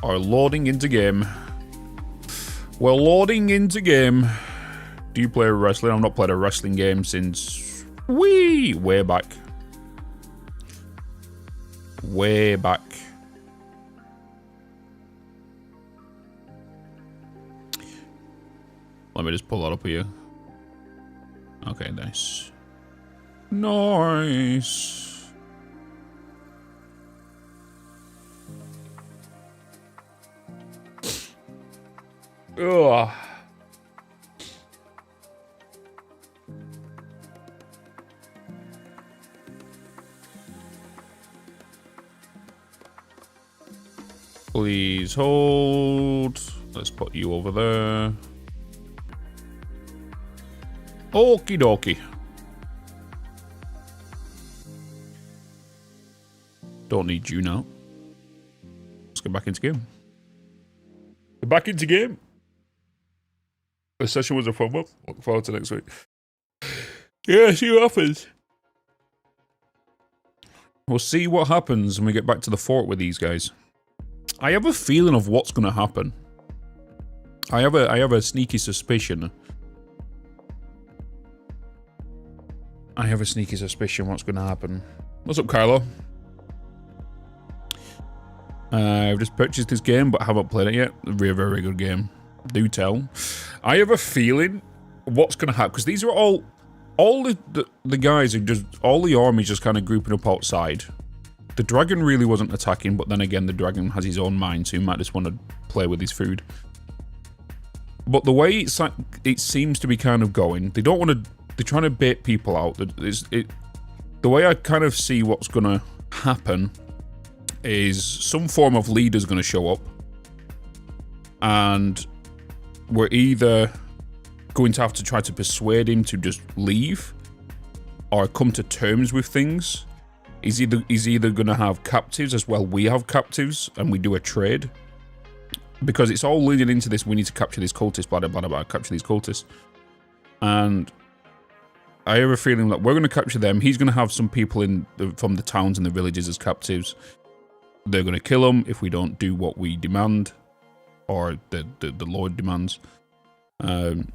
are loading into game. We're loading into game. Do you play wrestling? I've not played a wrestling game since way back. Way back. Let me just pull that up here. Okay, nice. Nice. Ugh. Please hold. Let's put you over there. Okie dokie. Don't need you now. Let's get back into game. Get back into game. The session was a fun one. Look forward to next week. Yeah, see what happens. We'll see what happens when we get back to the fort with these guys. I have a feeling of what's going to happen. I have a sneaky suspicion. I have a sneaky suspicion what's going to happen. What's up, Carlo? I've just purchased this game, but haven't played it yet. Very, very good game. Do tell. I have a feeling what's going to happen, because these are all the guys are just, all the armies just kind of grouping up outside. The dragon really wasn't attacking, but then again, the dragon has his own mind, so he might just want to play with his food. But the way it seems to be kind of going, they don't want to, they're trying to bait people out. The way I kind of see what's going to happen is some form of leader's going to show up, and we're either going to have to try to persuade him to just leave or come to terms with things. He's either going to have captives as well. We have captives and we do a trade, because it's all leading into this. We need to capture these cultists, blah, blah, blah, blah, capture these cultists. And I have a feeling that we're going to capture them. He's going to have some people from the towns and the villages as captives. They're going to kill them if we don't do what we demand, or the Lord demands. And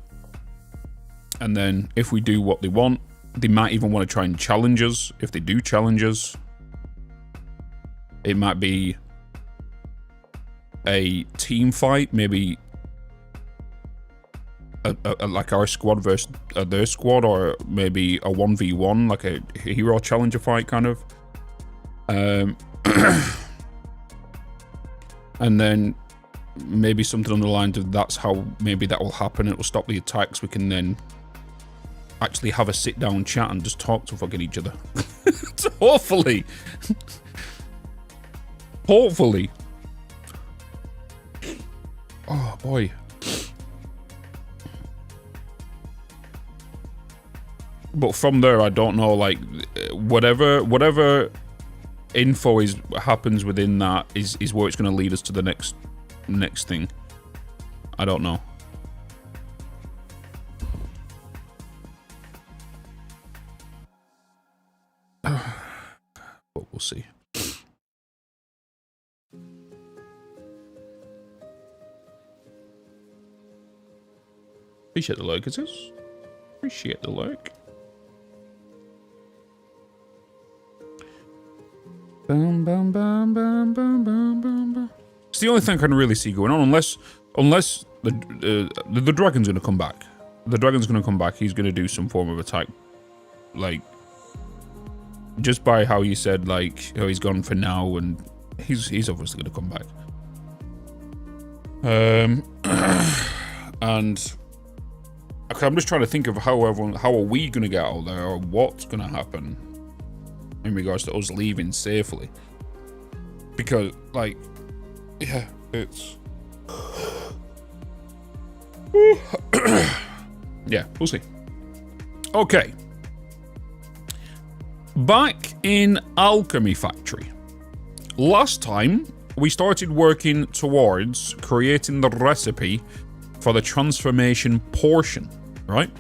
then if we do what they want, they might even want to try and challenge us. If they do challenge us, it might be a team fight, maybe like our squad versus their squad, or maybe a 1v1, like a hero challenger fight kind of. And then maybe something on the lines of that's how maybe that will happen. It will stop the attacks. We can then actually have a sit-down chat and just talk to fucking each other. Hopefully. Hopefully. Oh, boy. But from there, I don't know, like, whatever info happens within that is where it's going to lead us to the next thing. I don't know. But we'll see. Appreciate the like, it says. Appreciate the like. Bum, bum, bum, bum, bum, bum, bum, bum. It's the only thing I can really see going on, unless the dragon's going to come back. The dragon's going to come back. He's going to do some form of attack, like, just by how you said, like, how he's gone for now, and he's obviously going to come back. And I'm just trying to think of how are we going to get out there, or what's going to happen in regards to us leaving safely. Because, like, yeah, it's... yeah, we'll see. Okay. Back in Alchemy Factory. Last time, we started working towards creating the recipe for the transformation portion, right?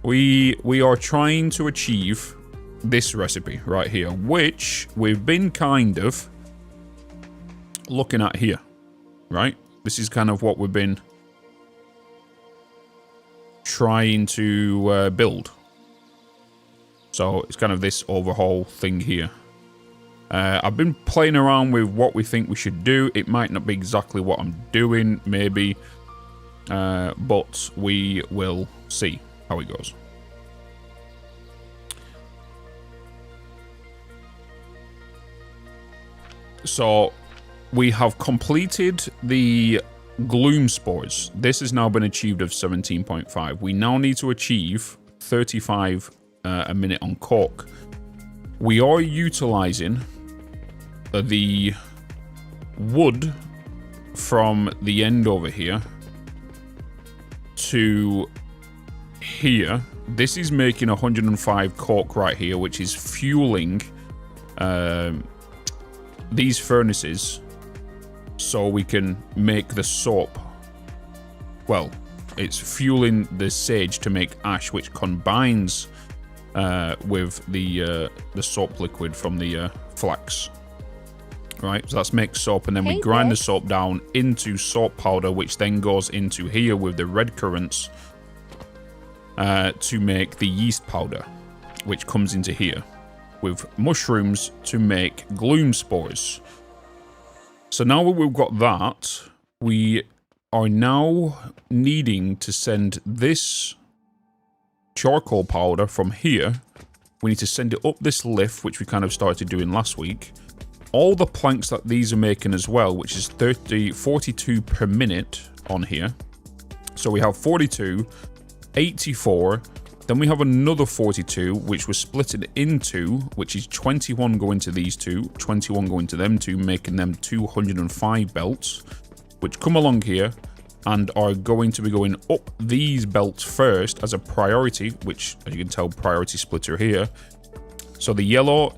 We are trying to achieve this recipe right here, which we've been kind of looking at here. right? This is kind of what we've been trying to build. So it's kind of this overhaul thing here. I've been playing around with what we think we should do. It might not be exactly what I'm doing, maybe. But we will see how it goes. So we have completed the gloom spores. This has now been achieved of 17.5. We now need to achieve 35 a minute on cork. We are utilizing the wood from the end over here to here. This is making 105 cork right here, which is fueling these furnaces so we can make the soap. Well, it's fueling the sage to make ash, which combines with the soap liquid from the flax. Right, so that's make soap, and then we grind the soap down into soap powder, which then goes into here with the red currants to make the yeast powder, which comes into here with mushrooms to make gloom spores. So now that we've got that, we are now needing to send this charcoal powder from here. We need to send it up this lift, which we kind of started doing last week. All the planks that these are making as well, which is 42 per minute on here. So we have 42, 84, then we have another 42, which was split it into, which is 21 going to these two, 21 going to them two, making them 205 belts, which come along here and are going to be going up these belts first as a priority, which, as you can tell, priority splitter here. So the yellow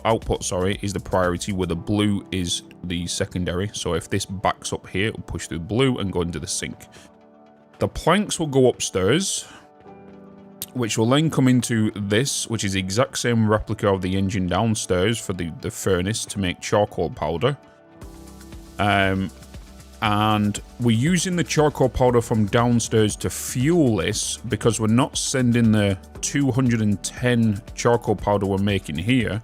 output, sorry, is the priority, where the blue is the secondary. So if this backs up here, it will push through blue and go into the sink. The planks will go upstairs, which will then come into this, which is the exact same replica of the engine downstairs for the furnace to make charcoal powder. And we're using the charcoal powder from downstairs to fuel this, because we're not sending the 210 charcoal powder we're making here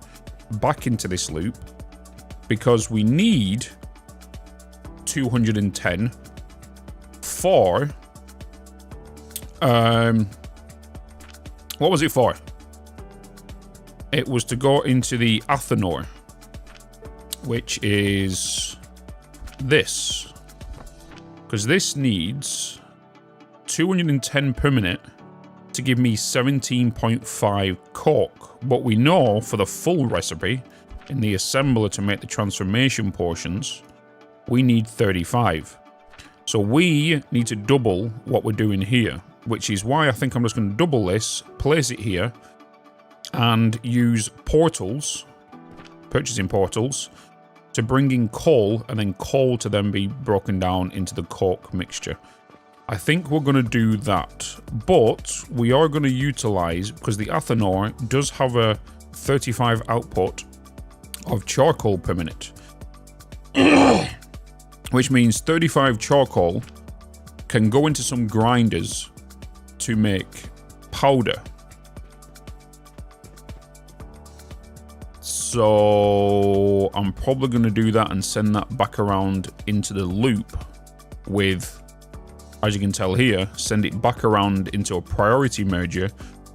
back into this loop, because we need 210 for what was it for? It was to go into the Athanor, which is this. Because this needs 210 per minute to give me 17.5 cork. But we know for the full recipe, in the assembler to make the transformation portions, we need 35. So we need to double what we're doing here, which is why I think I'm just going to double this, place it here, and use portals, purchasing portals, to bring in coal, and then coal to then be broken down into the cork mixture. I think we're going to do that, but we are going to utilize, because the Athanor does have a 35 output of charcoal per minute, which means 35 charcoal can go into some grinders to make powder. So I'm probably going to do that and send that back around into the loop with, as you can tell here, send it back around into a priority merger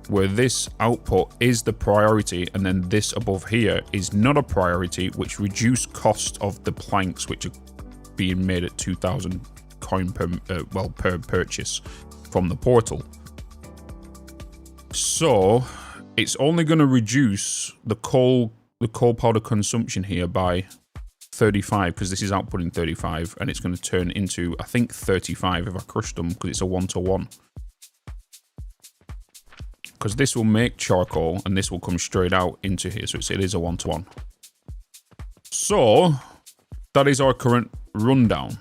where this output is the priority, and then this above here is not a priority, which reduce cost of the planks, which are being made at 2,000 coin per purchase from the portal. So it's only going to reduce the coal powder consumption here by 35, because this is outputting 35, and it's going to turn into, I think, 35 if I crush them, because it's a 1-to-1. Because this will make charcoal, and this will come straight out into here, so it is a 1-to-1. So that is our current rundown.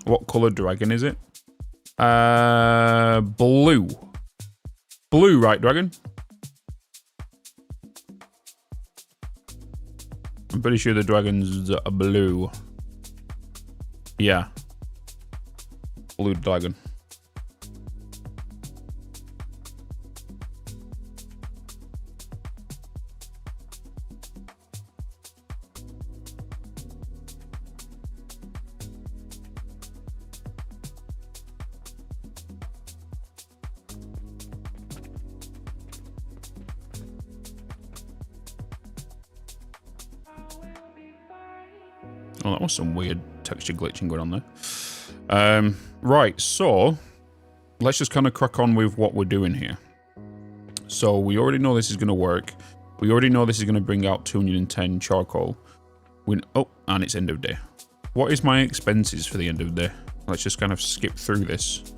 What colour dragon is it? Blue. Blue, right, dragon? I'm pretty sure the dragon's blue. Yeah. Blue dragon. Oh, that was some weird texture glitching going on there. Right, so let's just kind of crack on with what we're doing here. So we already know this is going to work. We already know this is going to bring out 210 charcoal. Oh, and it's end of day. What is my expenses for the end of day? Let's just kind of skip through this.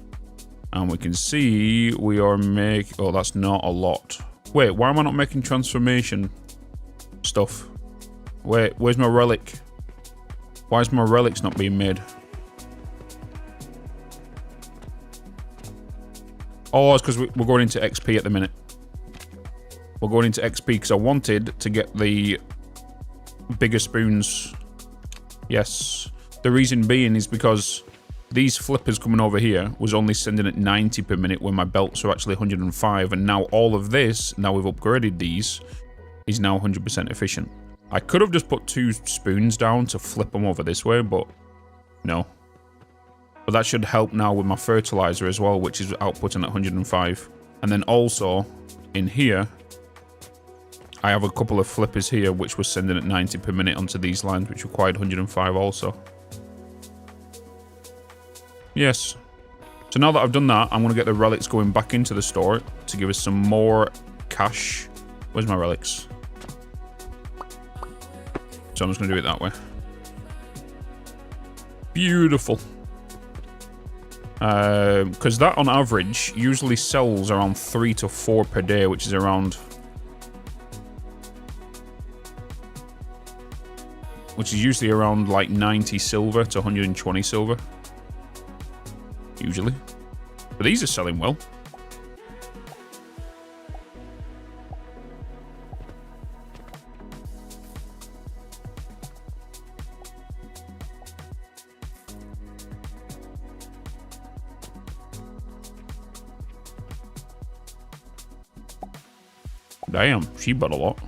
And we can see we are making... Oh, that's not a lot. Wait, why am I not making transformation stuff? Wait, where's my relic? Why is my relics not being made? Oh, it's because we're going into XP at the minute. We're going into XP because I wanted to get the bigger spoons. Yes. The reason being is because these flippers coming over here was only sending at 90 per minute when my belts are actually 105. And now all of this, now we've upgraded these, is now 100% efficient. I could have just put 2 spoons down to flip them over this way, but no. But that should help now with my fertilizer as well, which is outputting at 105. And then also, in here, I have a couple of flippers here, which was sending at 90 per minute onto these lines, which required 105 also. Yes. So now that I've done that, I'm going to get the relics going back into the store to give us some more cash. Where's my relics? So I'm just going to do it that way. Beautiful. Because that on average usually sells around 3 to 4 per day, which is around... Which is usually around like 90 silver to 120 silver. Usually. But these are selling well. Damn, she bought a lot.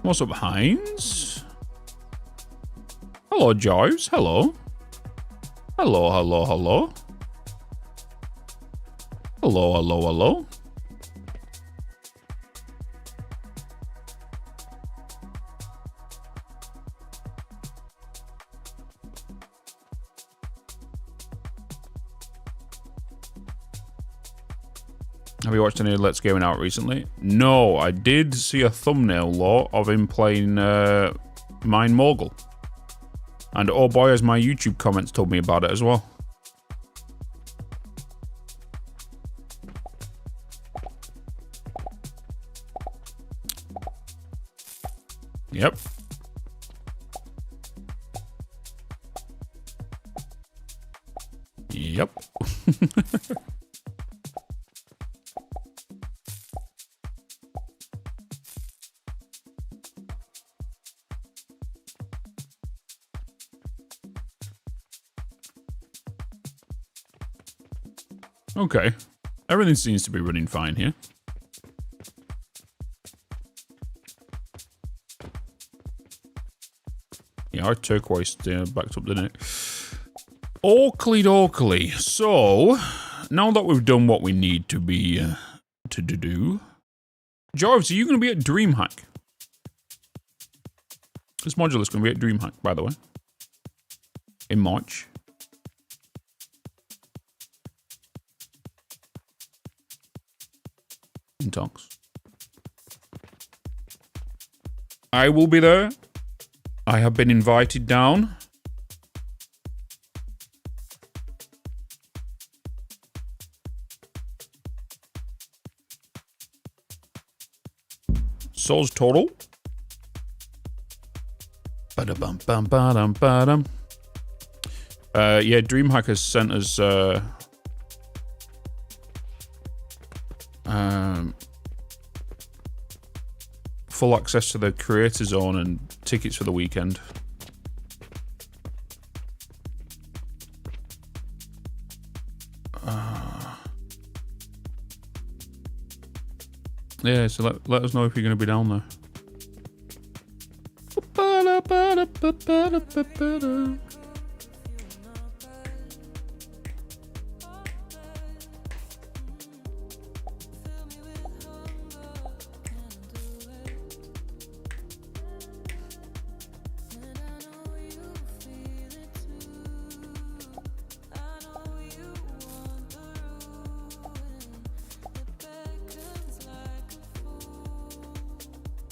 What's up, Heinz? Hello, Jarves. Hello. Hello, hello, hello. Hello, hello, hello. Have you watched any Let's Gaming Out recently? No, I did see a thumbnail law of him playing Mine Mogul. And oh boy, as my YouTube comments told me about it as well. Yep. Yep. Okay. Everything seems to be running fine here. Yeah, our turquoise backed up, didn't it? Oakley dokley. So, now that we've done what we need to be to do, Jarvis, are you going to be at DreamHack? This module is going to be at DreamHack, by the way, in March. In talks. I will be there. I have been invited down. Souls total. Ba-da-bum-bum-ba-dum-ba-dum. Yeah, DreamHack has sent us full access to the Creator Zone and tickets for the weekend. Yeah, so let us know if you're going to be down there.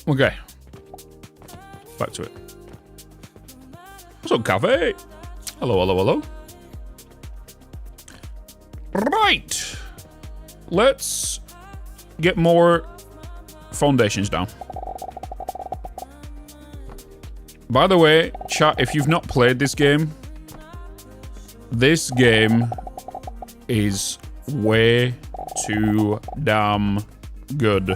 Okay. Back to it. What's up, Cafe? Hello, hello, hello. Right. Let's get more foundations down. By the way, chat, if you've not played this game is way too damn good.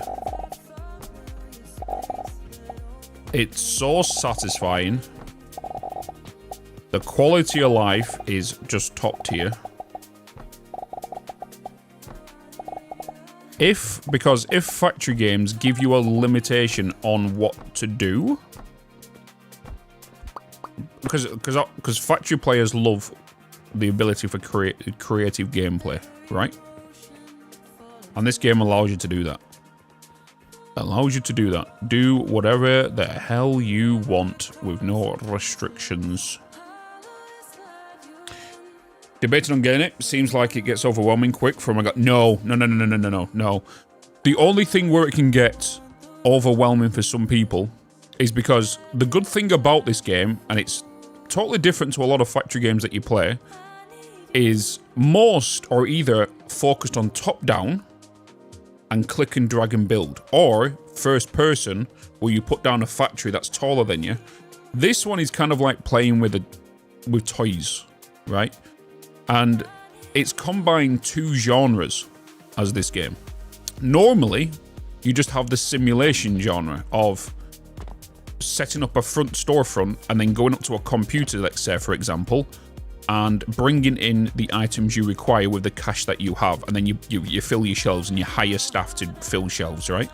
It's so satisfying. The quality of life is just top tier. Because if factory games give you a limitation on what to do, because factory players love the ability for creative gameplay, right? And this game allows you to do that. Allows you to do that. Do whatever the hell you want with no restrictions. Debating on getting it. Seems like it gets overwhelming quick from No. The only thing where it can get overwhelming for some people is because the good thing about this game, and it's totally different to a lot of factory games that you play, is most are either focused on top-down and click and drag and build, or first person where you put down a factory that's taller than you. This one is kind of like playing with toys, right? And it's combined two genres as this game. Normally, you just have the simulation genre of setting up a front storefront and then going up to a computer, let's say, for example, and bringing in the items you require with the cash that you have, and then you fill your shelves and you hire staff to fill shelves, right?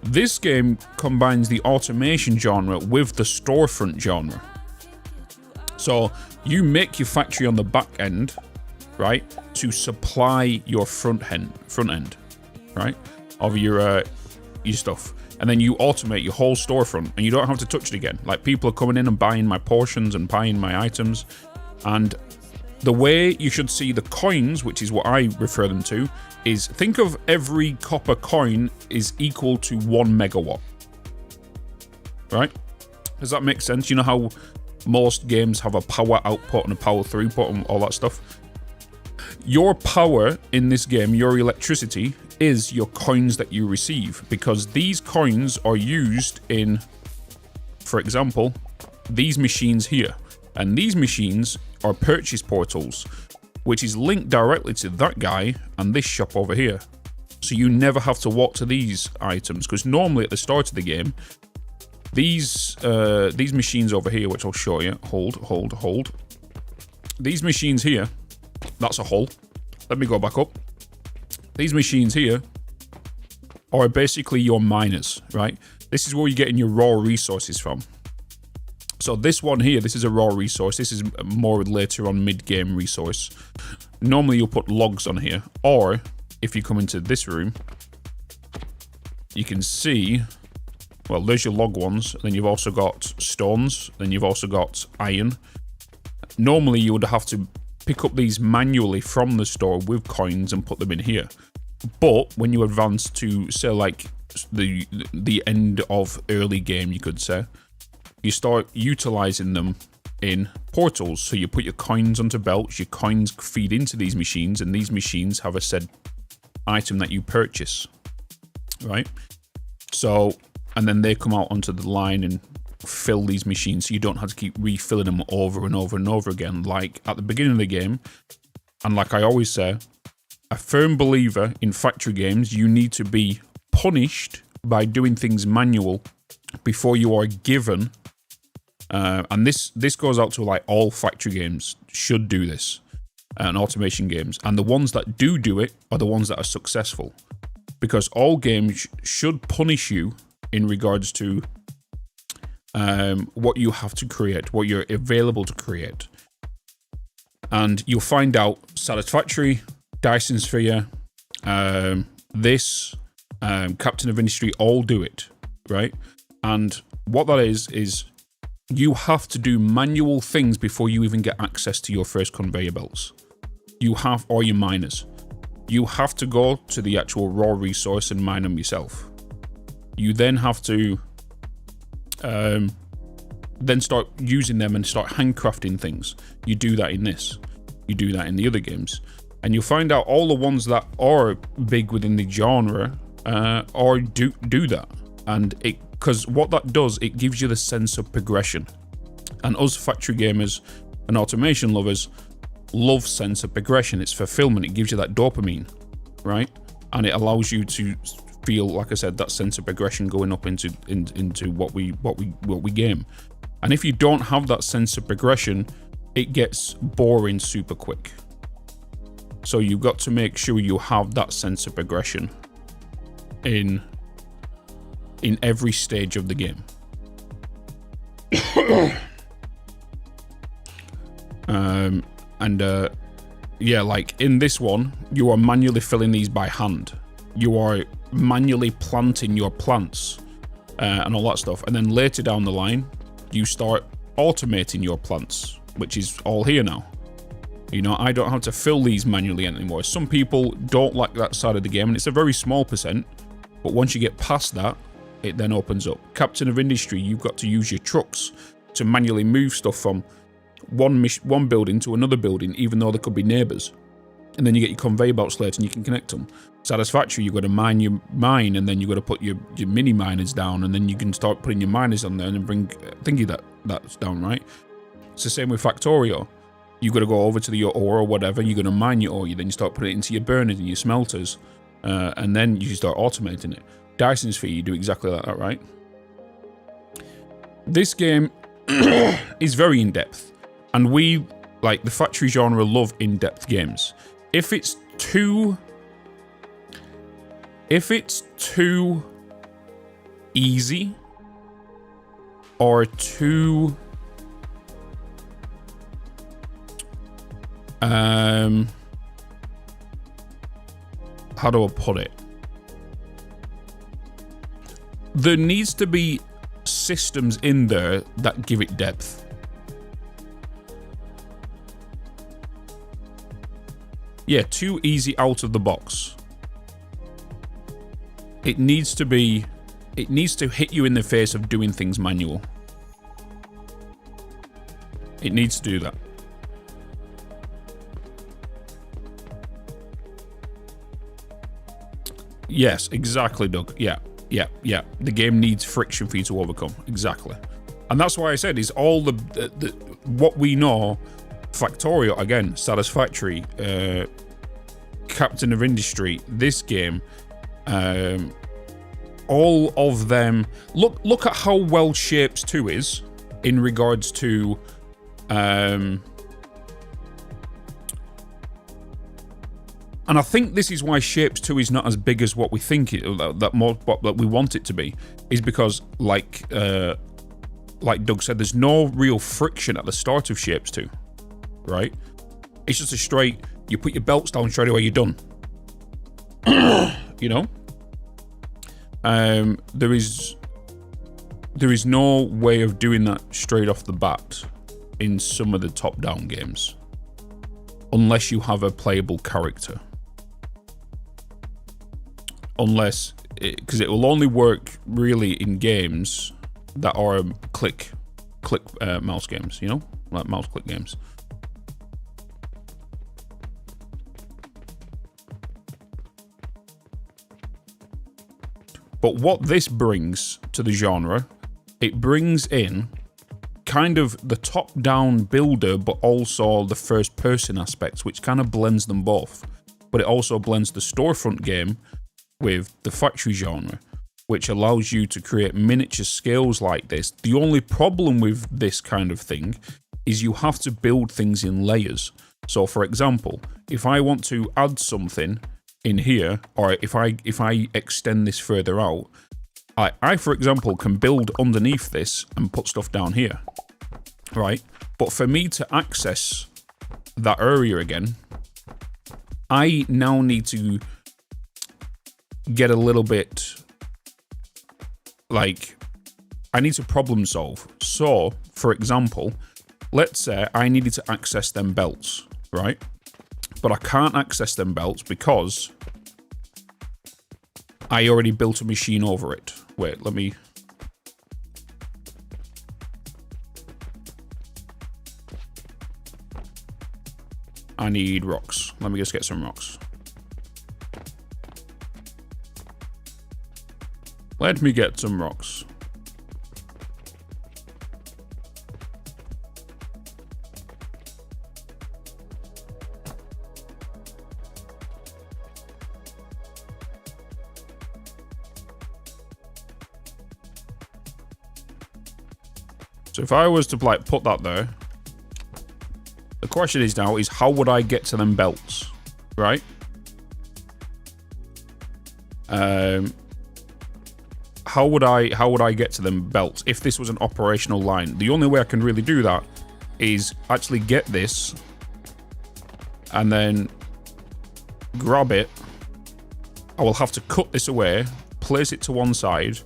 This game combines the automation genre with the storefront genre. So you make your factory on the back end, right, to supply your front end, right, of your stuff. And then you automate your whole storefront, and you don't have to touch it again. Like, people are coming in and buying my portions and buying my items. And the way you should see the coins, which is what I refer them to, is think of every copper coin is equal to 1 megawatt. Right? Does that make sense? You know how most games have a power output and a power throughput and all that stuff? Your power in this game, your electricity, is your coins that you receive, because these coins are used in, for example, these machines here. And these machines are purchase portals, which is linked directly to that guy and this shop over here. So you never have to walk to these items, because normally at the start of the game, these machines over here, which I'll show you, hold. These machines here, that's a hole. Let me go back up. These machines here are basically your miners, right? This is where you're getting your raw resources from. So this one here, this is a raw resource. This is more later on mid-game resource. Normally you'll put logs on here, or if you come into this room, you can see, well, there's your log ones. Then you've also got stones. Then you've also got iron. Normally you would have to pick up these manually from the store with coins and put them in here. But when you advance to, say, like the end of early game, you could say, you start utilizing them in portals. So you put your coins onto belts, your coins feed into these machines, and these machines have a said item that you purchase, right? So, and then they come out onto the line and fill these machines so you don't have to keep refilling them over and over and over again, like at the beginning of the game. And like I always say, a firm believer in factory games, you need to be punished by doing things manual before you are given. And this goes out to like all factory games should do this, and automation games. And the ones that do it are the ones that are successful, because all games should punish you in regards to what you have to create, what you're available to create. And you'll find out Satisfactory, Dyson Sphere, this, Captain of Industry, all do it, right? And what that is you have to do manual things before you even get access to your first conveyor belts. You have, or your miners. You have to go to the actual raw resource and mine them yourself. You then have to then start using them and start handcrafting things. You do that in this. You do that in the other games. And you'll find out all the ones that are big within the genre or do that. And because what that does, it gives you the sense of progression. And us factory gamers and automation lovers love sense of progression. It's fulfillment. It gives you that dopamine, right? And it allows you to feel, like I said, that sense of progression going up into what we game. And if you don't have that sense of progression, it gets boring super quick. So you've got to make sure you have that sense of progression in every stage of the game. Yeah, like in this one, you are manually filling these by hand. You are manually planting your plants and all that stuff. And then later down the line, you start automating your plants, which is all here now. You know, I don't have to fill these manually anymore. Some people don't like that side of the game, and it's a very small percent. But once you get past that, it then opens up. Captain of Industry, you've got to use your trucks to manually move stuff from one building to another building, even though there could be neighbours. And then you get your conveyor belts later and you can connect them. Satisfactory, you've got to mine your mine, and then you've got to put your mini miners down, and then you can start putting your miners on there and bring thingy that's down, right? It's the same with Factorio. You've got to go over to your ore or whatever, you're going to mine your ore, then you start putting it into your burners and your smelters, and then you start automating it. Dyson Sphere, you do exactly like that, right? This game is very in-depth, and we, like the factory genre, love in-depth games. If it's too easy or too how do I put it? There needs to be systems in there that give it depth. Yeah, too easy out of the box. It needs to hit you in the face of doing things manual. It needs to do that. Yes, exactly, Doug. Yeah. The game needs friction for you to overcome. Exactly. And that's why I said is all the what we know. Factorio, again, Satisfactory, Captain of Industry, this game, all of them. Look at how well Shapes 2 is in regards to and I think this is why Shapes 2 is not as big as what we think that we want it to be, is because like Doug said, there's no real friction at the start of Shapes 2. Right? It's just a straight, you put your belts down straight away, you're done. You know? There is no way of doing that straight off the bat in some of the top-down games. Unless you have a playable character. Because it will only work really in games that are click mouse games, you know? Like mouse click games. But what this brings to the genre it brings in kind of the top-down builder, but also the first-person aspects, which kind of blends them both. But it also blends the storefront game with the factory genre, which allows you to create miniature scales like this. The only problem with this kind of thing is you have to build things in layers. So, for example, if I want to add something in here, or if I extend this further out, I, for example, can build underneath this and put stuff down here, right? But for me to access that area again, I now need to get a little bit, like, I need to problem solve. So, for example, let's say I needed to access them belts, right? But I can't access them belts because I already built a machine over it. Wait, let me... I need rocks. Let me just get some rocks. Let me get some rocks. So if I was to like put that there, the question is now is how would I get to them belts, right? How would I get to them belts if this was an operational line? The only way I can really do that is actually get this and then grab it. I will have to cut this away, place it to one side,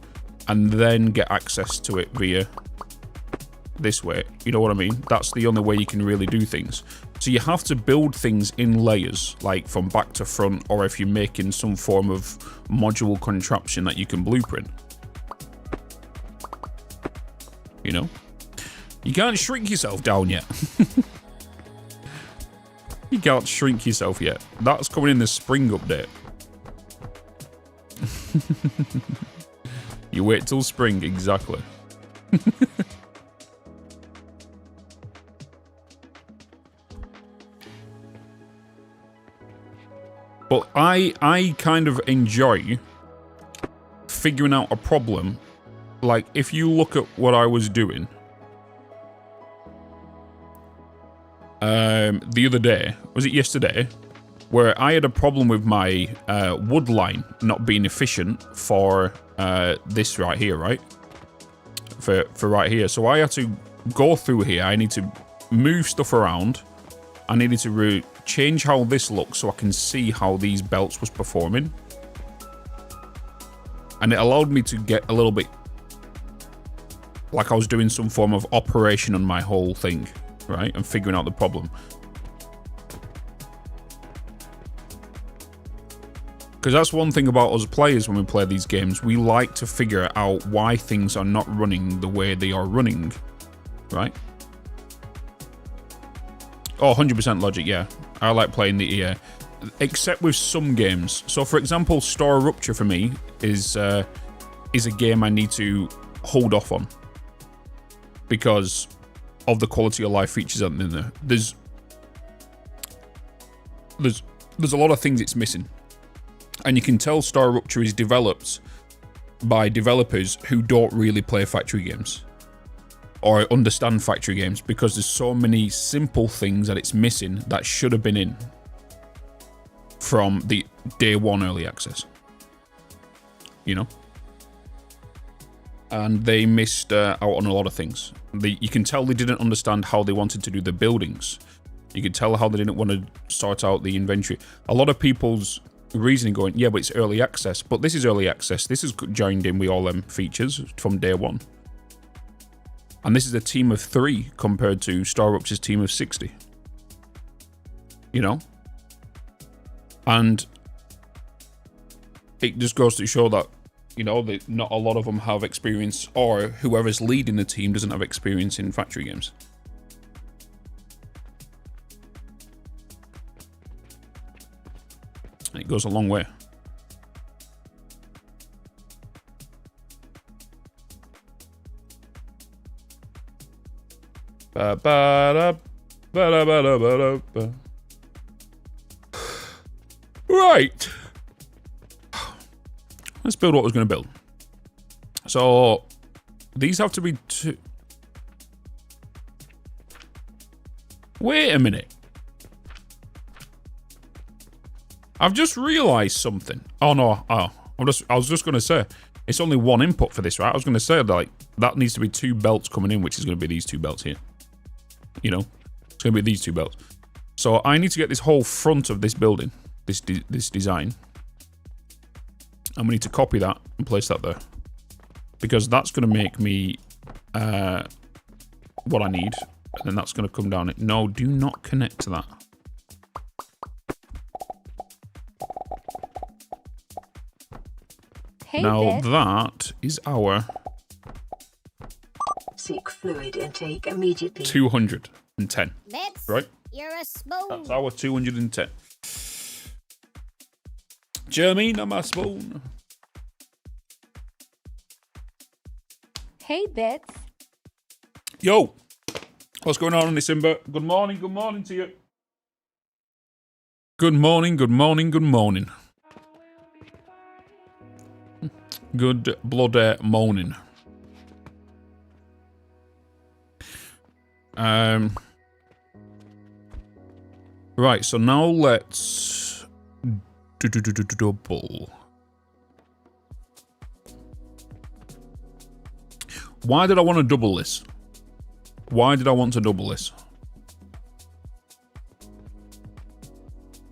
and then get access to it via this way. You know what I mean? That's the only way you can really do things. So you have to build things in layers, like from back to front, or if you're making some form of module contraption that you can blueprint. You know? You can't shrink yourself down yet. You can't shrink yourself yet. That's coming in the spring update. You wait till spring, exactly. But I kind of enjoy figuring out a problem. Like, if you look at what I was doing the other day, was it yesterday, where I had a problem with my wood line not being efficient for this right here, right? For right here. So I had to go through here. I need to move stuff around. I needed to change how this looks so I can see how these belts was performing. And it allowed me to get a little bit like I was doing some form of operation on my whole thing, right? And figuring out the problem. Because that's one thing about us players when we play these games. We like to figure out why things are not running the way they are running, right? Oh, 100% logic, yeah. I like playing the EA. Except with some games. So, for example, Star Rupture for me is a game I need to hold off on. Because of the quality of life features in there. There's a lot of things it's missing. And you can tell Star Rupture is developed by developers who don't really play factory games. Or understand factory games, because there's so many simple things that it's missing that should have been in from the day one early access. You know? And they missed out on a lot of things. You can tell they didn't understand how they wanted to do the buildings. You could tell how they didn't want to sort out the inventory. A lot of people's reasoning going, yeah, but it's early access. But this is early access. This is joined in with all them features from day one. And this is a team of 3 compared to Star Rupture's team of 60. You know? And it just goes to show that, you know, that not a lot of them have experience, or whoever's leading the team doesn't have experience in factory games. And it goes a long way. Right. Let's build what we're going to build. So these have to be two. Wait a minute. I've just realized something. Oh no. Oh, I was just going to say it's only one input for this, right? I was going to say like that needs to be two belts coming in, which is going to be these two belts here. You know, it's going to be these two belts. So I need to get this whole front of this building, this design. And we need to copy that and place that there. Because that's going to make me what I need. And then that's going to come down. No, do not connect to that. Hey, now Bitz. that is our... Seek fluid intake immediately. 210. Bitz, right? You're a spoon. That's our 210. Jermaine, I'm a spoon. Hey, Bitz. Yo, what's going on December? Good morning to you. Good morning. Good bloody morning. Right, so now let's double. Why did I want to double this? Why did I want to double this?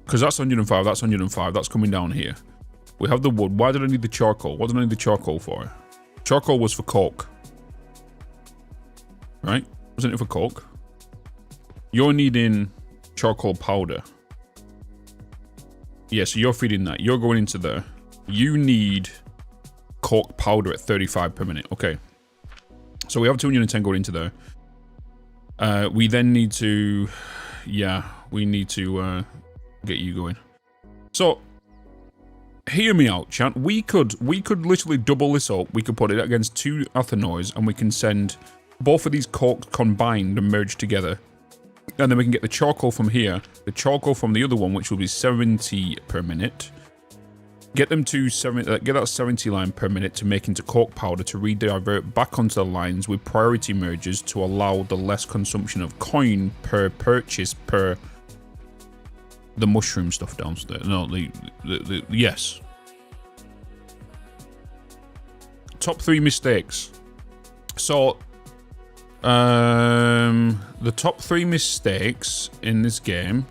Because that's 105, that's 105, that's coming down here. We have the wood. Why did I need the charcoal? What did I need the charcoal for? Charcoal was for coke. Right? Wasn't it for coke? You're needing charcoal powder. Yeah, so you're feeding that. You're going into there. You need coke powder at 35 per minute. Okay. So we have 210 going into there. We then need to... Yeah, we need to get you going. So... Hear me out, chat. We could literally double this up. We could put it against 2 Athenoids, and we can send both of these corks combined and merged together. And then we can get the charcoal from here, the charcoal from the other one, which will be 70 per minute. Get them to get that 70 line per minute to make into cork powder to redivert back onto the lines with priority merges to allow the less consumption of coin per purchase per... The mushroom stuff downstairs. No, yes. Top 3 mistakes. So, the top 3 mistakes in this game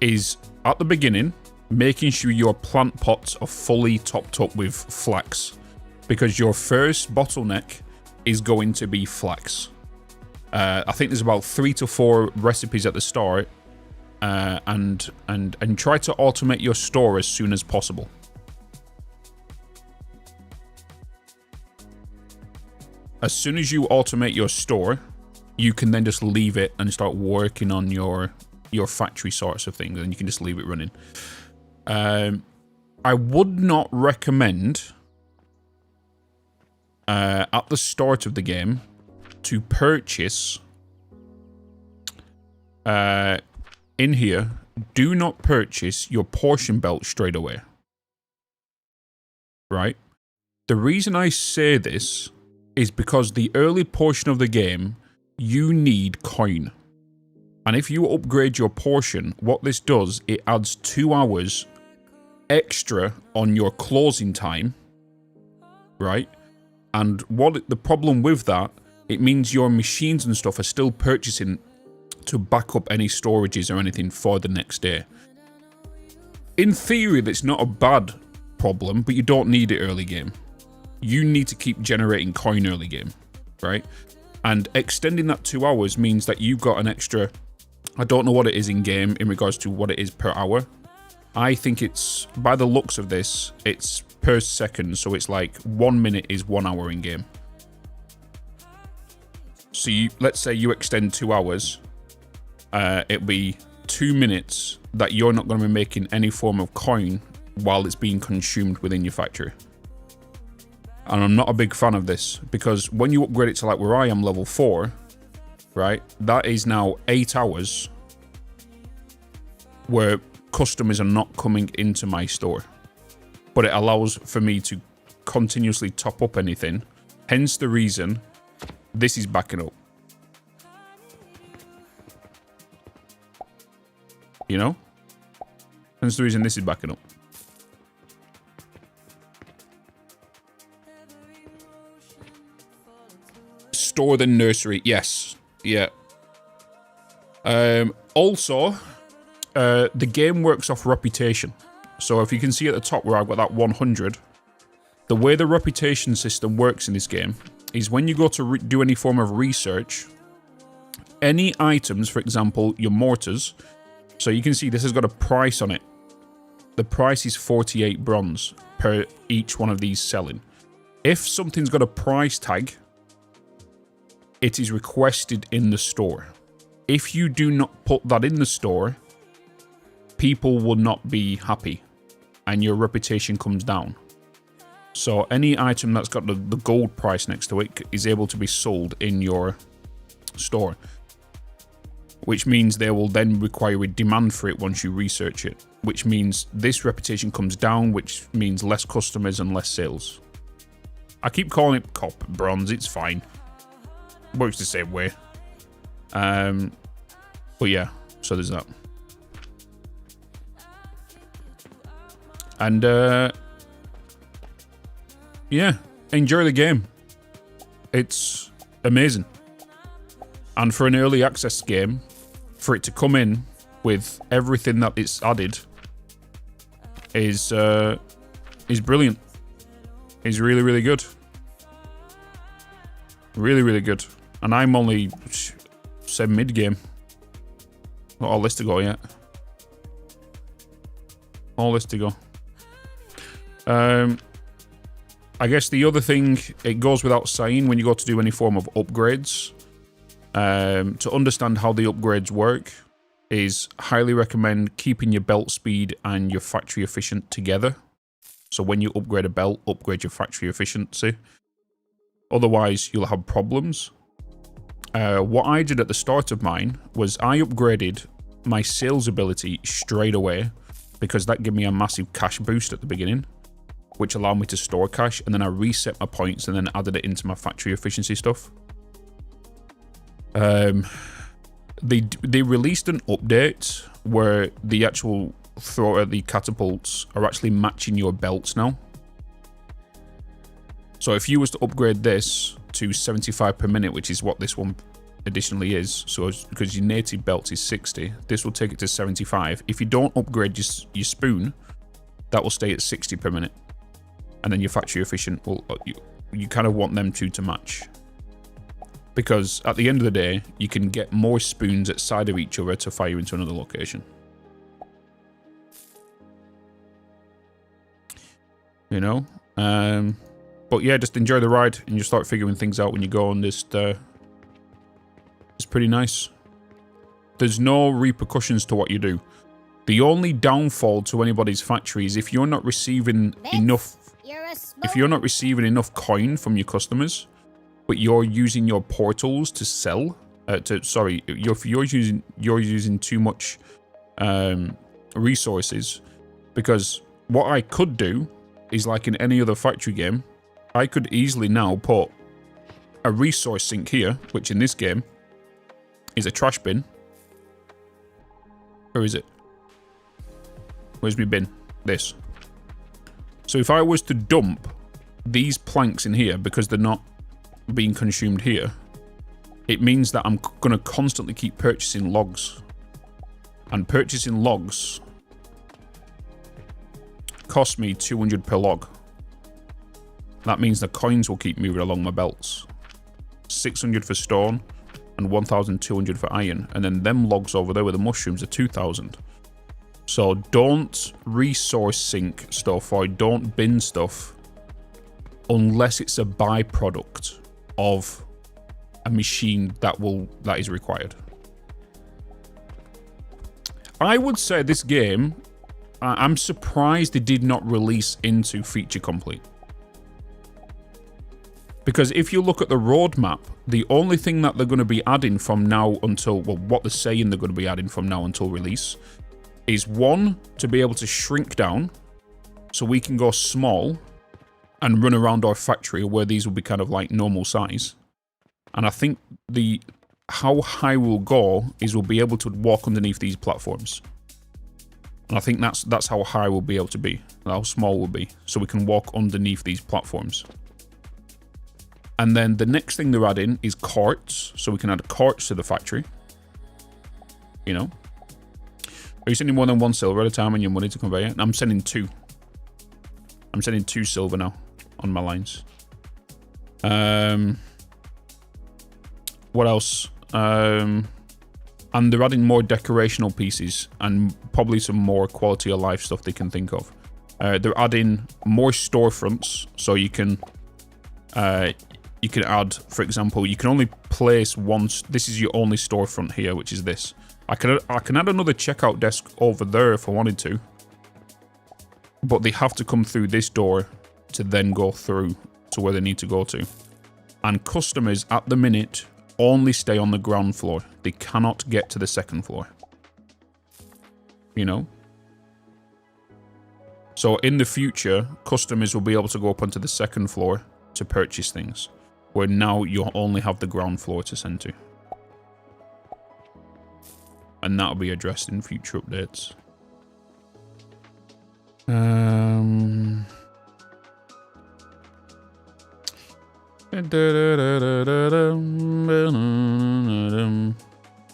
is at the beginning, making sure your plant pots are fully topped up with flax, because your first bottleneck is going to be flax. I think there's about 3 to 4 recipes at the start. And try to automate your store as soon as possible. As soon as you automate your store, you can then just leave it and start working on your factory sorts of things, and you can just leave it running. I would not recommend at the start of the game to purchase in here, do not purchase your portion belt straight away. Right? The reason I say this is because the early portion of the game, you need coin. And if you upgrade your portion, what this does, it adds 2 hours extra on your closing time. Right? And what the problem with that, it means your machines and stuff are still purchasing to back up any storages or anything for the next day. In theory, that's not a bad problem, but you don't need it early game. You need to keep generating coin early game, right? And extending that 2 hours means that you've got an extra... I don't know what it is in game in regards to what it is per hour. I think it's, by the looks of this, it's per second, so it's like 1 minute is 1 hour in game. So let's say you extend 2 hours... it'll be 2 minutes that you're not going to be making any form of coin while it's being consumed within your factory. And I'm not a big fan of this, because when you upgrade it to like where I am, level 4, right? That is now 8 hours where customers are not coming into my store. But it allows for me to continuously top up anything. Hence the reason this is backing up. You know? Hence the reason this is backing up. Store the nursery. Yes. Yeah. Also, the game works off reputation. So if you can see at the top where I've got that 100, the way the reputation system works in this game is when you go to do any form of research, any items, for example, your mortars, so you can see this has got a price on it. The price is 48 bronze per each one of these selling. If something's got a price tag, it is requested in the store. If you do not put that in the store, people will not be happy and your reputation comes down. So any item that's got the gold price next to it is able to be sold in your store, which means they will then require a demand for it once you research it, which means this reputation comes down, which means less customers and less sales. I keep calling it cop bronze, it's fine. Works the same way. But yeah, so there's that. And yeah, enjoy the game. It's amazing. And for an early access game, for it to come in with everything that it's added is brilliant. Is really, really good. Really, really good. And I'm only, say, mid-game. Not all this to go yet. All this to go. I guess the other thing, it goes without saying when you go to do any form of upgrades, to understand how the upgrades work, is highly recommend keeping your belt speed and your factory efficient together. So when you upgrade a belt, upgrade your factory efficiency. Otherwise, you'll have problems. What I did at the start of mine was I upgraded my sales ability straight away because that gave me a massive cash boost at the beginning, which allowed me to store cash, and then I reset my points and then added it into my factory efficiency stuff. They released an update where the actual the catapults are actually matching your belts now. So if you was to upgrade this to 75 per minute, which is what this one additionally is, so because your native belt is 60, this will take it to 75. If you don't upgrade your spoon, that will stay at 60 per minute. And then your factory efficient will, you kind of want them two to match. Because at the end of the day, you can get more spoons outside of each other to fire into another location. You know? But yeah, just enjoy the ride and you start figuring things out when you go on this. It's pretty nice. There's no repercussions to what you do. The only downfall to anybody's factory is if you're not receiving enough... If you're not receiving enough coin from your customers, but you're using your portals to sell, if you're using too much resources, because what I could do is like in any other factory game, I could easily now put a resource sink here, which in this game is a trash bin. Where is it? Where's my bin? This. So if I was to dump these planks in here because they're not being consumed here, it means that I'm going to constantly keep purchasing logs. And purchasing logs cost me 200 per log. That means the coins will keep moving along my belts. 600 for stone and 1,200 for iron. And then them logs over there with the mushrooms are 2,000. So don't resource sink stuff or don't bin stuff unless it's a byproduct of a machine that is required. I would say this game, I'm surprised they did not release into feature complete. Because if you look at the roadmap, the only thing that they're going to be adding from now until, well, what they're saying they're going to be adding from now until release is one, to be able to shrink down so we can go small and run around our factory where these will be kind of like normal size. And I think how high we'll go is we'll be able to walk underneath these platforms. And I think that's how high we'll be able to be, how small we'll be, so we can walk underneath these platforms. And then the next thing they're adding is carts, so we can add carts to the factory. You know? Are you sending more than 1 silver at a time on your money to convey it? I'm sending 2. I'm sending 2 silver now on my lines. What else? And they're adding more decorational pieces and probably some more quality of life stuff they can think of. They're adding more storefronts, so you can add, for example, you can only place one. This is your only storefront here, which is this. I can add another checkout desk over there if I wanted to, but they have to come through this door to then go through to where they need to go to. And customers at the minute only stay on the ground floor. They cannot get to the second floor. You know? So in the future, customers will be able to go up onto the second floor to purchase things, where now you only have the ground floor to send to. And that'll be addressed in future updates.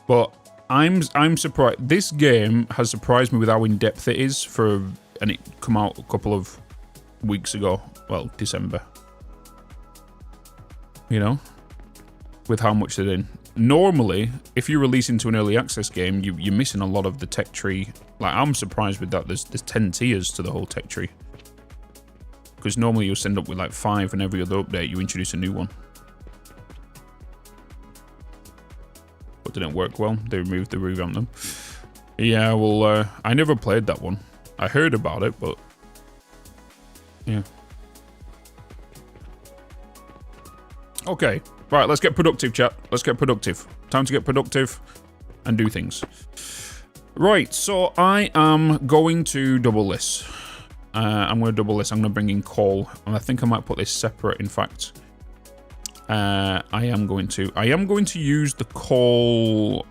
But I'm surprised. This game has surprised me with how in depth it is and it come out a couple of weeks ago. Well, December. You know, with how much they're in. Normally, if you release into an early access game, you're missing a lot of the tech tree. Like, I'm surprised with that. There's 10 tiers to the whole tech tree. Because normally you'll end up with like 5, and every other update you introduce a new one. But didn't work well. They revamped them. Yeah, well, I never played that one. I heard about it, but yeah. Okay, right, let's get productive, chat. Let's get productive. Time to get productive and do things. Right, so I am going to double this. I'm going to double this. I'm going to bring in coal, and I think I might put this separate, in fact. I am going to use the coal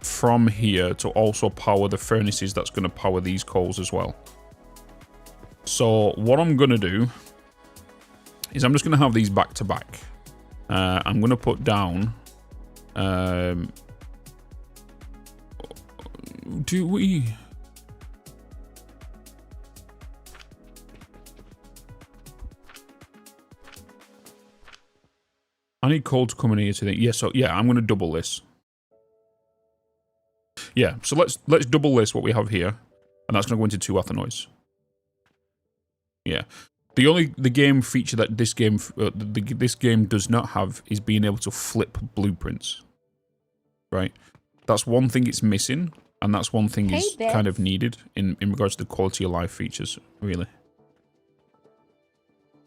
from here to also power the furnaces that's going to power these coals as well. So what I'm going to do is I'm just going to have these back to back. I'm going to put down... do we... I need coal to come in here to think. Yeah, so yeah, I'm going to double this. Yeah, so let's double this, what we have here, and that's going to go into 2 athenoids. Yeah. The game feature that this game does not have is being able to flip blueprints. Right? That's one thing it's missing, and that's one thing is kind of needed in regards to the quality of life features, really.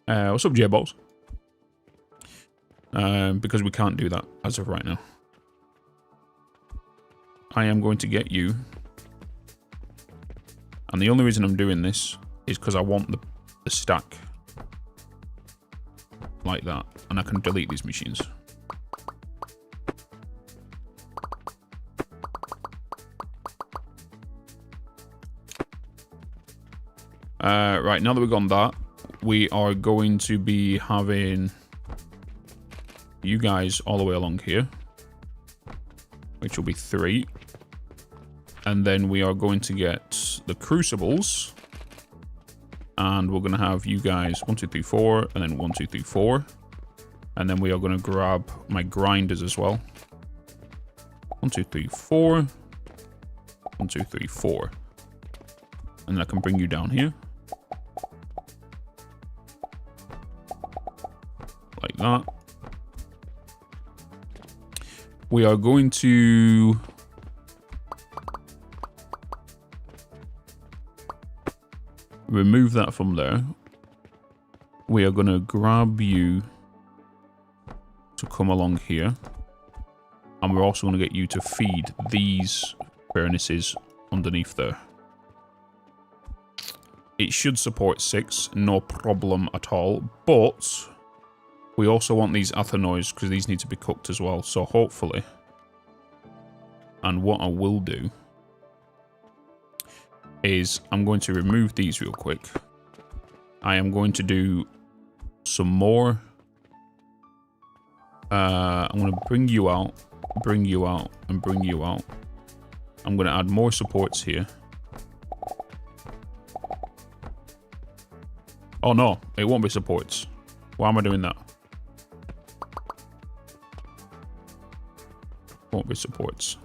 What's up, J-Balls? Because we can't do that as of right now. I am going to get you. And the only reason I'm doing this is because I want the stack like that. And I can delete these machines. Right, now that we've gone that, we are going to be having... you guys all the way along here, which will be 3. And then we are going to get the crucibles, and we're going to have you guys 1, 2, 3, 4, and then 1, 2, 3, 4. And then we are going to grab my grinders as well. 1, 2, 3, 4. 1, 2, 3, 4. And then I can bring you down here. Like that. We are going to remove that from there. We are going to grab you come along here. And we're also going to get you to feed these furnaces underneath there. It should support 6, no problem at all. But we also want these athenoids because these need to be cooked as well. So hopefully, and what I will do is I'm going to remove these real quick. I am going to do some more. I'm going to bring you out, and bring you out. I'm going to add more supports here. Oh no, it won't be supports. Why am I doing that? Won't be supports.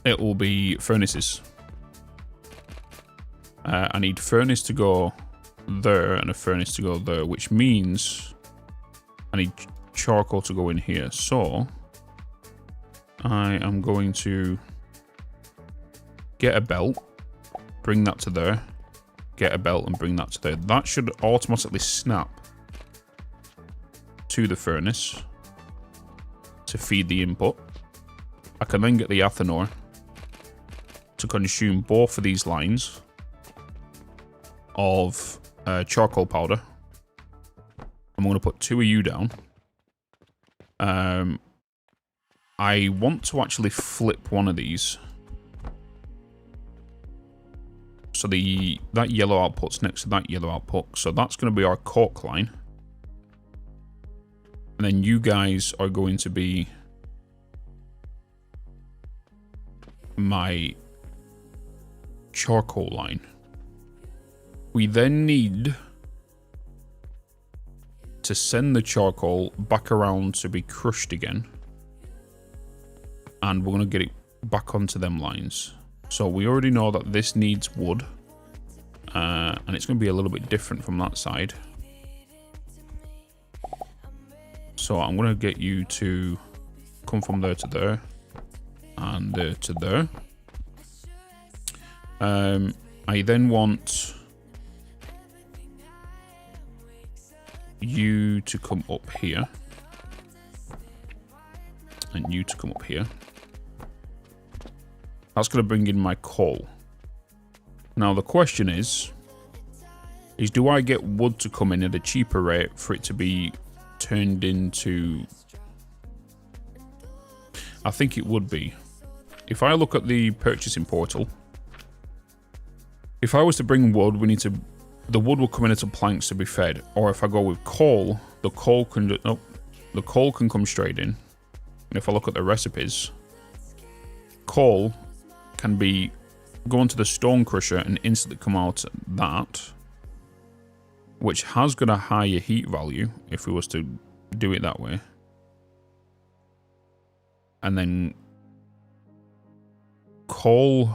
It will be furnaces. I need furnace to go there and a furnace to go there, which means I need charcoal to go in here. So I am going to get a belt, bring that to there, get a belt and bring that to there. That should automatically snap to the furnace to feed the input. I can then get the athanor to consume both of these lines of charcoal powder. I'm going to put 2 of you down. I want to actually flip one of these. So that yellow output's next to that yellow output. So that's going to be our cork line. And then you guys are going to be my charcoal line. We then need to send the charcoal back around to be crushed again. And we're going to get it back onto them lines. So we already know that this needs wood. And it's going to be a little bit different from that side. So I'm going to get you to come from there to there. And there to there. I then want you to come up here. And you to come up here. That's going to bring in my coal. Now the question is do I get wood to come in at a cheaper rate for it to be turned into... I think it would be. If I look at the purchasing portal, if I was to bring wood, we need to... The wood will come in as planks to be fed. Or if I go with coal, the coal can... Oh, the coal can come straight in. And if I look at the recipes, coal can be go into the stone crusher and instantly come out that, which has got a higher heat value if we was to do it that way. And then coal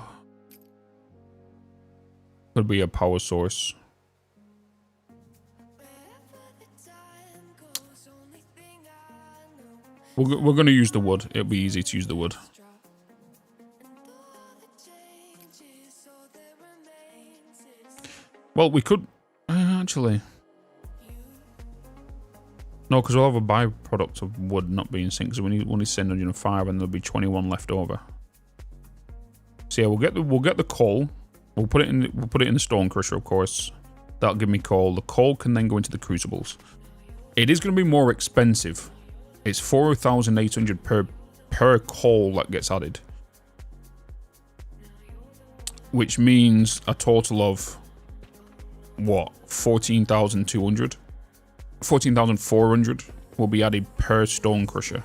could be a power source. We're going to use the wood. It'll be easy to use the wood. Well, we could... actually... No, because we'll have a byproduct of wood not being synced. So we need only 705 and there'll be 21 left over. So yeah, we'll get the coal. We'll put it in the stone crusher, of course. That'll give me coal. The coal can then go into the crucibles. It is going to be more expensive. It's 4,800 per coal that gets added. Which means a total of... what? 14,200? 14,400 will be added per stone crusher.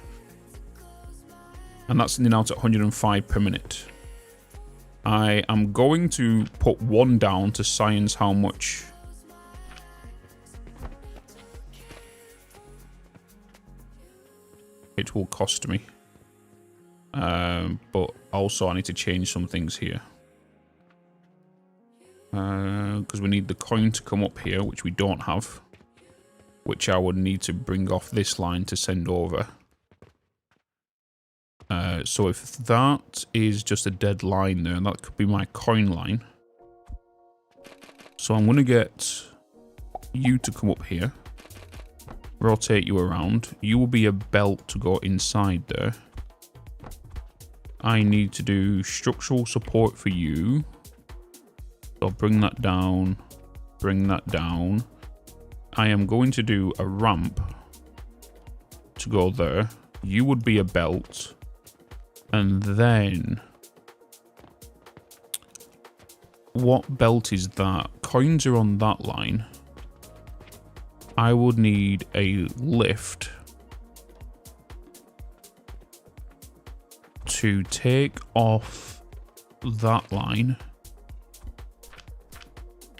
And that's sending out at 105 per minute. I am going to put one down to science how much... it will cost me. But also I need to change some things here. Because we need the coin to come up here, which we don't have. Which I would need to bring off this line to send over. So if that is just a dead line there, that could be my coin line. So I'm going to get you to come up here. rotate you around. You will be a belt to go inside there. I need to do structural support for you. So bring that down. Bring that down. I am going to do a ramp to go there. You would be a belt. And then... what belt is that? Coins are on that line. I would need a lift to take off that line.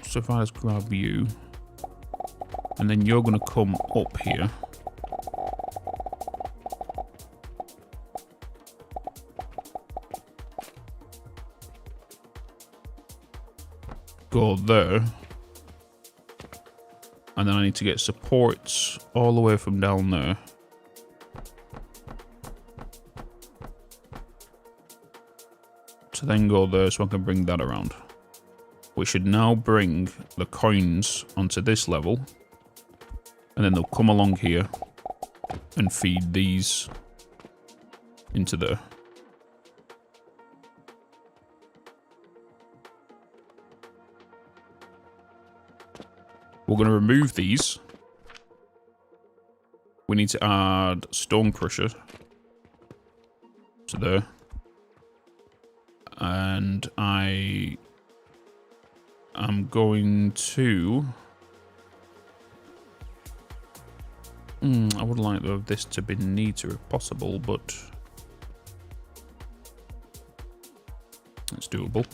So if I just grab you, and then you're going to come up here. Go there. And then I need to get supports all the way from down there. To then go there so I can bring that around. We should now bring the coins onto this level. And then they'll come along here and feed these into there. We're going to remove these. We need to add Stone Crusher to there. And I am going to... I would like to have this to be neater if possible, but it's doable.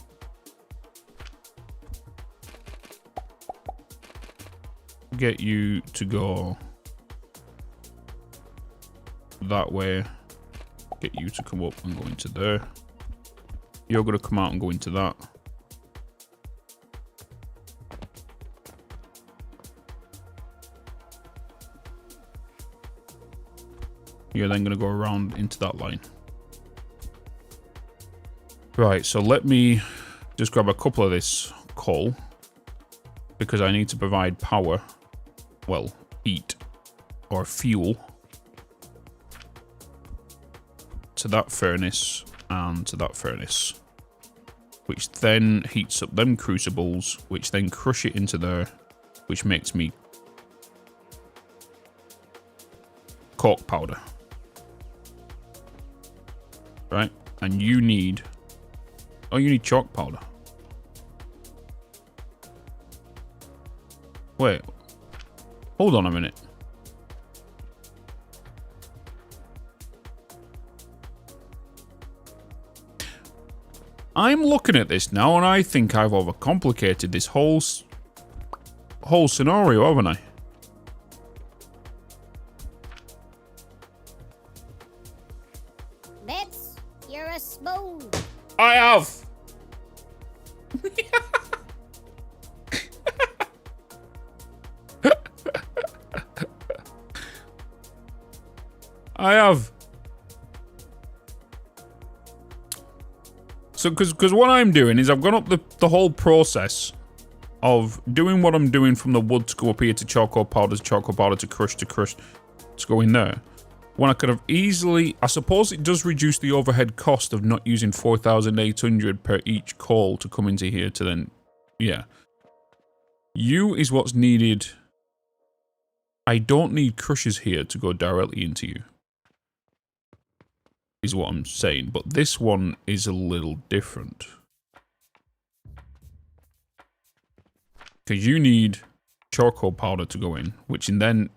Get you to go that way. Get you to come up and go into there. You're going to come out and go into that. You're then going to go around into that line. Right, so let me just grab a couple of this coal. Because I need to provide power. Well, heat. Or fuel. To that furnace. And to that furnace. Which then heats up them crucibles. Which then crush it into there. Which makes me cork powder. Right? And you need... oh, you need chalk powder. Wait. Hold on a minute. I'm looking at this now and I think I've overcomplicated this whole scenario, haven't I? Bitz, you're a smooth. I have. I have. So, because what I'm doing is I've gone up the whole process of doing what I'm doing from the wood to go up here to charcoal powder to crush to go in there. When I could have easily... I suppose it does reduce the overhead cost of not using 4,800 per each coal to come into here to then... yeah. You is what's needed. I don't need crushers here to go directly into you. Is what I'm saying. But this one is a little different. Because you need charcoal powder to go in. Which and then...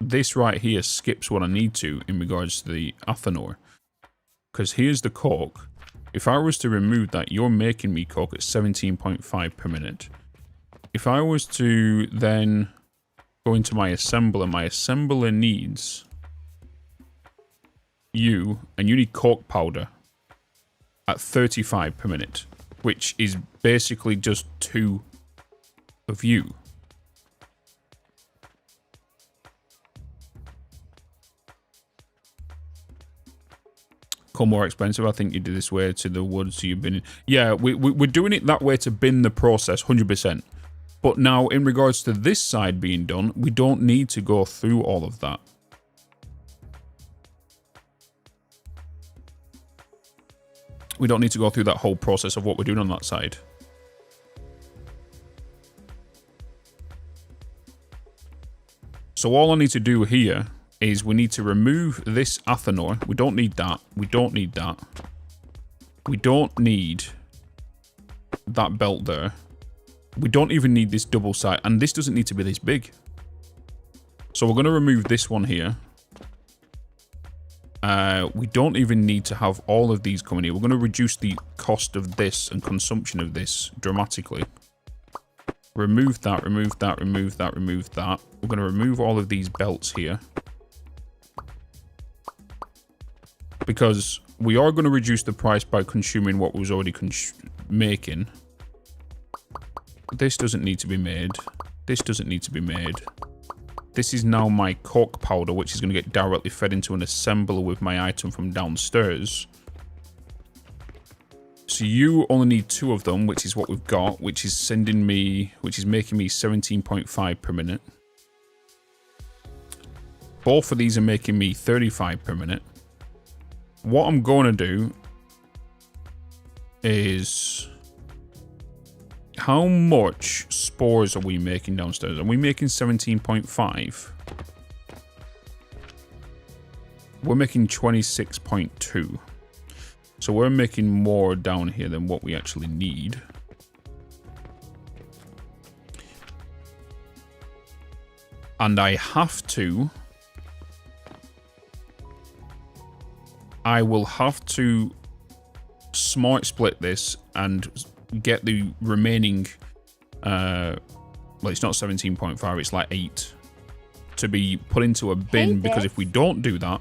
this right here skips what I need to in regards to the Athanor. Because here's the cork. If I was to remove that, you're making me cork at 17.5 per minute. If I was to then go into my assembler needs you, and you need cork powder at 35 per minute, which is basically just 2 of you. Coal more expensive. I think you do this way to the woods you've been in. Yeah, we're doing it that way to bin the process 100%. But now, in regards to this side being done, we don't need to go through all of that. We don't need to go through that whole process of what we're doing on that side. So all I need to do here is we need to remove this Athanor. We don't need that. We don't need that. We don't need that belt there. We don't even need this double side, and this doesn't need to be this big. So we're going to remove this one here. We don't even need to have all of these coming here. We're going to reduce the cost of this and consumption of this dramatically. Remove that, remove that, remove that, remove that. We're going to remove all of these belts here. Because we are going to reduce the price by consuming what was already making. This doesn't need to be made. This doesn't need to be made. This is now my cork powder, which is going to get directly fed into an assembler with my item from downstairs. So you only need 2 of them, which is what we've got, which is making me 17.5 per minute. Both of these are making me 35 per minute. What I'm going to do is... how much spores are we making downstairs? Are we making 17.5? We're making 26.2. So we're making more down here than what we actually need. And I will have to smart split this and get the remaining, well, it's not 17.5, it's like 8, to be put into a bin, because if we don't do that,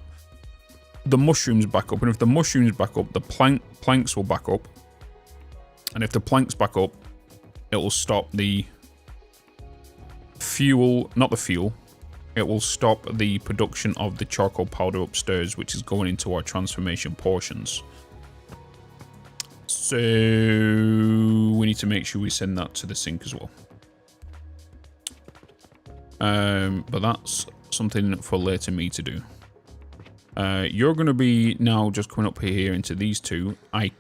the mushrooms back up, and if the mushrooms back up, the planks will back up, and if the planks back up, it will stop the fuel, not the fuel, it will stop the production of the charcoal powder upstairs, which is going into our transformation portions. So we need to make sure we send that to the sink as well. But that's something for later me to do. You're going to be now just coming up here into these 2. I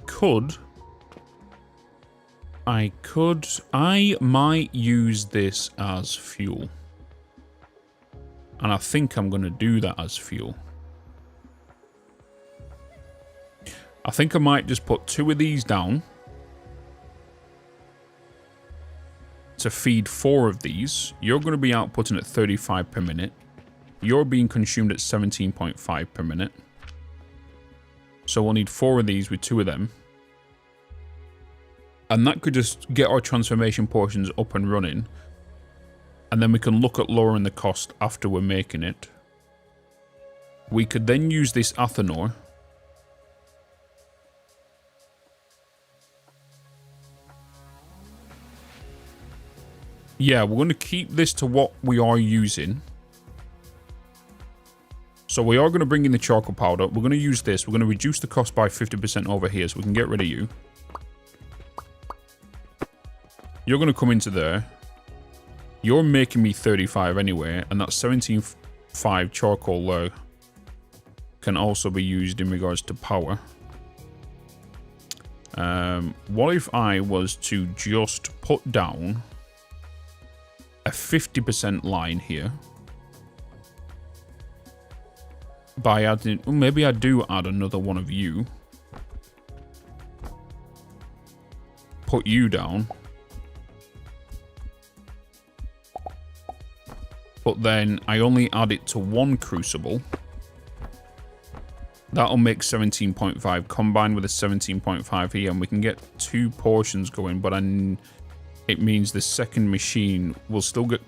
might use this as fuel. And I think I'm going to do that as fuel. I think I might just put 2 of these down to feed 4 of these. You're going to be outputting at 35 per minute. You're being consumed at 17.5 per minute. So we'll need 4 of these with 2 of them. And that could just get our transformation portions up and running. And then we can look at lowering the cost after we're making it. We could then use this Athanor. Yeah, we're going to keep this to what we are using. So we are going to bring in the charcoal powder. We're going to use this. We're going to reduce the cost by 50% over here so we can get rid of you. You're going to come into there. You're making me 35 anyway, and that 17.5 charcoal there can also be used in regards to power. What if I was to just put down a 50% line here by adding, well, maybe I do add another one of you, put you down, but then I only add it to 1 crucible. That'll make 17.5 combined with a 17.5 here, and we can get 2 portions going, but it means the second machine will still get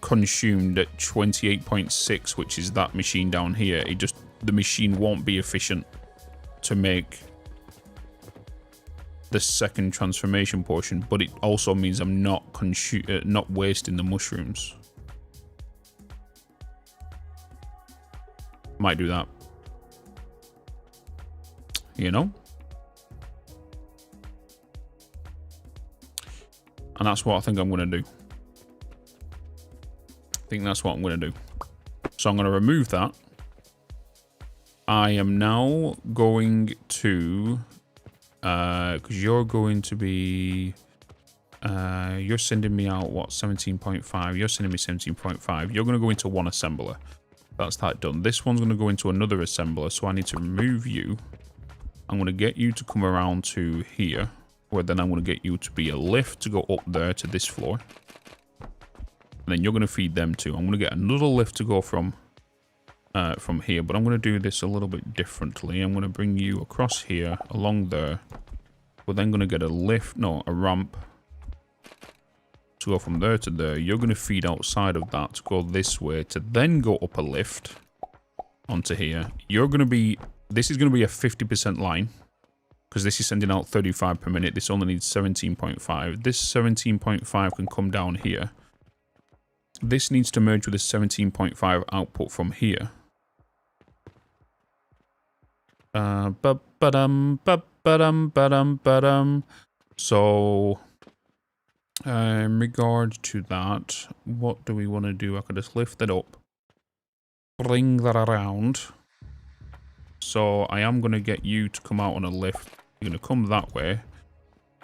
consumed at 28.6, which is that machine down here. The machine won't be efficient to make the second transformation portion, but it also means I'm not wasting the mushrooms. Might do that. You know? And that's what I think I'm going to do. think that's what I'm going to do. So I'm going to remove that. I am now going to, because you're going to be, you're sending me out, what, 17.5? You're sending me 17.5. You're going to go into one assembler. That's that done. This one's going to go into another assembler, so I need to remove you. I'm going to get you to come around to here, where then I'm going to get you to be a lift to go up there to this floor. And then you're going to feed them too. I'm going to get another lift to go from here, but I'm going to do this a little bit differently. I'm going to bring you across here, along there. We're then going to get a lift, no, a ramp to go from there to there. You're going to feed outside of that to go this way, to then go up a lift onto here. You're going to be, this is going to be a 50% line, because this is sending out 35 per minute. This only needs 17.5. This 17.5 can come down here. This needs to merge with the 17.5 output from here. So, in regard to that, what do we want to do? I could just lift it up, bring that around. So I am going to get you to come out on a lift. You're going to come that way.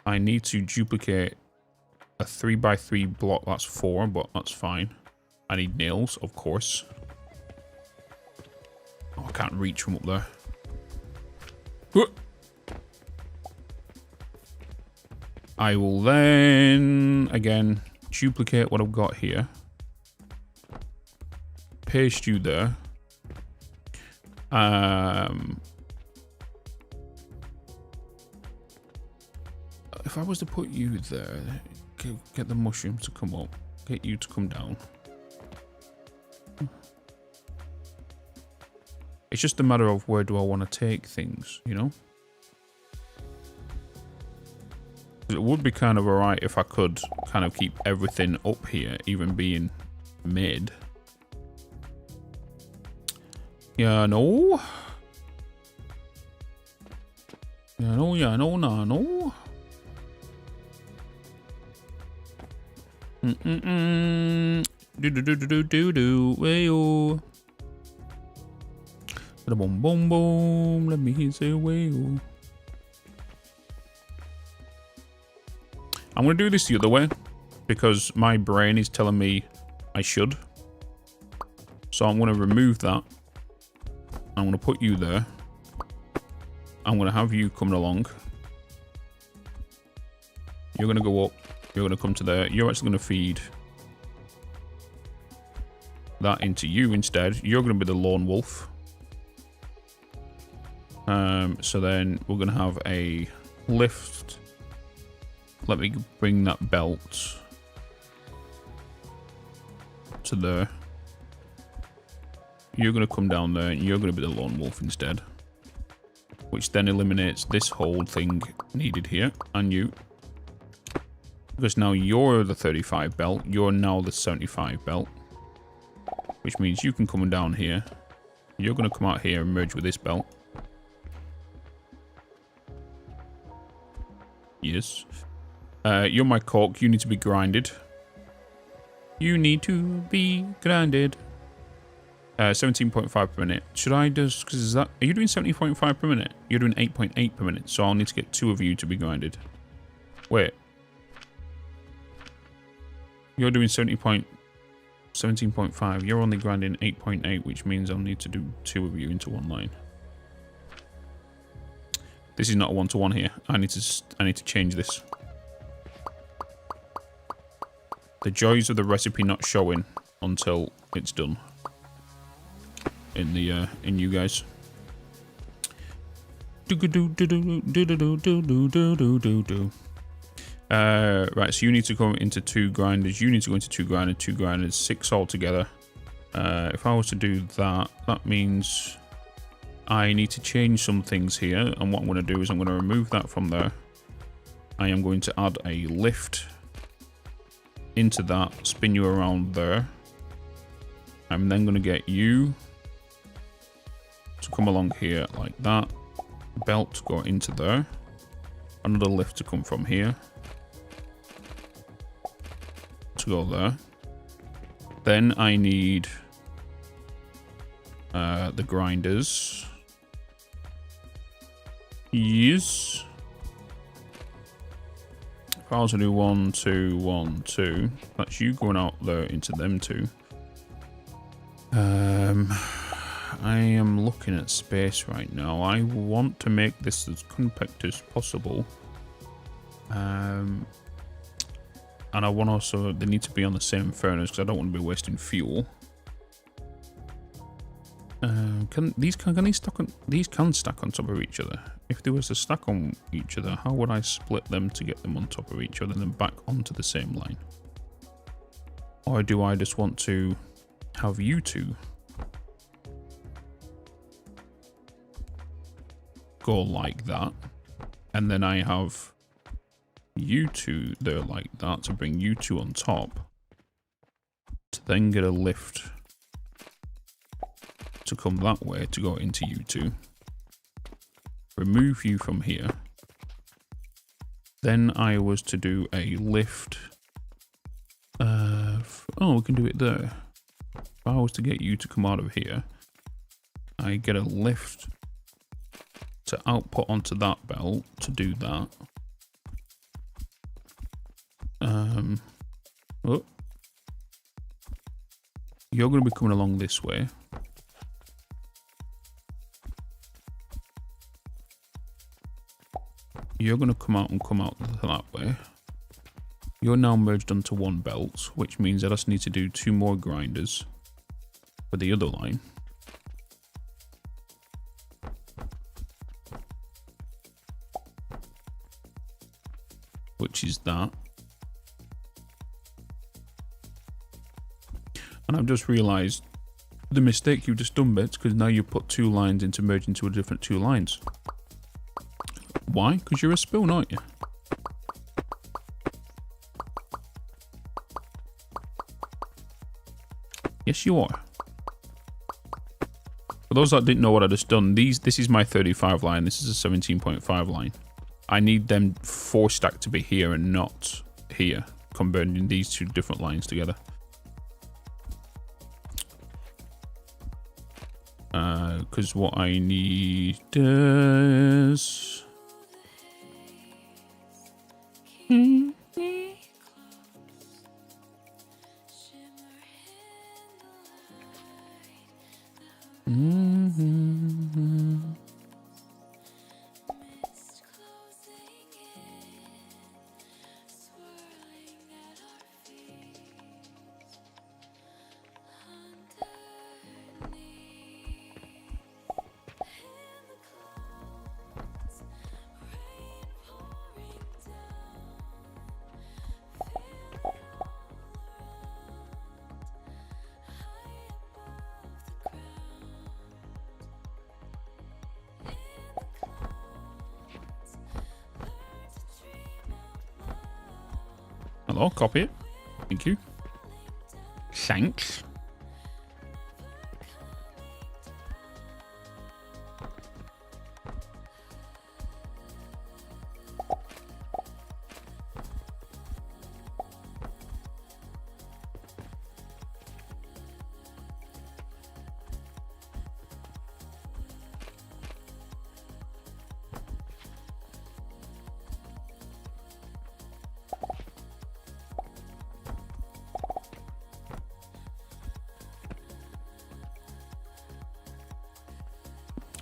I need to duplicate a 3x3 block. That's 4, but that's fine. I need nails, of course. Oh, I can't reach from up there. I will then, again, duplicate what I've got here. Paste you there. If I was to put you there, get the mushrooms to come up, get you to come down. It's just a matter of where do I want to take things, you know? It would be kind of alright if I could kind of keep everything up here, even being mid. Yeah, no. Yeah, no, yeah, no, no, no. Do, wayo. Boom, boom, boom. Let me hear say wayo. I'm going to do this the other way because my brain is telling me I should. So I'm going to remove that. I'm going to put you there. I'm going to have you coming along. You're going to go up. You're going to come to there. You're actually going to feed that into you instead. You're going to be the lone wolf. So then we're going to have a lift. Let me bring that belt to there. You're going to come down there and you're going to be the lone wolf instead. Which then eliminates this whole thing needed here and you. Because now you're the 35 belt. You're now the 75 belt. Which means you can come down here. You're going to come out here and merge with this belt. Yes. You're my cork. You need to be grinded. You need to be grinded. 17.5 per minute. Should I just... Because is that... Are you doing 70.5 per minute? You're doing 8.8 per minute. So I'll need to get 2 of you to be grinded. Wait. You're doing 17.5. You're only grinding 8.8, which means I'll need to do 2 of you into one line. This is not a one-to-one here. I need to change this. The joys of the recipe not showing until it's done. In the in you guys. Right, so you need to go into 2 grinders. You need to go into 2 grinders, 6 altogether. If I was to do that, that means I need to change some things here. And what I'm going to do is I'm going to remove that from there. I am going to add a lift into that, spin you around there. I'm then going to get you to come along here like that. Belt to go into there. Another lift to come from here. To go there. Then I need the grinders. Yes. If I was to do 1, 2, 1, 2, that's you going out there into them two. I am looking at space right now. I want to make this as compact as possible. And I want also, they need to be on the same furnace because I don't want to be wasting fuel. Can these stack on? These can stack on top of each other. If there was a stack on each other, how would I split them to get them on top of each other and then back onto the same line? Or do I just want to have you two go like that, and then I have you two there like that to bring you two on top, to then get a lift to come that way to go into you two, remove you from here, then I was to do a lift. Oh, we can do it there. If I was to get you to come out of here, I get a lift to output onto that belt to do that. Oh, you're going to be coming along this way. You're going to come out that way. You're now merged onto one belt, which means I just need to do 2 more grinders for the other line. Which is that. And I've just realised the mistake you've just done, Bitz, because now you put 2 lines into merge into a different 2 lines. Why? Because you're a spoon, aren't you? Yes, you are. For those that didn't know what I just done, this is my 35 line. This is a 17.5 line. I need them 4 stacked to be here and not here, combining these 2 different lines together. Because what I need is... Hello, copy it. Thank you. Thanks.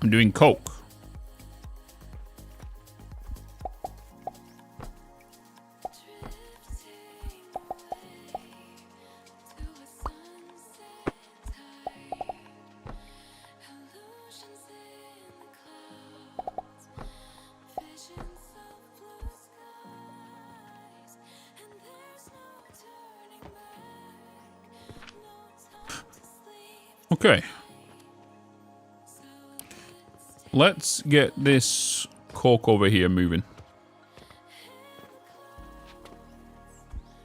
I'm doing coke. Okay. Let's get this cork over here moving.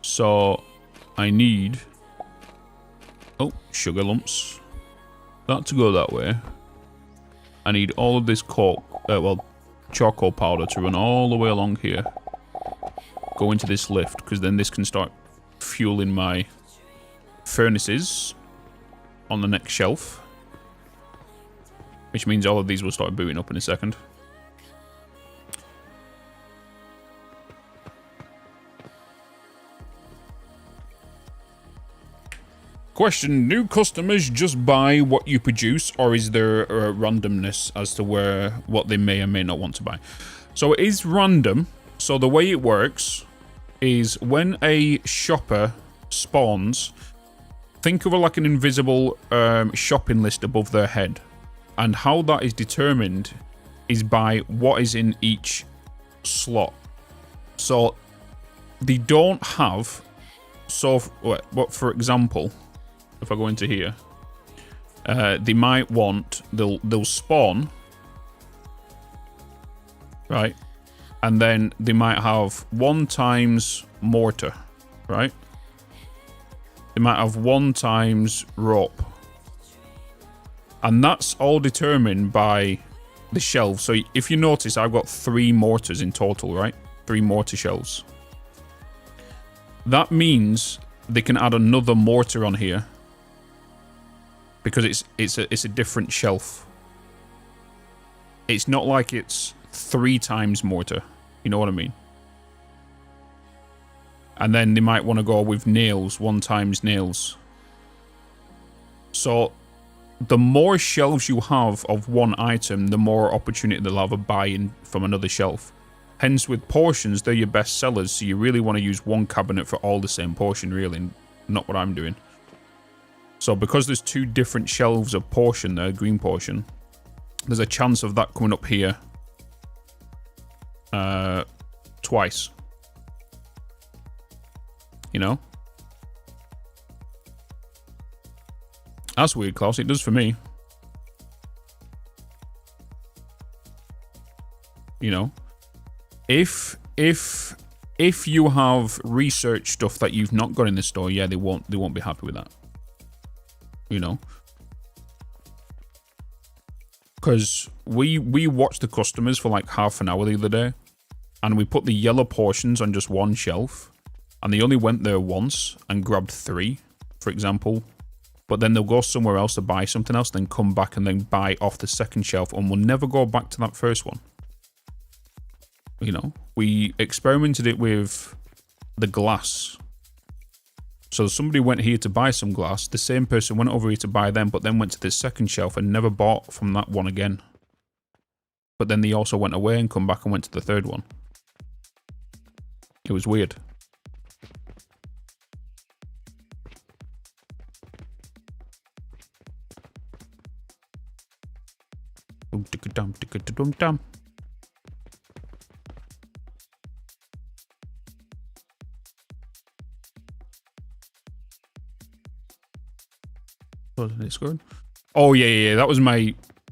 So I need, sugar lumps. That to go that way. I need all of this cork, charcoal powder to run all the way along here. Go into this lift, because then this can start fueling my furnaces on the next shelf, which means all of these will start booting up in a second. Question, do customers just buy what you produce, or is there a randomness as to what they may or may not want to buy? So it is random. So the way it works is when a shopper spawns, think of it like an invisible shopping list above their head. And how that is determined is by what is in each slot. So they don't have, what for example, if I go into here, they might want, they'll spawn, right? And then they might have 1 times mortar, right? They might have 1 times rope. And that's all determined by the shelves. So if you notice, I've got 3 mortars in total, right? 3 mortar shelves. That means they can add another mortar on here, because it's a different shelf. It's not like it's 3 times mortar. You know what I mean? And then they might want to go with nails, 1 times nails. So the more shelves you have of one item, the more opportunity they'll have of buying from another shelf. Hence, with portions, they're your best sellers, so you really want to use 1 cabinet for all the same portion, really, not what I'm doing. So because there's 2 different shelves of portion there, green portion, there's a chance of that coming up here twice. You know? That's weird, Klaus. It does for me. You know? If you have research stuff that you've not got in the store, yeah, they won't be happy with that. You know? Because we watched the customers for like half an hour the other day, and we put the yellow portions on just 1 shelf, and they only went there once and grabbed 3, for example. But then they'll go somewhere else to buy something else, then come back and then buy off the second shelf, and we'll never go back to that first one. You know, we experimented it with the glass. So somebody went here to buy some glass, the same person went over here to buy them, but then went to the second shelf and never bought from that one again. But then they also went away and come back and went to the third one. It was weird. Dum. Oh yeah, that was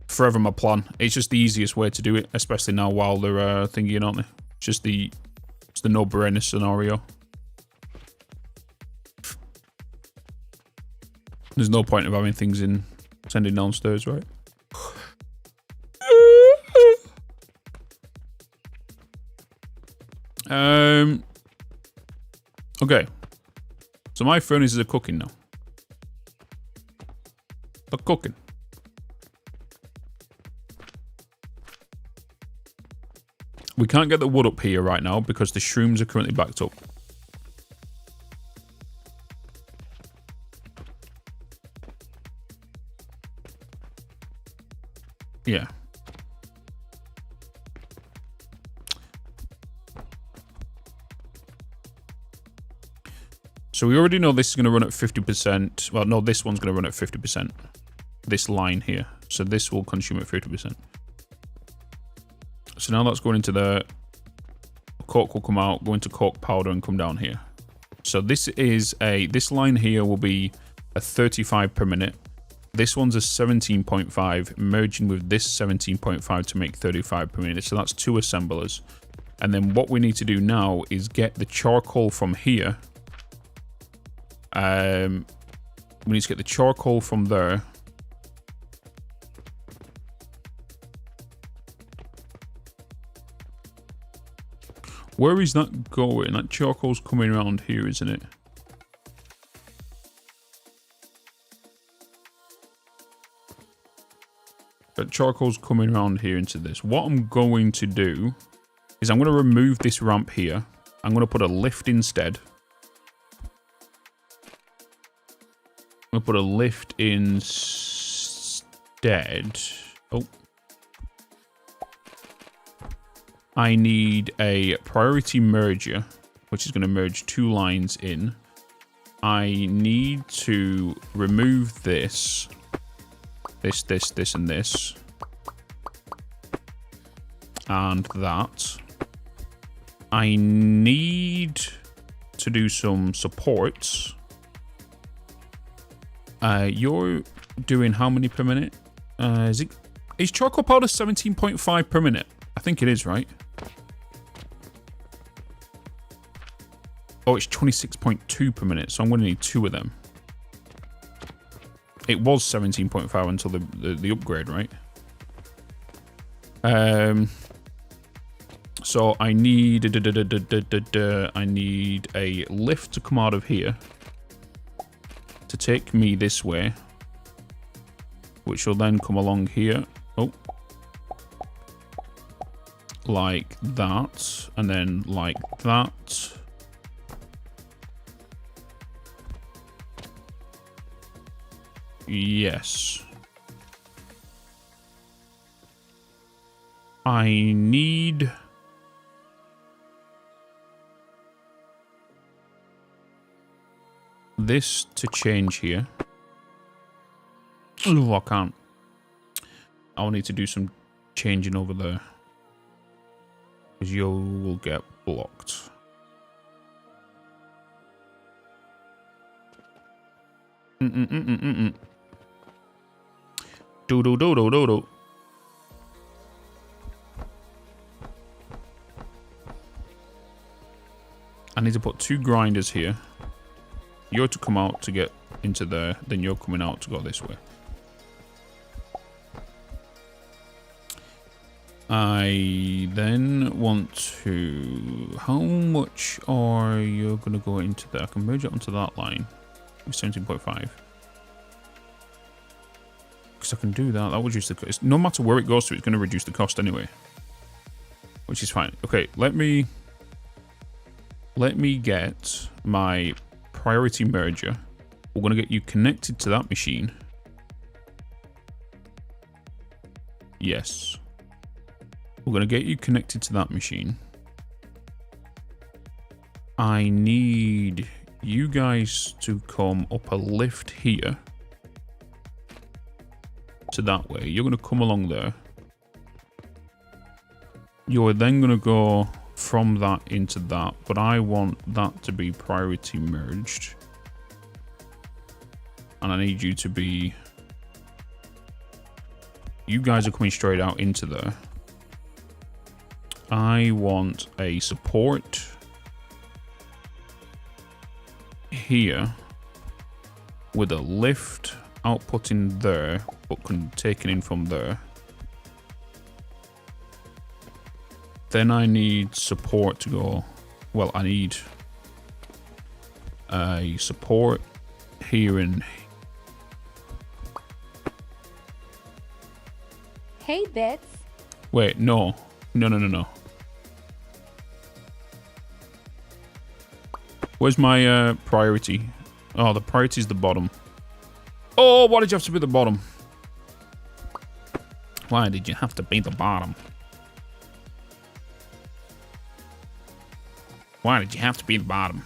forever my plan. It's just the easiest way to do it, especially now while they're thinking, aren't they? It's the no-brainer scenario. There's no point of having things sending downstairs, right? Okay. So my furnaces are cooking now. They're cooking. We can't get the wood up here right now because the shrooms are currently backed up. Yeah. So we already know this is going to run at 50%. Well, no, this one's going to run at 50%. This line here. So this will consume at 50%. So now that's going into the coke will come out, go into coke powder and come down here. So this line here will be a 35 per minute. This one's a 17.5, merging with this 17.5 to make 35 per minute. So that's 2 assemblers. And then what we need to do now is get the charcoal from here. We need to get the charcoal from there. Where is that going? That charcoal's coming around here, isn't it? charcoal's coming around here into this. What I'm going to do is I'm going to remove this ramp here. I'm going to put a lift instead. I'm going to put a lift instead. Oh. I need a priority merger, which is going to merge 2 lines in. I need to remove this, this, and this. And that. I need to do some supports. You're doing how many per minute? Is charcoal powder 17.5 per minute? I think it is, right? Oh, it's 26.2 per minute, so I'm going to need 2 of them. It was 17.5 until the upgrade, right? So I need I need a lift to come out of here to take me this way, which will then come along here. Oh, like that, and then like that. Yes. I need this to change here. Oh, I can't. I'll need to do some changing over there, because you will get blocked. Do. I need to put 2 grinders here. You're to come out to get into there, then you're coming out to go this way. I then want to... How much are you going to go into there? I can merge it onto that line. 17.5. Because I can do that. That will reduce the cost. No matter where it goes to, it's going to reduce the cost anyway. Which is fine. Okay, let me get my priority merger. We're going to get you connected to that machine. Yes. We're going to get you connected to that machine. I need you guys to come up a lift here to that way. You're going to come along there. You're then going to go from that into that, but I want that to be priority merged. And I need you to be... You guys are coming straight out into there. I want a support here with a lift outputting there, but taken in from there. Then I need support to go. Well, I need a support here and... Hey, Bitz. Wait, no. No. Where's my priority? Oh, the priority is the bottom. Oh, why did you have to be the bottom? Why did you have to be the bottom? Why did you have to be the bottom?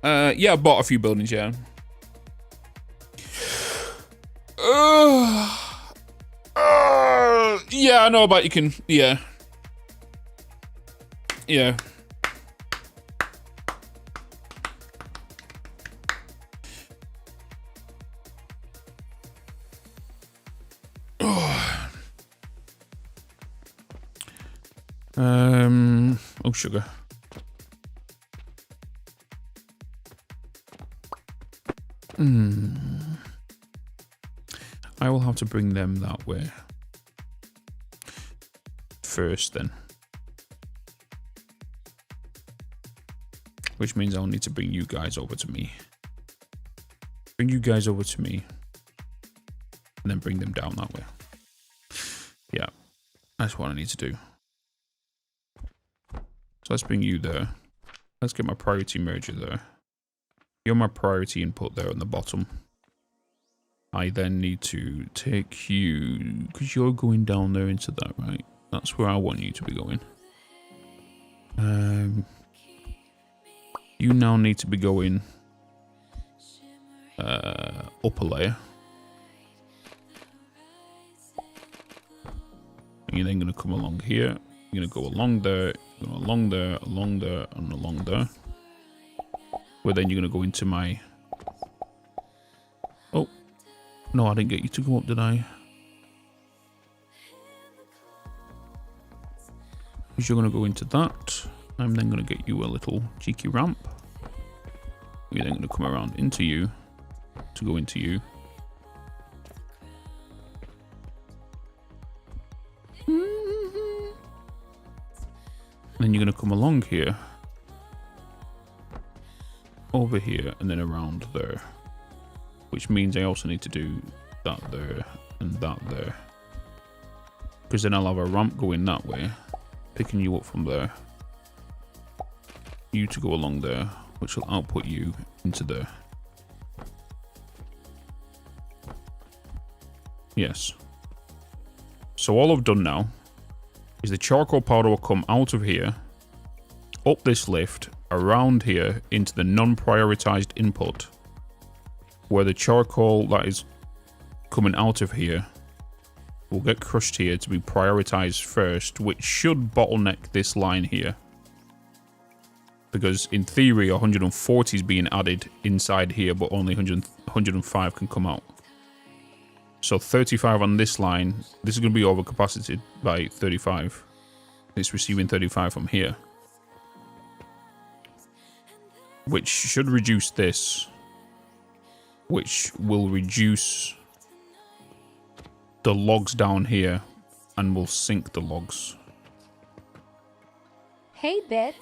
Yeah, I bought a few buildings, yeah. Yeah, I know about you can, yeah. Yeah. Oh, sugar. I will have to bring them that way first then. which means I'll need to bring you guys over to me. Bring you guys over to me. And then bring them down that way. Yeah, that's what I need to do. So let's bring you there. Let's get my priority merger there. You're my priority input there on the bottom. I then need to take you, because you're going down there into that, right? That's where I want you to be going. You now need to be going upper layer. And you're then going to come along here. You're going to go along there, along there, along there, and along there. Where then you're going to go into my... Oh. No, I didn't get you to go up, did I? Because you're going to go into that. I'm then going to get you a little cheeky ramp. You're then going to come around into you to go into you. Then you're going to come along here, over here, and then around there. Which means I also need to do that there and that there. Because then I'll have a ramp going that way, picking you up from there. You to go along there, which will output you into there. Yes. So all I've done now is the charcoal powder will come out of here, up this lift, around here, into the non-prioritized input, where the charcoal that is coming out of here will get crushed here to be prioritized first, which should bottleneck this line here. Because in theory, 140 is being added inside here, but only 105 can come out. So 35 on this line, this is going to be overcapacitated by 35. It's receiving 35 from here. Which should reduce this. Which will reduce the logs down here and will sink the logs. Hey, Bitz.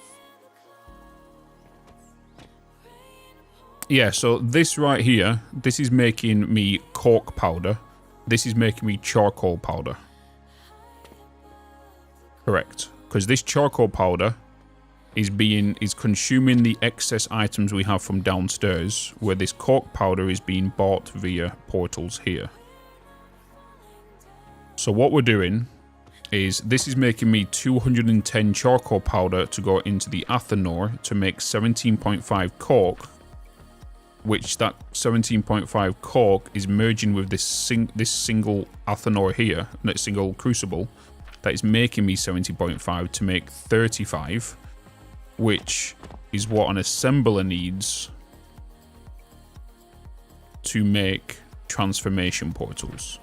Yeah, so this right here, this is making me cork powder. This is making me charcoal powder. Correct. Because this charcoal powder is consuming the excess items we have from downstairs, where this cork powder is being bought via portals here. So what we're doing is this is making me 210 charcoal powder to go into the Athenor to make 17.5 cork, which that 17.5 cork is merging with this single Athenor here, that single crucible, that is making me 70.5 to make 35, which is what an assembler needs to make transformation portions.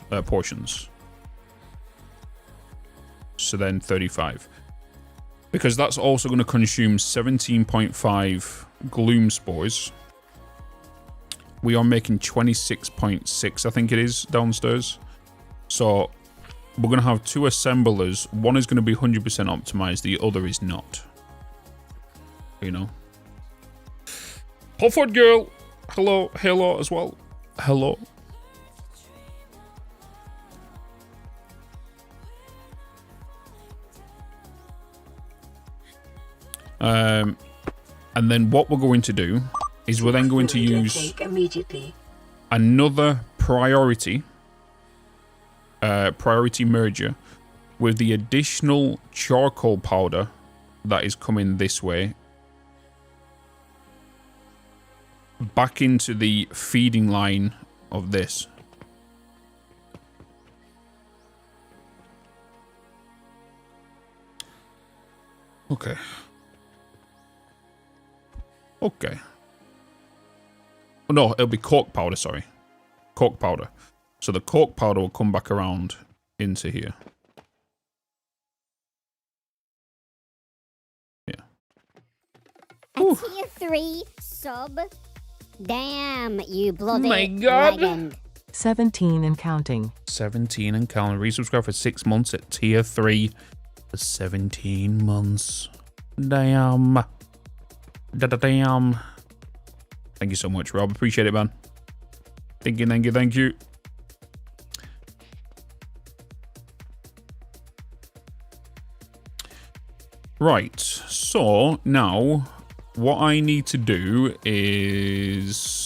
So then 35. Because that's also going to consume 17.5 gloom spores. We are making 26.6, I think it is, downstairs. So we're going to have two assemblers. One is going to be 100% optimized. The other is not. You know. Hotfoot girl. Hello. Hello as well. Hello. And then what we're going to do is we're then going to use another priority merger with the additional charcoal powder that is coming this way back into the feeding line of this. Okay. Okay. No, it'll be cork powder, sorry. Cork powder. So the cork powder will come back around into here. Yeah. A tier 3 sub? Damn, you bloody My God. legend. 17 and counting. 17 and counting. Resubscribe for 6 months at tier 3 for 17 months. Damn. Damn. Thank you so much, Rob. Appreciate it, man. Thank you, thank you, thank you. Right, so now what I need to do is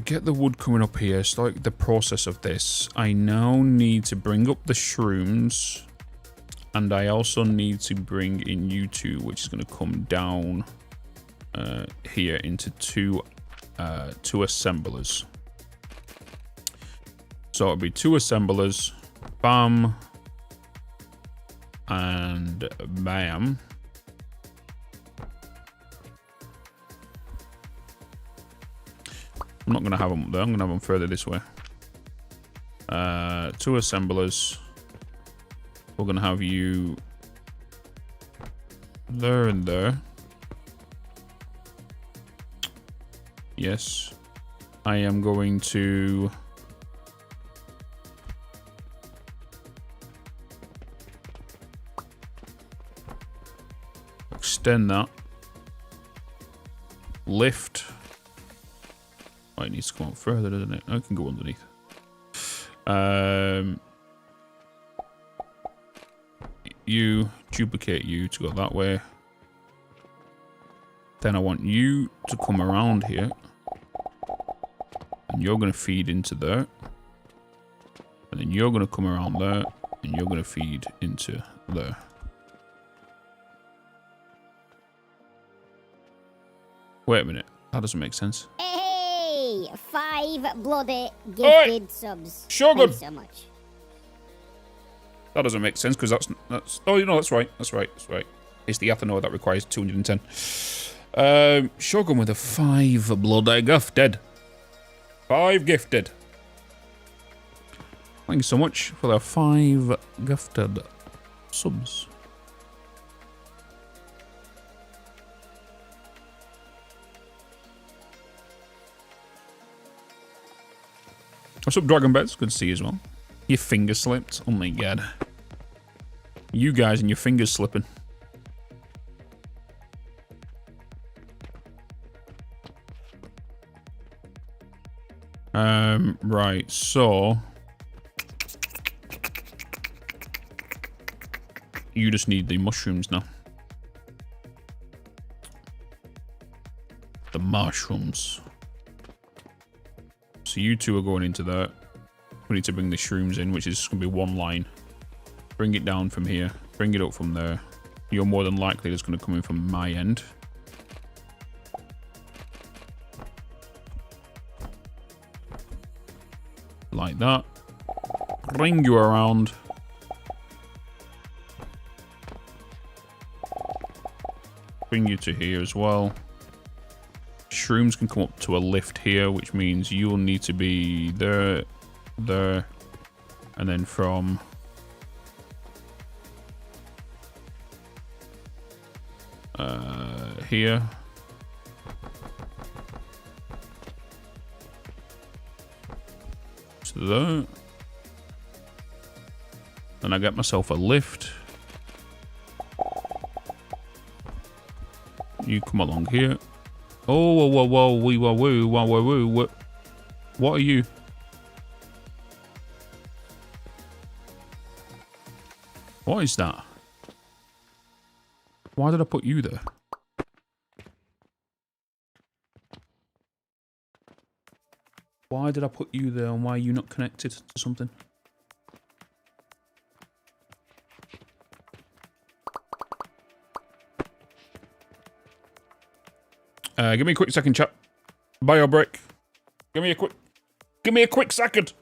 get the wood coming up here, start the process of this. I now need to bring up the shrooms, and I also need to bring in you two, which is going to come down here into two assemblers. So it'll be two assemblers, bam, and bam. I'm not going to have them up there. I'm going to have them further this way. Two assemblers. We're going to have you there and there. Yes. I am going to extend that. Lift. Oh, it needs to come up further, doesn't it? I can go underneath. You duplicate you to go that way. Then I want you to come around here. And you're going to feed into there. And then you're going to come around there. And you're going to feed into there. Wait a minute. That doesn't make sense. Hey, 5 bloody gifted subs. Shogun. Thanks so much. That doesn't make sense because that's oh, you know, that's right. That's right. It's the Athena that requires 210. Shogun with a 5 bloody gifted. 5 gifted. Thank you so much for the 5 gifted subs. What's up, Dragon Beds? Good to see you as well. Your finger slipped. Oh my god. You guys and your fingers slipping. Right, so you just need the mushrooms now. The mushrooms. So you two are going into that. We need to bring the shrooms in, which is going to be one line. Bring it down from here. Bring it up from there. You're more than likely just going to come in from my end. Like that. Bring you around. Bring you to here as well. Shrooms can come up to a lift here, which means you'll need to be there, there, and then from here to there. Then I get myself a lift. You come along here. Oh, whoa, whoa, whoa, wee, whoa, woo, whoa, whoa, woo. What are you? What is that? Why did I put you there? Why did I put you there, and why are you not connected to something? Give me a quick second, chat. Bio break. Give me a quick second.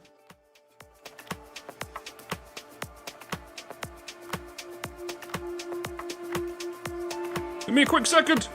Give me a quick second.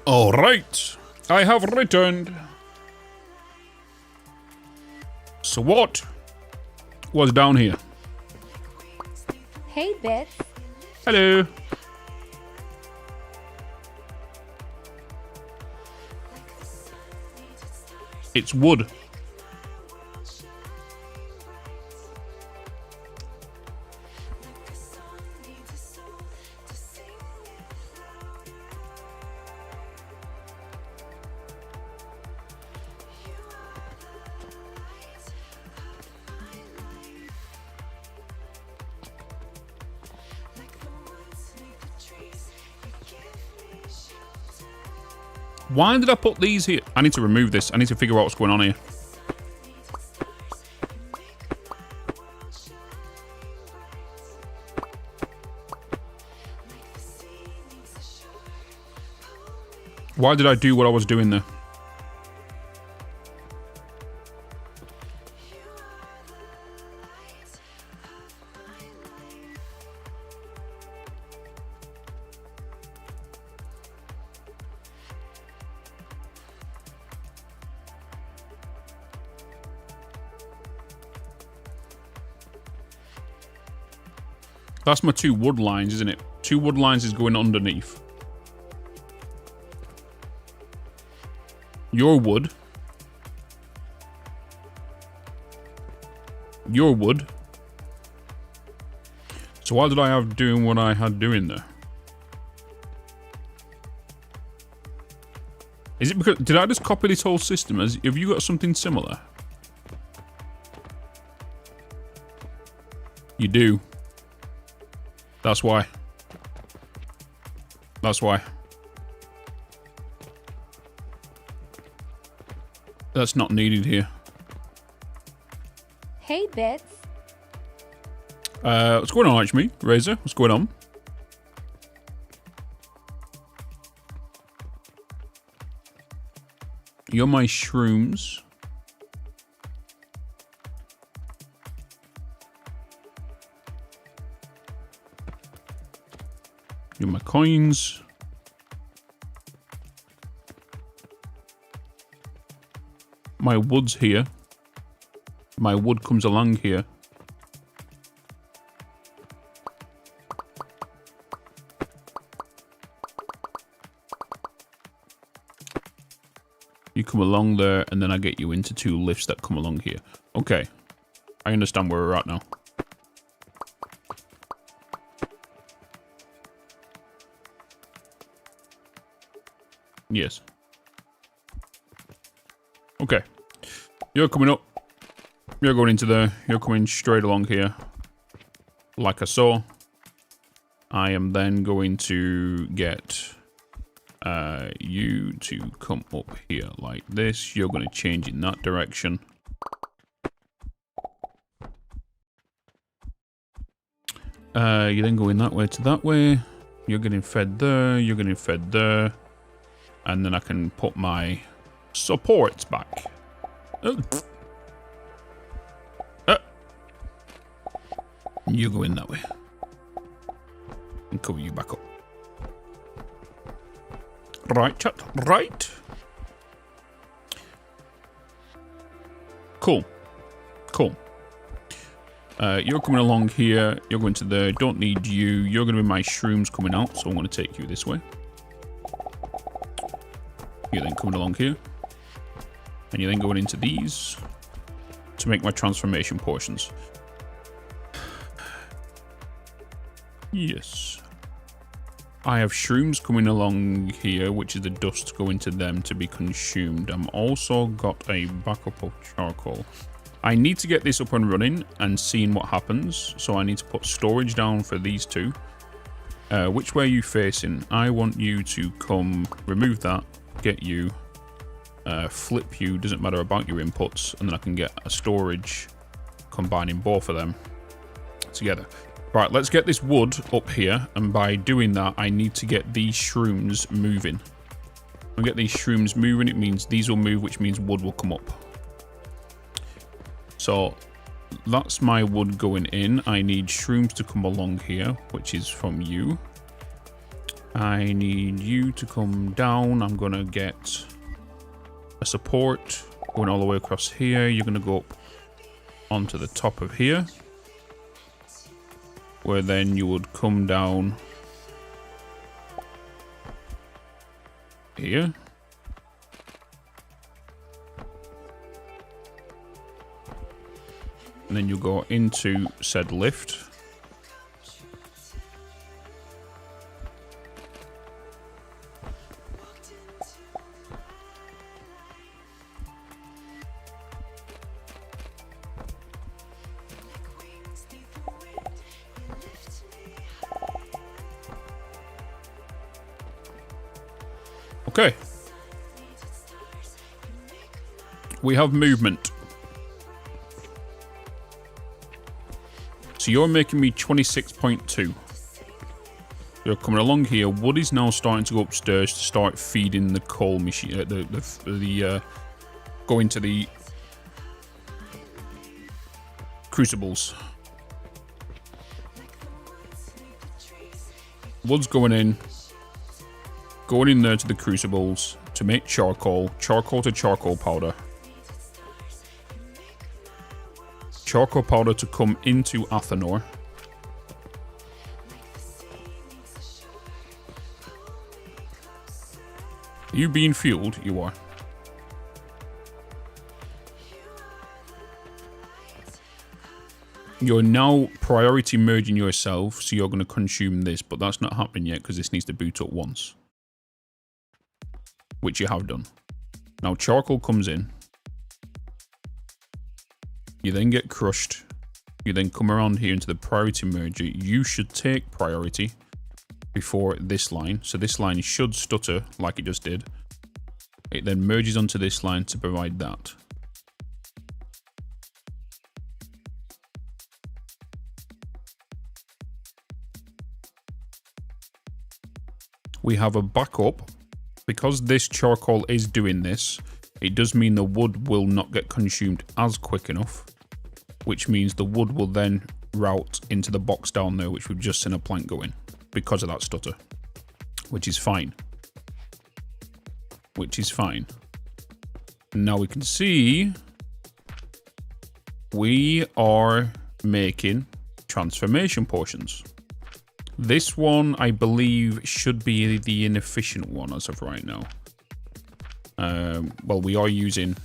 All right, I have returned. So what was down here? Hey, Bitz. Hello. It's wood. Why did I put these here? I need to remove this. I need to figure out what's going on here. Why did I do what I was doing there? That's my 2 wood lines, isn't it? 2 wood lines is going underneath. Your wood. Your wood. So why did I have doing what I had doing there? Is it because... Did I just copy this whole system? Have you got something similar? You do. That's why. That's why. That's not needed here. Hey, Bitz. What's going on, Alchemy? Razor, what's going on? You're my shrooms. You're my coins. My wood's here. My wood comes along here. You come along there, and then I get you into 2 lifts that come along here. Okay. I understand where we're at now. Yes. Okay. You're coming up. You're going into there. You're coming straight along here. Like I saw. I am then going to get you to come up here like this. You're going to change in that direction. You're then going that way to that way. You're getting fed there. You're getting fed there. And then I can put my supports back. You go in that way. And cover you back up. Right, chat. Right. Cool. Cool. You're coming along here. You're going to there. Don't need you. You're going to be my shrooms coming out. So I'm going to take you this way. You're then coming along here. And you're then going into these to make my transformation portions. Yes. I have shrooms coming along here, which is the dust going to them to be consumed. I'm also got a backup of charcoal. I need to get this up and running and seeing what happens. So I need to put storage down for these 2. Which way are you facing? I want you to come remove that, get you, flip you, doesn't matter about your inputs, and then I can get a storage combining both of them together. Right, let's get this wood up here, and by doing that, I need to get these shrooms moving. When I get these shrooms moving, it means these will move, which means wood will come up. So, that's my wood going in. I need shrooms to come along here, which is from you. I need you to come down. I'm going to get a support going all the way across here. You're going to go up onto the top of here, where then you would come down here. And then you go into said lift. Okay. We have movement. So you're making me 26.2. You're coming along here. Wood is now starting to go upstairs to start feeding the coal machine. Going to the crucibles. Wood's going in there to the crucibles to make charcoal to charcoal powder. Charcoal powder to come into Athenor. Are you being fueled? You are. You're now priority merging yourself, so you're going to consume this, but that's not happening yet because this needs to boot up once. Which you have done. Now charcoal comes in. You then get crushed. You then come around here into the priority merger. You should take priority before this line. So this line should stutter like it just did. It then merges onto this line to provide that. We have a backup. Because this charcoal is doing this, it does mean the wood will not get consumed as quick enough, which means the wood will then route into the box down there, which we've just seen a plank go in because of that stutter, which is fine. Which is fine. Now we can see we are making transformation potions. This one, I believe, should be the inefficient one as of right now. Well, we are using...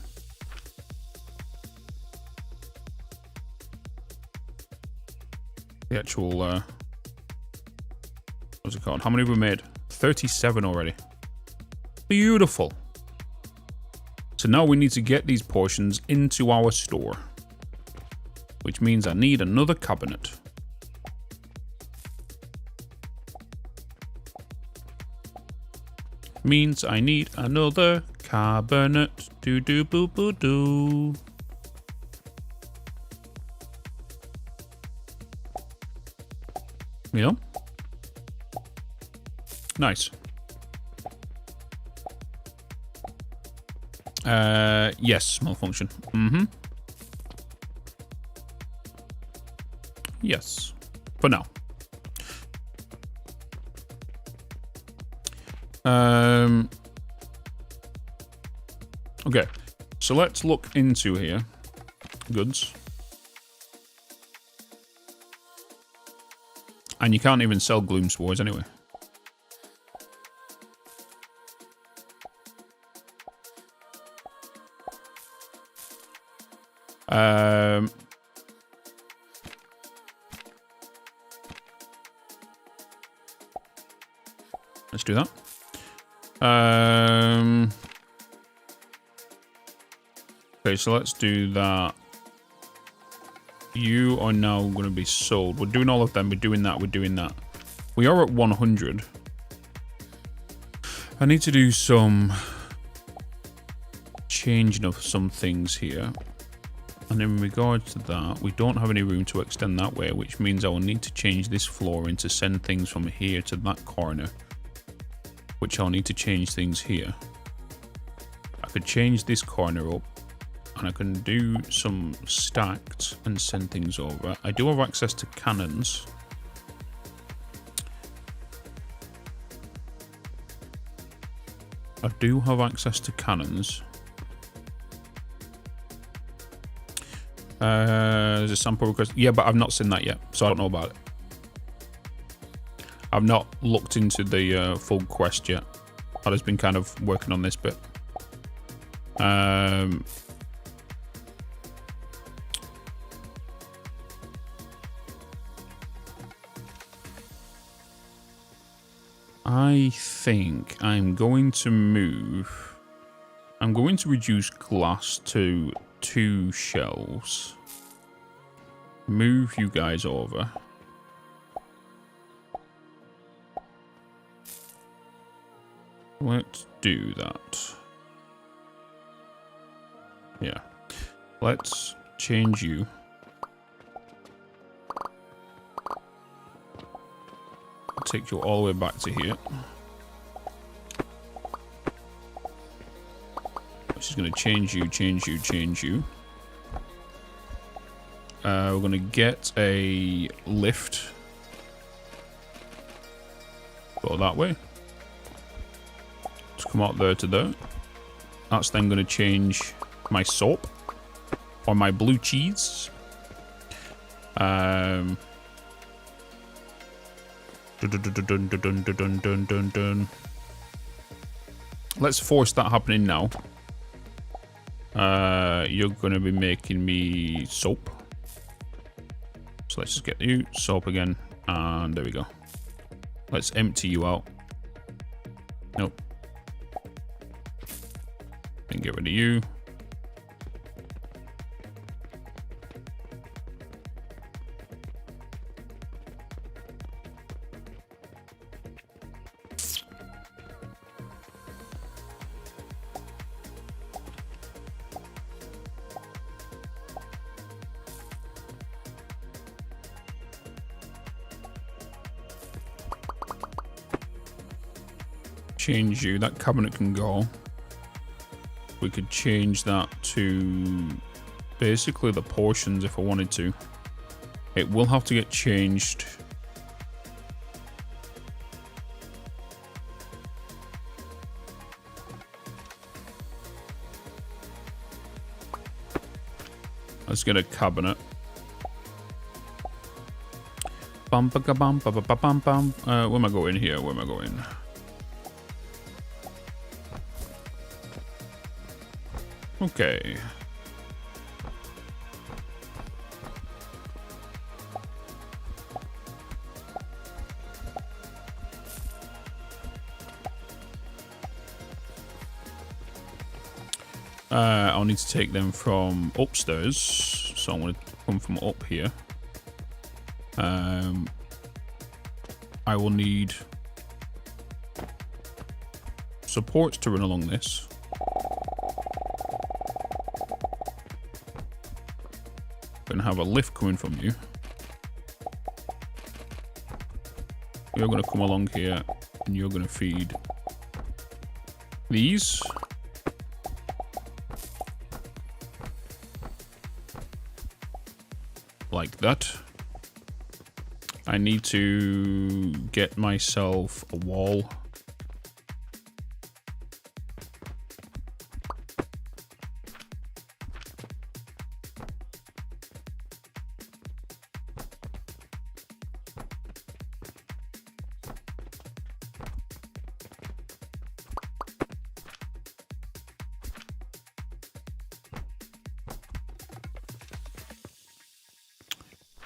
the actual... what's it called? How many have we made? 37 already. Beautiful. So now we need to get these portions into our store. Which means I need another cabinet. Means I need another cabinet. Do do boo boo do. Yeah. Nice. Yes, malfunction. Mm-hmm. Yes. For now. Okay, so let's look into here. Goods. And you can't even sell Gloom Swords anyway. Let's do that. Okay, so let's do that. You are now going to be sold. We're doing all of them. We're doing that. We're doing that. We are at 100. I need to do some changing of some things here. And in regards to that, we don't have any room to extend that way, which means I will need to change this flooring to send things from here to that corner. Which I'll need to change things here. I could change this corner up. And I can do some stacked and send things over. I do have access to cannons. I do have access to cannons. There's a sample request. Yeah, but I've not seen that yet, so I don't know about it. I've not looked into the full quest yet. I've just been kind of working on this bit. I think I'm going to move. I'm going to reduce glass to 2 shelves. Move you guys over. Let's do that. Yeah. Let's change you. Take you all the way back to here. Which is going to change you, change you, change you. We're going to get a lift. Go that way. Just come out there to there. That's then going to change my soap. Or my blue cheese. Let's force that happening now. You're going to be making me soap. So let's just get you soap again. And there we go. Let's empty you out. Nope. And get rid of you. Change you. That cabinet can go. We could change that to basically the portions if I wanted to. It will have to get changed. Let's get a cabinet. Bum ba ga bum ba ba ba bum bum. Where am I going here? Where am I going? Okay. I'll need to take them from upstairs, so I'm going to come from up here. I will need supports to run along this. Gonna have a lift coming from you. You're gonna come along here and you're gonna feed these. Like that. I need to get myself a wall.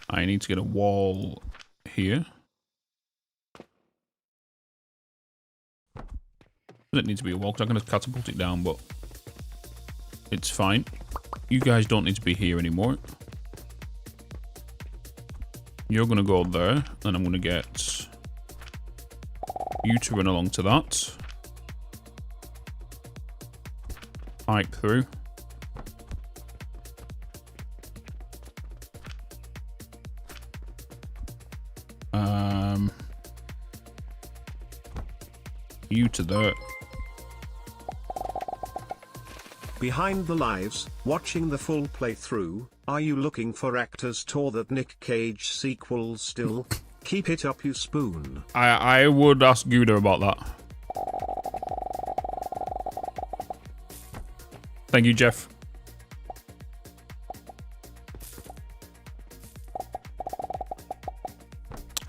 I need to get a wall here. Doesn't need to be a wall because I'm going to catapult it down, but it's fine. You guys don't need to be here anymore. You're going to go there, and I'm going to get you to run along to that. Pipe through. You to there. Behind the lives, watching the full playthrough, are you looking for actors tour that Nick Cage sequel still? Keep it up, you spoon. I would ask Gouda about that. Thank you, Jeff.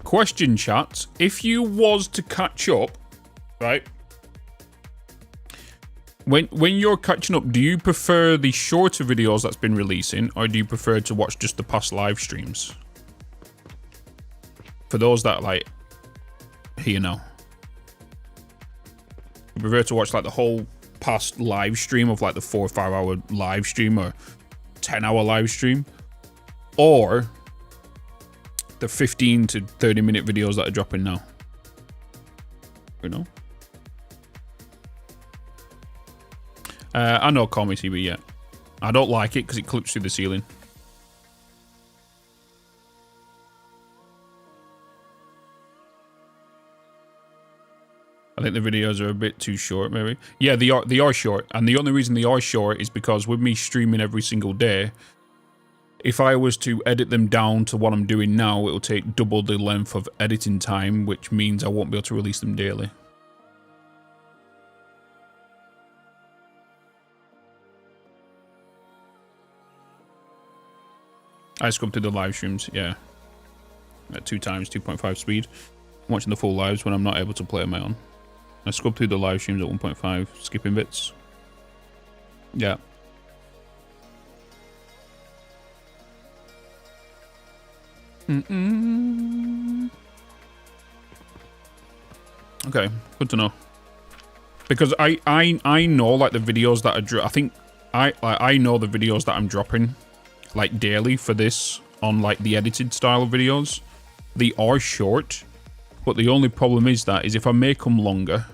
Question, chat. If you was to catch up, right? When you're catching up, do you prefer the shorter videos that's been releasing, or do you prefer to watch just the past live streams? For those that like here now, you prefer to watch like the whole past live stream of like the 4 or 5 hour live stream or 10-hour live stream, or the 15 to 30 minute videos that are dropping now? You know? I know Call Me TV yet. I don't like it because it clips through the ceiling. I think the videos are a bit too short, maybe. Yeah, they are short. And the only reason they are short is because with me streaming every single day, if I was to edit them down to what I'm doing now, it'll take double the length of editing time, which means I won't be able to release them daily. I scrub through the live streams, yeah. At 2 times 2.5 speed. I'm watching the full lives when I'm not able to play on my own. I scrub through the live streams at 1.5, skipping bits. Yeah. Okay, good to know. Because I know like the videos that are I think I know the videos that I'm dropping like daily for this on like the edited style of videos. They are short, but the only problem is if I make them longer,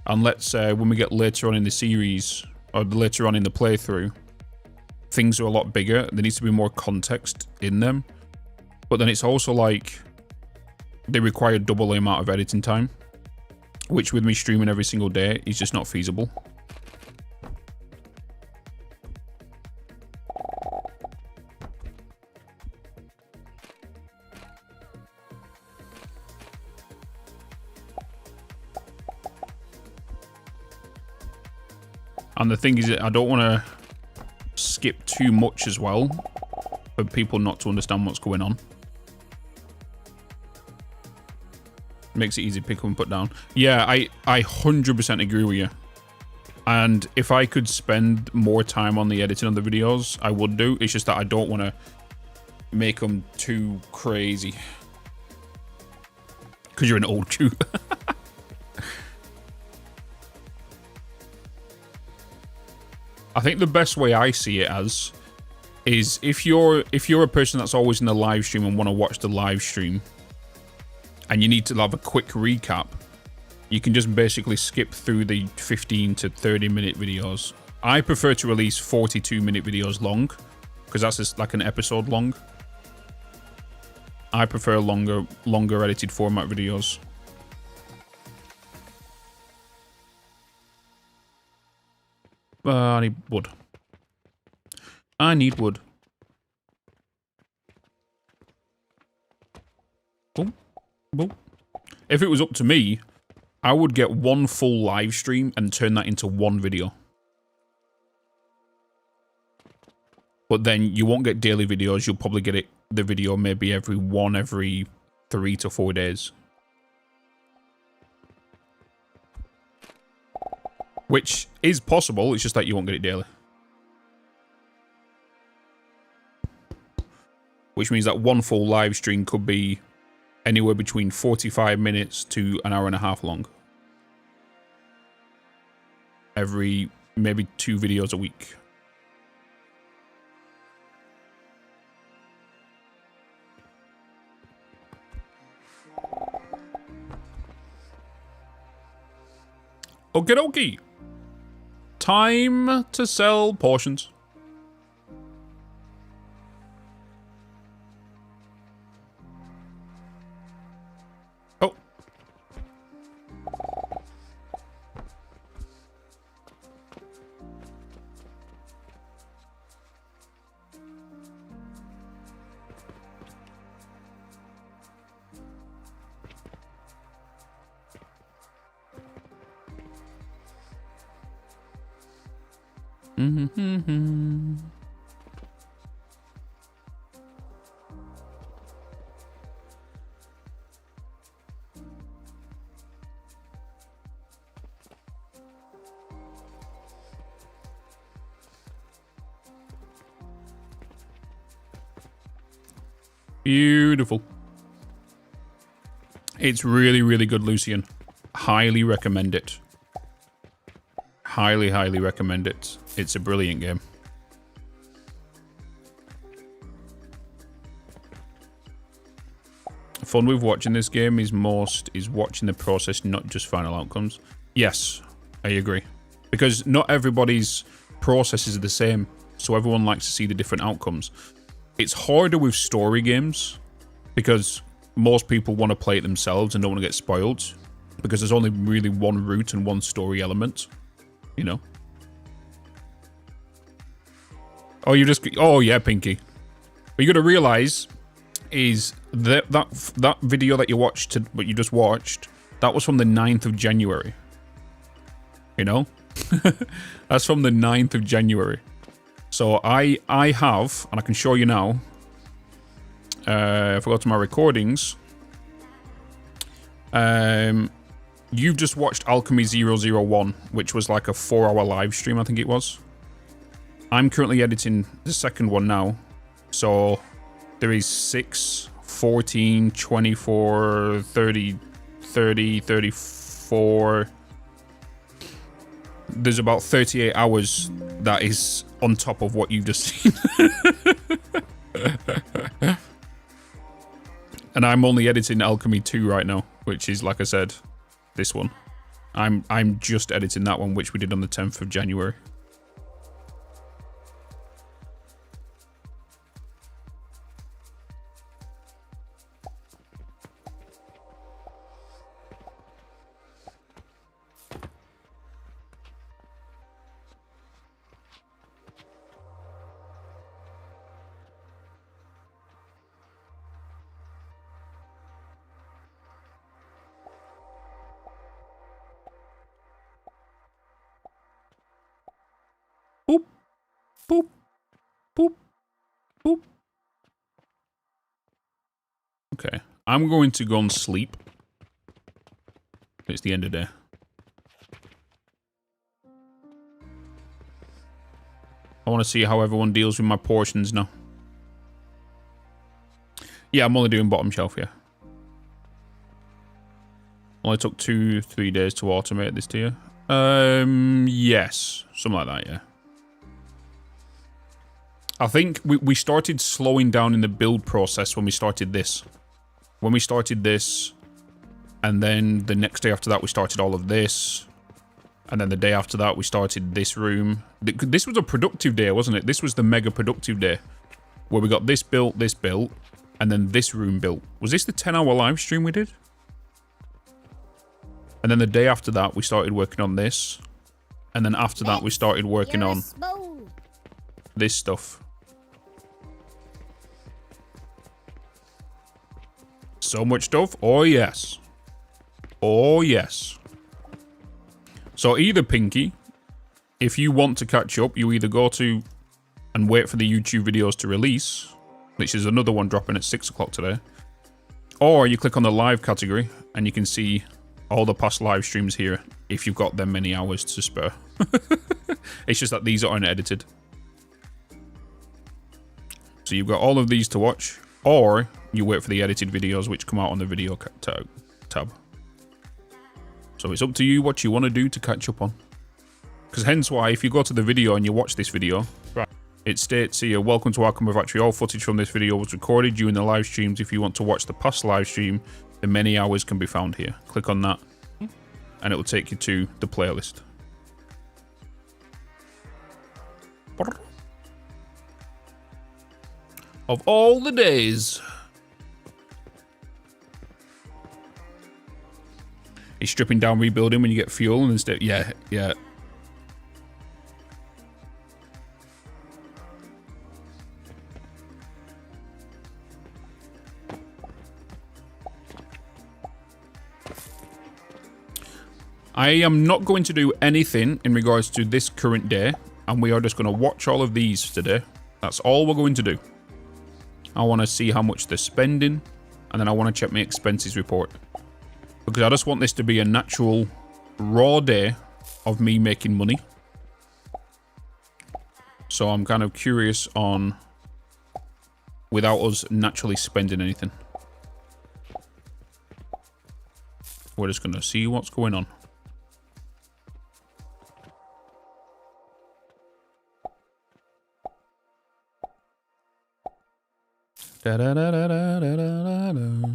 and let's say when we get later on in the series or later on in the playthrough, things are a lot bigger. There needs to be more context in them. But then it's also like they require double the amount of editing time, which with me streaming every single day is just not feasible. And the thing is, I don't want to skip too much as well for people not to understand what's going on. Makes it easy to pick up and put down. Yeah, I 100% agree with you. And if I could spend more time on the editing of the videos, I would do. It's just that I don't want to make them too crazy. Because you're an old dude. I think the best way I see it as is if you're a person that's always in the live stream and want to watch the live stream, and you need to have a quick recap, you can just basically skip through the 15 to 30 minute videos. I prefer to release 42-minute videos long, because that's just like an episode long. I prefer longer edited format videos. I need wood. I need wood. Boom. Boom. If it was up to me, I would get one full live stream and turn that into one video. But then you won't get daily videos. You'll probably get the video maybe every 3 to 4 days. Which is possible, it's just that you won't get it daily. Which means that one full live stream could be anywhere between 45 minutes to an hour and a half long. Every, maybe 2 videos a week. Okie dokie. Time to sell portions. Oh. Beautiful. It's really, really good, Lucian. Highly recommend it. Highly, highly recommend it. It's a brilliant game. Fun with watching this game is watching the process, not just final outcomes. Yes, I agree. Because not everybody's processes are the same, so everyone likes to see the different outcomes. It's harder with story games because most people want to play it themselves and don't want to get spoiled because there's only really one route and one story element, you know. Oh, yeah, Pinky. What you got to realize is that video that you just watched, that was from the 9th of January. You know? That's from the 9th of January. So I have, and I can show you now, if I go to my recordings, you've just watched Alchemy 001, which was like a 4-hour live stream, I think it was. I'm currently editing the second one now. So there is 6, 14, 24, 30, 34... There's about 38 hours that is on top of what you've just seen. And I'm only editing Alchemy 2 right now, which is, like I said, this one. I'm just editing that one, which we did on the 10th of January. Boop, boop, boop, boop. Okay, I'm going to go and sleep. It's the end of the day. I want to see how everyone deals with my portions now. Yeah, I'm only doing bottom shelf, yeah. Only took 2-3 days to automate this to you. Yes, something like that, yeah. I think we started slowing down in the build process when we started this. When we started this, and then the next day after that we started all of this, and then the day after that we started this room. This was a productive day, wasn't it? This was the mega productive day, where we got this built, and then this room built. Was this the 10-hour live stream we did? And then the day after that we started working on this, and then after that we started working on this stuff. So much stuff. Oh, yes. Oh, yes. So either, Pinky, if you want to catch up, you either go to and wait for the YouTube videos to release, which is another one dropping at 6 o'clock today, or you click on the live category and you can see all the past live streams here if you've got them many hours to spare. It's just that these aren't edited. So you've got all of these to watch, or you wait for the edited videos which come out on the video tab. So it's up to you what you want to do to catch up on. Because hence why, if you go to the video and you watch this video, right, it states here, welcome to Arkham Factory. All footage from this video was recorded during the live streams. If you want to watch the past live stream, the many hours can be found here. Click on that and it will take you to the playlist. Of all the days. He's stripping down, rebuilding when you get fuel and instead, yeah. I am not going to do anything in regards to this current day And we are just going to watch all of these today. That's all we're going to do. I want to see how much they're spending. And then I want to check my expenses report. Because I just want this to be a natural, raw day of me making money. So I'm kind of curious on... without us naturally spending anything. We're just going to see what's going on. Da da da da da da da da.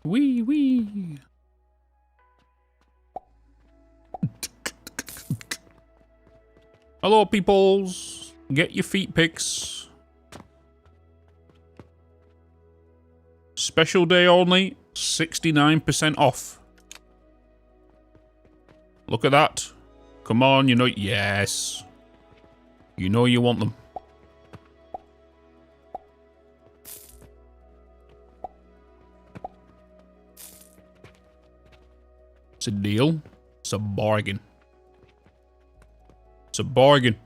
Wee wee. Hello, peoples. Get your feet pics. Special day only. 69% off. Look at that. Come on, you know. Yes. You know you want them. It's a deal. It's a bargain. It's a bargain.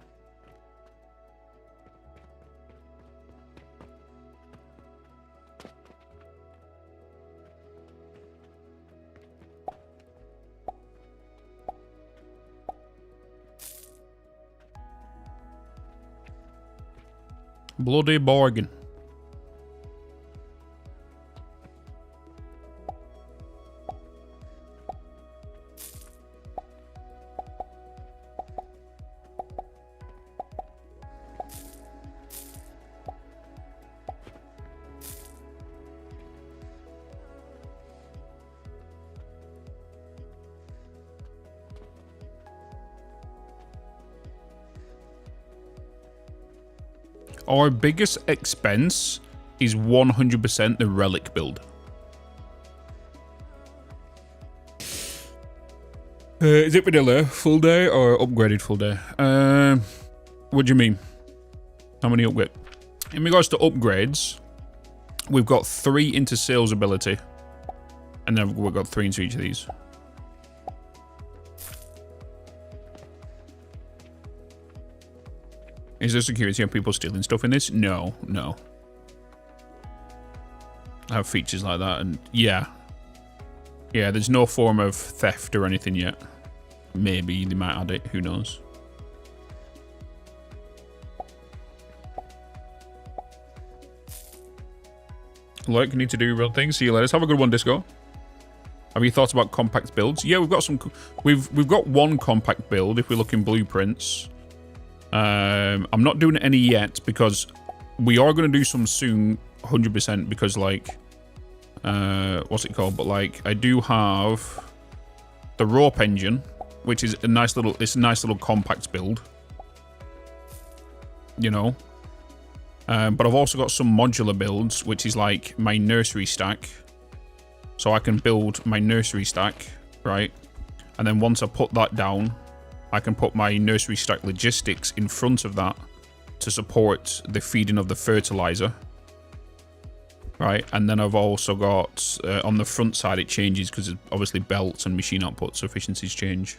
Bloody bargain. Our biggest expense is 100% the Relic build. Is it vanilla, full day, or upgraded full day? What do you mean? How many upgrades? In regards to upgrades, we've got 3 into sales ability. And then we've got 3 into each of these. Is there security on people stealing stuff in this? No, no. I have features like that, and yeah. Yeah, there's no form of theft or anything yet. Maybe they might add it, who knows. Like, need to do real things. See you later. Have a good one, Disco. Have you thought about compact builds? Yeah, we've got some. We've got one compact build if we look in blueprints. I'm not doing any yet because we are going to do some soon, 100%, because like, what's it called? But like, I do have the rope engine, which is a nice little, it's a nice little compact build, you know. But I've also got some modular builds, which is like my nursery stack. So I can build my nursery stack, right? And then once I put that down, I can put my nursery stack logistics in front of that to support the feeding of the fertilizer. Right, and then I've also got, on the front side it changes because obviously belts and machine output, so efficiencies change.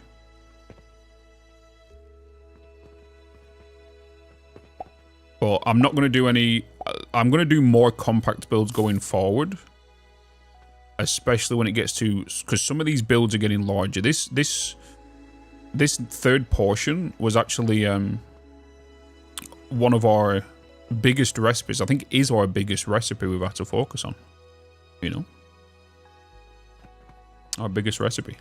But I'm not going to do any, I'm going to do more compact builds going forward. Especially when it gets to, because some of these builds are getting larger. This third portion was actually one of our biggest recipes. I think it is our biggest recipe we've had to focus on. You know? Our biggest recipe.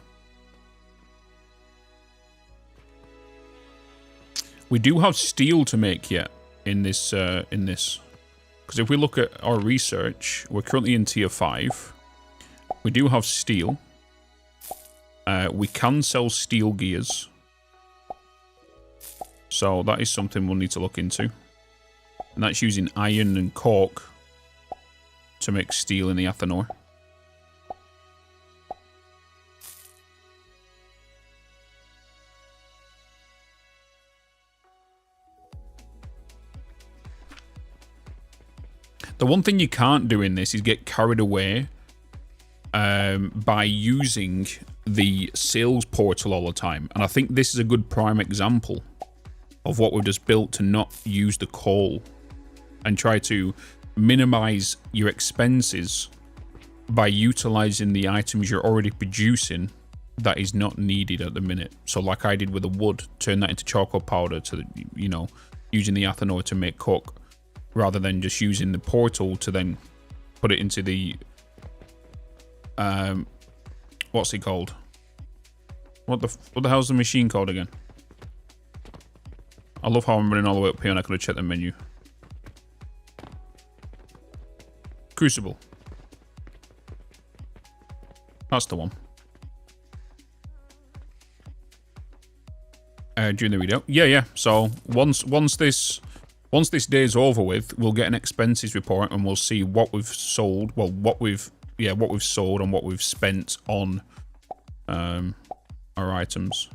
We do have steel to make yet in this. Because if we look at our research, we're currently in tier 5. We do have steel. We can sell steel gears. So that is something we'll need to look into. And that's using iron and cork to make steel in the Athanor. The one thing you can't do in this is get carried away by using the sales portal all the time. And I think this is a good prime example of what we've just built to not use the coal and try to minimize your expenses by utilizing the items you're already producing that is not needed at the minute. So like I did with the wood, turn that into charcoal powder to, you know, using the ethanol to make coke, rather than just using the portal to then put it into the what's it called? What the hell's the machine called again? I love how I'm running all the way up here and I could have checked the menu. Crucible. That's the one. During the video. Yeah. So once this day is over with, we'll get an expenses report and we'll see what we've sold. Well, what we've sold and what we've spent on our items.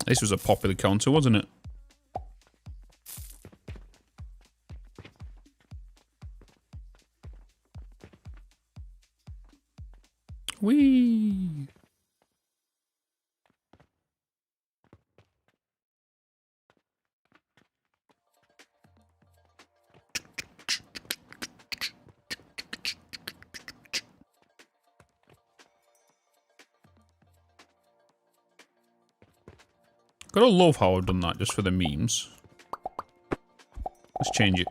This was a popular counter, wasn't it? Whee! Gotta love how I've done that just for the memes. Let's change it.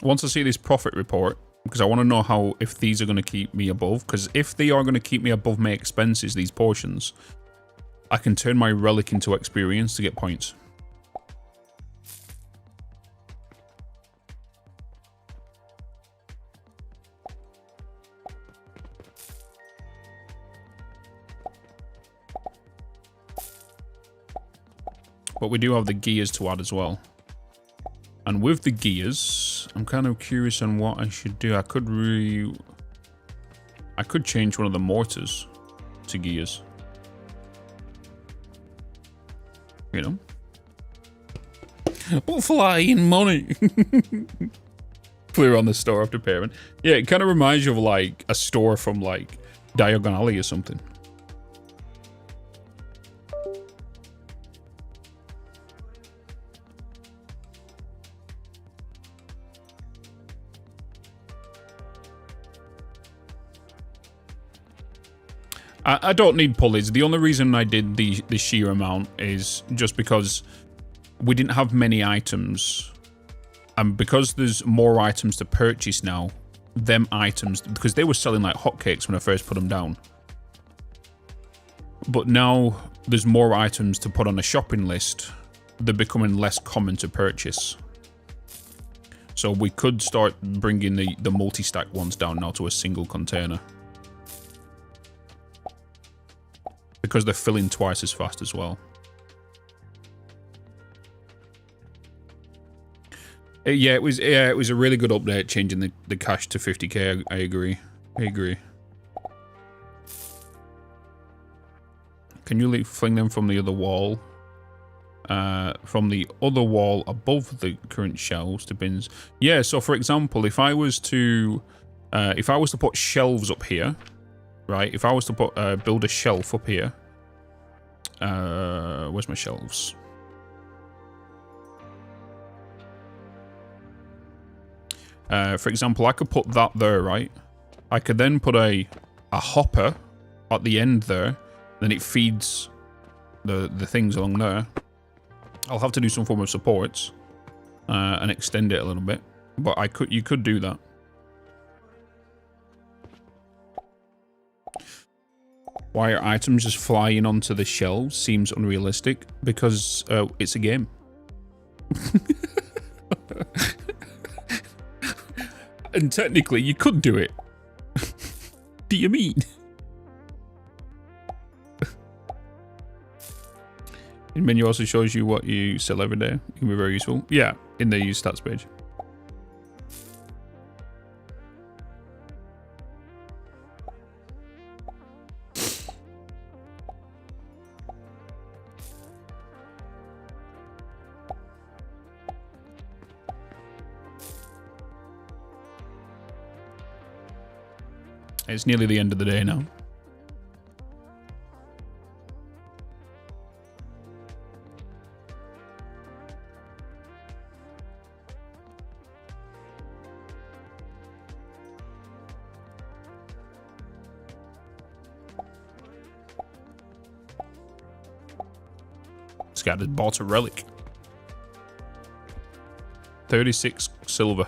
Once I see this profit report, because I want to know how, if these are going to keep me above, because if they are going to keep me above my expenses, these portions, I can turn my relic into experience to get points. But we do have the gears to add as well. And with the gears, I'm kind of curious on what I should do. I could change one of the mortars to gears. You know? But flying money! Clear on the store after payment. Yeah, it kind of reminds you of like a store from like Diagon Alley or something. I don't need pulleys. The only reason I did the sheer amount is just because we didn't have many items. And because there's more items to purchase now, them items, because they were selling like hotcakes when I first put them down. But now there's more items to put on a shopping list. They're becoming less common to purchase. So we could start bringing the multi-stack ones down now to a single container. Because they're filling twice as fast as well. Yeah, it was a really good update changing the cash to 50k. I agree. Can you fling them from the other wall? From the other wall above the current shelves to bins. Yeah, so for example, if I was to put shelves up here, right? If I was to put build a shelf up here, where's my shelves? For example, I could put that there, right? I could then put a hopper at the end there, then it feeds the things along there. I'll have to do some form of supports and extend it a little bit, but you could do that. Why are items just flying onto the shelves? Seems unrealistic because it's a game. And technically, you could do it. Do you mean? The menu also shows you what you sell every day. It can be very useful. Yeah, in the use stats page. It's nearly the end of the day now. This guy just bought a relic. 36 silver.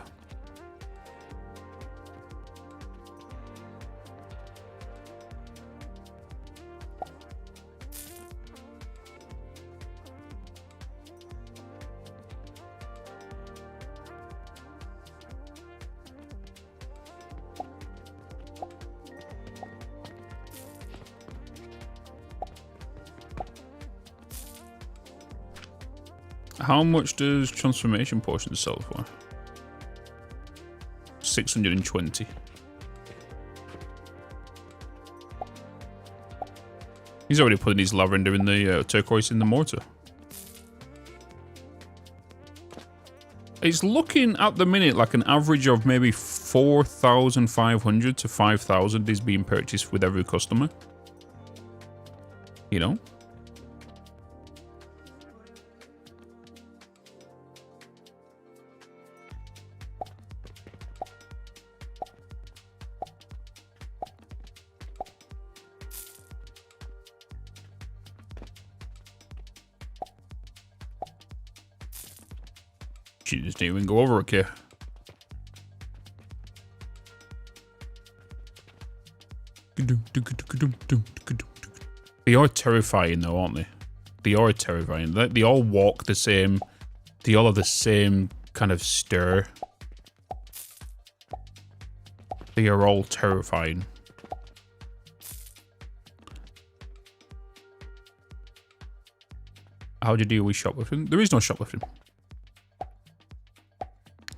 How much does transformation potions sell for? 620. He's already putting his lavender in the turquoise in the mortar. It's looking at the minute like an average of maybe 4,500 to 5,000 is being purchased with every customer. You know? She just didn't even go over, okay. They are terrifying though, aren't they? They are terrifying. They all walk the same. They all have the same kind of stir. They are all terrifying. How do you deal with shoplifting? There is no shoplifting.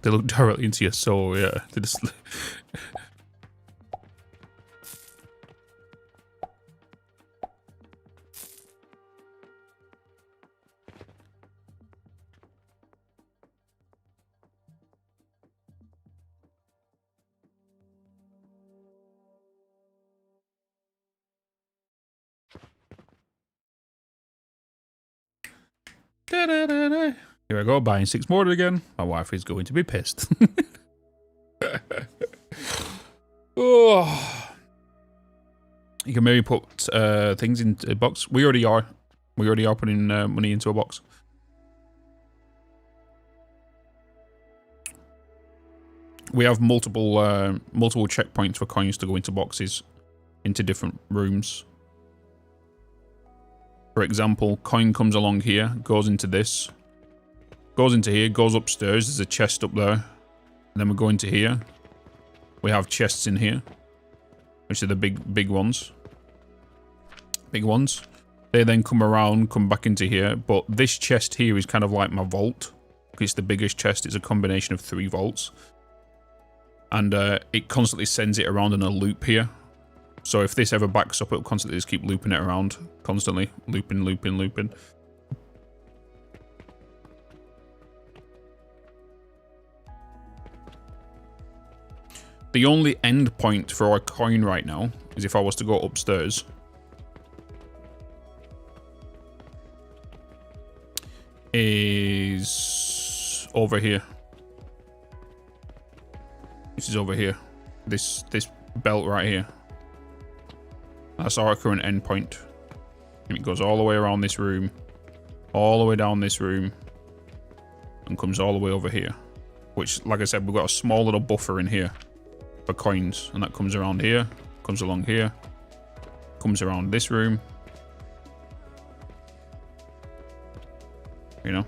They look directly into your soul, yeah. They just... Da-da-da-da. Here I go, buying 6 more again. My wife is going to be pissed. Oh. You can maybe put things into a box. We already are. We already are putting money into a box. We have multiple checkpoints for coins to go into boxes, into different rooms. For example, coin comes along here, goes into this. Goes into here, goes upstairs, there's a chest up there. And then we go into here. We have chests in here, which are the big ones. Big ones. They then come around, come back into here. But this chest here is kind of like my vault. It's the biggest chest. It's a combination of 3 vaults. And it constantly sends it around in a loop here. So if this ever backs up, it'll constantly just keep looping it around. Constantly. Looping, looping, looping. The only end point for our coin right now is if I was to go upstairs. Is over here. This is over here. This belt right here. That's our current end point. And it goes all the way around this room. All the way down this room. And comes all the way over here. Which, like I said, we've got a small little buffer in here. For coins, and that comes around here, comes along here, comes around this room, you know.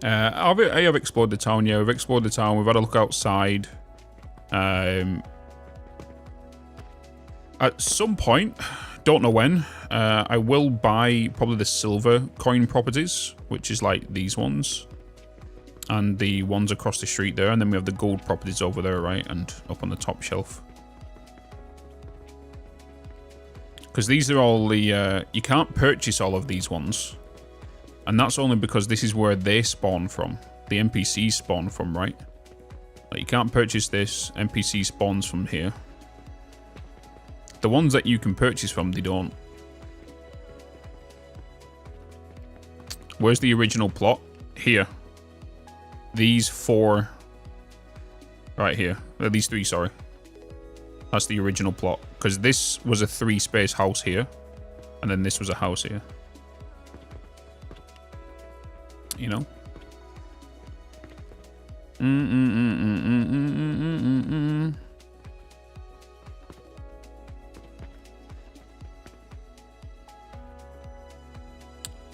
I have explored the town, yeah. We've explored the town. We've had a look outside. At some point, don't know when, I will buy probably the silver coin properties, which is like these ones. And the ones across the street there. And then we have the gold properties over there, right? And up on the top shelf. Because these are all the... you can't purchase all of these ones. And that's only because this is where they spawn from. The NPCs spawn from, right? Like, you can't purchase this. NPC spawns from here. The ones that you can purchase from, they don't. Where's the original plot? Here. These 4... Right here. These 3, sorry. That's the original plot. Because this was a 3-space house here. And then this was a house here. You know?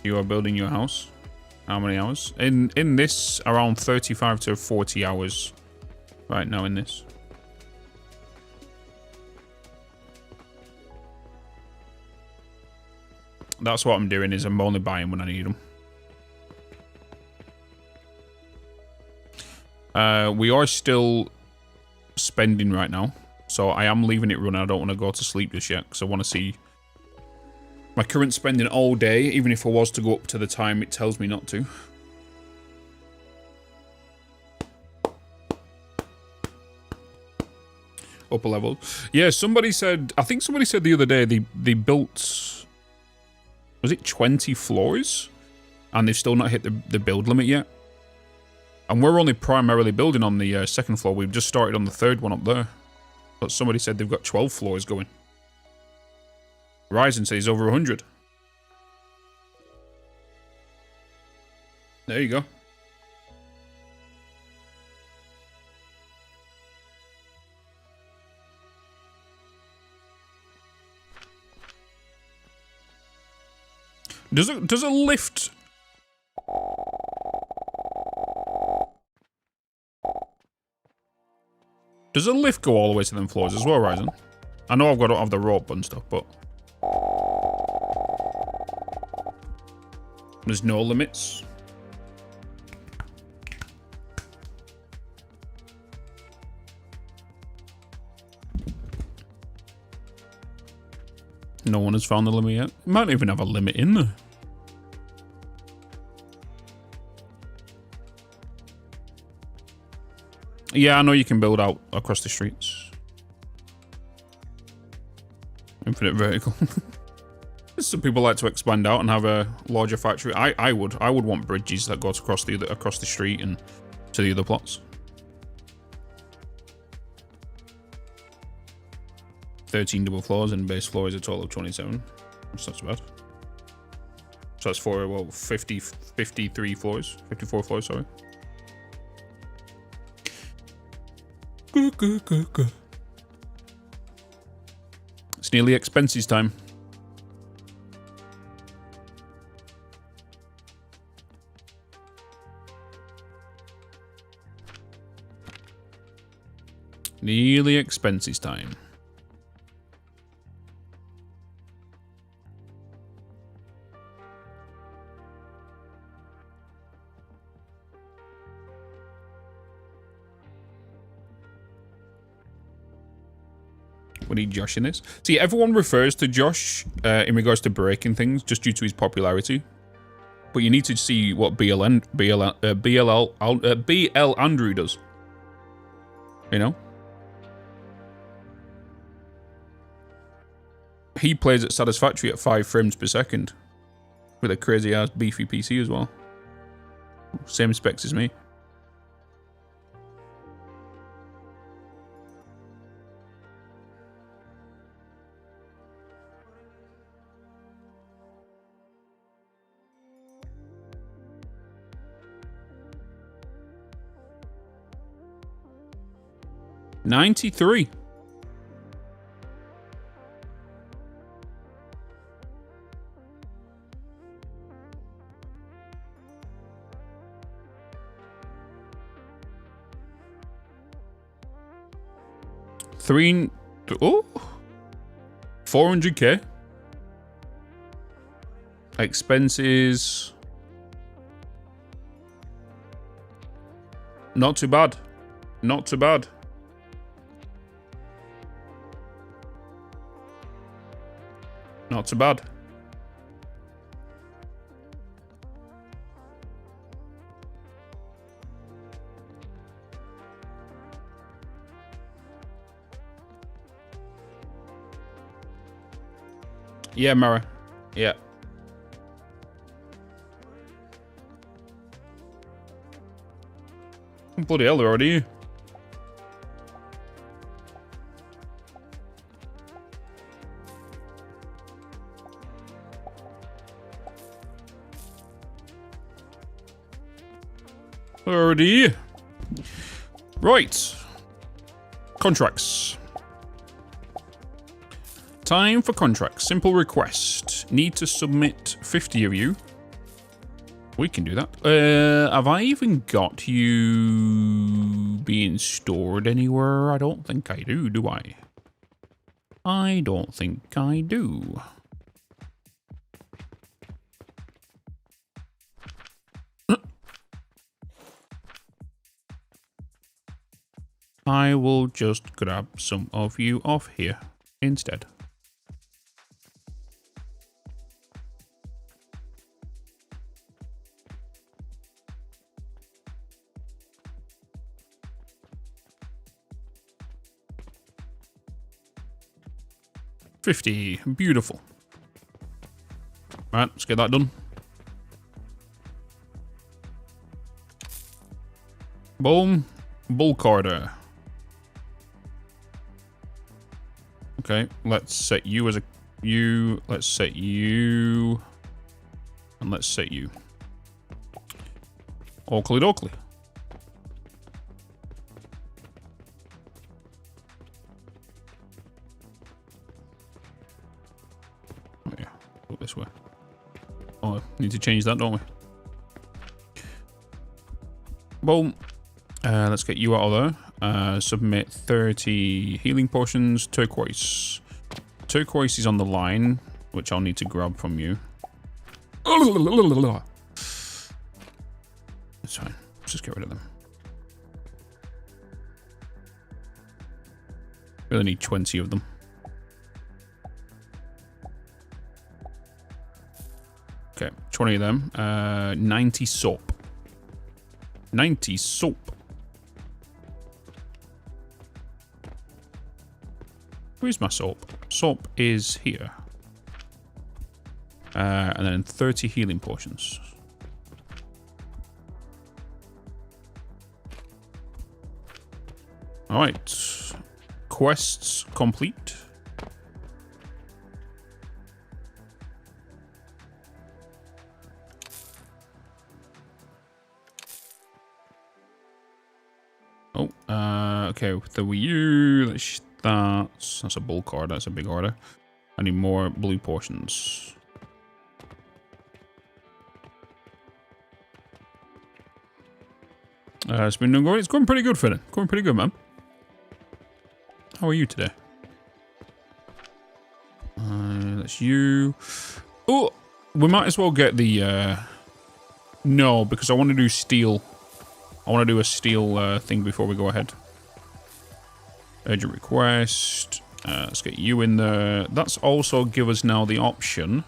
You are building your house. How many hours? In this, around 35 to 40 hours. Right now in this. That's what I'm doing, is I'm only buying when I need them. We are still spending right now. So I am leaving it running. I don't want to go to sleep just yet, because I want to see my current spending all day, even if I was to go up to the time it tells me not to. Upper level. Yeah, somebody said... I think somebody said the other day they built... Was it 20 floors? And they've still not hit the build limit yet. And we're only primarily building on the second floor. We've just started on the third one up there. But somebody said they've got 12 floors going. Ryzen says over 100. There you go. Does a lift... Does a lift go all the way to them floors as well, Ryzen? I know I've got to have the rope and stuff, but... There's no limits. No one has found the limit yet. Might even have a limit in there. Yeah, I know you can build out across the streets. Infinite vertical. Some people like to expand out and have a larger factory. I would want bridges that go across the street and to the other plots. 13 double floors and base floor is a total of 27. That's not so bad. So that's for, well, 53 floors. 54 floors, sorry. It's nearly expenses time. Nearly expenses time. We need Josh in this. See, everyone refers to Josh in regards to breaking things just due to his popularity. But you need to see what BL Andrew does. You know? He plays at Satisfactory at 5 frames per second. With a crazy ass beefy PC as well. Same specs as me. $93. 400k. Expenses. Not too bad. Not too bad. Not too bad. Yeah, Mara. Yeah. Bloody hell, they're already here. Already here. Right. Contracts. Time for contracts. Simple request. Need to submit 50 of you. We can do that. Have I even got you being stored anywhere? I don't think I do I? I don't think I do. I will just grab some of you off here instead. $50. Beautiful. Alright, let's get that done. Boom. Bulk order. Okay, let's set you as a you. Let's set you. And let's set you. Oakley dokley. Oh yeah, go this way. Oh, need to change that, don't we? Boom. Let's get you out of there. Submit 30 healing potions. Turquoise. Turquoise is on the line, which I'll need to grab from you. It's fine. Let's just get rid of them. Really need 20 of them. Okay, 20 of them. 90 soap. 90 soap. Where's my soap? Soap is here. And then 30 healing potions. Alright. Quests complete. Oh, okay, with the Wii U, that's a bulk order, that's a big order. I need more blue potions. It's been going, it's going pretty good, Finn. Going pretty good, man. How are you today? That's you. Oh, we might as well get the, no, because I want to do steel. I want to do a steel thing before we go ahead. Urgent request. Let's get you in there. That's also give us now the option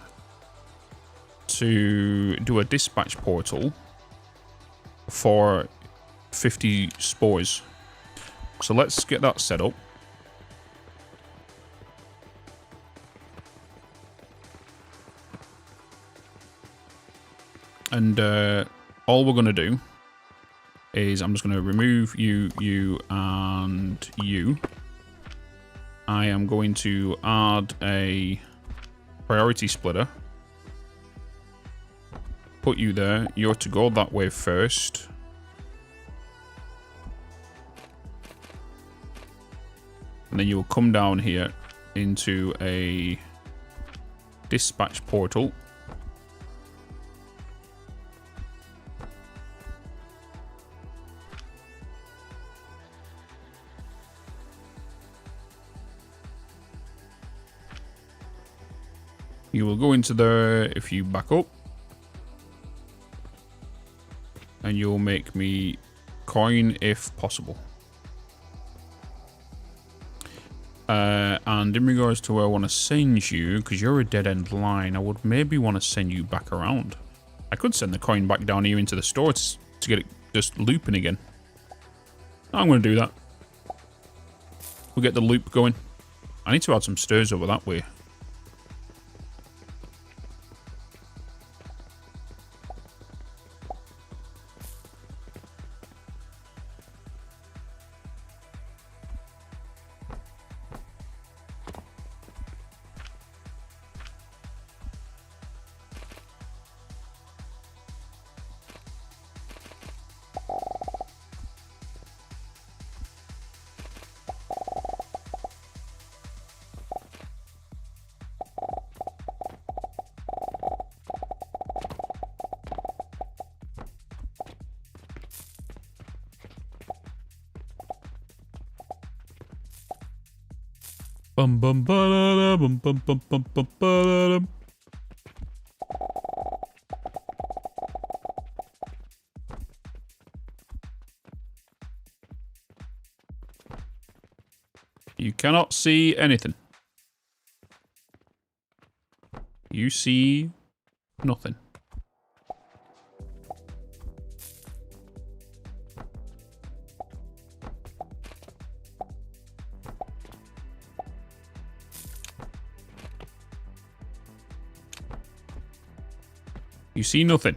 to do a dispatch portal for 50 spores. So let's get that set up. And all we're going to do is I'm just going to remove you, you, and you. I am going to add a priority splitter. Put you there. You're to go that way first. And then you will come down here into a dispatch portal. You will go into there if you back up. And you'll make me coin if possible. And in regards to where I want to send you, because you're a dead-end line, I would maybe want to send you back around. I could send the coin back down here into the store to get it just looping again. I'm going to do that. We'll get the loop going. I need to add some stairs over that way. Bum bum ba da da bum bum bum bum bum ba da da. You cannot see anything. You see nothing. You see nothing.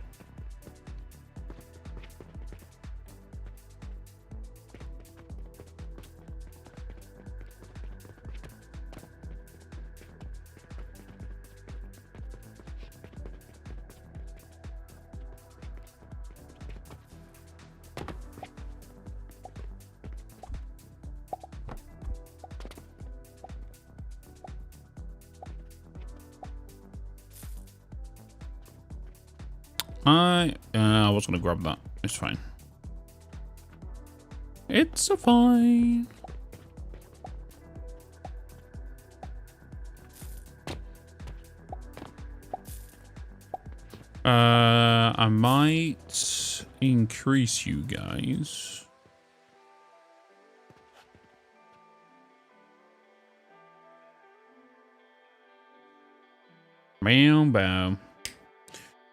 I was going to grab that. It's fine. It's a fine. I might increase you guys. Bam, bam.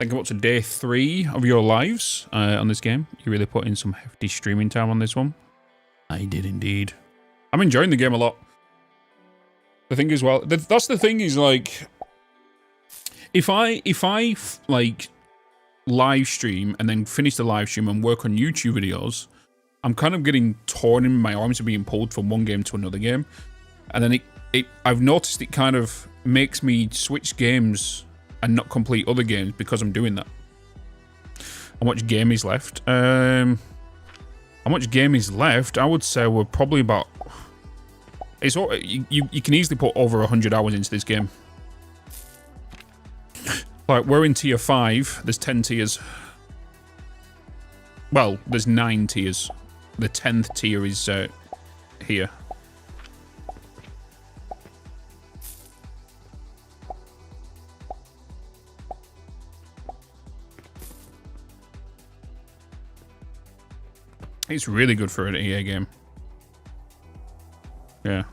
I think I'm up to day 3 of your lives on this game. You really put in some hefty streaming time on this one. I did indeed. I'm enjoying the game a lot. The thing is, well, that's the thing is, like, if I like live stream and then finish the live stream and work on YouTube videos, I'm kind of getting torn in my arms and being pulled from one game to another game, and then I've noticed it kind of makes me switch games and not complete other games because I'm doing that. How much game is left? How much game is left? I would say we're probably about... It's all, you can easily put over 100 hours into this game. Like, we're in tier 5. There's 10 tiers. Well, there's 9 tiers. The 10th tier is here. It's really good for an EA game. Yeah.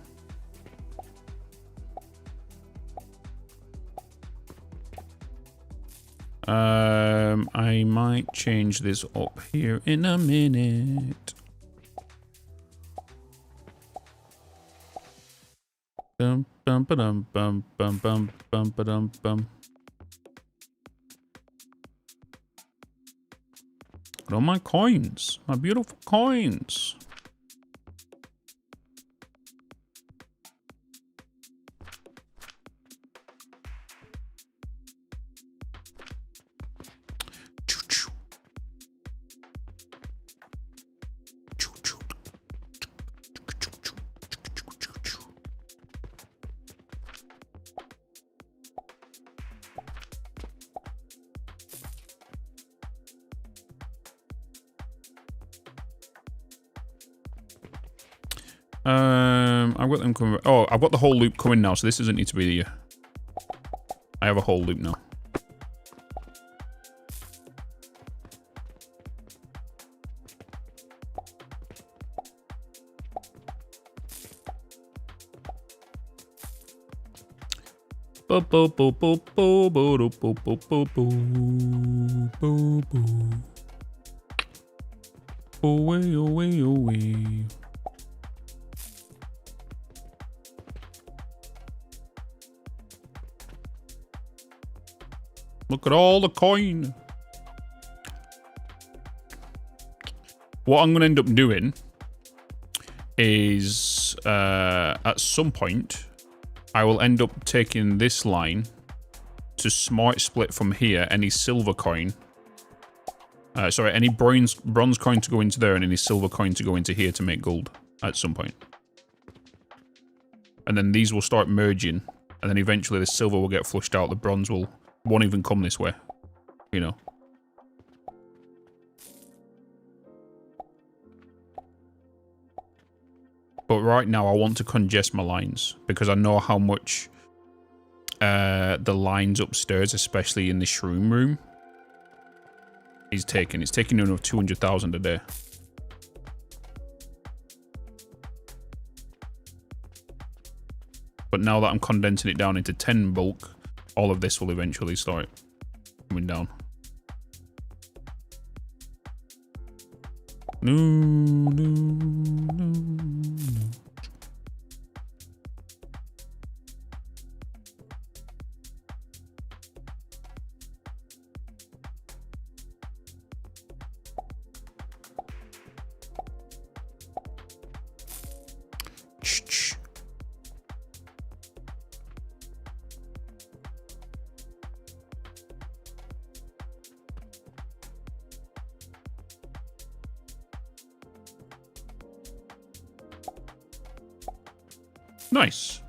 I might change this up here in a minute. Bum bum ba-dum bum bum bum bum ba-dum bum. Look at all my coins, my beautiful coins. I've got them coming. Oh, I've got the whole loop coming now, so this doesn't need to be I have a whole loop now. Bo bo bo bo bo bo bo bo bo bo bo. Away, away, away. Look at all the coin. What I'm going to end up doing is at some point I will end up taking this line to smart split from here any silver coin. Sorry, any bronze coin to go into there and any silver coin to go into here to make gold at some point. And then these will start merging, and then eventually the silver will get flushed out, the bronze won't even come this way, you know. But right now I want to congest my lines, because I know how much the lines upstairs, especially in the shroom room, is taking. It's taking another 200,000 a day. But now that I'm condensing it down into 10 bulk, all of this will eventually start coming down. No, no, no, no. Nice.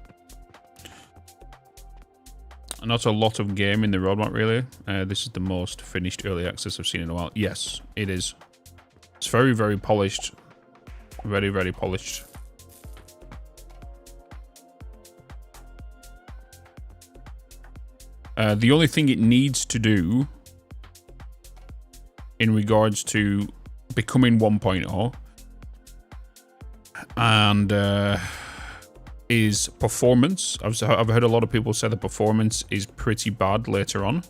And that's a lot of game in the roadmap, really. This is the most finished early access I've seen in a while. Yes, it is. It's very, very polished. Very, very polished. The only thing it needs to do in regards to becoming 1.0 and is performance. I've heard a lot of people say the performance is pretty bad later on,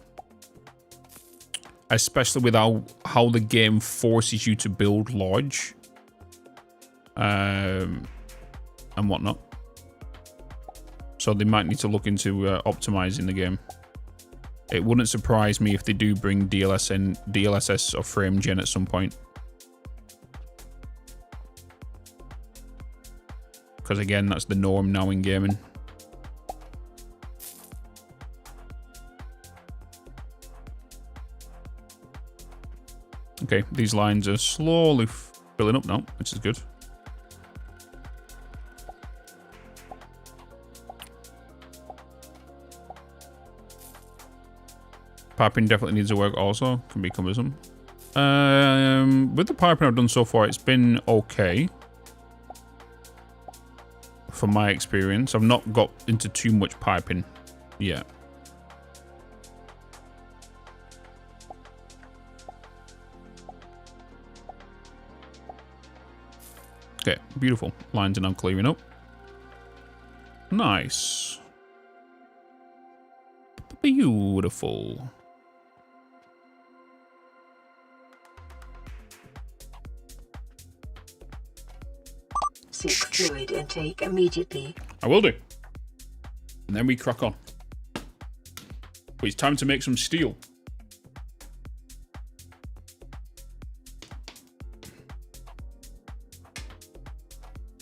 especially with how the game forces you to build large and whatnot. So they might need to look into optimizing the game. It wouldn't surprise me if they do bring DLSS or frame gen at some point. Because again, that's the norm now in gaming. Okay, these lines are slowly filling up now, which is good. Piping definitely needs to work also, can be cumbersome. With the piping I've done so far, it's been okay. From my experience, I've not got into too much piping yet. Okay, beautiful. Lines are now clearing up. Nice. Beautiful. Seek fluid intake immediately. I will do. And then we crack on. But it's time to make some steel.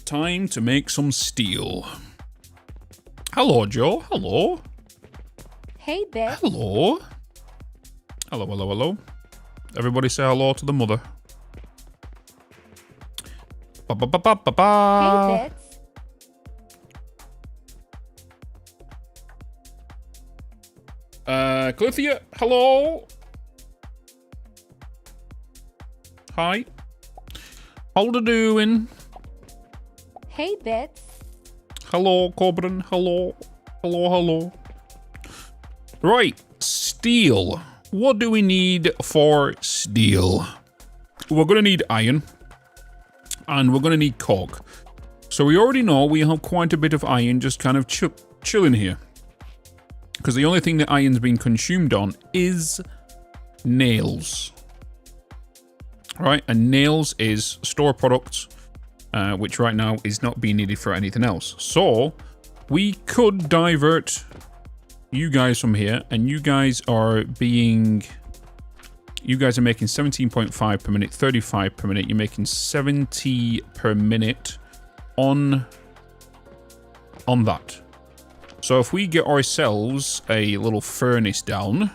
Time to make some steel. Hello, Joe. Hello. Hey, Bitz. Hello. Hello, hello, hello. Everybody say hello to the mother. Ba ba ba ba ba ba. Hey, Bitz. Clithia, hello. Hi. How you doing? Hey, Bitz. Hello, Cobran. Hello. Hello, hello. Right, steel. What do we need for steel? We're going to need iron. And we're going to need cork. So we already know we have quite a bit of iron just kind of chilling here. Because the only thing that iron's been consumed on is nails. Right, and nails is store product, which right now is not being needed for anything else. So we could divert you guys from here, and you guys are making 17.5 per minute, 35 per minute. You're making 70 per minute on that. So if we get ourselves a little furnace down,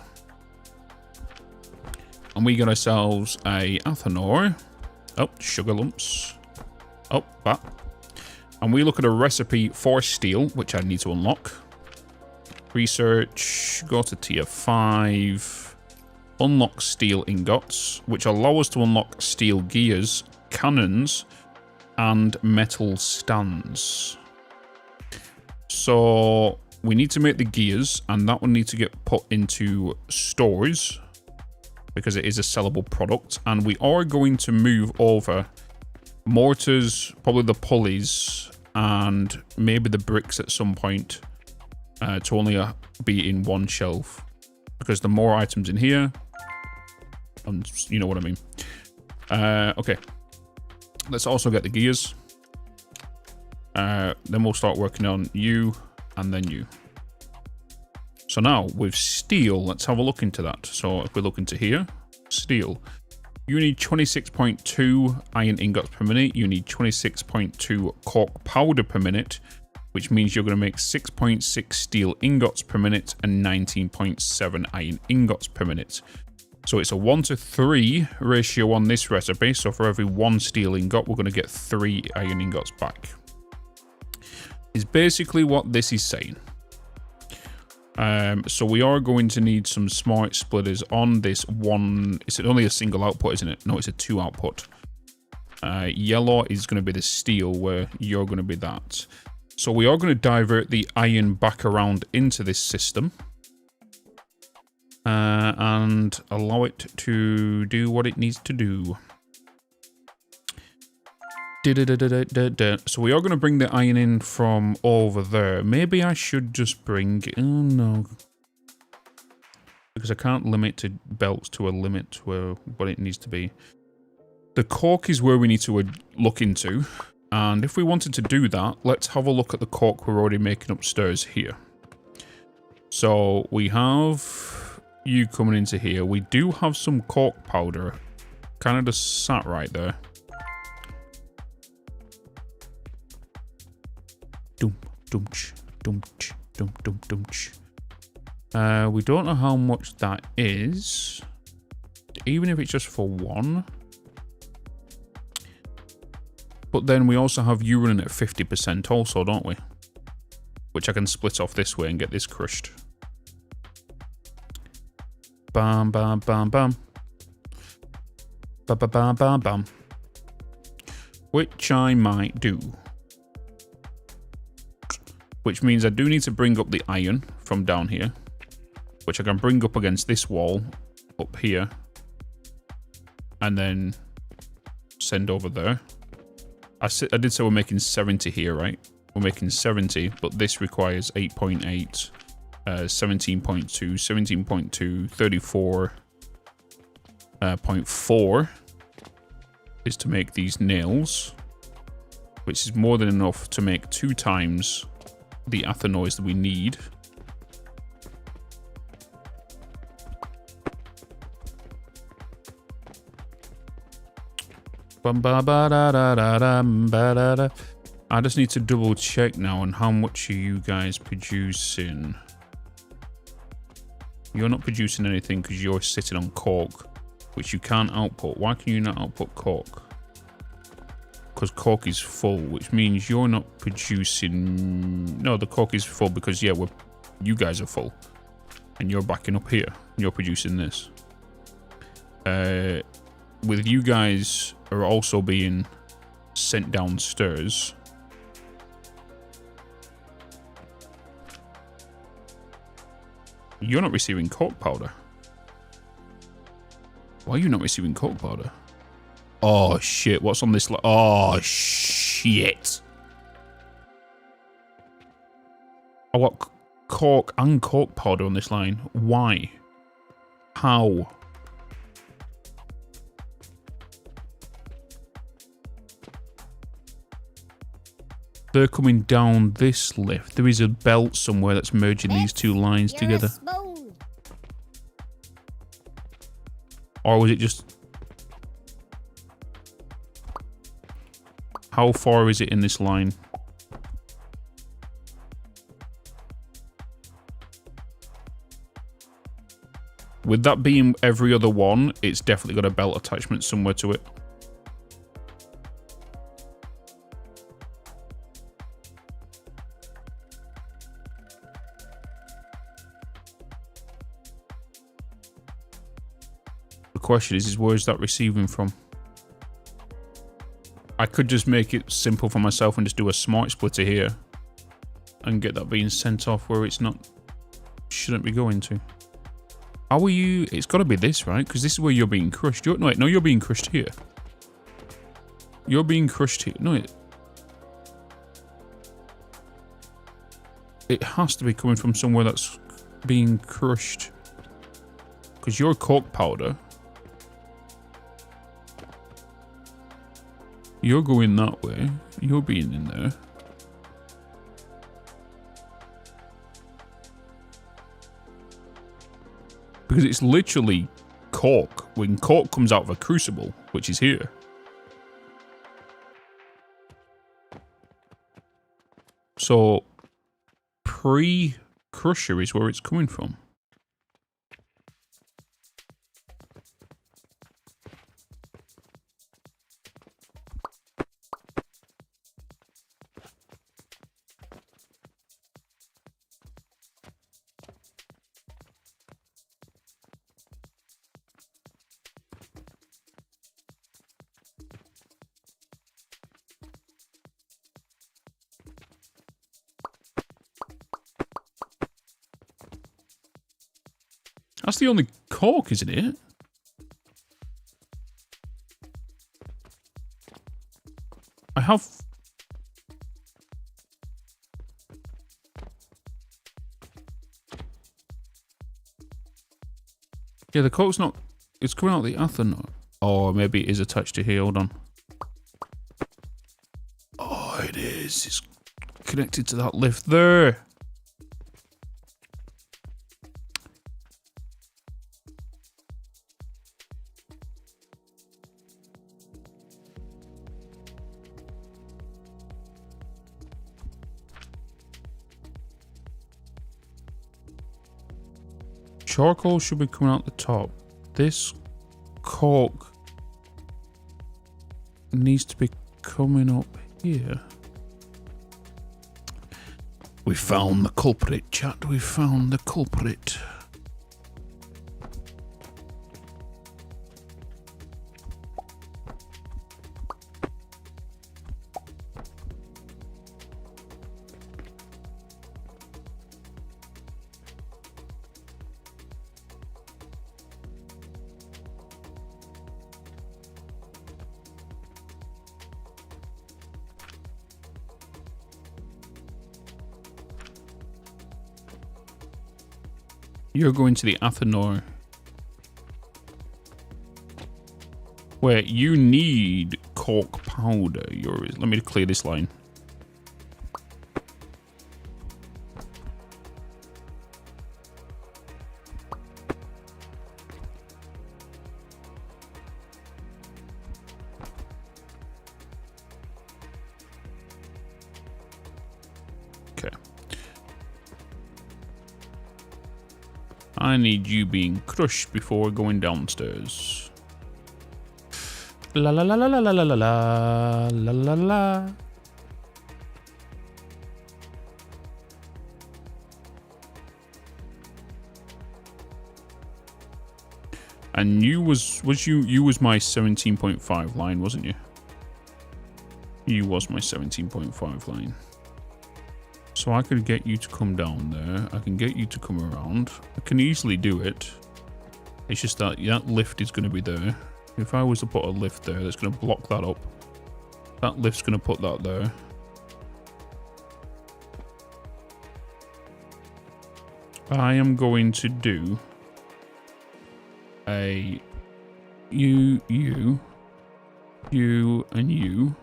and we get ourselves a athanor, oh, sugar lumps, oh, that, and we look at a recipe for steel, which I need to unlock. Research, go to tier 5, unlock steel ingots, which allow us to unlock steel gears, cannons, and metal stands. So we need to make the gears, and that one needs to get put into stores because it is a sellable product. And we are going to move over mortars, probably the pulleys, and maybe the bricks at some point to only be in one shelf, because the more items in here, you know what I mean. Okay, let's also get the gears. Then we'll start working on you, and then you. So now with steel, let's have a look into that. So if we look into here, steel, you need 26.2 iron ingots per minute. You need 26.2 cork powder per minute, which means you're going to make 6.6 steel ingots per minute and 19.7 iron ingots per minute. So it's a 1:3 ratio on this recipe. So for every 1 steel ingot, we're going to get 3 iron ingots back. Is basically what this is saying. So we are going to need some smart splitters on this one. It's only a single output, isn't it? No, it's a 2 output. Yellow is going to be the steel, where you're going to be that. So we are going to divert the iron back around into this system. And allow it to do what it needs to do. So we are going to bring the iron in from over there. Maybe I should just bring... Oh, no. Because I can't limit to belts to a limit where what it needs to be. The cork is where we need to look into. And if we wanted to do that, let's have a look at the cork we're already making upstairs here. So we have you coming into here. We do have some cork powder. Kind of just sat right there. We don't know how much that is, even if it's just for 1. But then we also have you running at 50% also, don't we? Which I can split off this way and get this crushed. Bam, bam, bam, bam. Bam, bam, bam, bam, bam. Which I might do. Which means I do need to bring up the iron from down here, which I can bring up against this wall up here and then send over there. I did say we're making 70 here, right? We're making 70, but this requires 8.8, 17.2, 17.2, 34.4 is to make these nails, which is more than enough to make 2 times the athanoids that we need. I just need to double check now on how much are you guys producing. You're not producing anything because you're sitting on cork, which you can't output. Why can you not output cork? Because cork is full, which means you're not producing... No, the cork is full because, yeah, you guys are full. And you're backing up here. You're producing this. With you guys are also being sent downstairs. You're not receiving cork powder. Why are you not receiving cork powder? Oh, shit. What's on this? Oh, shit. I want cork and cork powder on this line. Why? How? They're coming down this lift. There is a belt somewhere that's merging these two lines You're together. A spoon. Or was it just... How far is it in this line? With that being every other one, it's definitely got a belt attachment somewhere to it. The question is where is that receiving from? I could just make it simple for myself and just do a smart splitter here and get that being sent off where it's not, shouldn't be going to. How are you? It's got to be this, right? Because this is where you're being crushed. No, wait, no, you're being crushed here. You're being crushed here. No, it has to be coming from somewhere that's being crushed. Because you're cork powder. You're going that way. You're being in there. Because it's literally cork. When cork comes out of a crucible, which is here. So, pre-crusher is where it's coming from. That's the only cork, isn't it? I have... Yeah, the cork's not... It's coming out the Athen. Or maybe it is attached to here. Hold on. Oh, it is. It's connected to that lift there. Charcoal should be coming out the top. This cork needs to be coming up here. We found the culprit, chat. We found the culprit. You're going to the Athenor. Wait, you need cork powder. Let me clear this line. Okay. I need you being crushed before going downstairs. La la la la la la la la la la la. And you was my 17.5 line, wasn't you? You was my 17.5 line. So I could get you to come down there. I can get you to come around. I can easily do it. It's just that that lift is going to be there. If I was to put a lift there, that's going to block that up. That lift's going to put that there. I am going to do a you, and you.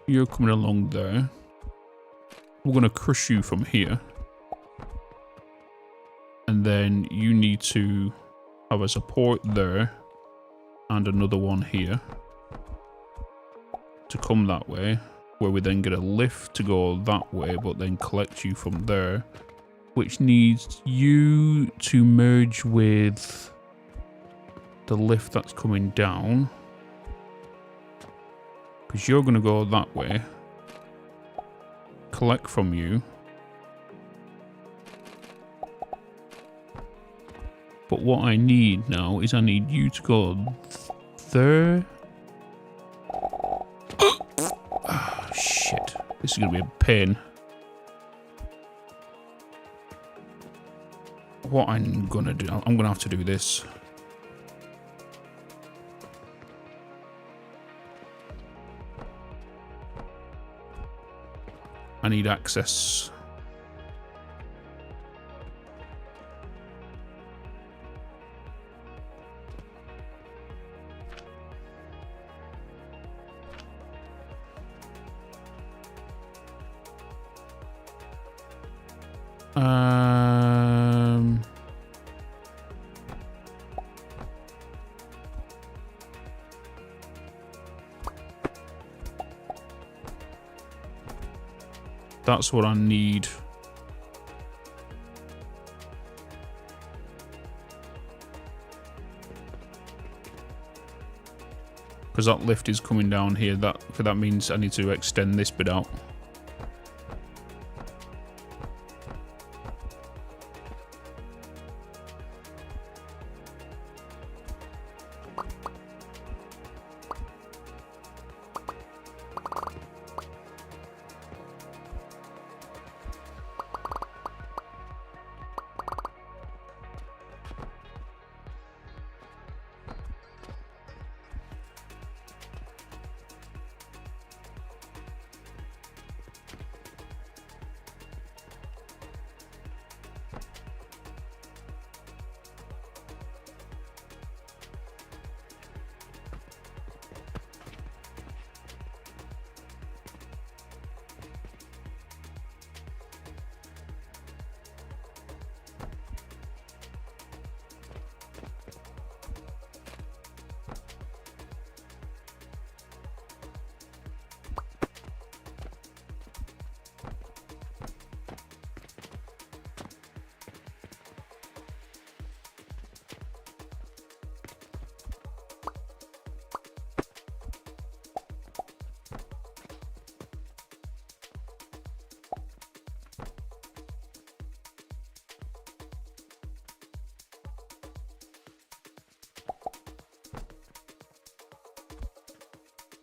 You're coming along there. We're going to crush you from here. And then you need to have a support there and another one here to come that way, where we then get a lift to go that way, but then collect you from there, which needs you to merge with the lift that's coming down, because you're going to go that way, collect from you, but what I need now is I need you to go there. Oh, shit, this is going to be a pain. What I'm going to do, I'm going to have to do this. I need access. That's what I need. Because that lift is coming down here. That means I need to extend this bit out.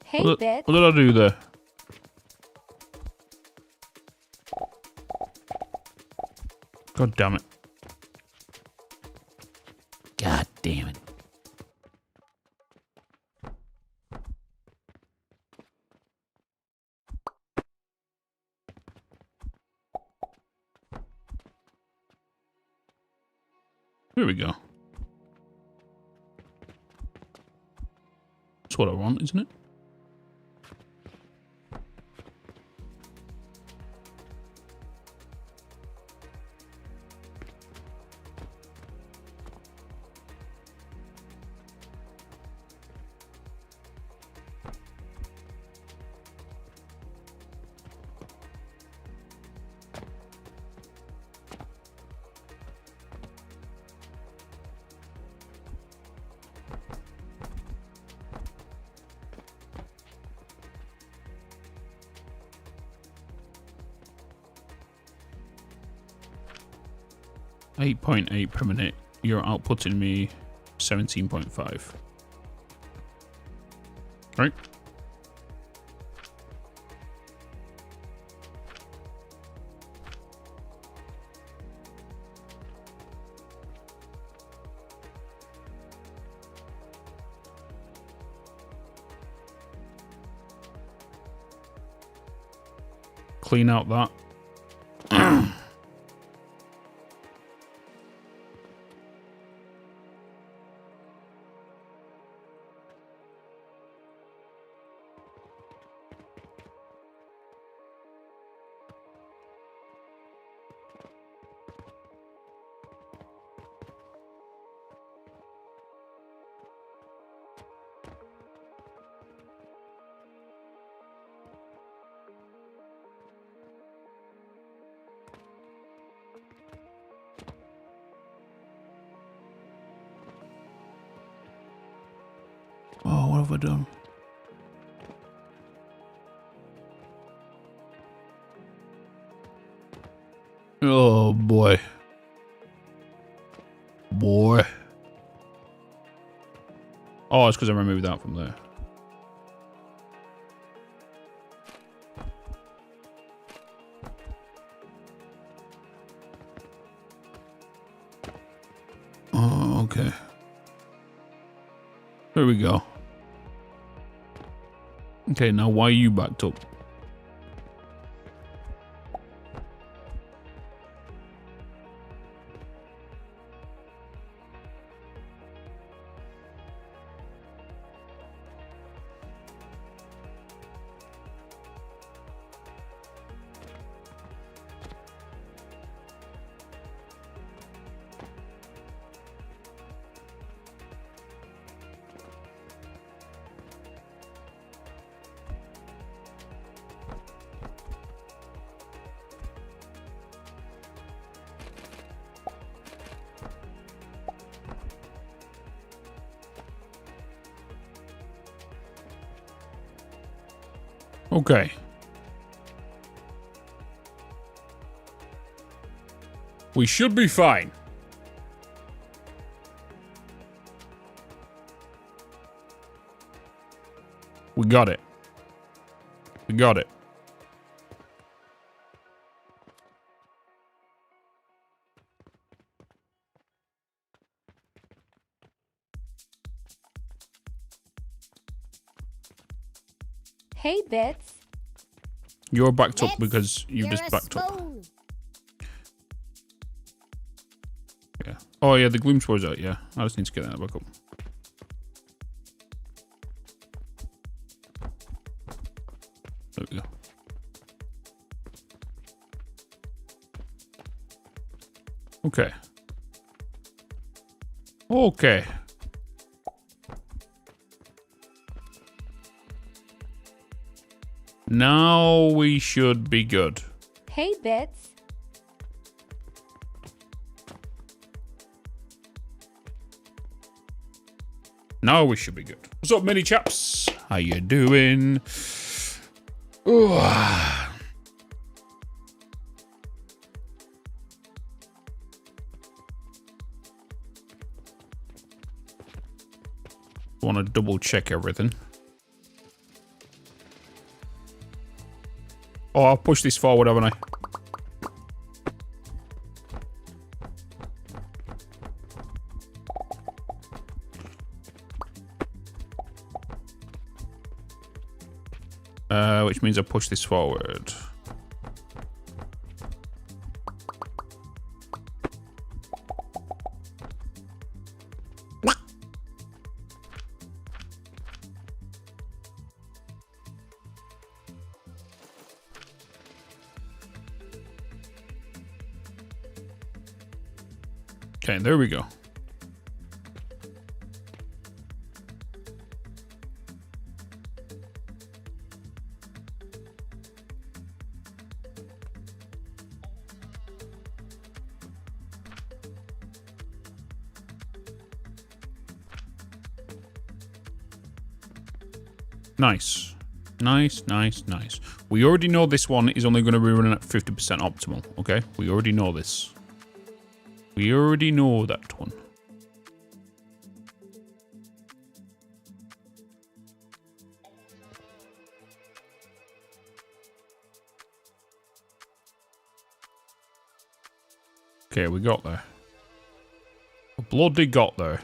Hey, What Bitz. did I do there? God damn it. God damn it. Here we go. That's what I want, isn't it? .8 per minute. You're outputting me 17.5. Right? clean out that. Oh, what have I done? Oh, boy. Boy. Oh, it's because I removed that from there. Oh, okay. There we go. Okay, now why are you backed up? Okay. We should be fine. We got it. We got it. Hey, Bitz. You're backed up Bitz, because you you're just a backed up. spoon. Yeah. Oh, yeah, the gloom spore's out, yeah. I just need to get that back up. There we go. Okay. Okay. Now we should be good. Hey, Bitz. Now we should be good. What's up, mini chaps? How you doing? Ooh. Want to double check everything. Oh, I'll push this forward, haven't I? Which means I push this forward. Okay, there we go. Nice. Nice, nice, nice. We already know this one is only going to be running at 50% optimal, okay? We already know this. We already know that one. Okay, we got there. We bloody got there.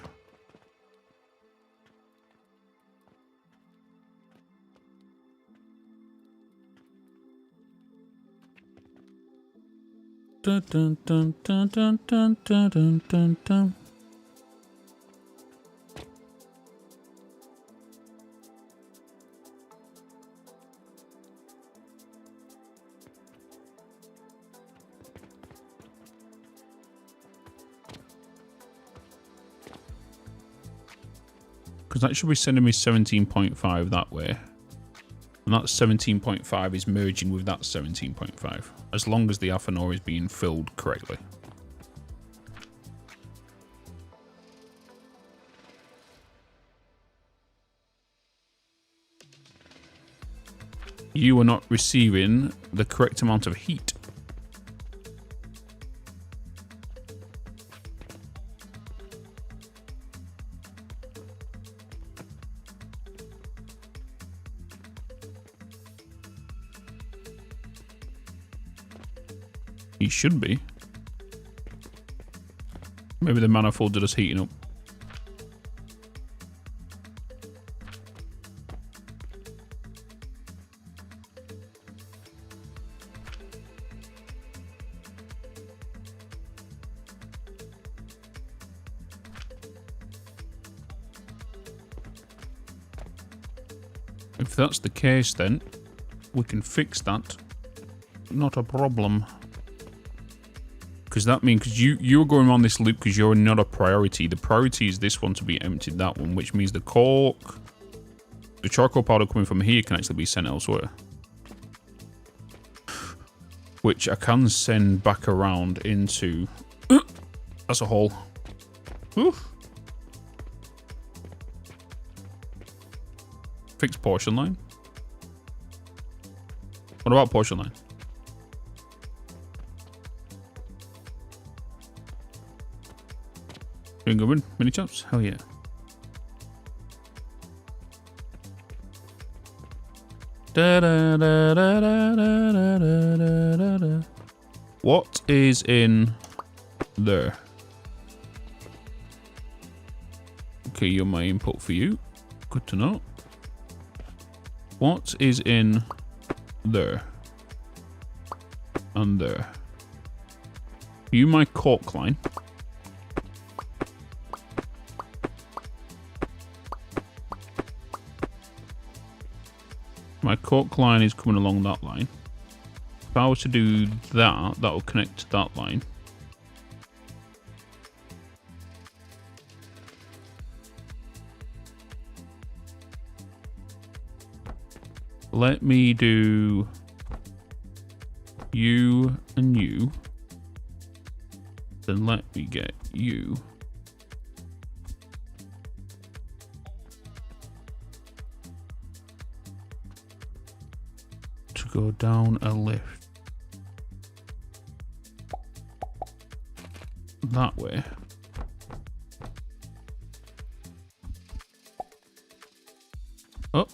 Dun, dun, dun, dun, dun, dun, dun, dun, dun, dun. Because that should be sending me 17.5 that way. And that 17.5 is merging with that 17.5. As long as the Athanor is being filled correctly. You are not receiving the correct amount of heat. He should be. Maybe the manifold did us heating up. If that's the case, then we can fix that. Not a problem. Because that means, because you're going on this loop because you're not a priority. The priority is this one to be emptied, that one, which means the cork, the charcoal powder coming from here can actually be sent elsewhere. Which I can send back around into, as a whole. Fix portion line. What about portion line? Doing good win, mini chops? Hell yeah. Da, da, da, da, da, da, da, da, da. What is in there? Okay, you're my input for you. Good to know. What is in there? And there. You my cork line. My cork line is coming along that line. If I was to do that, that will connect to that line. Let me do you and you. Then let me get you. To go down a lift. That way. Oh.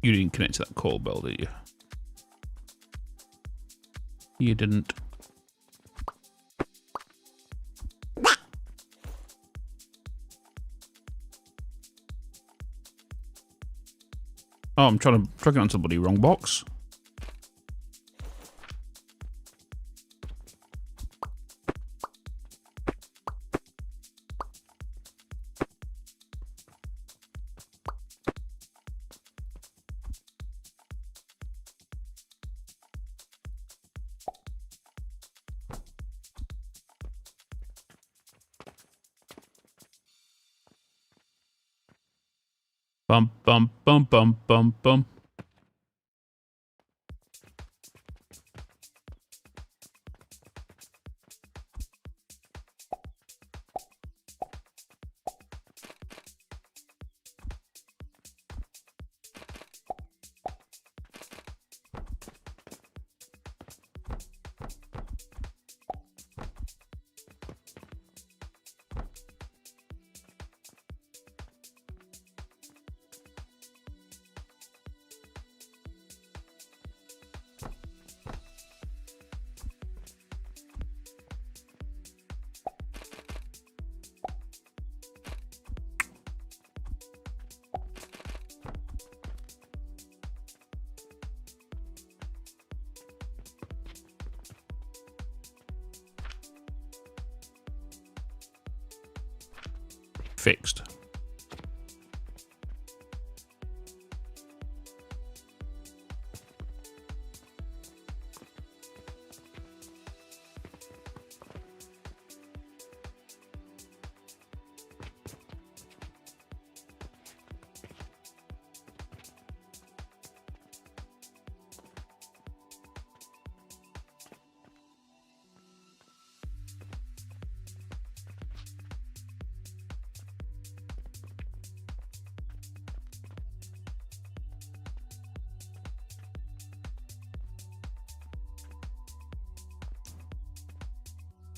You didn't connect to that coal bell, did you? You didn't. Oh, I'm trying to drag it onto the bloody wrong box. Bum, bum, bum, bum, bum, bum. fixed.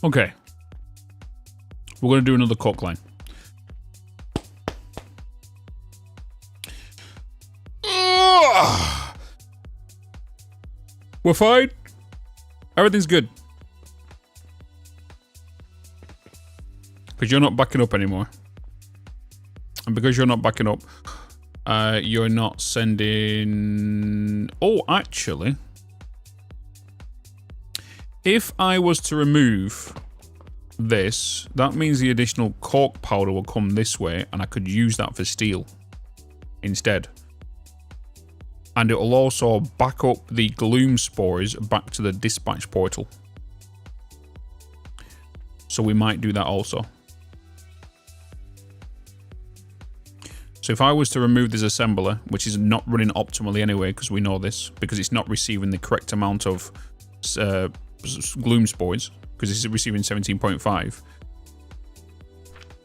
Okay. We're going to do another cork line. We're fine. Everything's good. Because you're not backing up anymore. And because you're not backing up, you're not sending... Oh, actually... If I was to remove this, that means the additional cork powder will come this way, and I could use that for steel instead. And it will also back up the gloom spores back to the dispatch portal. So we might do that also. So if I was to remove this assembler, which is not running optimally anyway, because we know this, because it's not receiving the correct amount of gloom spores, because this is receiving 17.5.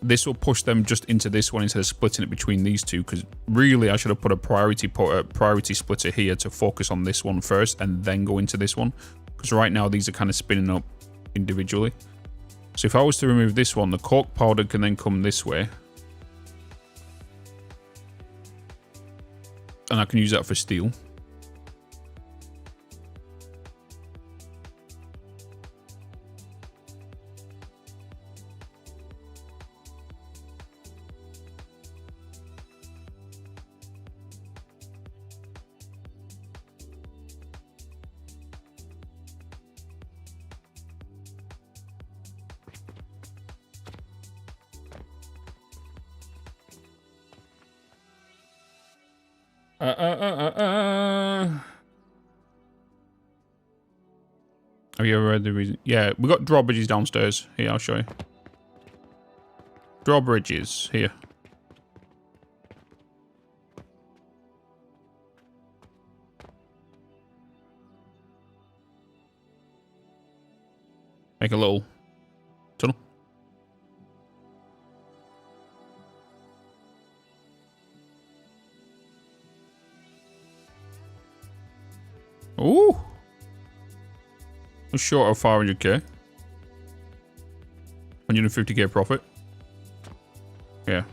This will push them just into this one instead of splitting it between these two, because really I should have put a priority splitter here to focus on this one first and then go into this one, because right now these are kind of spinning up individually. So if I was to remove this one, the cork powder can then come this way, and I can use that for steel. Have you ever read the reason? Yeah, we got drawbridges downstairs. Here, I'll show you. Drawbridges, here. Make a little tunnel. Ooh. Short of 500k. 150k profit. Yeah.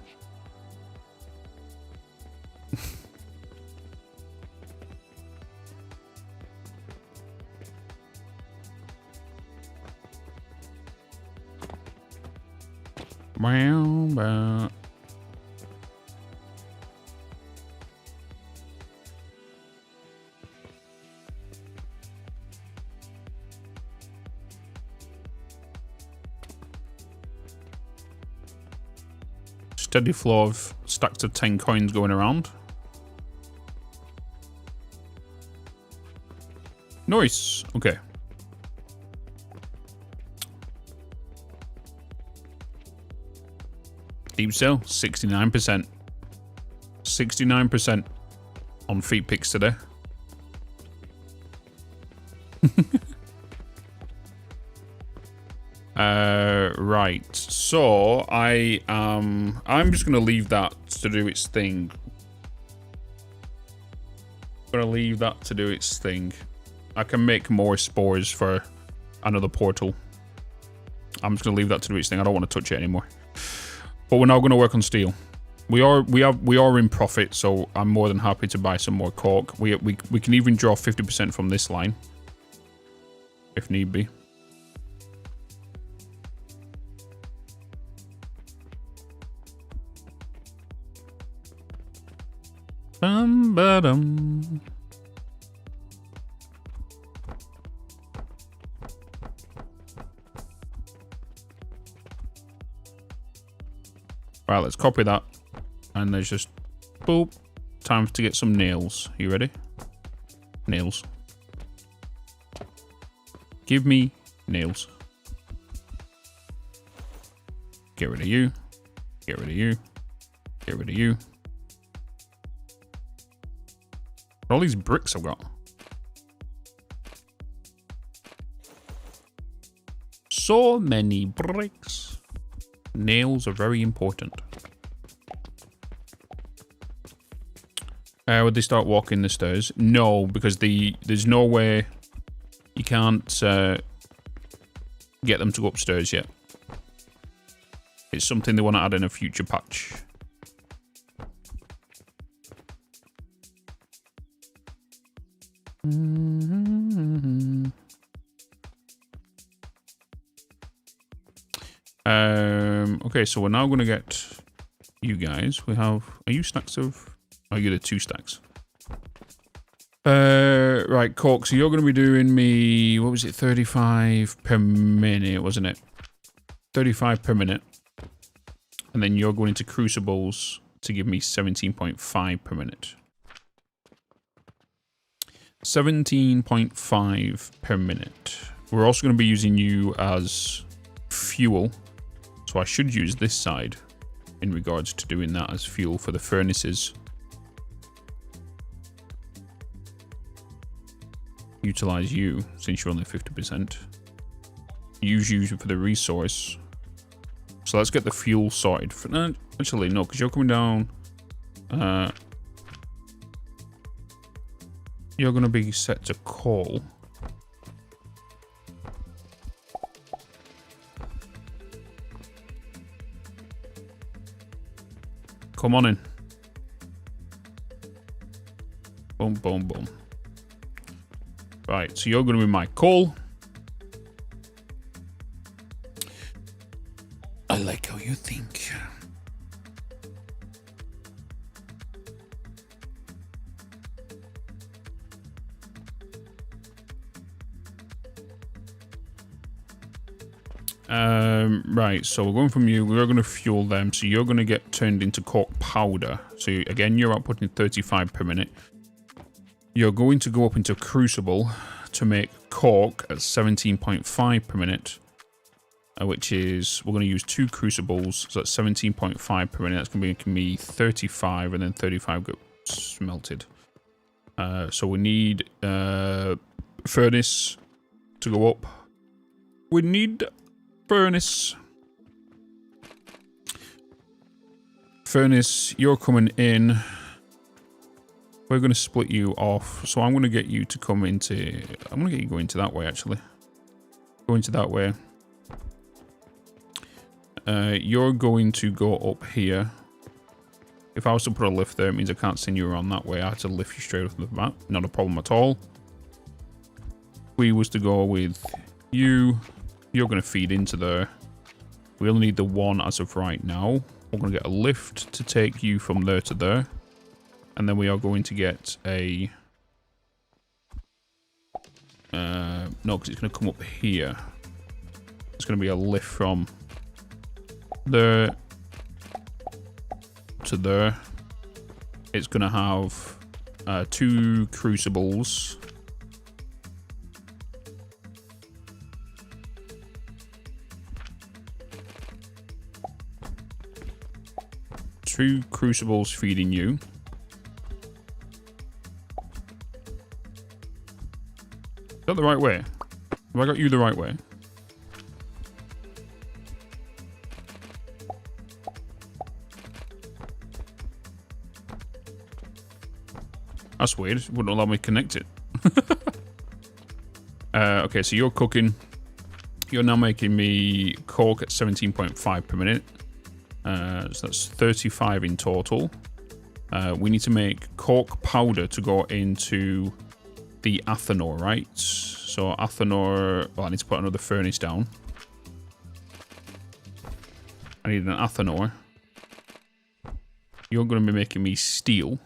Wow. Steady flow of stacks of 10 coins going around. Nice. Okay. Deep sale, 69%. 69% on feet picks today. Right. So I'm just gonna leave that to do its thing. I can make more spores for another portal. I'm just gonna leave that to do its thing. I don't want to touch it anymore. But we're now gonna work on steel. We are in profit, so I'm more than happy to buy some more cork. We can even draw 50% from this line if need be. Bum-ba-dum. Right, let's copy that. And there's just, boop. Time to get some nails. You ready? Nails. Give me nails. Get rid of you. Get rid of you. Get rid of you. All these bricks I've got. So many bricks. Nails are very important. Would they start walking the stairs? No, because there's no way you can't get them to go upstairs yet. It's something they want to add in a future patch. Okay, so we're now going to get you guys. We have... Are you stacks of... Oh, you're the 2 stacks. Right, Cork, so you're going to be doing me... What was it? 35 per minute, wasn't it? 35 per minute. And then you're going into Crucibles to give me 17.5 per minute. 17.5 per minute. We're also going to be using you as fuel. So I should use this side in regards to doing that as fuel for the furnaces. Utilize you since you're only 50%. Use you for the resource. So let's get the fuel sorted. Actually, no, because you're coming down. You're going to be set to coal. Come on in. Boom, boom, boom. Right, so you're going to be my coal. I like how you think. Right, so we're going from you. We're going to fuel them. So you're going to get turned into cork powder. So again, you're outputting 35 per minute. You're going to go up into Crucible to make cork at 17.5 per minute. Which is, we're going to use 2 Crucibles. So that's 17.5 per minute. That's going to be making me 35 and then 35 get smelted. So we need furnace to go up. We need furnace. Furnace, you're coming in. We're going to split you off. So I'm going to get you to come into... I'm going to get you going into that way, actually. Go into that way. You're going to go up here. If I was to put a lift there, it means I can't send you around that way. I had to lift you straight off the bat. Not a problem at all. If we was to go with you, you're going to feed into there. We only need the 1 as of right now. We're going to get a lift to take you from there to there. And then we are going to get a... no, because it's going to come up here. It's going to be a lift from there to there. It's going to have 2 crucibles. Two crucibles feeding you. Is that the right way? Have I got you the right way? That's weird. It wouldn't allow me to connect it. Okay, so you're cooking. You're now making me cork at 17.5 per minute. So that's 35 in total. We need to make cork powder to go into the Athanor, right? So Athanor... Well, I need to put another furnace down. I need an Athanor. You're going to be making me steel.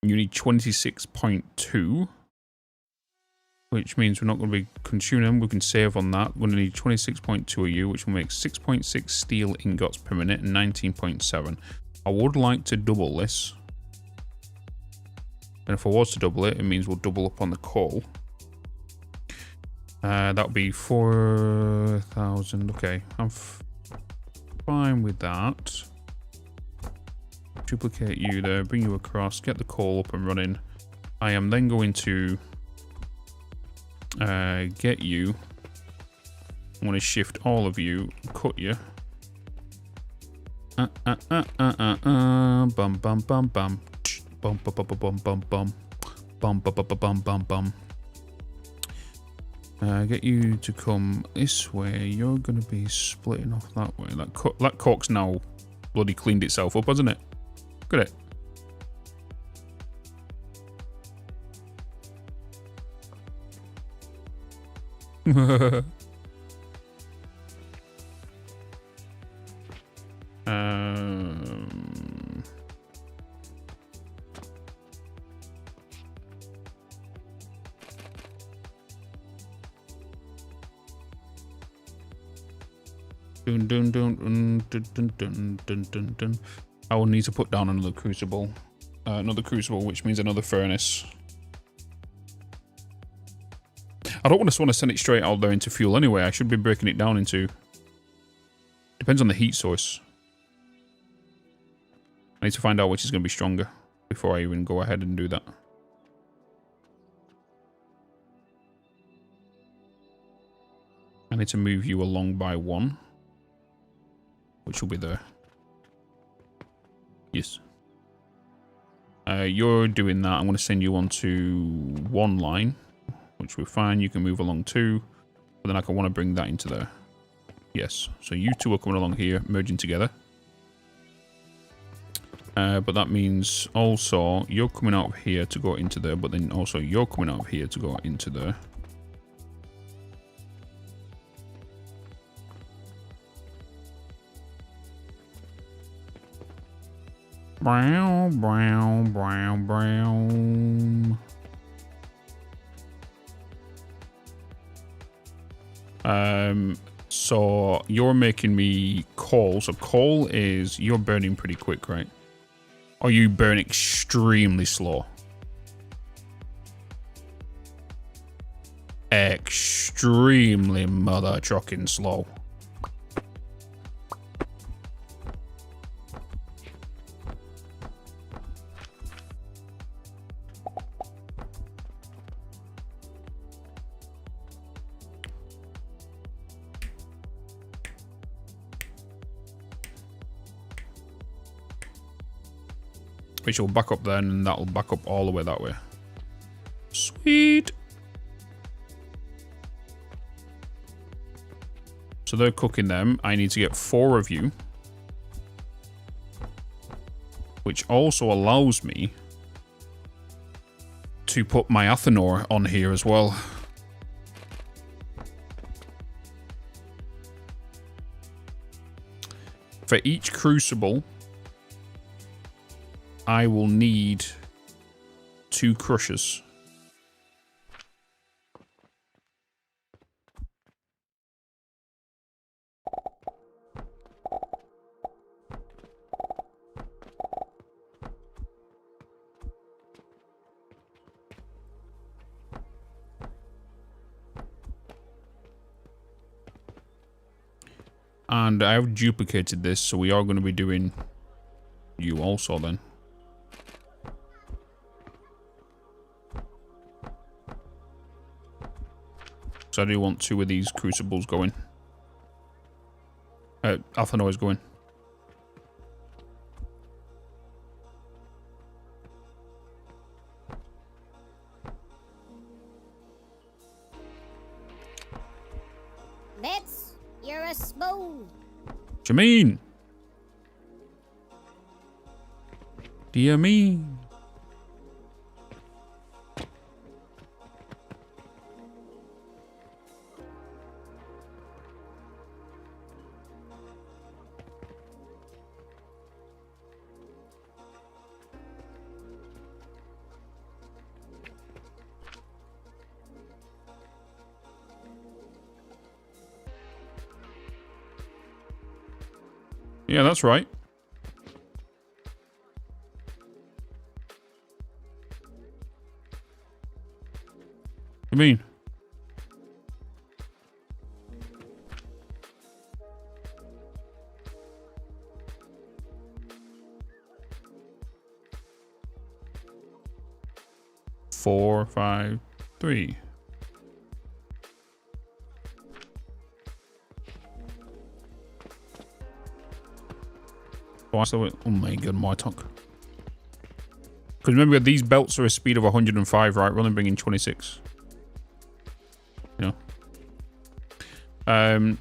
You need 26.2. which means we're not going to be consuming them. We can save on that. We're going to need 26.2 of you, which will make 6.6 steel ingots per minute and 19.7. I would like to double this. And if I was to double it, it means we'll double up on the coal. That would be 4,000. Okay, I'm fine with that. Duplicate you there, bring you across, get the coal up and running. I am then going to get you. I'm going to shift all of you, cut you. Bum bum bum bum. Bum bum bum bum bum bum. Bum bum bum bum bum bum. Get you to come this way. You're going to be splitting off that way. That cork's now bloody cleaned itself up, hasn't it? Look at it. Dun, dun, dun, dun, dun, dun, dun, dun, dun, dun. I will need to put down another crucible, which means another furnace. I don't just want to send it straight out there into fuel anyway. I should be breaking it down into... Depends on the heat source. I need to find out which is going to be stronger before I even go ahead and do that. I need to move you along by 1. Which will be there. Yes. You're doing that. I'm going to send you on to 1 line, which we're fine. You can move along 2, but then I want to bring that into there. Yes. So you 2 are coming along here, merging together. But that means also you're coming out of here to go into there, but then also you're coming out of here to go into there. Brown, brown, brown, brown. So you're making me coal. So coal is, you're burning pretty quick, right? Or you burn extremely slow? Extremely mother trucking slow. Which will back up then, and that'll back up all the way that way. Sweet. So they're cooking them. I need to get 4 of you. Which also allows me to put my Athenor on here as well. For each crucible, I will need 2 crushers. And I have duplicated this, so we are going to be doing you also then. So I do want 2 of these crucibles going. Athenor is going. Bitz, you're a spoon. What you mean? Do you mean? Yeah, that's right. What do you mean? Four, 5, 3. Oh my god, my talk. Because remember, these belts are a speed of 105, right? We're only bringing 26. You know.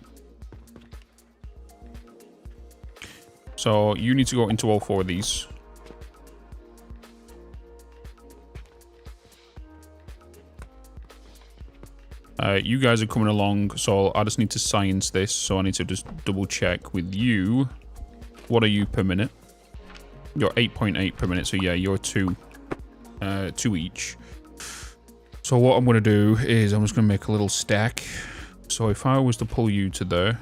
So you need to go into all 4 of these. You guys are coming along, so I just need to science this. So I need to just double check with you. What are you per minute? You're 8.8 per minute, so yeah, you're 2 each. So what I'm going to do is I'm just going to make a little stack. So if I was to pull you to there,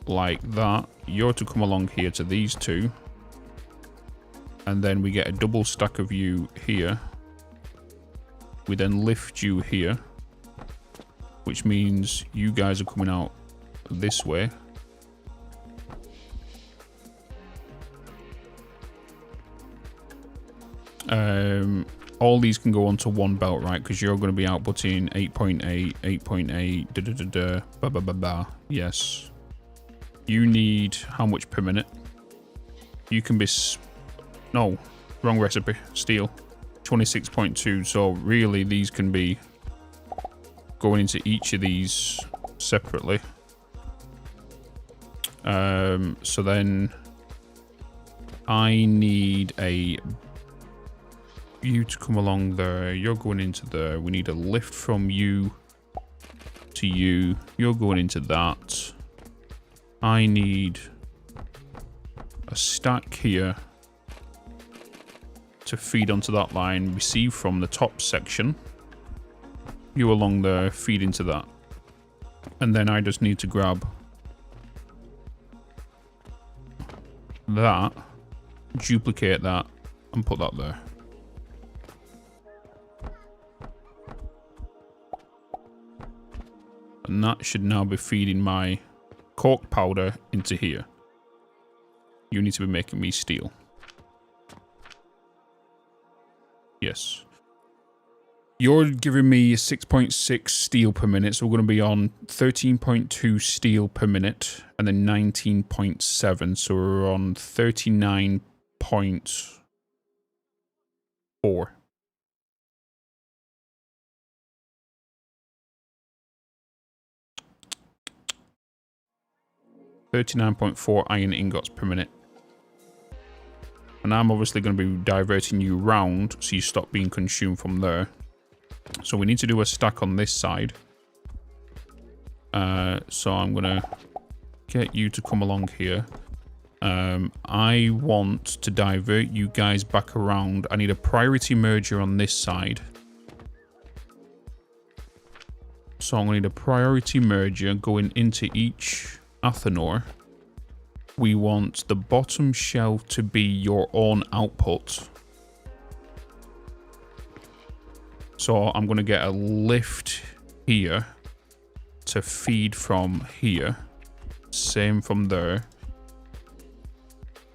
like that, you're to come along here to these 2. And then we get a double stack of you here. We then lift you here, which means you guys are coming out this way. All these can go onto one belt, right? Because you're going to be outputting 8.8, 8.8, da da da da, ba ba ba ba. Yes. You need how much per minute? You can be... No, wrong recipe. Steel. 26.2. So really, these can be going into each of these separately. So then I need you to come along there. You're going into there. We need a lift from you to you. You're going into that. I need a stack here to feed onto that line. Receive from the top section. You along there, feed into that. And then I just need to grab that, duplicate that, and put that there. And that should now be feeding my cork powder into here. You need to be making me steel. Yes. You're giving me 6.6 steel per minute, so we're going to be on 13.2 steel per minute, and then 19.7, so we're on 39.4. $39.4 iron ingots per minute. And I'm obviously going to be diverting you round so you stop being consumed from there. So we need to do a stack on this side. So I'm going to get you to come along here. I want to divert you guys back around. I need a priority merger on this side. So I'm going to need a priority merger going into each Athenor. We want the bottom shelf to be your own output. So I'm going to get a lift here to feed from here. Same from there.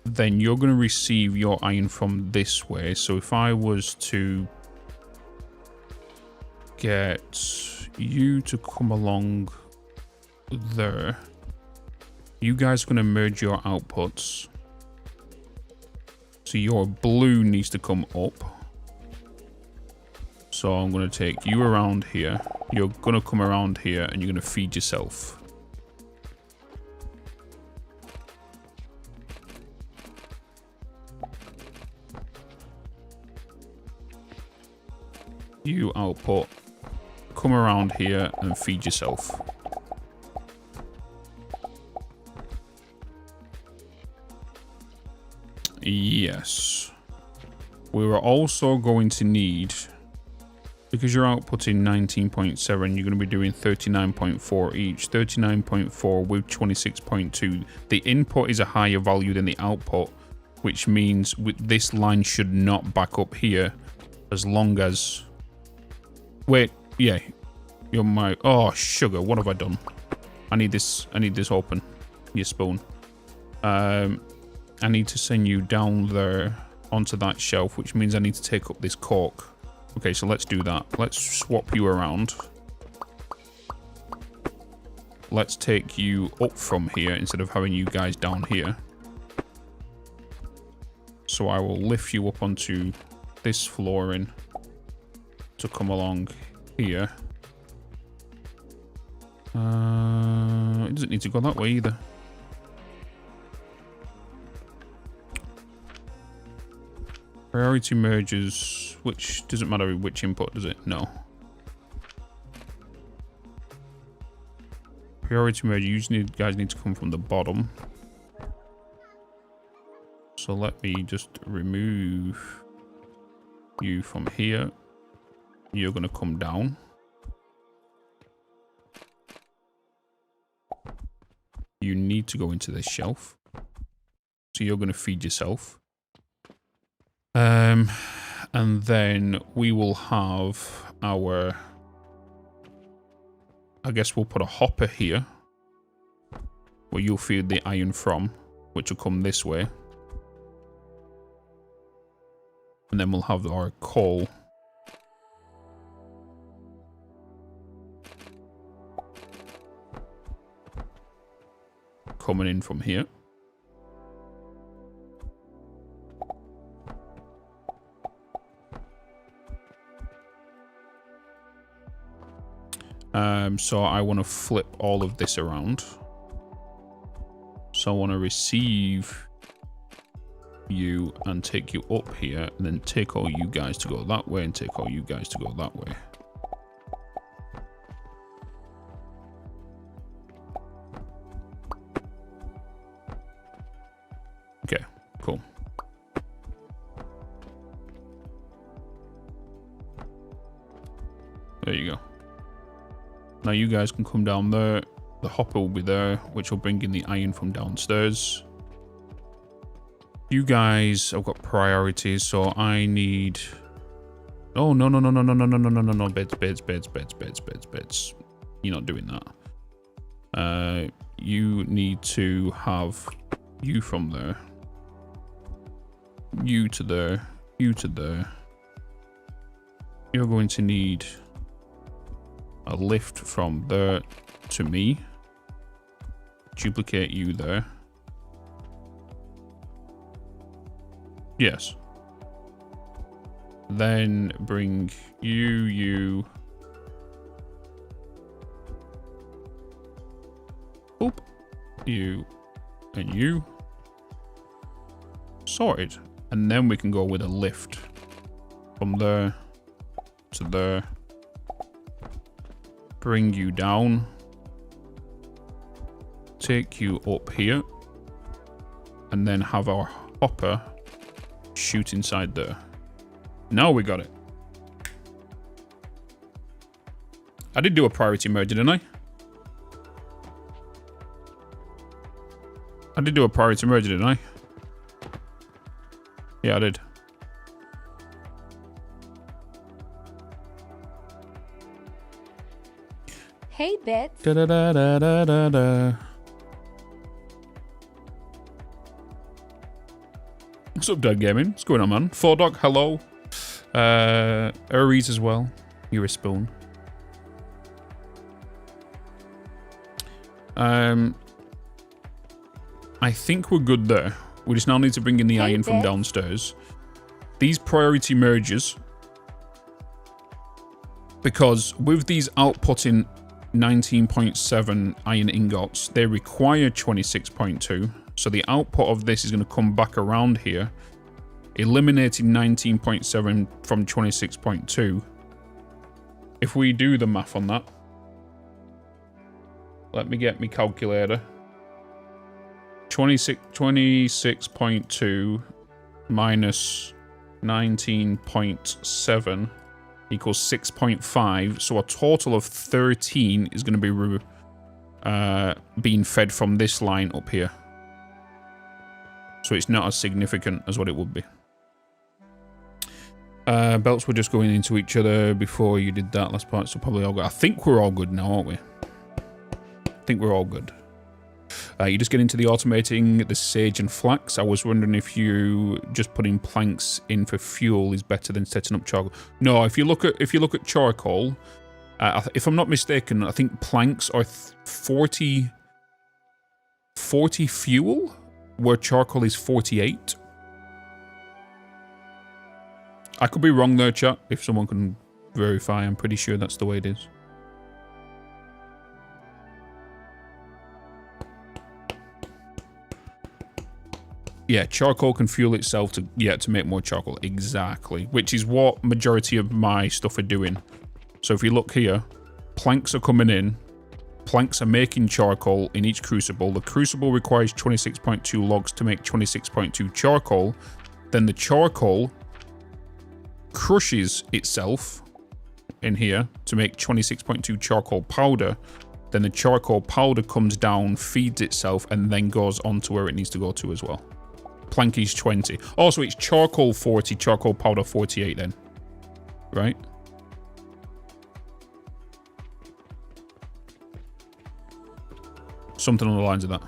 Then you're going to receive your iron from this way. So if I was to get you to come along there, you guys are going to merge your outputs. So your blue needs to come up. So I'm going to take you around here. You're going to come around here and you're going to feed yourself. You output. Come around here and feed yourself. Yes. We were also going to need, because you're outputting 19.7, you're going to be doing 39.4 each. 39.4 with 26.2. The input is a higher value than the output, which means this line should not back up here as long as... Wait, yeah. You're my... Oh, sugar, what have I done? I need this open. Your spoon. I need to send you down there onto that shelf, which means I need to take up this cork. Okay, so let's do that. Let's swap you around. Let's take you up from here instead of having you guys down here. So I will lift you up onto this flooring to come along here. It doesn't need to go that way either. Priority merges, which doesn't matter which input, does it? No. Priority merge, you guys need to come from the bottom. So let me just remove you from here. You're going to come down. You need to go into this shelf. So you're going to feed yourself. And then we will have our... I guess we'll put a hopper here. Where you'll feed the iron from. Which will come this way. And then we'll have our coal. Coming in from here. So I want to flip all of this around. So I want to receive you and take you up here, and then take all you guys to go that way, and take all you guys to go that way. Okay, cool. There you go. Now you guys can come down there. The hopper will be there, which will bring in the iron from downstairs. You guys have got priorities, so I need... Oh, no. Beds. You're not doing that. You need to have you from there. You to there. You to there. You're going to need a lift from there to me. Duplicate you there. Yes. Then bring you. Oop. You. And you. Sorted. And then we can go with a lift. From there to there. Bring you down. Take you up here. And then have our hopper shoot inside there. Now we got it. I did do a priority merge, didn't I? I did do a priority merge, didn't I? Yeah, I did. Hey, Bitz. Da da da da da da da. What's up, Dead Gaming? What's going on, man? Fordoc, hello. Aries as well. You're a spoon. I think we're good there. We just now need to bring in the iron from downstairs. These priority merges, because with these outputting 19.7 iron ingots, they require 26.2. So the output of this is going to come back around here, eliminating 19.7 from 26.2. If we do the math on that, let me get my calculator. 26.2 minus 19.7 equals 6.5. So a total of 13 is going to be being fed from this line up here. So it's not as significant as what it would be. Belts were just going into each other before you did that last part, so probably all good. I think we're all good now, aren't we? I think we're all good. You just get into the automating the sage and flax. I was wondering if you just putting planks in for fuel is better than setting up charcoal. No, if you look at charcoal, if I'm not mistaken, I think planks are 40 fuel, where charcoal is 48. I could be wrong there, chat. If someone can verify, I'm pretty sure that's the way it is. Yeah, charcoal can fuel itself to make more charcoal. Exactly. Which is what majority of my stuff are doing. So if you look here, planks are coming in. Planks are making charcoal in each crucible. The crucible requires 26.2 logs to make 26.2 charcoal. Then the charcoal crushes itself in here to make 26.2 charcoal powder. Then the charcoal powder comes down, feeds itself, and then goes on to where it needs to go to as well. Plank is 20. Oh, so it's charcoal 40, charcoal powder 48 then. Right? Something on the lines of that.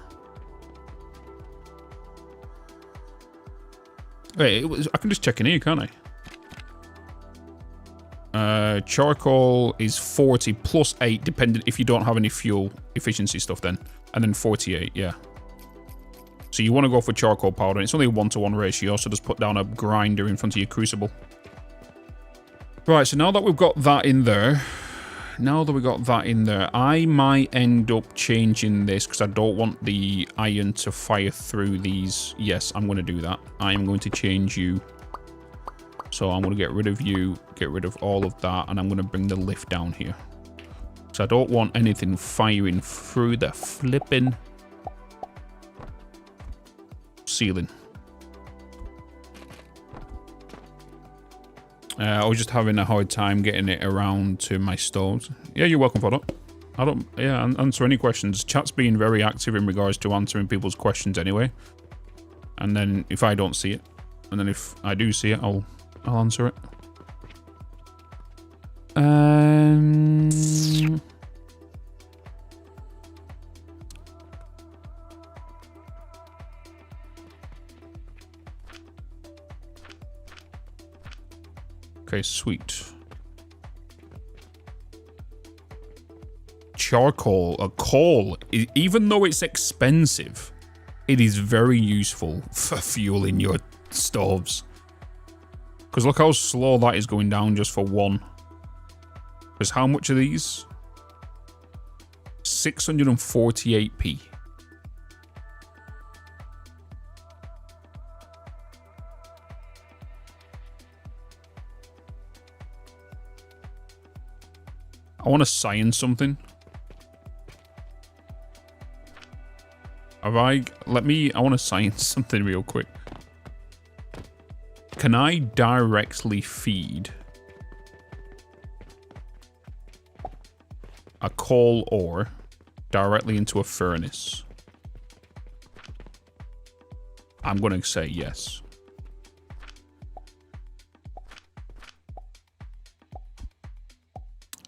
Wait, I can just check in here, can't I? Charcoal is 40 plus 8, dependent if you don't have any fuel efficiency stuff then. And then 48, yeah. So you want to go for charcoal powder. It's only a 1-to-1 ratio, so just put down a grinder in front of your crucible. Right, so now that we've got that in there, I might end up changing this because I don't want the iron to fire through these. Yes, I'm going to do that. I am going to change you. So I'm going to get rid of you, get rid of all of that, and I'm going to bring the lift down here. So I don't want anything firing through the flipping ceiling. I was just having a hard time getting it around to my stoves. Yeah, you're welcome for that. I don't, yeah, answer any questions. Chat's being very active in regards to answering people's questions anyway. And then if I don't see it, and then if I do see it, I'll answer it. Okay, sweet. Charcoal, a coal, even though it's expensive, it is very useful for fueling your stoves. Because look how slow that is going down just for one. Because how much are these? 648p. I want to science something. I want to science something real quick. Can I directly feed a coal ore directly into a furnace? I'm going to say yes.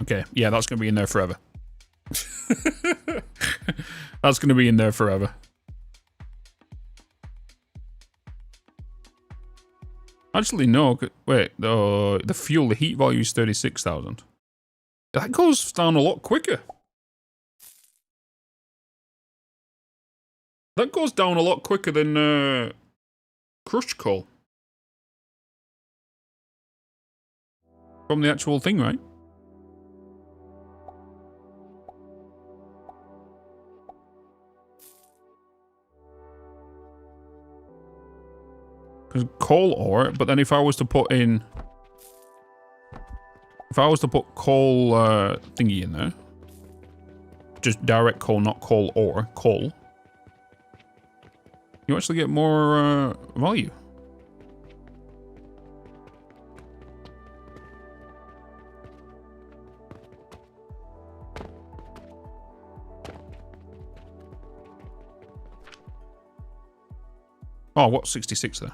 Okay, yeah, that's going to be in there forever. That's going to be in there forever. Actually, no. Wait, the fuel, the heat value is 36,000. That goes down a lot quicker. That goes down a lot quicker than crushed coal. From the actual thing, right? Because coal ore, but then if I was to put in... If I was to put coal thingy in there, just direct coal, not coal ore, coal, you actually get more value. Oh, what's 66 there?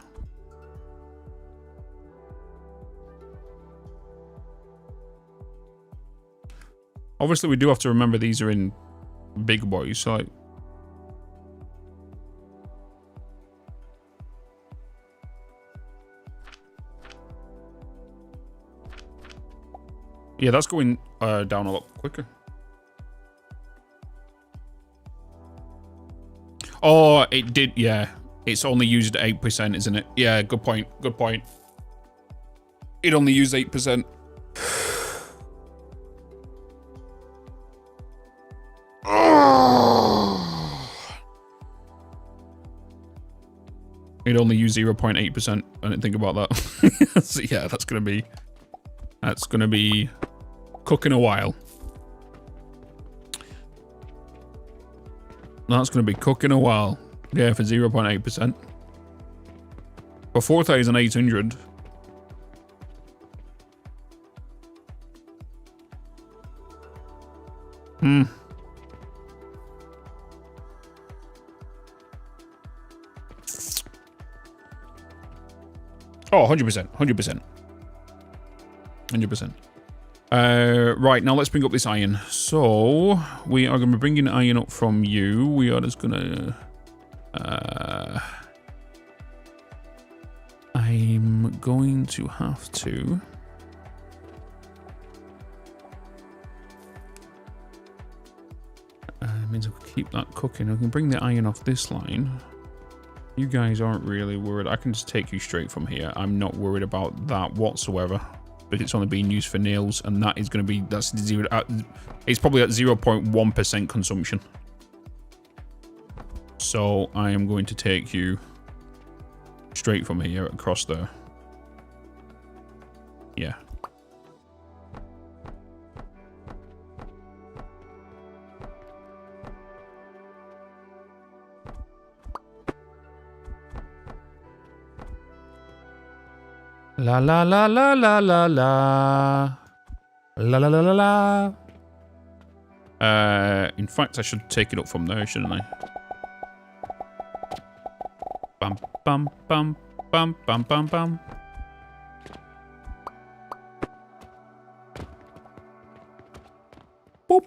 Obviously, we do have to remember these are in big boys, so like... Yeah, that's going down a lot quicker. Oh, it did, yeah. It's only used 8%, isn't it? Yeah, good point, good point. It only used 8%. It only used 0.8%. I didn't think about that. So yeah, that's gonna be cooking a while. That's gonna be cooking a while. Yeah, for 0.8%. For 4,800. Oh, 100%, 100%. 100%. Right, now let's bring up this iron. So, we are going to be bringing iron up from you. We are just going to... I'm going to have to... means I can keep that cooking. I can bring the iron off this line. You guys aren't really worried. I can just take you straight from here. I'm not worried about that whatsoever. But it's only being used for nails, and that is going to be... That's zero. It's probably at 0.1% consumption. So I am going to take you straight from here across there. Yeah. La la la la la la la. La la la la la. In fact, I should take it up from there, shouldn't I? Bum bum bum bum bum bum bum. Boop.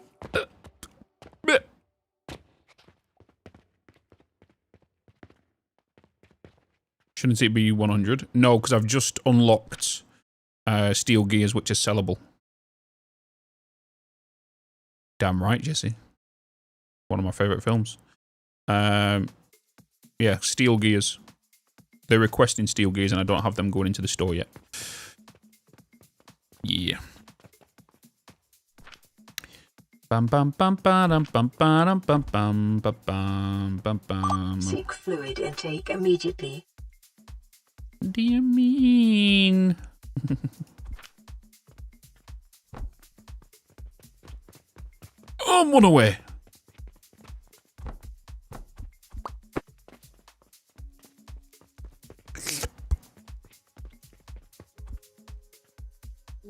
Shouldn't it be 100? No, because I've just unlocked steel gears, which are sellable. Damn right, Jesse. One of my favourite films. Yeah, steel gears. They're requesting steel gears, and I don't have them going into the store yet. Yeah. Bam bam bam bam bam bam bam bam bam bam bam. Seek fluid intake immediately. What do you mean? Oh, I'm one away.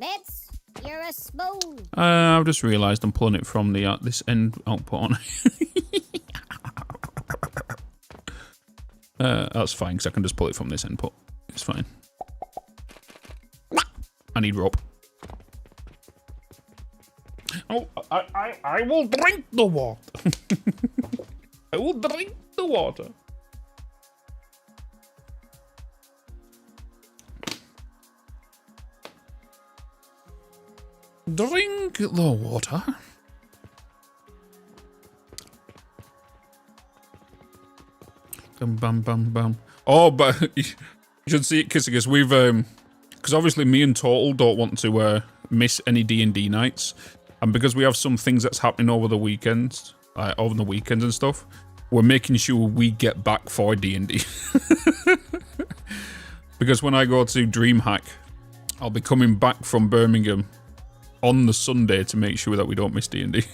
Bitz, you're a spoon. I've just realised I'm pulling it from the this end output on. That's fine, because I can just pull it from this input. It's fine. I need rope. Oh, I will drink the water. I will drink the water. Drink the water. Bum bum bum bum. Oh, but you should see it, Kissagus. We've because obviously me and Total don't want to miss any D&D nights, and because we have some things that's happening over the weekends, and stuff, we're making sure we get back for D&D. Because when I go to DreamHack, I'll be coming back from Birmingham on the Sunday to make sure that we don't miss D&D.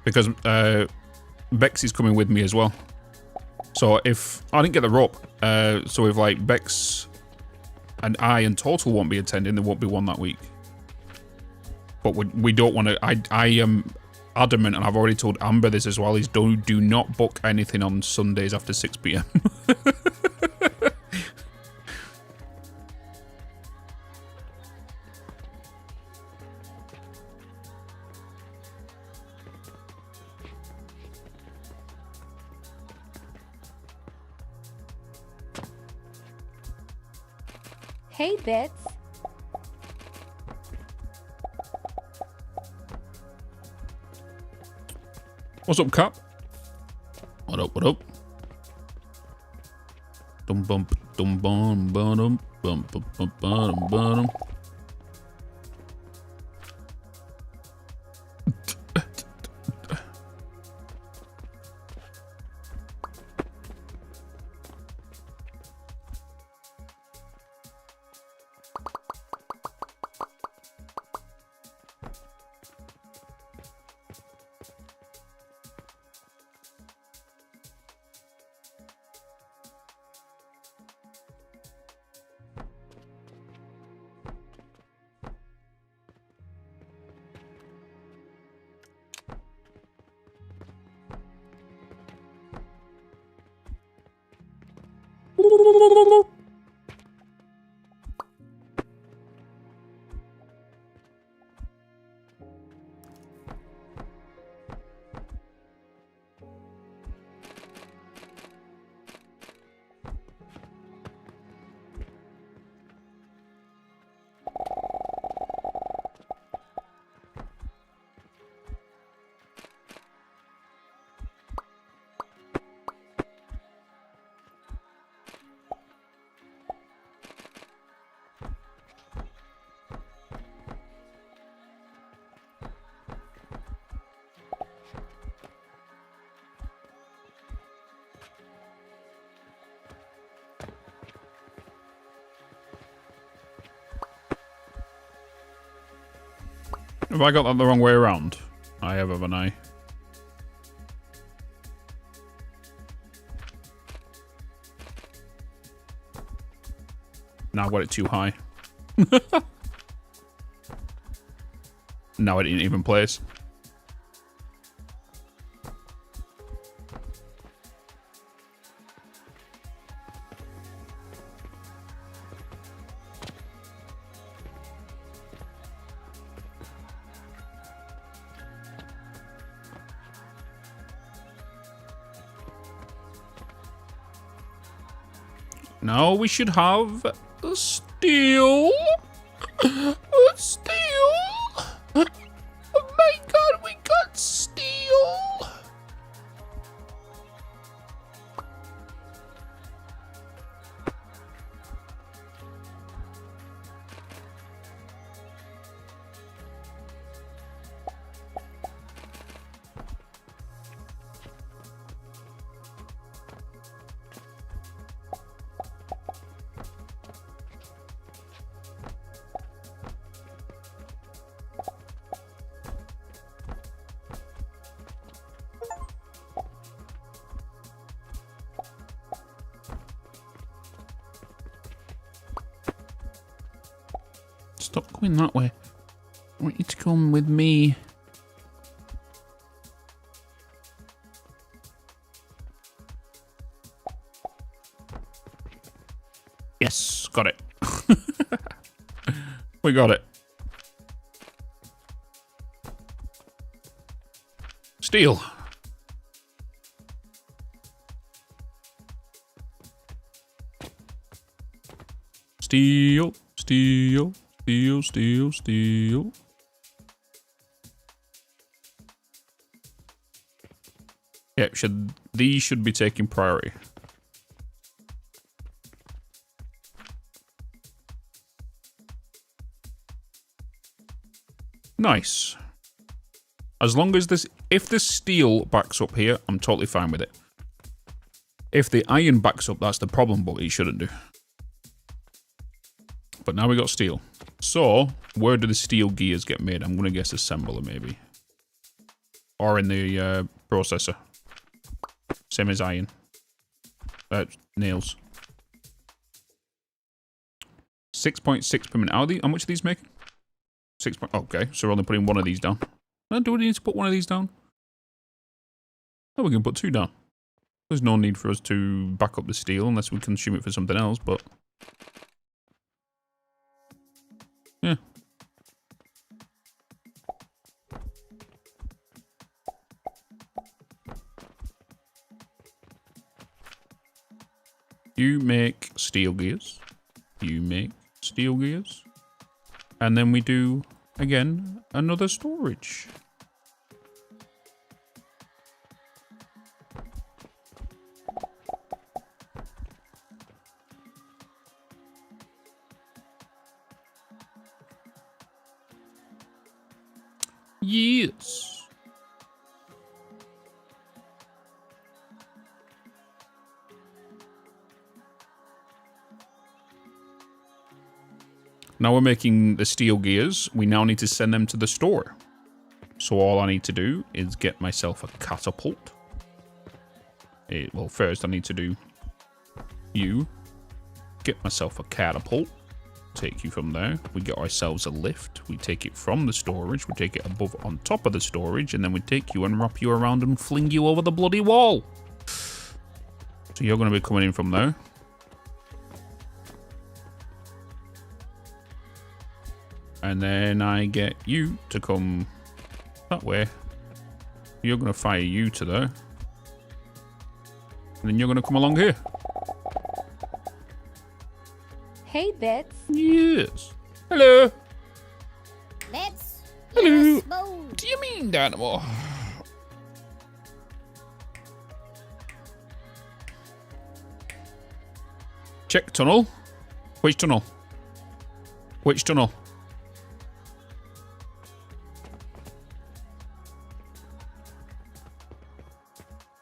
Because Bex is coming with me as well. So if I didn't get the rope, so if like Bex and I and Total won't be attending, there won't be one that week. But we don't want to... I am adamant, and I've already told Amber this as well, is do not book anything on Sundays after 6 p.m. Hey, Bitz. What's up, Cap? What up, what up? Dum bump, dum bum, bum, bum, bum, bum, bum, bum. Have I got that the wrong way around? I have, haven't I? Now I got it too high. Now I didn't even place. Now we should have a steel. A steel. Oh my god, we got steel. Stop going that way. I want you to come with me. Yes, got it. We got it. Steel. Steel, steel, steel, steel, steel. Yeah, these should be taking priority. Nice. As long as this, if the steel backs up here, I'm totally fine with it. If the iron backs up, that's the problem, but it shouldn't do. But now we got steel. So, where do the steel gears get made? I'm going to guess assembler, maybe. Or in the processor. Same as iron. Nails. 6.6 per minute. How much are these making? 6 point. Okay, so we're only putting one of these down. Do we need to put one of these down? Oh, we can put 2 down. There's no need for us to back up the steel unless we consume it for something else, but... yeah. You make steel gears. You make steel gears. And then we do, again, another storage. Yes. Now we're making the steel gears. We now need to send them to the store. So all I need to do is get myself a catapult. Well, first I need to do you. Get myself a catapult. Take you from there. We get ourselves a lift. We take it from the storage. We take it above on top of the storage. And then we take you and wrap you around and fling you over the bloody wall. So you're going to be coming in from there. And then I get you to come that way. You're going to fire you to there. And then you're going to come along here. Hey, Bitz. Yes. Hello. Let's Hello. smooth. Do you mean Dynamo? Check tunnel. Which tunnel? Which tunnel?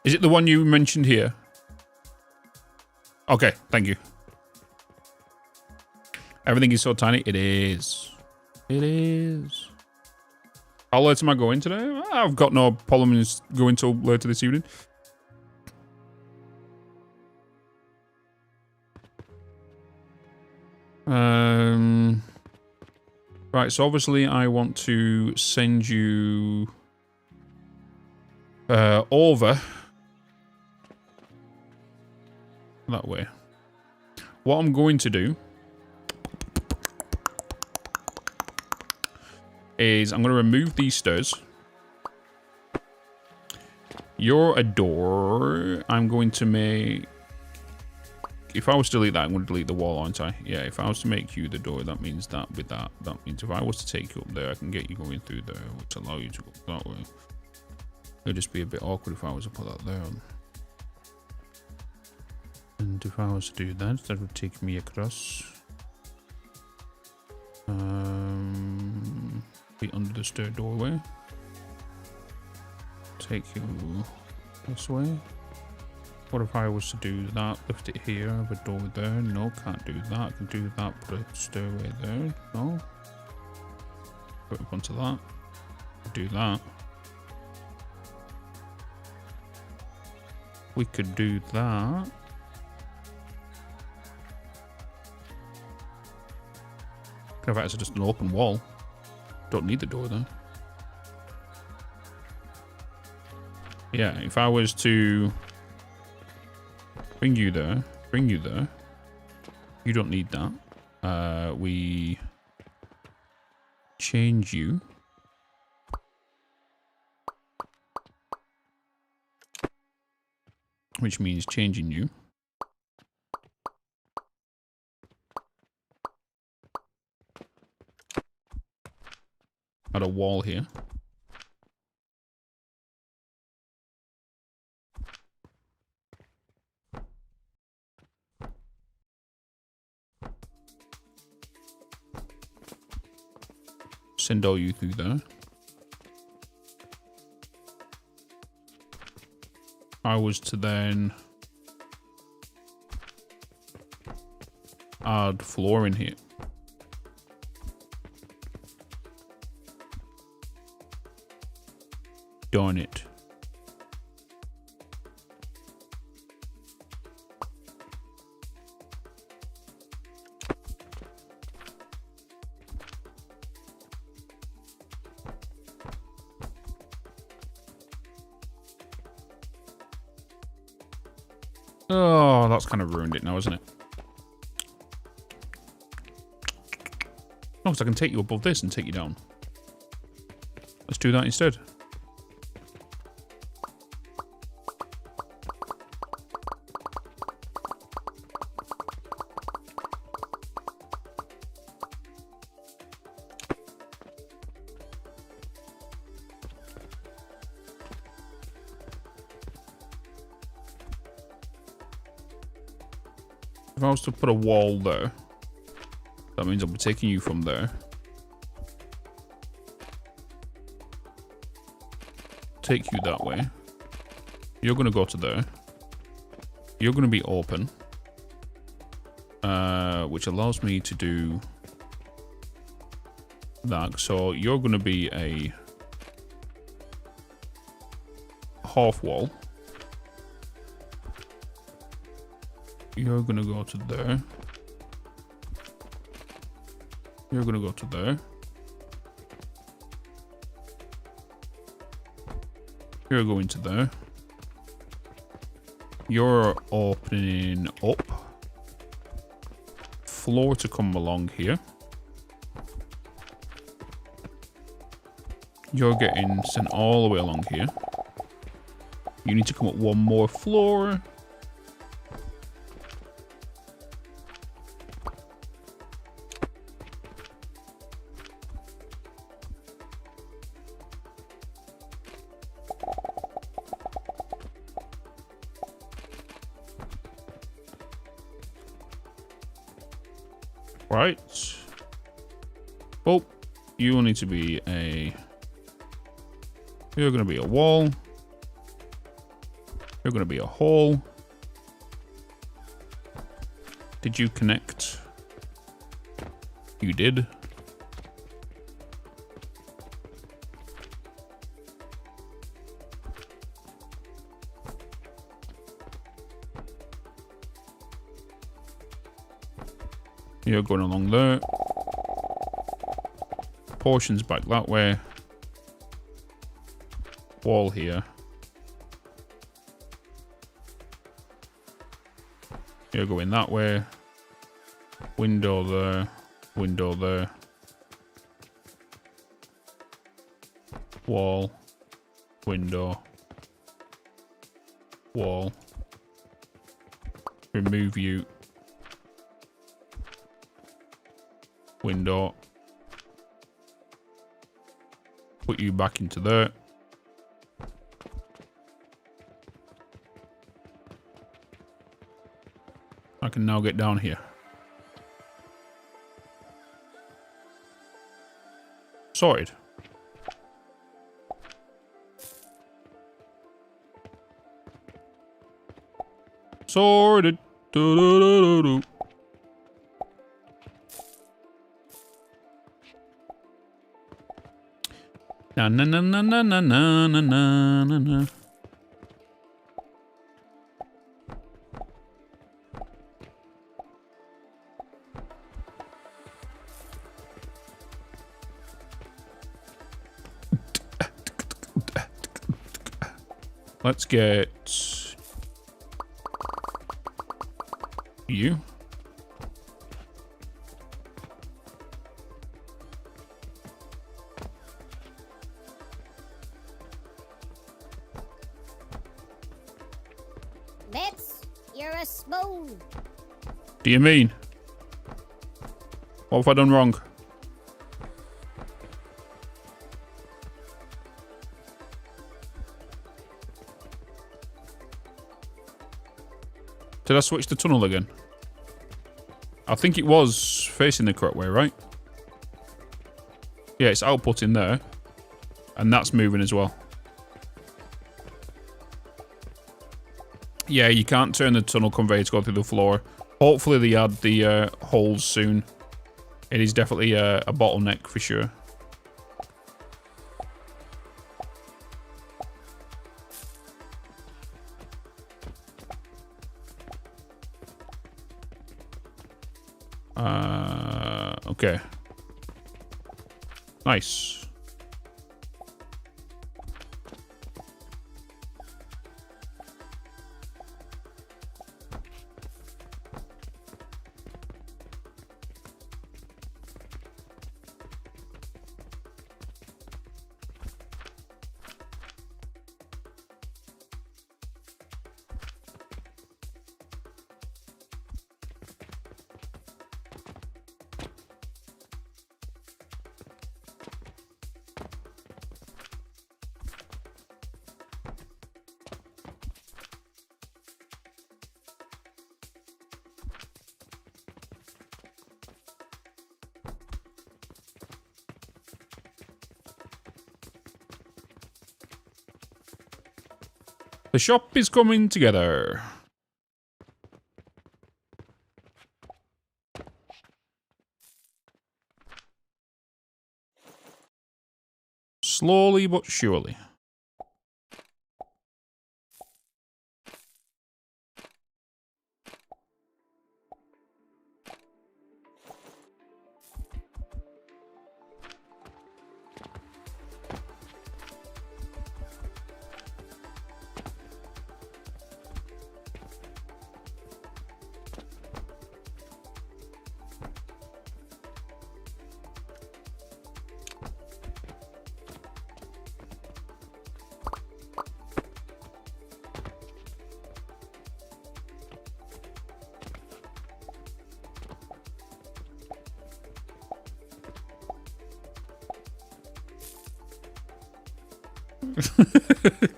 Is it the one you mentioned here? Okay, thank you. Everything is so tiny. It is. It is. How late am I going today? I've got no problems going till later this evening. Right, so obviously I want to send you over that way. What I'm going to do is I'm going to remove these stairs. You're a door. I'm going to make... If I was to delete that, I'm going to delete the wall, aren't I? Yeah, if I was to make you the door, that means that with that means if I was to take you up there, I can get you going through there, which allow you to go that way. It'd just be a bit awkward if I was to put that there. And if I was to do that, that would take me across. Be under the stair doorway. Take you this way. What if I was to do that? Lift it here, have a door there. No, can't do that. I can do that, put a stairway there. No. Put up onto that. Do that. We could do that. Could have actually just an open wall. Don't need the door then. Yeah, if I was to bring you there, you don't need that. We change you. Which means changing you. Add a wall here. Send all you through there. I was to then add floor in here. Darn it. Oh, that's kind of ruined it now, isn't it? Oh, because I can take you above this and take you down. Let's do that instead. If I was to put a wall there, that means I'll be taking you from there. Take you that way. You're going to go to there. You're going to be open. Which allows me to do that. So you're going to be a half wall. You're going to go to there. You're going to go to there. You're going to there. You're opening up. Floor to come along here. You're getting sent all the way along here. You need to come up one more floor. Right. Oh, you will need to be a... You're going to be a wall. You're going to be a hole. Did you connect? You did. You're going along there. Portions back that way. Wall here. You're going that way. Window there. Window there. Wall. Window. Wall. Remove you. Window. Put you back into there. I can now get down here. Sorted. Sorted. Do-do-do-do-do. Na na na na na na na na na na. Let's get you. Bitz, you're a spoon. Do you mean? What have I done wrong? Did I switch the tunnel again? I think it was facing the correct way, right? Yeah, it's output in there. And that's moving as well. Yeah, you can't turn the tunnel conveyor to go through the floor. Hopefully they add the holes soon. It is definitely a bottleneck for sure. Okay. Nice. The shop is coming together. Slowly but surely.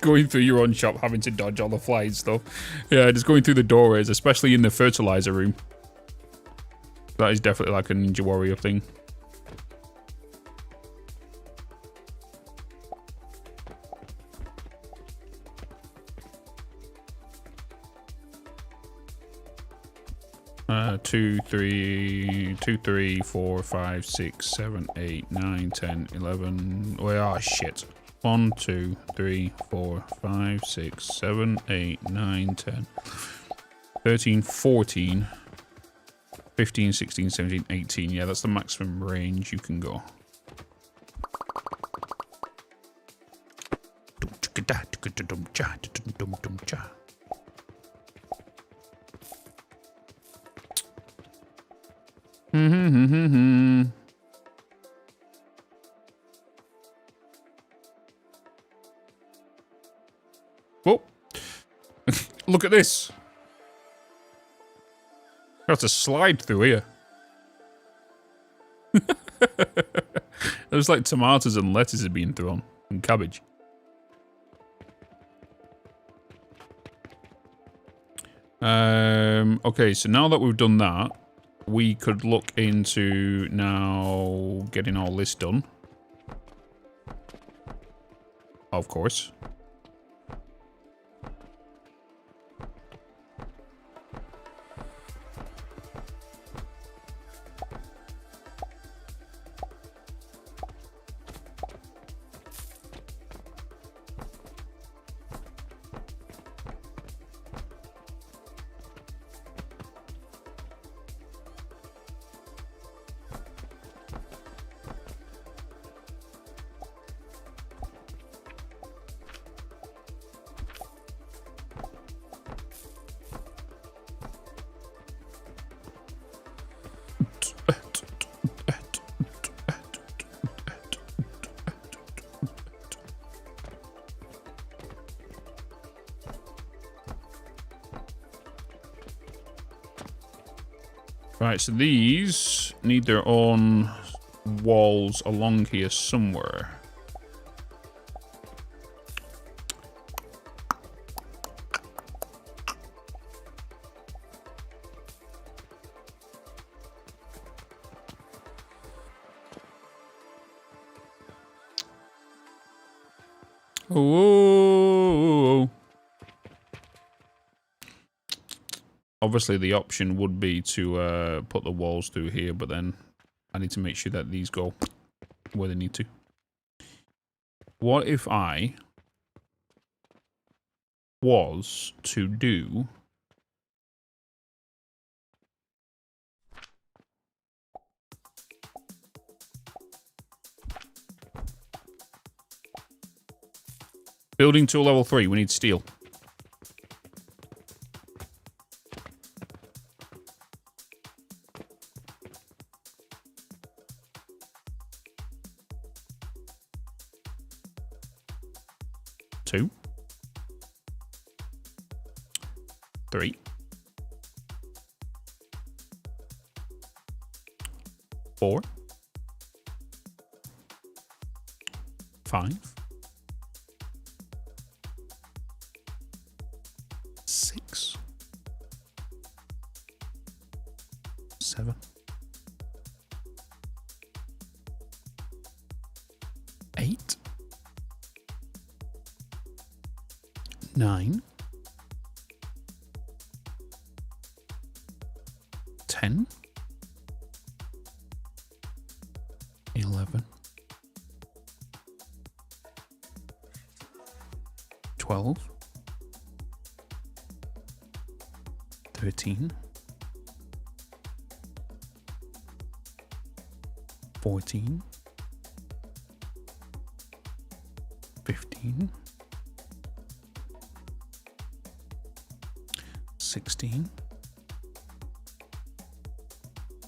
Going through your own shop, having to dodge all the flying stuff. Yeah, just going through the doorways, especially in the fertilizer room. That is definitely like a Ninja Warrior thing. Two, three, 4, 5, 6, 7, 8, 9, 10, 11. Oh shit. 1, 2, 3, 4, 5, 6, 7, 8, 9, 10, 13, 14, 15, 16, 17, 18. Yeah, that's the maximum range you can go. Oh, look at this. I have to slide through here. There's like tomatoes and lettuce are being thrown, and cabbage. Okay, so now that we've done that, we could look into now getting all this done. Of course. Right, so these need their own walls along here somewhere. Oh. Obviously, the option would be to put the walls through here, but then I need to make sure that these go where they need to. What if I was to do... Building tool level 3, we need steel. Two. 3. 4. 5. 6. 7. 8. 9, 10, 11, 12, 13, 14, 15, 16,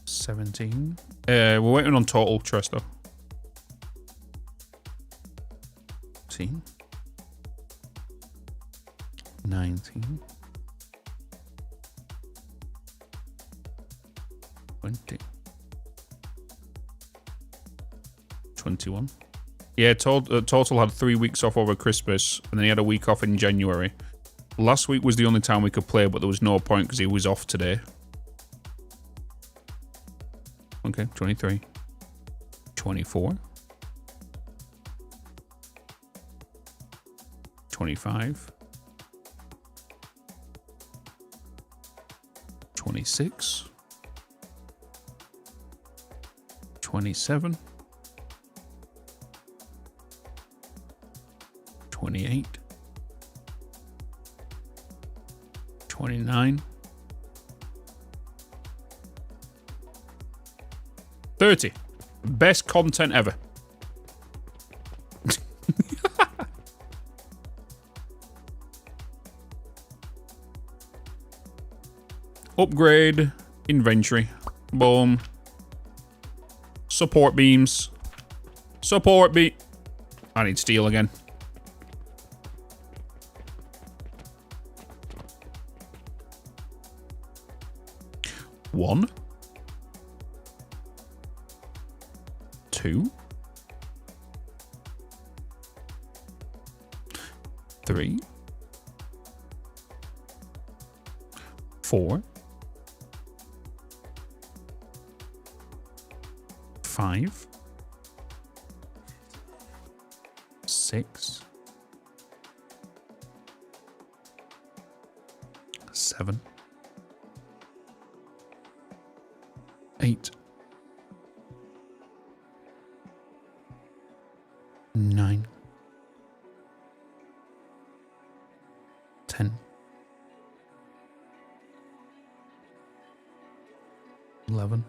17. We're waiting on total trust though. 18, 19, 20, 21. Yeah, total had 3 weeks off over Christmas, and then he had a week off in January. Last week was the only time we could play, but there was no point because he was off today. Okay, 23, 24, 25, 26, 27, 28, 29, 30. Best content ever. Upgrade inventory. Boom. Support beams. Support beam. I need steel again. One. 2, 3, 4, 5, 6, 7, 8, 9, 10, 11,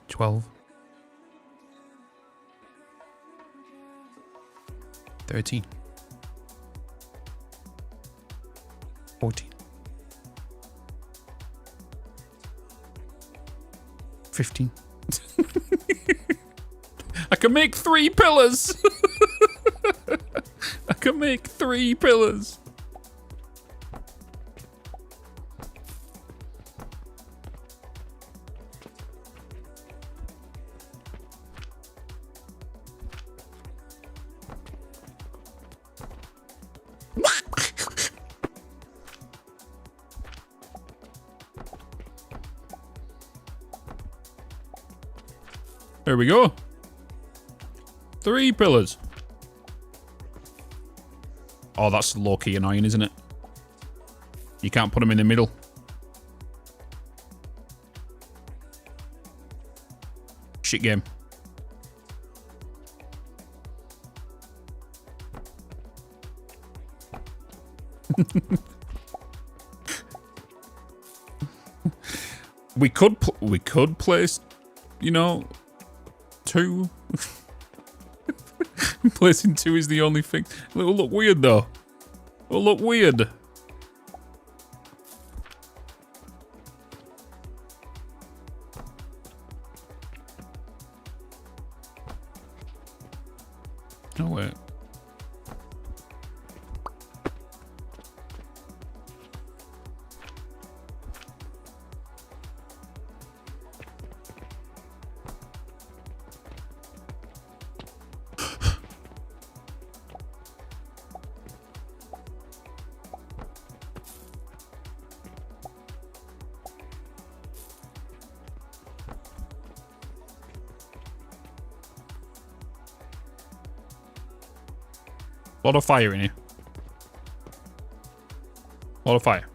12, 13, 14, 15. I can make 3 pillars. I can make 3 pillars. There we go. 3 pillars. Oh, that's low-key annoying, isn't it? You can't put them in the middle. Shit game. we could place, you know, 2. Placing 2 is the only thing. It'll look weird though. It'll look weird. Oh wait. A lot of fire in here. A lot of fire.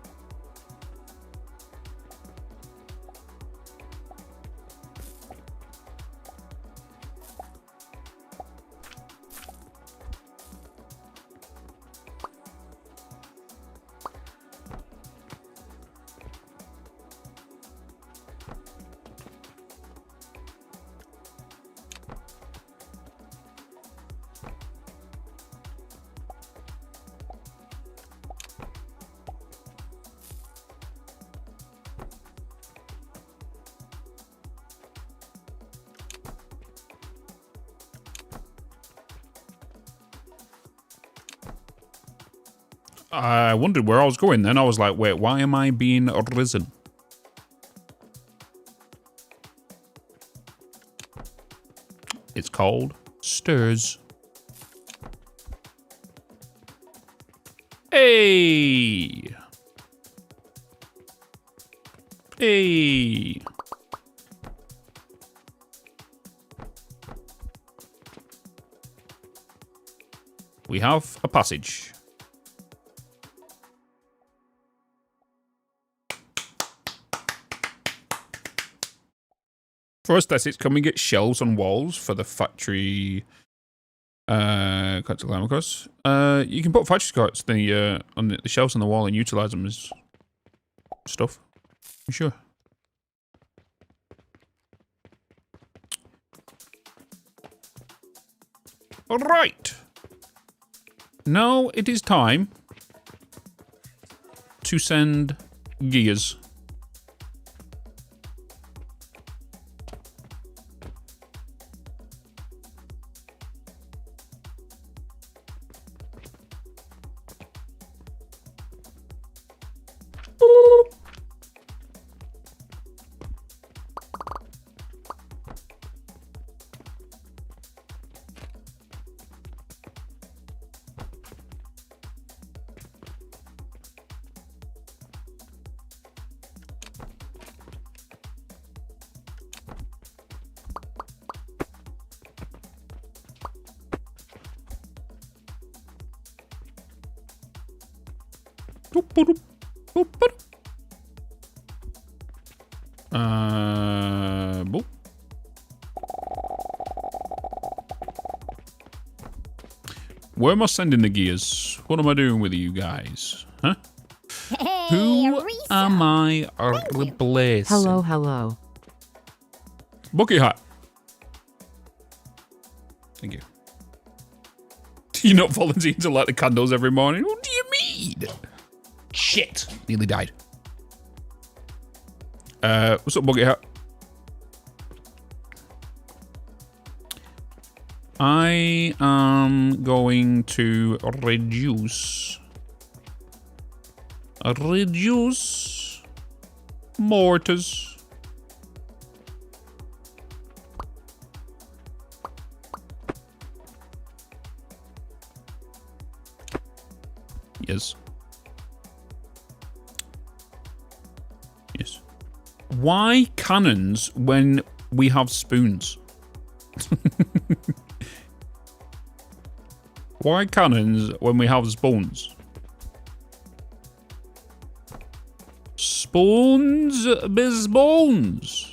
I wondered where I was going then. I was like, wait, why am I being risen? It's called stairs. Hey! Hey! We have a passage. For aesthetics, can we get shelves on walls for the factory? Cut to climb across. You can put factory carts on the shelves on the wall and utilize them as stuff. You sure? All right. Now it is time to send gears. Boop. Where am I sending the gears? What am I doing with you guys? Huh? Hey, Who Arisa. am I replacing? Hello, hello. Bucket hat. Thank you. You're not volunteering to light the candles every morning? What do you mean? Shit. Nearly died. What's up, Bucket Hat? I am going to reduce mortars. Yes. Yes. Why cannons when we have spoons? Why cannons when we have spoons? Spoons bez bones.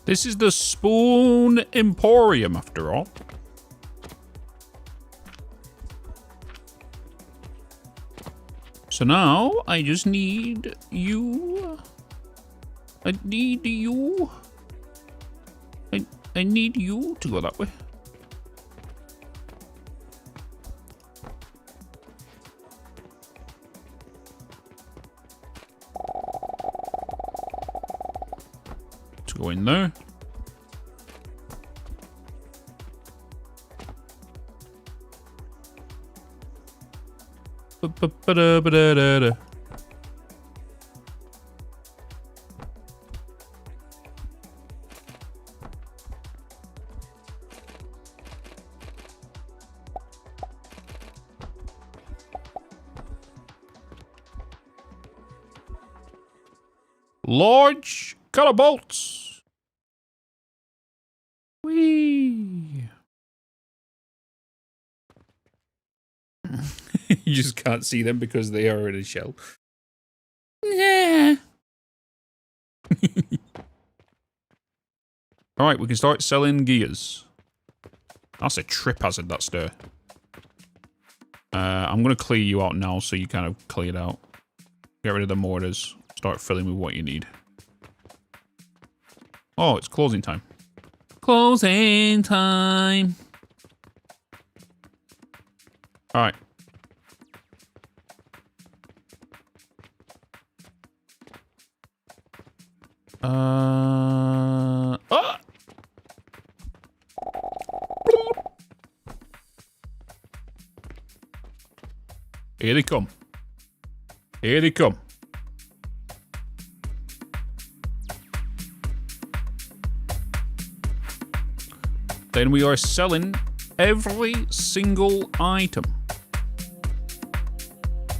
This is the Spoon Emporium, after all. So now, I just need you. I need you I need you to go that way. To go in there. Ba-ba-da-ba-da-da-da. Large color bolts. Whee. You just can't see them because they are in a shell. Yeah. Alright, we can start selling gears. That's a trip hazard, that stir. I'm going to clear you out now so you kind of cleared out. Get rid of the mortars. Start filling with what you need. Oh, it's closing time. Closing time. Alright. Ah! Here they come. Here they come. Then we are selling every single item.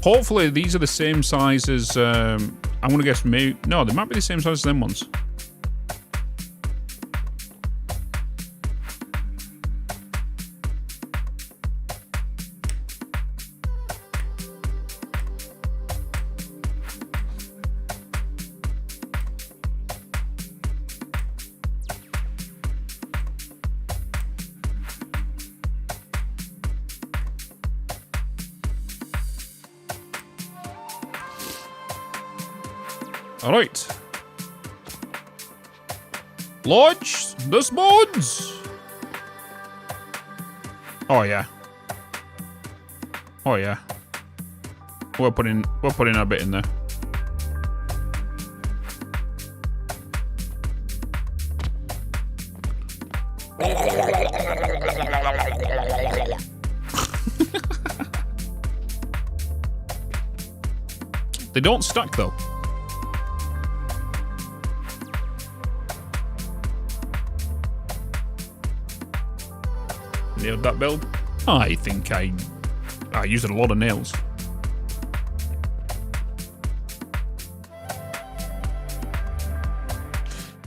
Hopefully these are the same size as, I'm gonna guess maybe, no, they might be the same size as them ones. Alright. Launch the spawns! Oh yeah. Oh yeah. We're putting a bit in there. They don't stack though. Nailed that build. I think I used a lot of nails.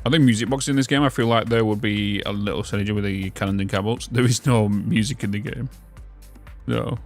I think music box in this game, I feel like there would be a little synergy with the cannons and catapults. There is no music in the game. No.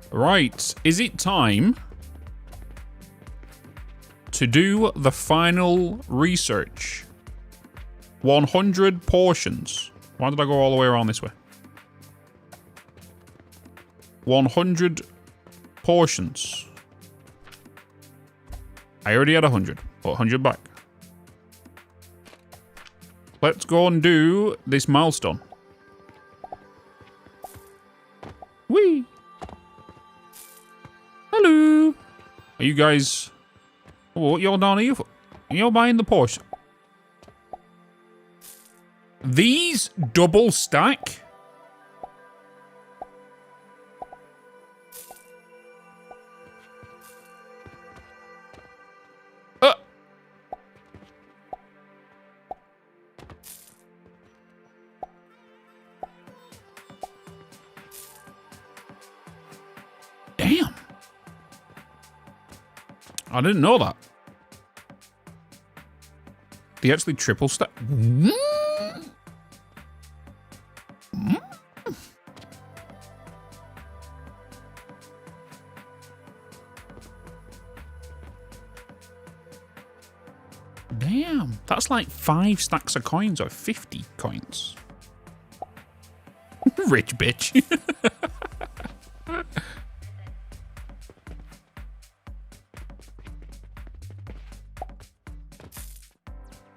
Right, is it time to do the final research? 100 portions. Why did I go all the way around this way? 100 portions. I already had 100. Put 100 back. Let's go and do this milestone. Whee! Hello! Are you guys... Oh, what y'all down here for? You're buying the Porsche. These double stack? Damn. I didn't know that. They actually triple stack. That's like 5 stacks of coins or 50 coins. Rich bitch.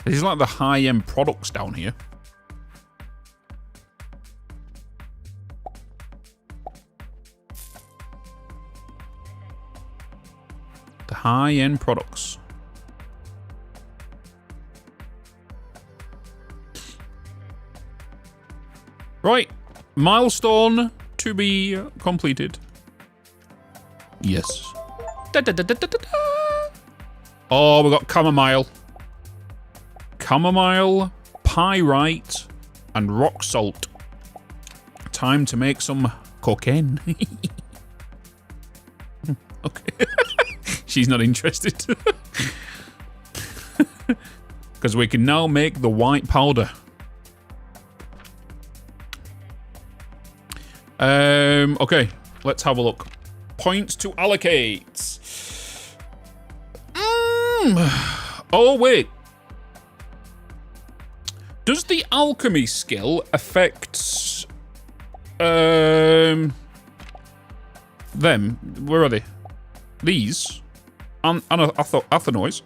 This is like the high-end products down here. The high-end products. Right. Milestone to be completed. Yes. Da, da, da, da, da, da. Oh, we got chamomile. Chamomile, pyrite, and rock salt. Time to make some cocaine. Okay. She's not interested. Because we can now make the white powder. Okay, let's have a look. Points to allocate. Oh, wait. Does the alchemy skill affect them? Where are they? These? And Athenois.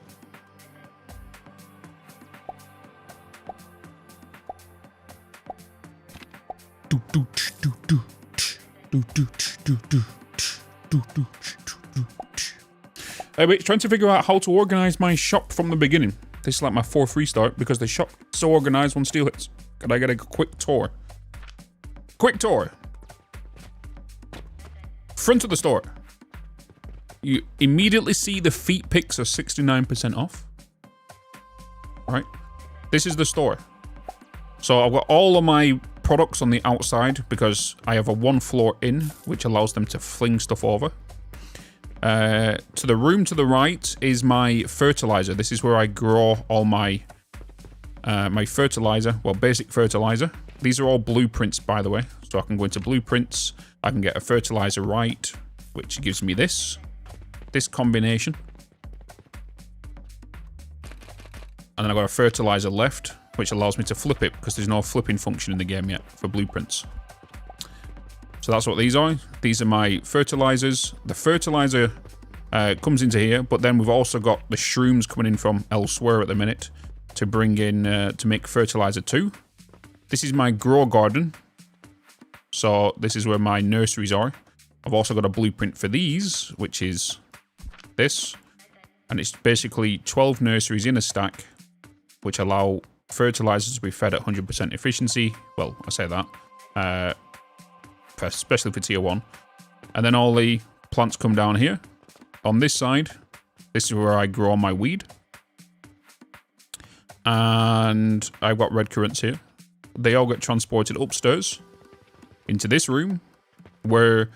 Wait, trying to figure out how to organize my shop from the beginning. This is like my 4th restart because the shop's so organized when steel hits. Can I get a quick tour? Quick tour. Front of the store. You immediately see the feet picks are 69% off. Right. This is the store. So I've got all of my products on the outside because I have a 1 floor in, which allows them to fling stuff over. To the room to the right is my fertilizer. This is where I grow all my my fertilizer, well, basic fertilizer. These are all blueprints, by the way. So I can go into blueprints. I can get a fertilizer right, which gives me this combination. And then I've got a fertilizer left, which allows me to flip it because there's no flipping function in the game yet for blueprints. So that's what these are. These are my fertilizers. The fertilizer comes into here, but then we've also got the shrooms coming in from elsewhere at the minute to bring in, to make fertilizer 2. This is my grow garden. So this is where my nurseries are. I've also got a blueprint for these, which is this. And it's basically 12 nurseries in a stack, which allow fertilizers to be fed at 100% efficiency. Well, I say that. Especially for tier 1. And then all the plants come down here. On this side, this is where I grow my weed. And I've got red currants here. They all get transported upstairs into this room, where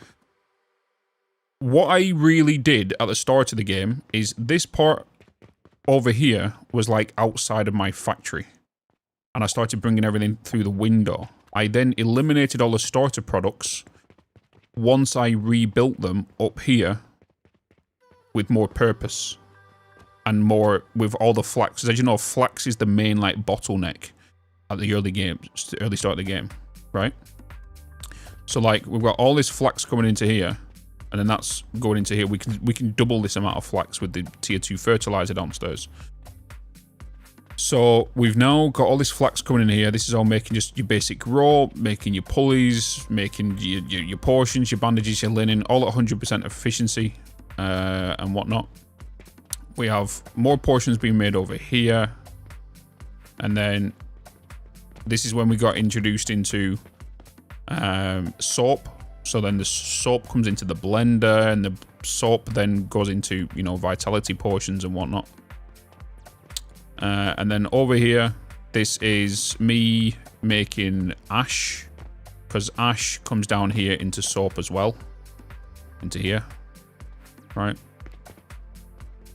what I really did at the start of the game is this part over here was like outside of my factory. And I started bringing everything through the window. I then eliminated all the starter products once I rebuilt them up here with more purpose and more with all the flax. As you know, flax is the main like bottleneck at the early start of the game, right? So like we've got all this flax coming into here, and then that's going into here. We can double this amount of flax with the tier 2 fertilizer downstairs. So we've now got all this flax coming in here. This is all making just your basic rope, making your pulleys, making your portions, your bandages, your linen, all at 100% efficiency and whatnot. We have more portions being made over here. And then this is when we got introduced into soap. So then the soap comes into the blender, and the soap then goes into, you know, vitality portions and whatnot. And then over here, this is me making ash, because ash comes down here into soap as well, into here, right?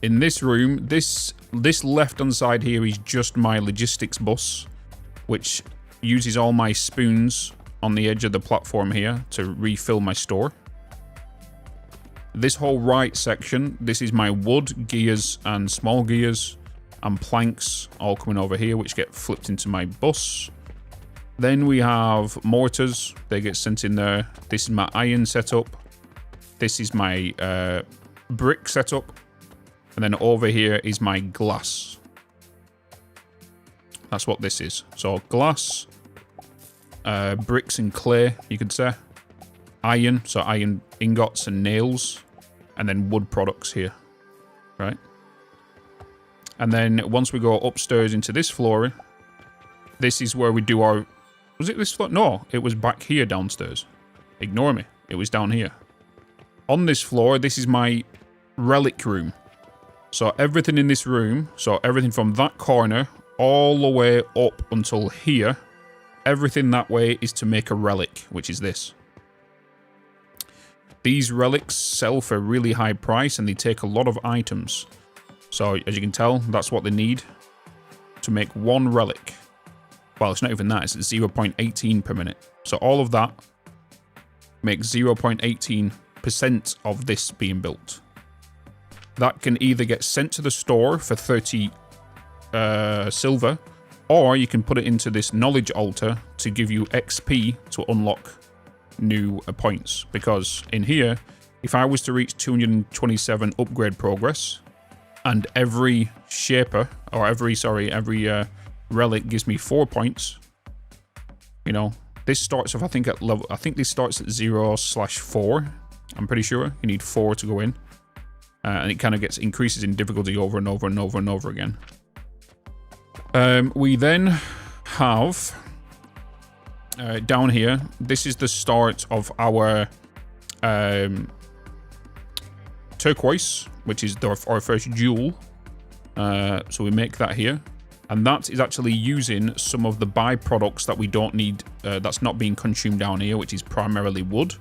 In this room, this left-hand side here is just my logistics bus, which uses all my spoons on the edge of the platform here to refill my store. This whole right section, this is my wood, gears, and small gears. and planks all coming over here, which get flipped into my bus. Then we have mortars. They get sent in there. This is my iron setup. This is my brick setup. And then over here is my glass. That's what this is. So glass, bricks and clay, you could say. Iron, so iron ingots and nails. And then wood products here, right? And then once we go upstairs into this floor, this is where we do our... Was it this floor? No, it was back here downstairs. Ignore me. It was down here. On this floor, this is my relic room. So everything in this room, so everything from that corner all the way up until here, everything that way is to make a relic, which is this. These relics sell for a really high price and they take a lot of items. So as you can tell, that's what they need to make one relic. Well, it's not even that, it's 0.18 per minute. So all of that makes 0.18% of this being built. That can either get sent to the store for 30 silver, or you can put it into this knowledge altar to give you XP to unlock new points. Because in here, if I was to reach 227 upgrade progress, and every shaper, or every relic gives me 4 points, you know, this starts off, I think, at level, I think this starts at 0/4. I'm pretty sure you need 4 to go in. And it kind of increases in difficulty over and over and over and over again. We then have down here, this is the start of our turquoise, which is our first jewel. So we make that here. And that is actually using some of the byproducts that we don't need, that's not being consumed down here, which is primarily wood.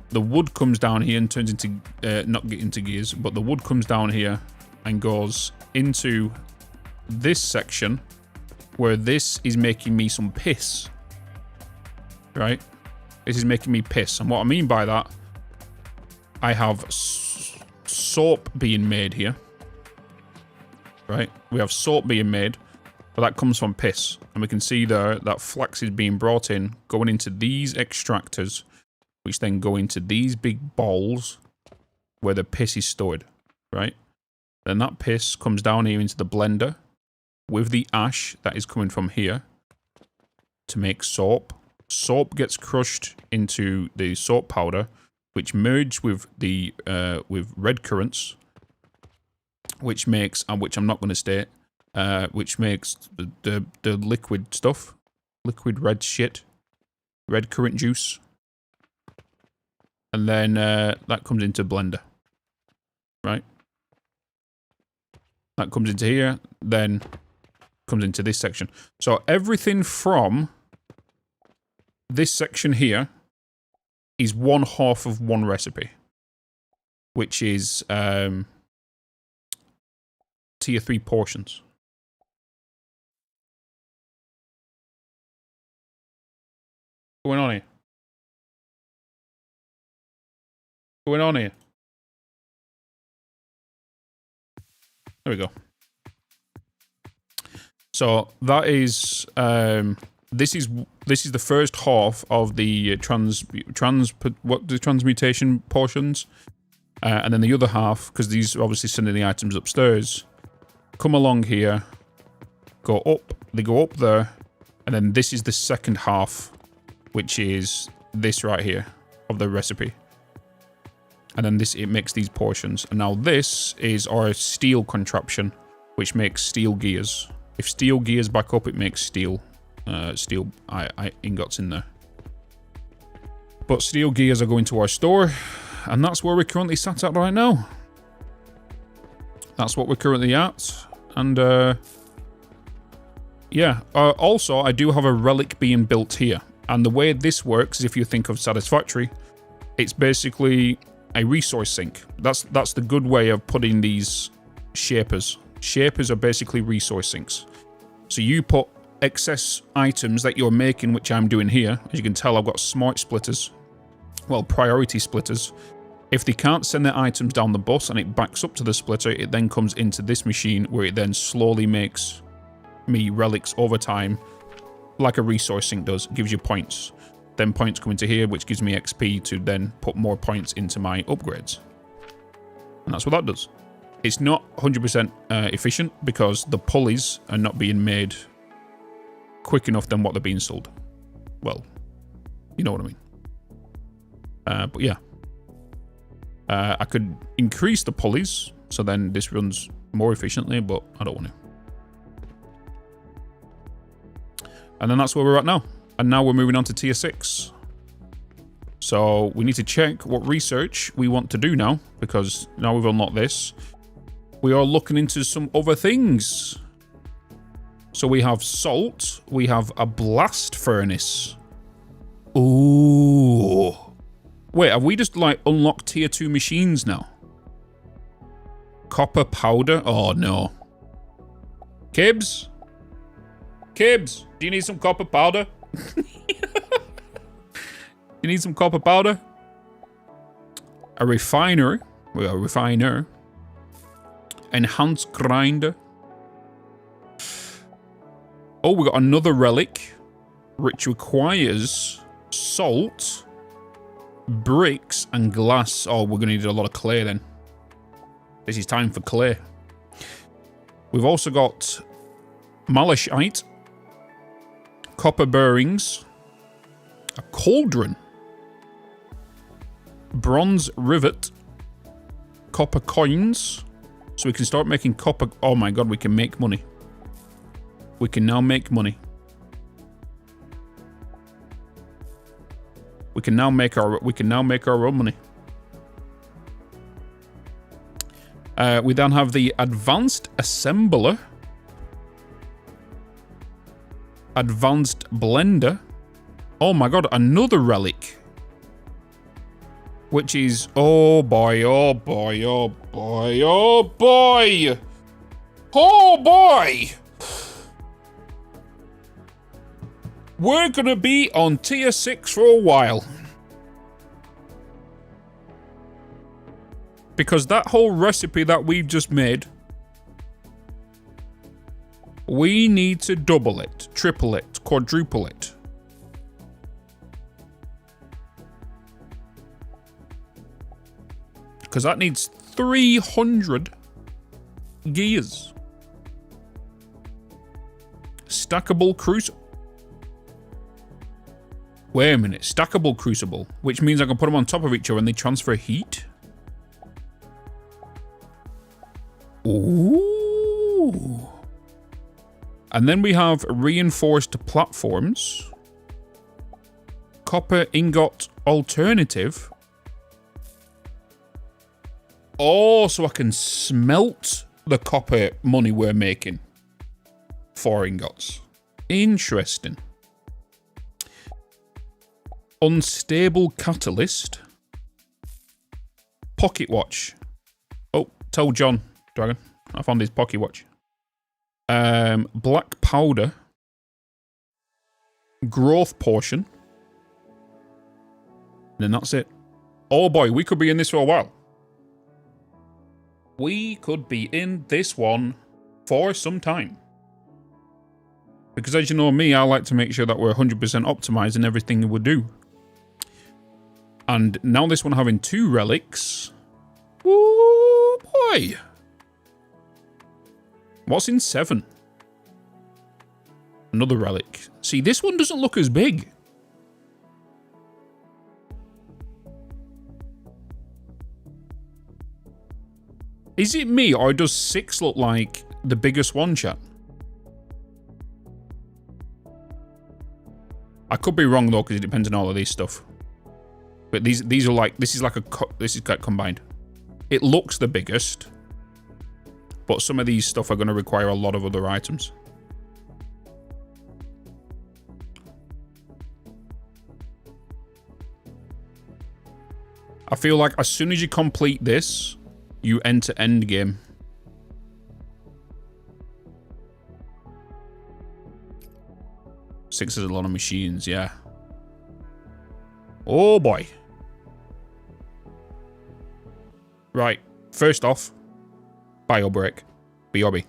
The wood comes down here and turns into, not get into gears, but the wood comes down here and goes into this section where this is making me some piss. Right? This is making me piss. And what I mean by that, I have soap being made here. Right? We have soap being made, but that comes from piss. And we can see there that flax is being brought in, going into these extractors, which then go into these big balls where the piss is stored, right? Then that piss comes down here into the blender with the ash that is coming from here to make soap. Soap gets crushed into the soap powder, which merge with the with red currants, which makes, and which I'm not going to state, which makes the liquid stuff, liquid red shit, red currant juice. And then that comes into blender, right? That comes into here, then comes into this section. So everything from this section here is 1/2 of one recipe, which is tier 3 portions. What's going on here? Going on here? There we go. So that is this is the first half of the transmutation portions, and then the other half, because these are obviously sending the items upstairs, come along here, go up, they go up there, and then this is the second half, which is this right here of the recipe. And then this, it makes these portions. And now this is our steel contraption, which makes steel gears. If steel gears back up, it makes steel ingots in there. But steel gears are going to our store, and that's where we're currently sat at right now. That's what we're currently at. And yeah, also I do have a relic being built here. And the way this works is, if you think of Satisfactory, it's basically a resource sink. That's the good way of putting these shapers. Shapers are basically resource sinks. So you put excess items that you're making, which I'm doing here. As you can tell, I've got smart splitters. Well, priority splitters If they can't send their items down the bus and it backs up to the splitter, it then comes into this machine where it then slowly makes me relics over time, like a resource sink does. It gives you points. Then points come into here, which gives me XP to then put more points into my upgrades. And that's what that does. It's not 100% efficient because the pulleys are not being made quick enough than what they're being sold. Well, you know what I mean. But yeah. I could increase the pulleys, so then this runs more efficiently, but I don't want to. And then that's where we're at now. And now we're moving on to tier 6. So we need to check what research we want to do now, because now we've unlocked this. We are looking into some other things. So we have salt. We have a blast furnace. Ooh. Wait, have we just like unlocked tier 2 machines now? Copper powder? Oh no. Kibbs? Kibbs, do you need some copper powder? You need some copper powder? A refiner. Well, a refiner. Enhanced grinder. Oh, we got another relic, which requires salt, bricks, and glass. Oh, we're going to need a lot of clay then. This is time for clay. We've also got malachite, copper bearings, a cauldron, bronze rivet, copper coins. So we can start making copper. Oh my god, we can make money. We can now make money. We can now make our own money. We then have the advanced assembler, advanced blender. Oh my god, another relic. Which is, oh boy, oh boy, oh boy, oh boy! Oh boy! We're gonna be on tier 6 for a while. Because that whole recipe that we've just made, we need to double it, triple it, quadruple it. Because that needs 300 gears. Stackable crucible. Wait a minute. Stackable crucible. Which means I can put them on top of each other and they transfer heat? Ooh. And then we have reinforced platforms. Copper ingot alternative. Oh, so I can smelt the copper money we're making. 4 ingots. Interesting. Unstable catalyst. Pocket watch. Oh, tell John, Dragon. I found his pocket watch. Black powder. Growth potion. And then that's it. Oh boy, we could be in this for a while. We could be in this one for some time. Because as you know me, I like to make sure that we're 100% optimized in everything we do. And now this one having 2 relics. Ooh, boy. What's in 7? Another relic. See, this one doesn't look as big. Is it me, or does 6 look like the biggest one, chat? I could be wrong though, because it depends on all of these stuff. But these are like, this is like combined. It looks the biggest, but some of these stuff are going to require a lot of other items. I feel like as soon as you complete this, you enter endgame. Six is a lot of machines, yeah. Oh boy. Right. First off, bio break. BRB.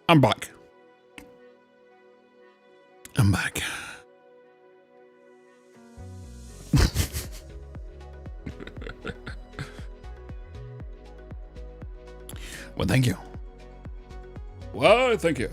I'm back. I'm back. Well, thank you. Well, thank you.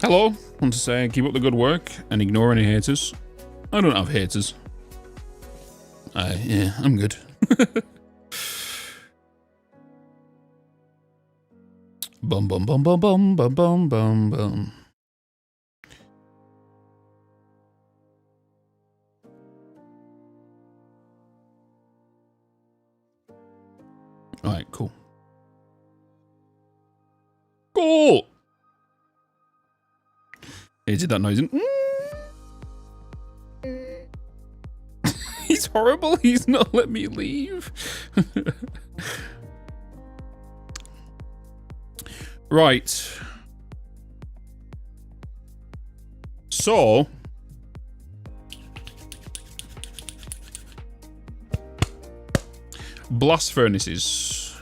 Hello, want to say keep up the good work and ignore any haters. I don't have haters. Yeah, I'm good. Bum bum bum bum bum bum bum bum bum. Alright, cool. Cool! He did that noise. He's horrible. He's not let me leave. Right. So... blast furnaces.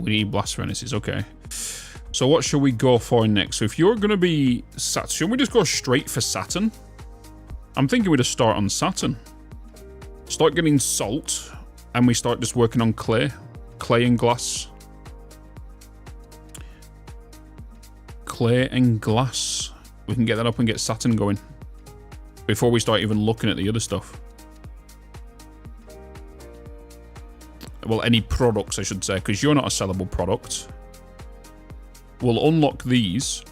We need blast furnaces, okay. So what should we go for next? So if you're going to be... Shouldn't we just go straight for Saturn? I'm thinking we just start on Saturn. Start getting salt, and we start just working on clay. Clay and glass. Clay and glass. We can get that up and get Saturn going. Before we start even looking at the other stuff. Well, any products, I should say, because you're not a sellable product. We'll unlock these.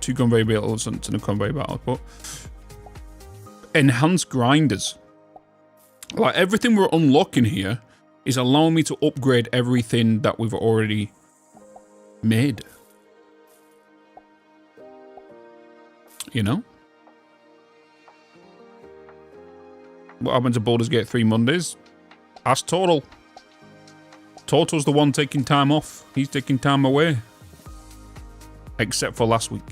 2 conveyor belts and a conveyor belt output. Enhanced grinders. Like, everything we're unlocking here is allowing me to upgrade everything that we've already made. You know? What happened to Baldur's Gate 3 Mondays? Ask Total. Total's the one taking time off. He's taking time away. Except for last week.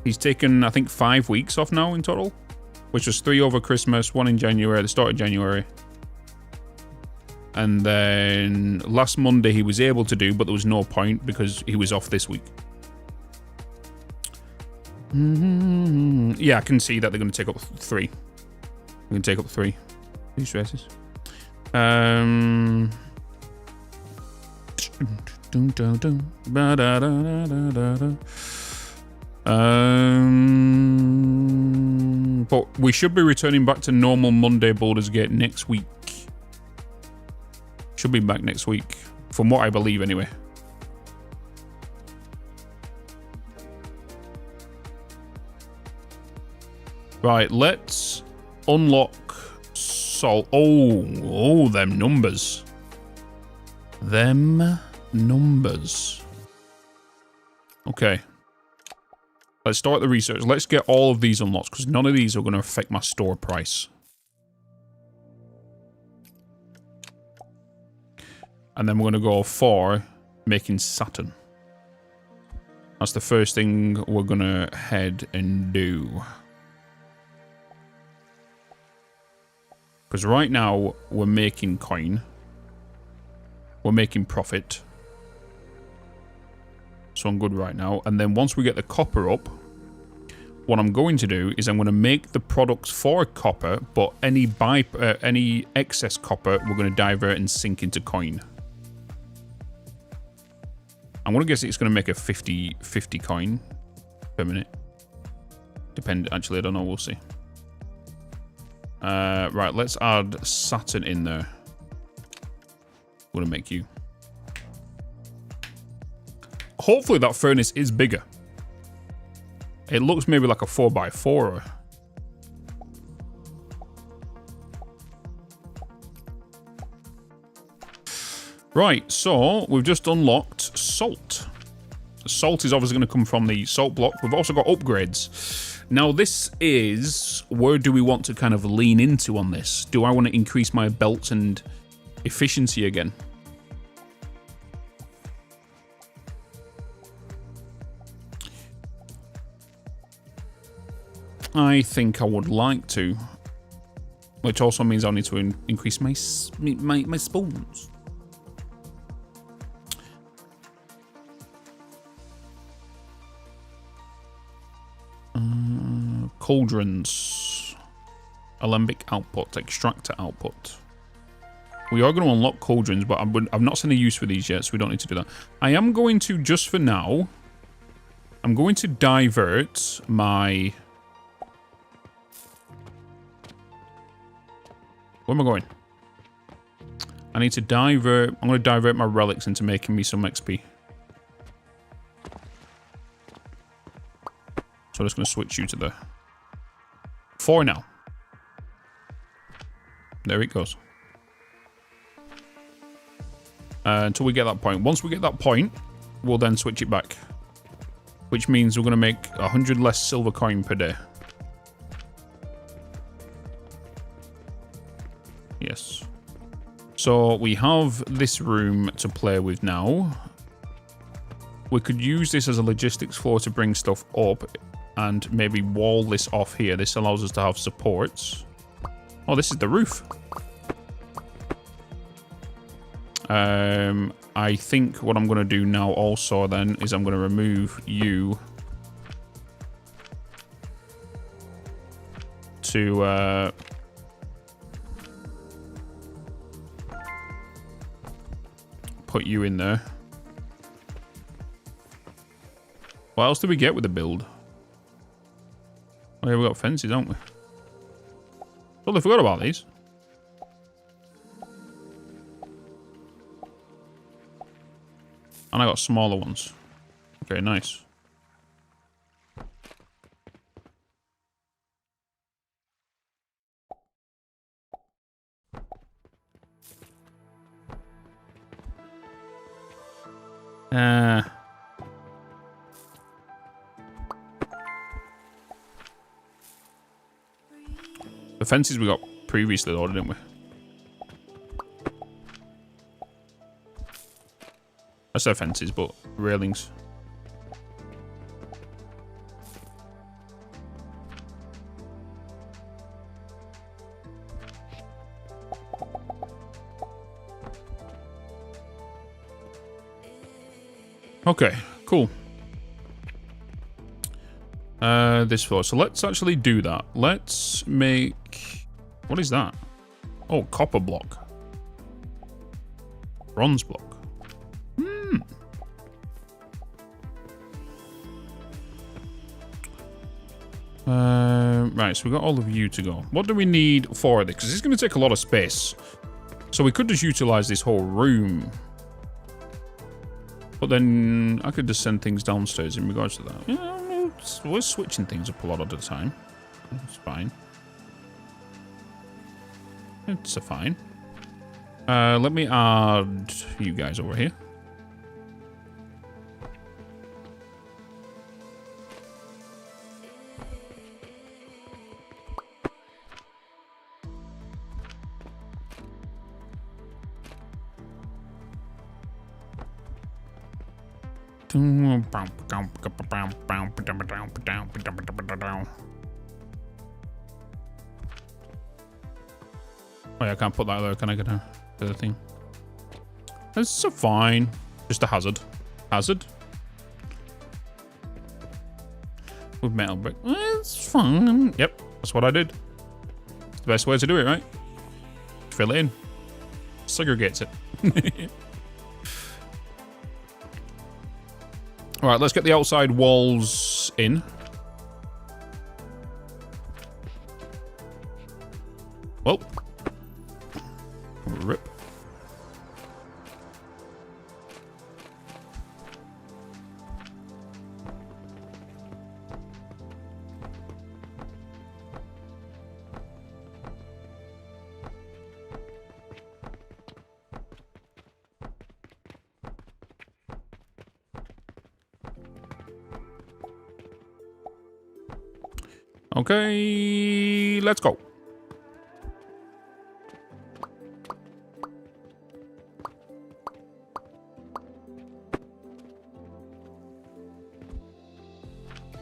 He's taken, I think, 5 weeks off now in total. Which was 3 over Christmas, 1 in January, the start of January. And then last Monday he was able to do, but there was no point because he was off this week. Yeah, I can see that they're going to take up 3. They're going to take up 3. These races. But we should be returning back to normal Monday Baldur's Gate next week. Should be back next week. From what I believe, anyway. Right, let's unlock salt. Oh, them numbers. Them numbers. Okay. Let's start the research. Let's get all of these unlocked, because none of these are going to affect my store price. And then we're going to go for making Saturn. That's the first thing we're going to head and do. Because right now, we're making coin. We're making profit. So I'm good right now. And then once we get the copper up, what I'm going to do is I'm going to make the products for copper, but any excess copper, we're going to divert and sink into coin. I'm going to guess it's going to make a 50 coin per minute. Actually, I don't know. We'll see. Right, let's add Saturn in there. I'm going to make you. Hopefully that furnace is bigger. It looks maybe like a 4x4. Right, so we've just unlocked salt. Salt is obviously going to come from the salt block. We've also got upgrades. Now this is, where do we want to kind of lean into on this? Do I want to increase my belts and efficiency again? I think I would like to, which also means I need to increase my spoons. Cauldrons, alembic output, extractor output. We are going to unlock cauldrons, but I've not seen a use for these yet, so we don't need to do that. I am going to, just for now, I'm going to divert my... Where am I going? I need to divert... I'm going to divert my relics into making me some XP. So I'm just going to switch you to the 4 now. There it goes. Until we get that point. Once we get that point, we'll then switch it back. Which means we're going to make 100 less silver coin per day. Yes. So we have this room to play with now. We could use this as a logistics floor to bring stuff up and maybe wall this off here. This allows us to have supports. Oh, this is the roof. I think what I'm going to do now also then is I'm going to remove you to put you in there. What else do we get with the build? Oh yeah, we got fences, don't we? Totally forgot about these. And I got smaller ones. Okay, nice. The fences we got previously though, didn't we? I said fences, but railings. Okay, cool. This floor. So let's actually do that. Let's make... What is that? Oh, copper block. Bronze block. Right, so we've got all of you to go. What do we need for this? Because it's going to take a lot of space. So we could just utilize this whole room. But then I could just send things downstairs in regards to that. Yeah, we're switching things up a lot at a time. It's fine. It's a fine. Let me add you guys over here. Oh yeah, I can't put that there, can I get the other thing? It's fine. Just a hazard. Hazard? With metal brick. It's fine. Yep, that's what I did. It's the best way to do it, right? Fill it in. Segregates it. Alright, let's get the outside walls in. Well. Rip. Okay, let's go.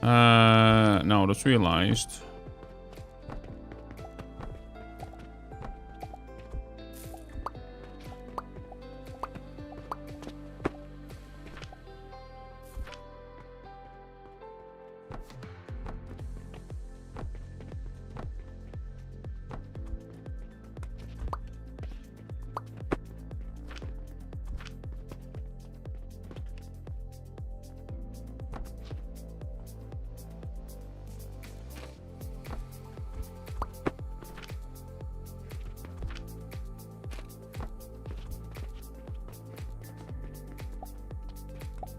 No, I just realized.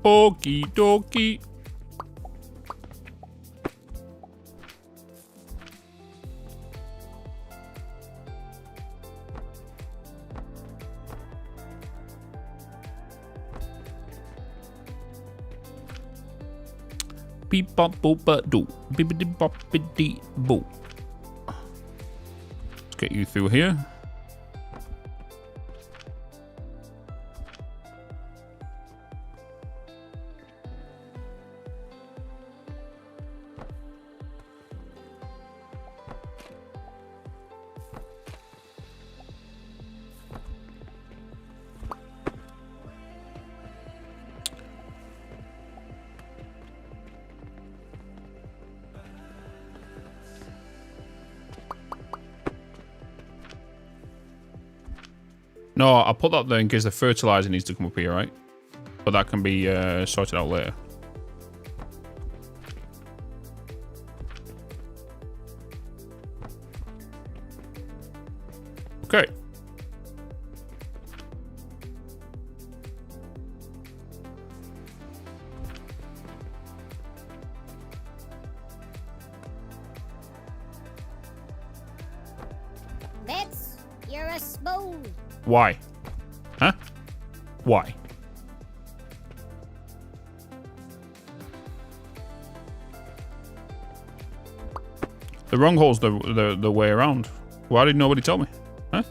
Okie dokie. beep bop boop but do. Bibbidi bop biddy boo. Let's get you through here. No, I'll put that there in case the fertilizer needs to come up here, right? But that can be sorted out later. Okay. Bitz, you're a smooth. Why? Huh? Why? The wrong hole's the way around. Why did nobody tell me? Huh?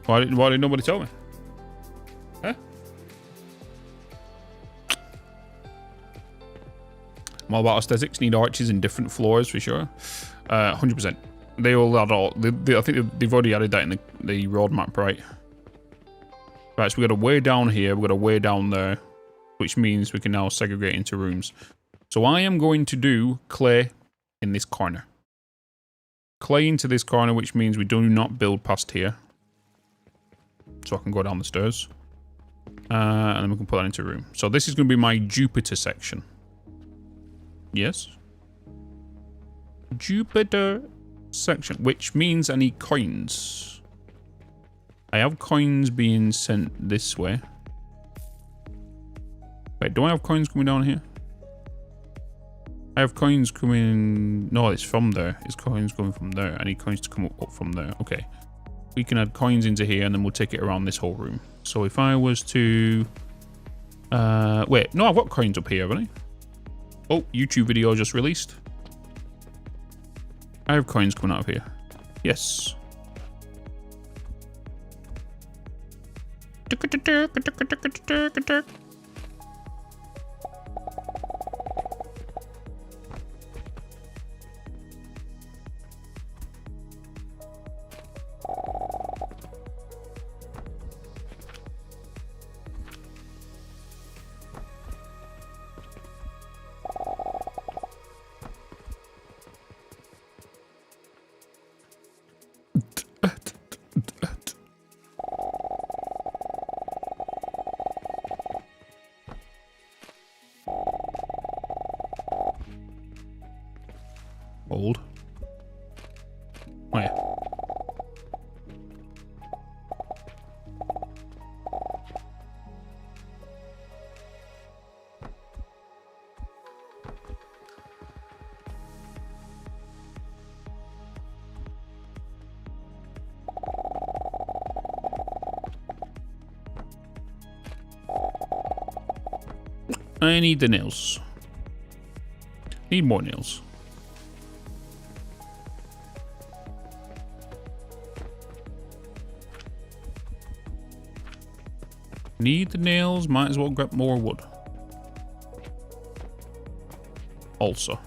Why did nobody tell me? Huh? I'm all about aesthetics. Need arches in different floors for sure. 100%. They all add all. I think they've already added that in the roadmap, right? Right, so we got a way down here. We got a way down there, which means we can now segregate into rooms. So I am going to do clay in this corner. Clay into this corner, which means we do not build past here. So I can go down the stairs. And then we can put that into a room. So this is going to be my Jupiter section. Yes. Jupiter section, which means I need coins. I have coins being sent this way. Wait, do I have coins coming down here? I have coins coming... No, it's from there. It's coins coming from there. I need coins to come up from there. Okay. We can add coins into here and then we'll take it around this whole room. So if I was to... wait, no, I've got coins up here, haven't I? Oh, YouTube video just released. I have coins coming out of here. Yes. Old. Where? I need the nails. Need more nails. Need the nails, might as well grab more wood. Also.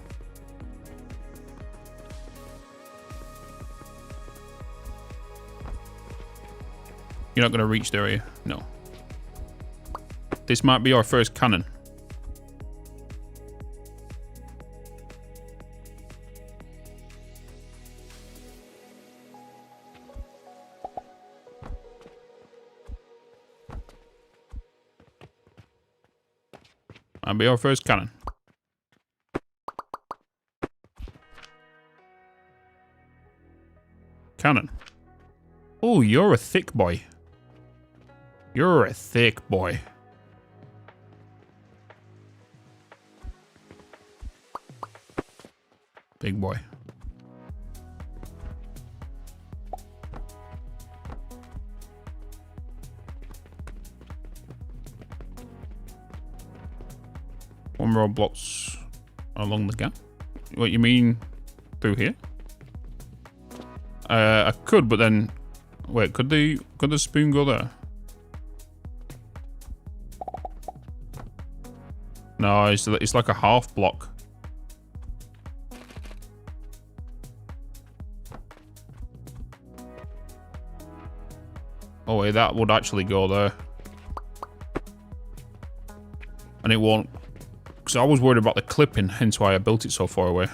You're not going to reach there, are you? No. This might be our first cannon. Might be our first cannon. Cannon. Oh, you're a thick boy. You're a thick boy. Big boy. One row of blocks along the gap. What you mean through here? I could, but then wait, could the spoon go there? No, it's like a half block. Oh wait, that would actually go there. And it won't, because I was worried about the clipping, hence why I built it so far away.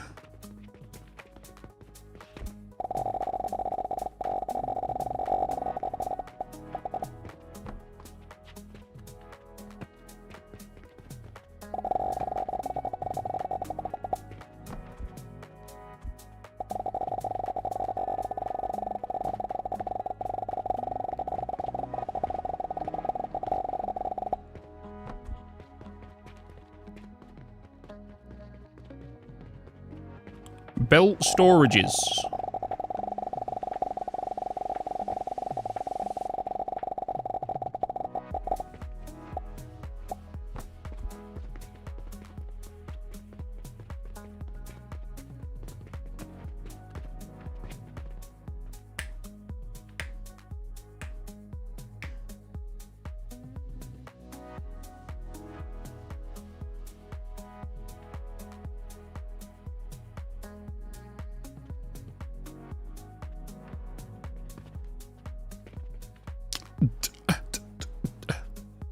Belt storages.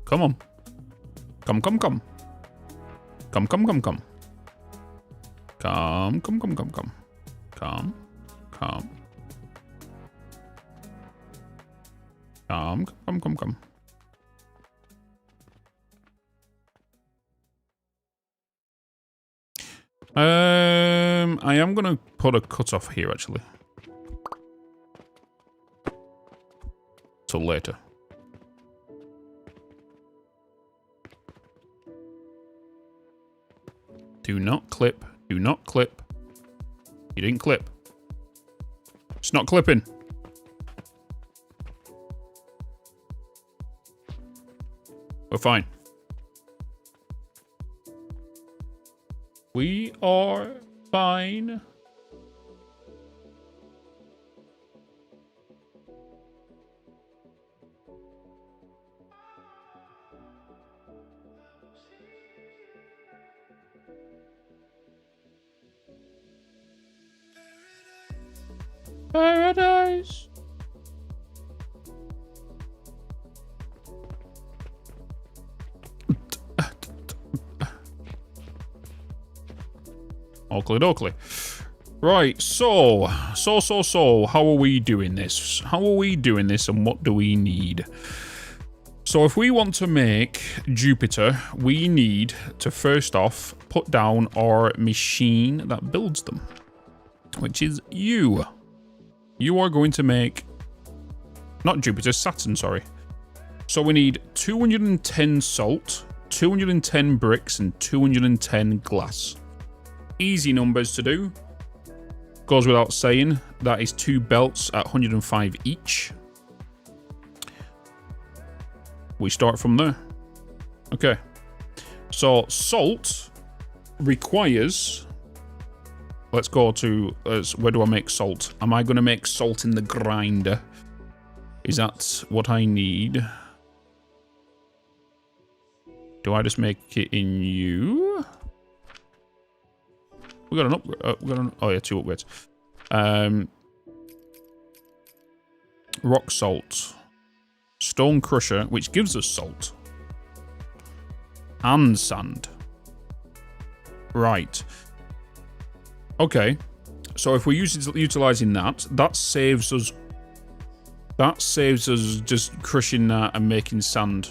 Come on. Come. Come. Come. Come. Come. Come. Come. Come. Come. Come. Come. Come. Come. Come. Come. I am gonna put a cutoff here actually. Till later. Do not clip. Do not clip. You didn't clip. It's not clipping. We're fine. We are fine. Paradise. Oakley dokley. Right, so, how are we doing this? How are we doing this and what do we need? So if we want to make Jupiter, we need to first off put down our machine that builds them, which is you. You are going to make, not Jupiter, Saturn, sorry. So we need 210 salt, 210 bricks, and 210 glass. Easy numbers to do. Goes without saying, that is 2 belts at 105 each. We start from there. Okay. So salt requires... Let's go to, where do I make salt? Am I going to make salt in the grinder? Is that what I need? Do I just make it in you? We got an upgrade. Oh yeah, 2 upgrades. Rock salt. Stone crusher, which gives us salt. And sand. Right. Okay, so if we're utilizing that, that saves us just crushing that and making sand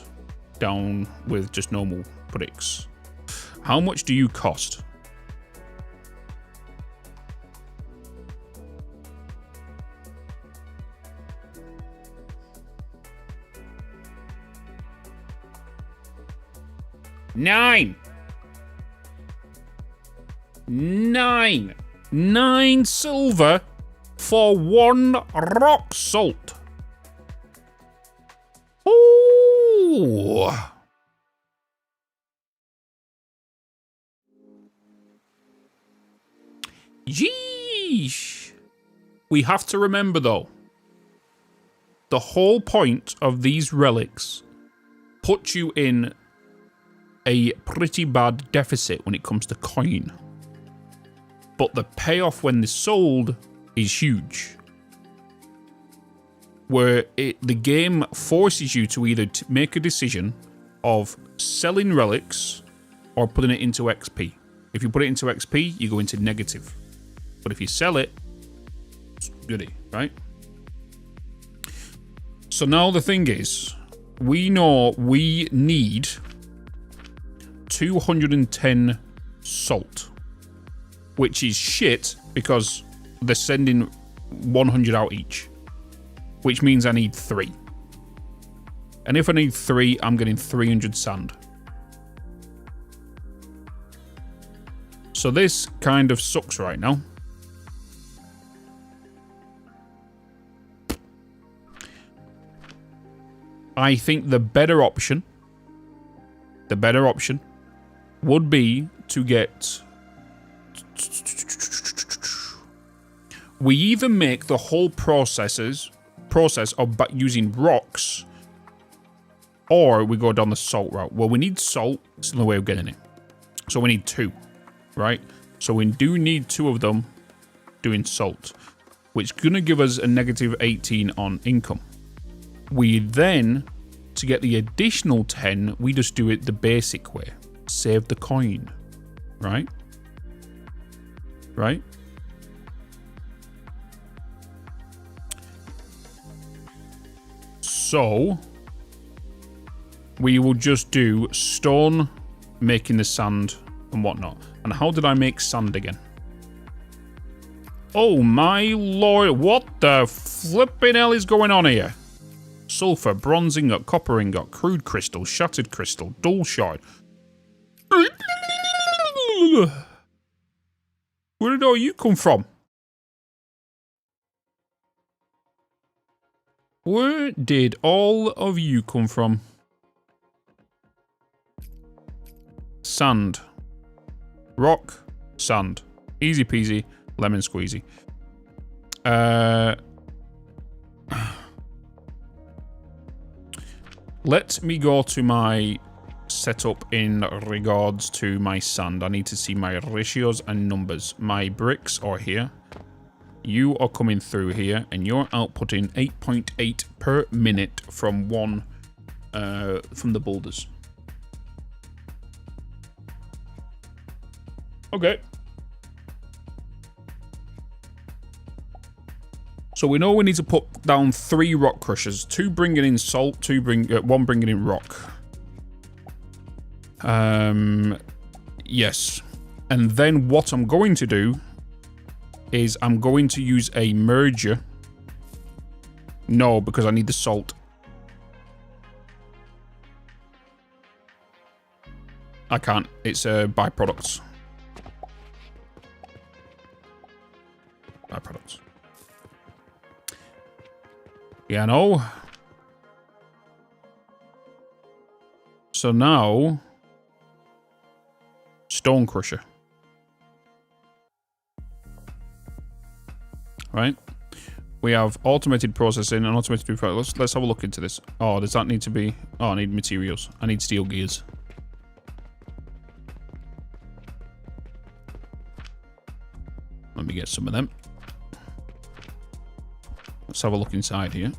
down with just normal bricks. How much do you cost? $9 silver for 1 rock salt. Ooh. Yeesh. We have to remember, though, the whole point of these relics puts you in a pretty bad deficit when it comes to coin. But the payoff when they're sold is huge. Where the game forces you to either make a decision of selling relics or putting it into XP. If you put it into XP, you go into negative. But if you sell it, it's goody, right? So now the thing is, we know we need 210 salt, which is shit because they're sending 100 out each, which means I need 3. And if I need 3, I'm getting 300 sand. So this kind of sucks right now. I think the better option would be to get... We either make the whole process of using rocks, or we go down the salt route. Well, we need salt. It's the only way of getting it. So we need 2, right? So we do need 2 of them doing salt, which is going to give us a negative 18 on income. We then, to get the additional 10, we just do it the basic way. Save the coin, right? Right? So, we will just do stone, making the sand and whatnot. And how did I make sand again? Oh my lord, what the flipping hell is going on here? Sulfur, bronze ingot, copper ingot, crude crystal, shattered crystal, dull shard. Where did all you come from? Where did all of you come from? Sand. Rock. Sand. Easy peasy. Lemon squeezy. Let me go to my setup in regards to my sand. I need to see my ratios and numbers. My bricks are here. You are coming through here, and you're outputting 8.8 per minute from from the boulders. Okay. So we know we need to put down 3 rock crushers. 2 bringing in salt, 1 bringing in rock. Yes. And then what I'm going to do is I'm going to use a merger. No, because I need the salt. I can't. It's byproducts. Byproducts. Yeah, no. So now, stone crusher. Right? We have automated processing and automated refining. Let's have a look into this. Oh, does that need to be... Oh, I need materials. I need steel gears. Let me get some of them. Let's have a look inside here.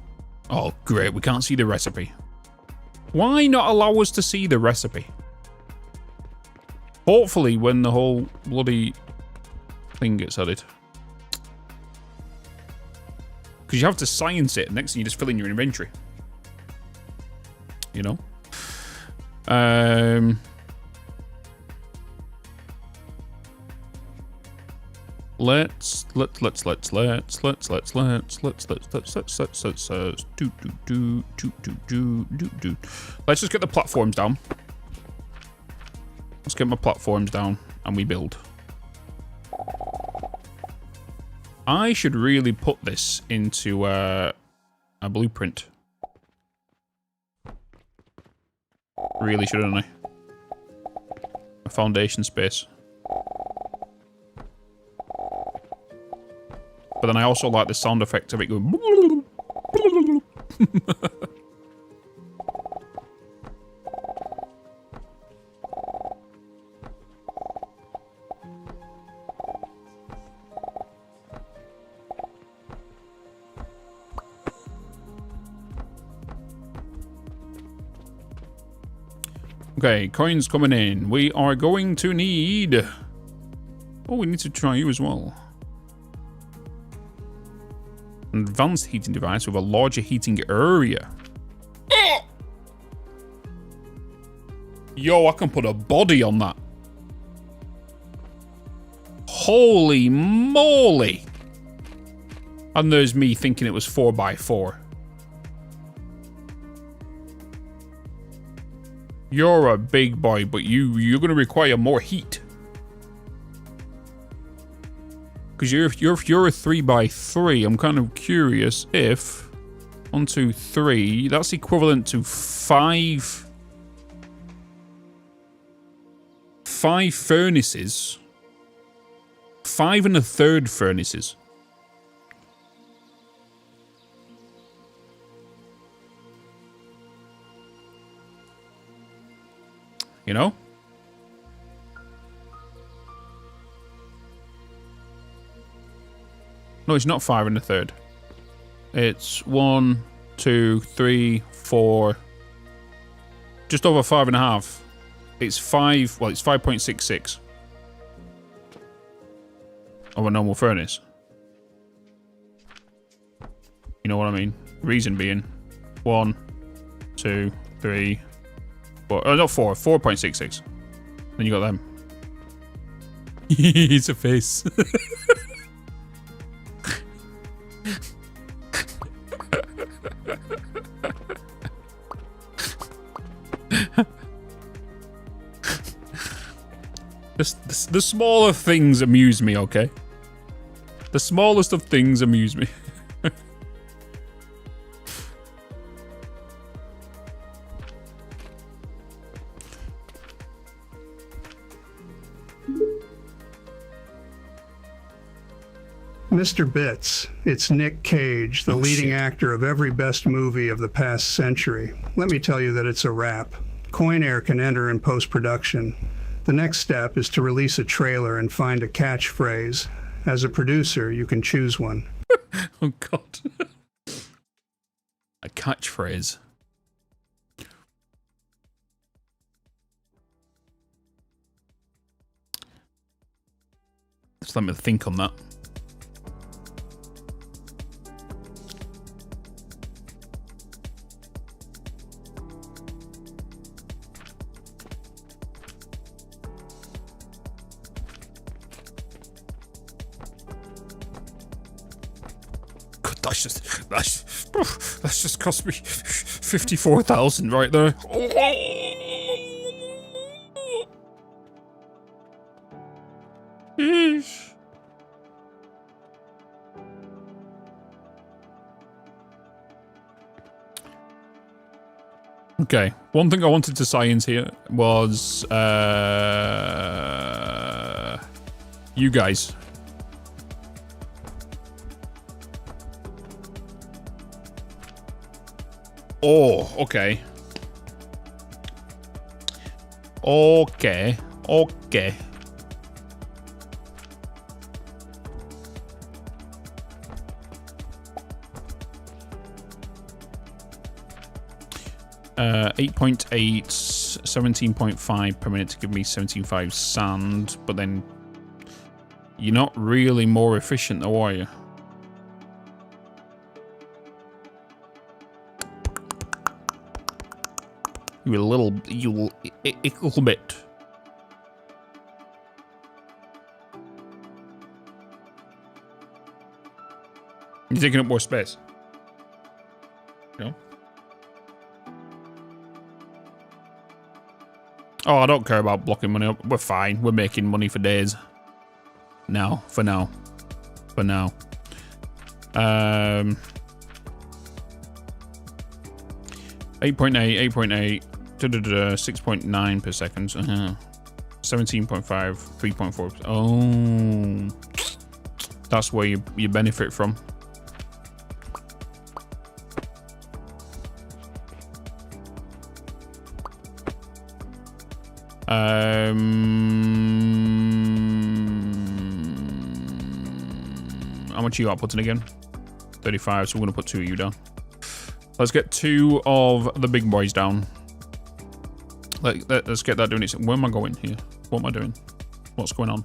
Oh, great. We can't see the recipe. Why not allow us to see the recipe? Hopefully when the whole bloody thing gets added. Because you have to science it. Next thing you just fill in your inventory. You know? Let's just get the platforms down. Let's get my platforms down and we build. I should really put this into a blueprint. Really shouldn't I? A foundation space. But then I also like the sound effect of it going... Okay, coins coming in. We are going to need... Oh, we need to try you as well. An advanced heating device with a larger heating area. Yo, I can put a body on that. Holy moly. And there's me thinking it was 4x4. You're a big boy, but you're going to require more heat. Because if you're a 3x3, I'm kind of curious if 1, 2, 3, that's equivalent to 5 furnaces. 5 1/3 furnaces. You know? No, it's not 5 1/3. It's 1, 2, 3, 4. Just over 5.5. It's 5. Well, it's 5.66 of a normal furnace. You know what I mean? Reason being 1, 2, 3, 4. Oh, not 4. 4.66. Then you got them. It's a face. The smaller things amuse me, okay? The smallest of things amuse me. Mr. Bitz, it's Nick Cage, the leading actor of every best movie of the past century. Let me tell you that it's a wrap. Coinair can enter in post-production. The next step is to release a trailer and find a catchphrase. As a producer, you can choose one. Oh, God. A catchphrase. Just let me think on that. That's just cost me 54,000 right there. Okay, one thing I wanted to science here was you guys. Oh, okay. Okay. 8.8, 17.5 per minute to give me 17.5 sand, but then you're not really more efficient though, are you? You a little bit. You're taking up more space. You know? Oh, I don't care about blocking money up. We're fine. We're making money for days. Now, for now. 8.8, 6.9 per second. 17.5, 3.4. Oh. That's where you benefit from. How much you got putting again? 35, so we're gonna put 2 of you down. Let's get 2 of the big boys down. Let's get that doing. Where am I going here? What am I doing? What's going on?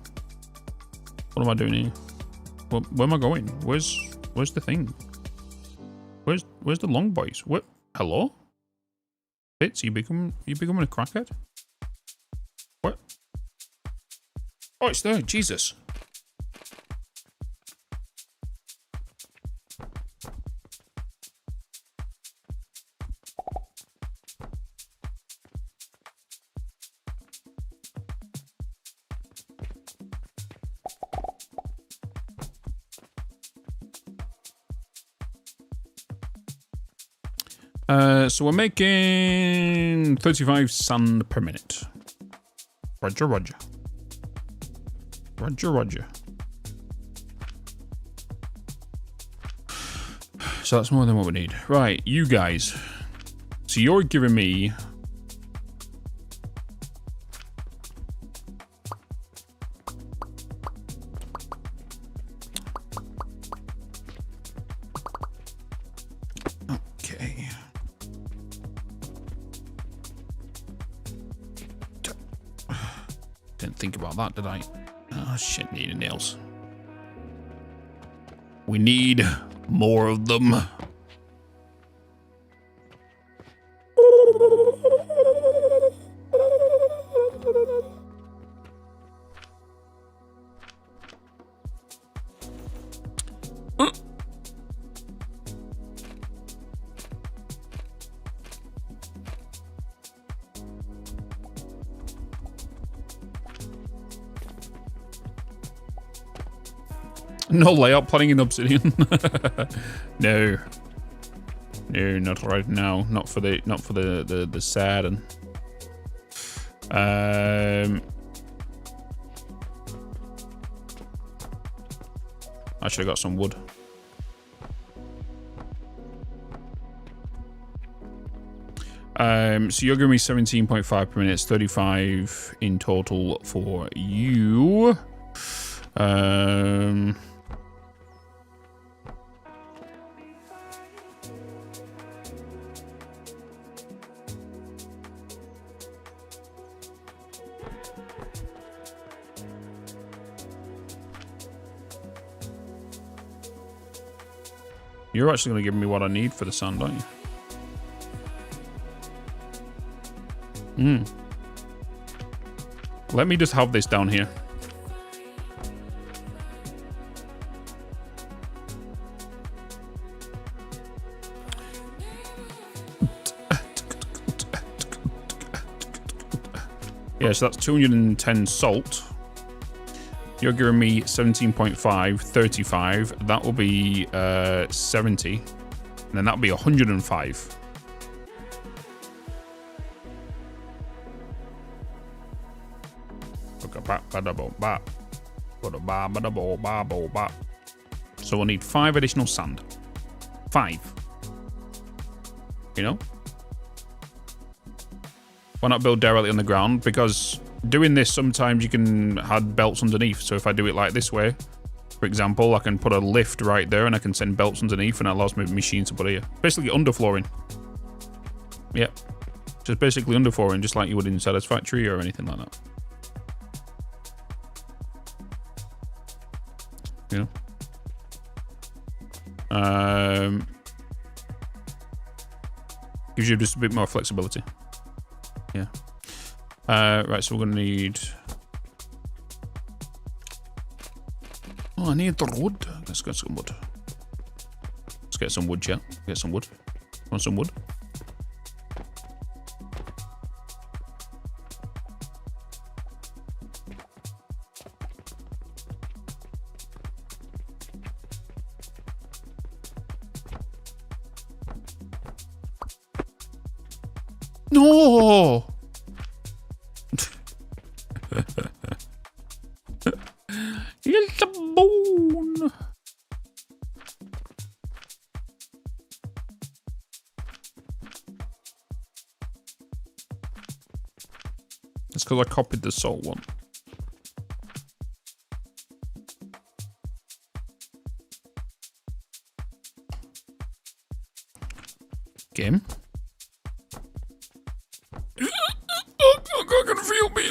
What am I doing here? Where am I going? Where's the thing? Where's the long boys? What? Hello? Bitz, you becoming a crackhead? What? Oh, it's there. Jesus. So we're making 35 sand per minute. Roger, roger. Roger, roger. So that's more than what we need. Right, you guys. So you're giving me... Okay. Didn't think about that, did I? Oh, shit, needed nails. We need more of them. No layout planning in Obsidian. No. No, not right now. Not for the sad and I should have got some wood. So you're giving me 17.5 per minute, it's 35 in total for you. You're actually going to give me what I need for the sand, aren't you? Let me just have this down here. Yeah, so that's 210 salt. You're giving me 17.5, 35. That will be 70. And then that'll be 105. So we'll need 5 additional sand. 5. You know? Why not build directly on the ground? Because doing this, sometimes you can add belts underneath. So if I do it like this way, for example, I can put a lift right there and I can send belts underneath and it allows my machine to put here. Basically underflooring. Yeah. Just basically underflooring, just like you would in Satisfactory or anything like that. You know? Gives you just a bit more flexibility. Yeah. Right, so we're going to need... Oh, I need the wood. Let's get some wood. Let's get some wood, chat. Get some wood. Want some wood? No! It's a bone. because I copied the salt one. Game. I can feel me.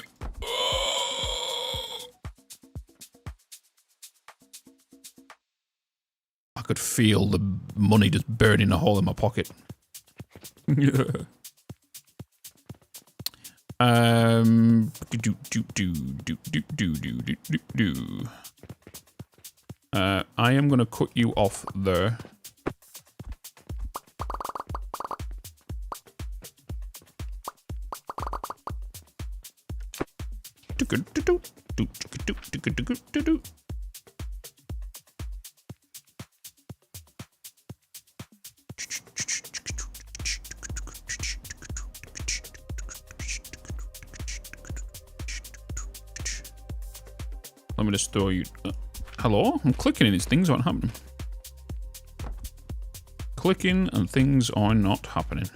I could feel the money just burning a hole in my pocket. Yeah. I am gonna cut you off there. Let me just throw you. Hello? I'm clicking and these things aren't happening. Clicking and things are not happening.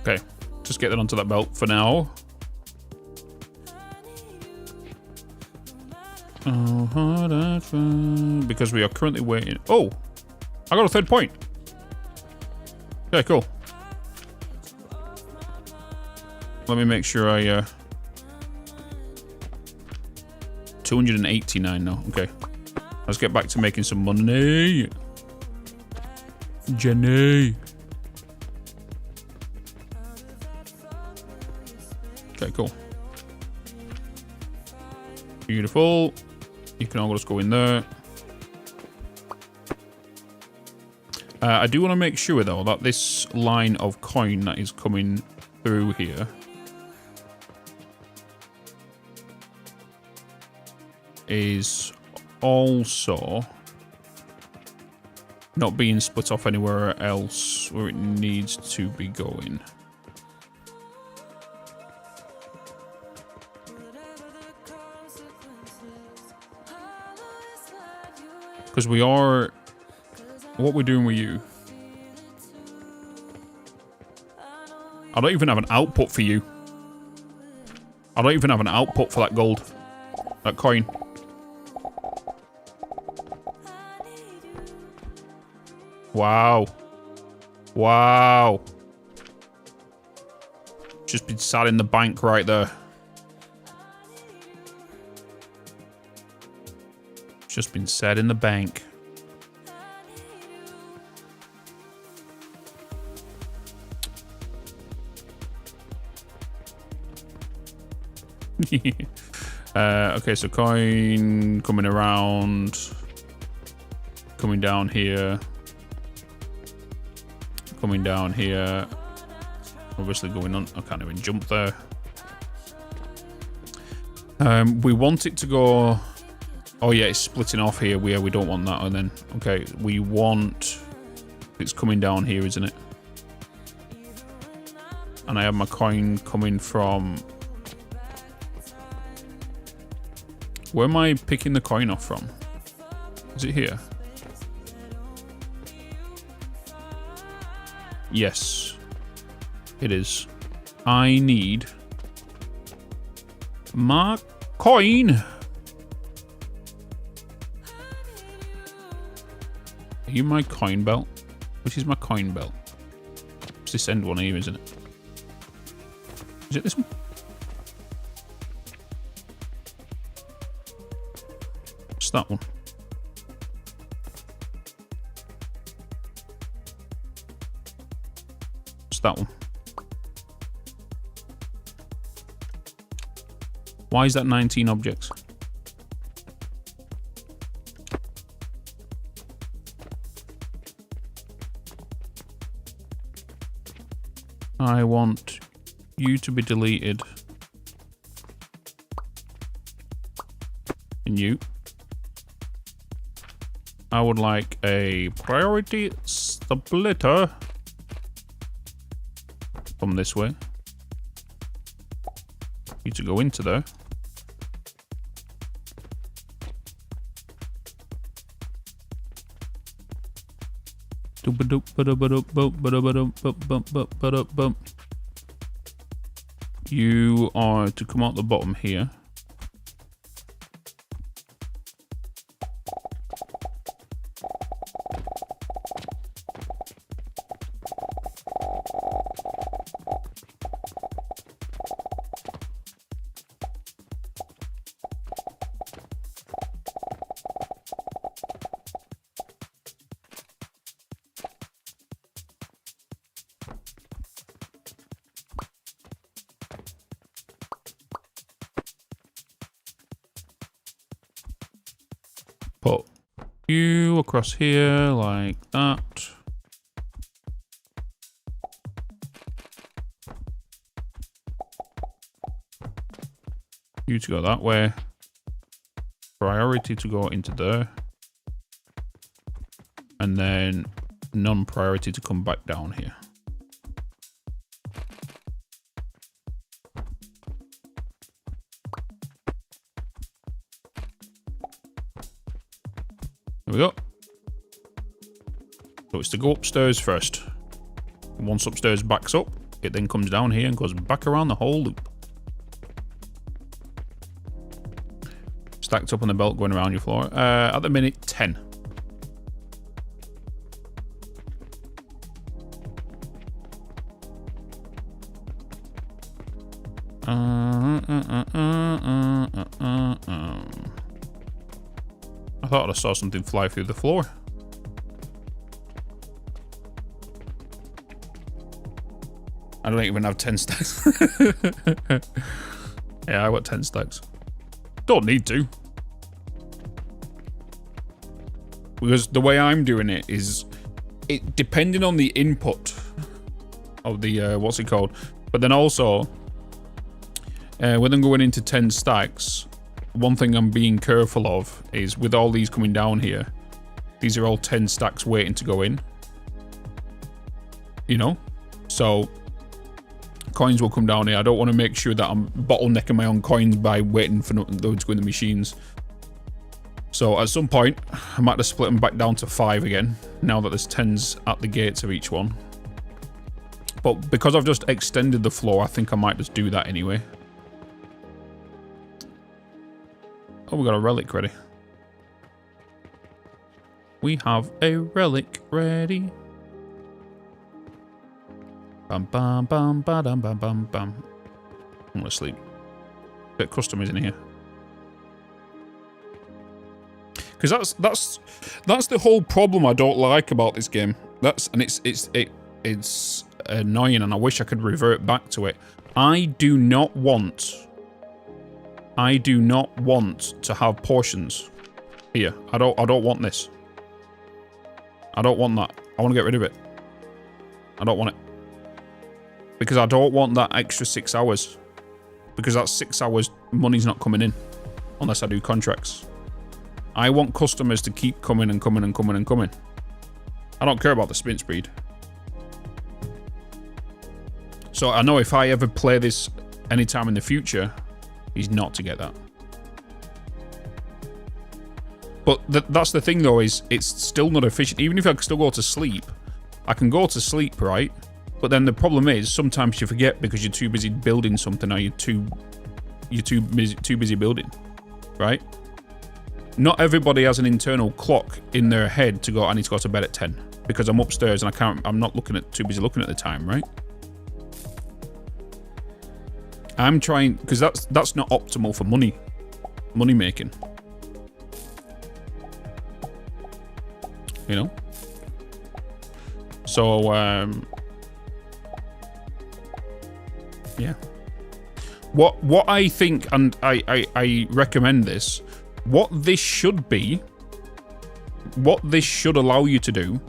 Okay, just get that onto that belt for now. Because we are currently waiting. Oh, I got a 3rd point. Okay, cool. Let me make sure I 289 now. Okay, let's get back to making some money. Jenny. Okay, cool. Beautiful. You can all just go in there. I do want to make sure, though, that this line of coin that is coming through here is also not being split off anywhere else where it needs to be going. Because we are... What we're doing with you... I don't even have an output for you. I don't even have an output for that gold. That coin. Wow. Wow. Just been sat in the bank right there. Just been set in the bank. Okay, so coin coming around, coming down here, coming down here, obviously going on. I can't even jump there. We want it to go. Oh yeah, it's splitting off here. We don't want that. And then okay, we want it's coming down here, isn't it? And I have my coin coming from. Where am I picking the coin off from? Is it here? Yes, it is. I need my coin. Are you my coin belt? Which is my coin belt? It's this end one here, isn't it? Is it this one? It's that one. It's that one. Why is that 19 objects? I want you to be deleted. And you. I would like a priority splitter from this way. You to go into there. You are to come out the bottom here. Put you across here like that. You to go that way. Priority to go into there. And then non-priority to come back down here. There we go. So it's to go upstairs first. And once upstairs backs up, it then comes down here and goes back around the whole loop. Stacked up on the belt going around your floor. At the minute, 10. I thought I saw something fly through the floor. I don't even have 10 stacks. Yeah, I got 10 stacks. Don't need to. Because the way I'm doing it is, it depending on the input of the, what's it called? But then also, when I'm going into 10 stacks, one thing I'm being careful of is with all these coming down here, these are all 10 stacks waiting to go in. You know? So, coins will come down here. I don't want to make sure that I'm bottlenecking my own coins by waiting for those to go in the machines. So, at some point, I might have to split them back down to 5 again, now that there's 10s at the gates of each one. But because I've just extended the floor, I think I might just do that anyway. Oh, we got a relic ready. We have a relic ready. Bam bam bam bam bam bam bam. I'm gonna sleep. Bit of customers in here. Because that's the whole problem I don't like about this game. It's annoying, and I wish I could revert back to it. I do not want to have portions here. I don't want this. I don't want that. I want to get rid of it. I don't want it. Because I don't want that extra 6 hours. Because that 6 hours, money's not coming in. Unless I do contracts. I want customers to keep coming and coming and coming and coming. I don't care about the spin speed. So I know if I ever play this anytime in the future, he's not to get that. But that's the thing though, is it's still not efficient. Even if I can still go to sleep, I can go to sleep, right? But then the problem is sometimes you forget because you're too busy building something, or you're too busy building, right? Not everybody has an internal clock in their head to go, I need to go to bed at 10 because I'm upstairs and I'm not too busy looking at the time, right? I'm trying, because that's not optimal for money making. You know? So, yeah. What I think, and I recommend this, what this should allow you to do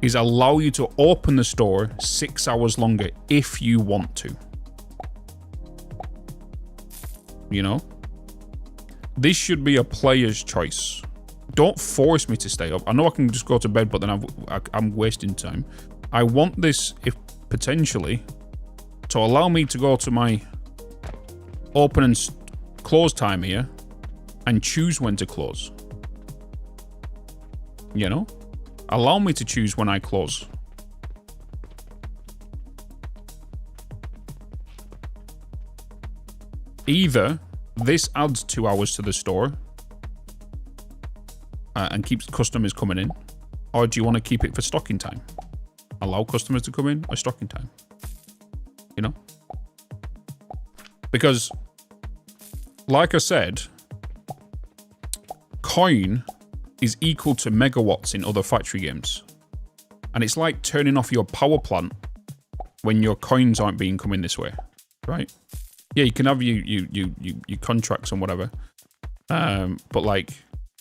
is allow you to open the store 6 hours longer if you want to. You know? This should be a player's choice. Don't force me to stay up. I know I can just go to bed, but then I'm wasting time. I want this, if potentially, to allow me to go to my open and close time here and choose when to close. You know? Allow me to choose when I close. Either this adds 2 hours to the store and keeps customers coming in, or do you want to keep it for stocking time? Allow customers to come in or stocking time? You know? Because, like I said, coin is equal to megawatts in other factory games. And it's like turning off your power plant when your coins aren't being coming this way, right? Yeah, you can have your contracts and whatever. But like,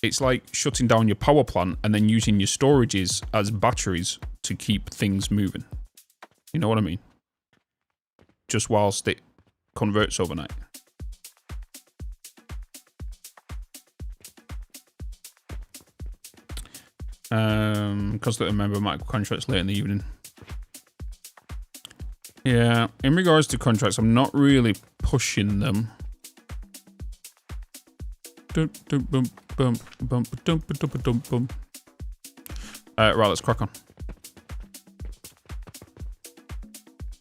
it's like shutting down your power plant and then using your storages as batteries to keep things moving. You know what I mean? Just whilst it converts overnight. Constantly remember micro contracts late in the evening. Yeah, in regards to contracts, I'm not really pushing them. Right, let's crack on.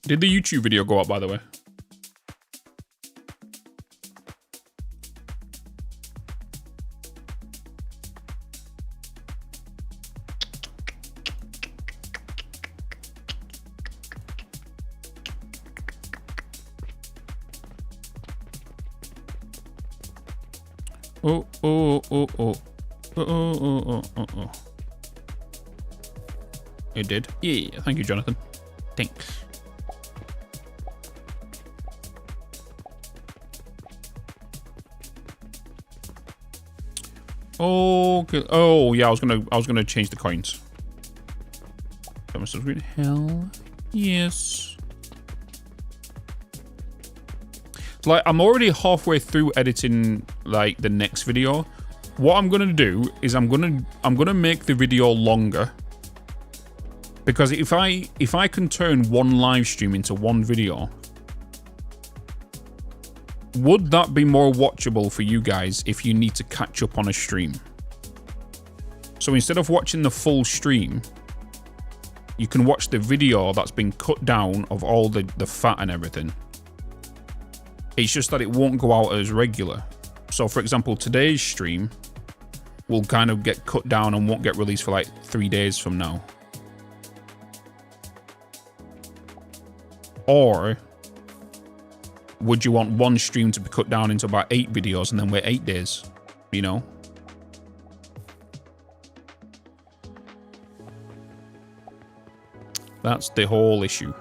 Did the YouTube video go up, by the way? Oh. It did. Yeah, thank you, Jonathan. Thanks. Okay. Oh, yeah, I was gonna change the coins. Got myself green. Hell yes. Like, I'm already halfway through editing like the next video. What I'm gonna do is I'm gonna make the video longer, because if I can turn one live stream into one video, would that be more watchable for you guys if you need to catch up on a stream? So instead of watching the full stream, you can watch the video that's been cut down of all the fat and everything. It's just that it won't go out as regular. So for example, today's stream will kind of get cut down and won't get released for like 3 days from now. Or would you want one stream to be cut down into about 8 videos and then wait 8 days? You know? That's the whole issue.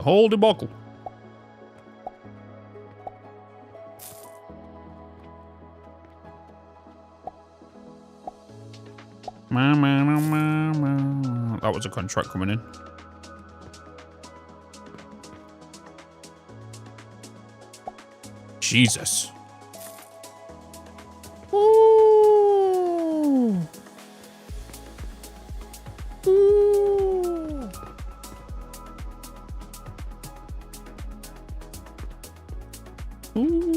Whole debacle. That was a contract coming in. Jesus. Ooh. Ooh. Ooh.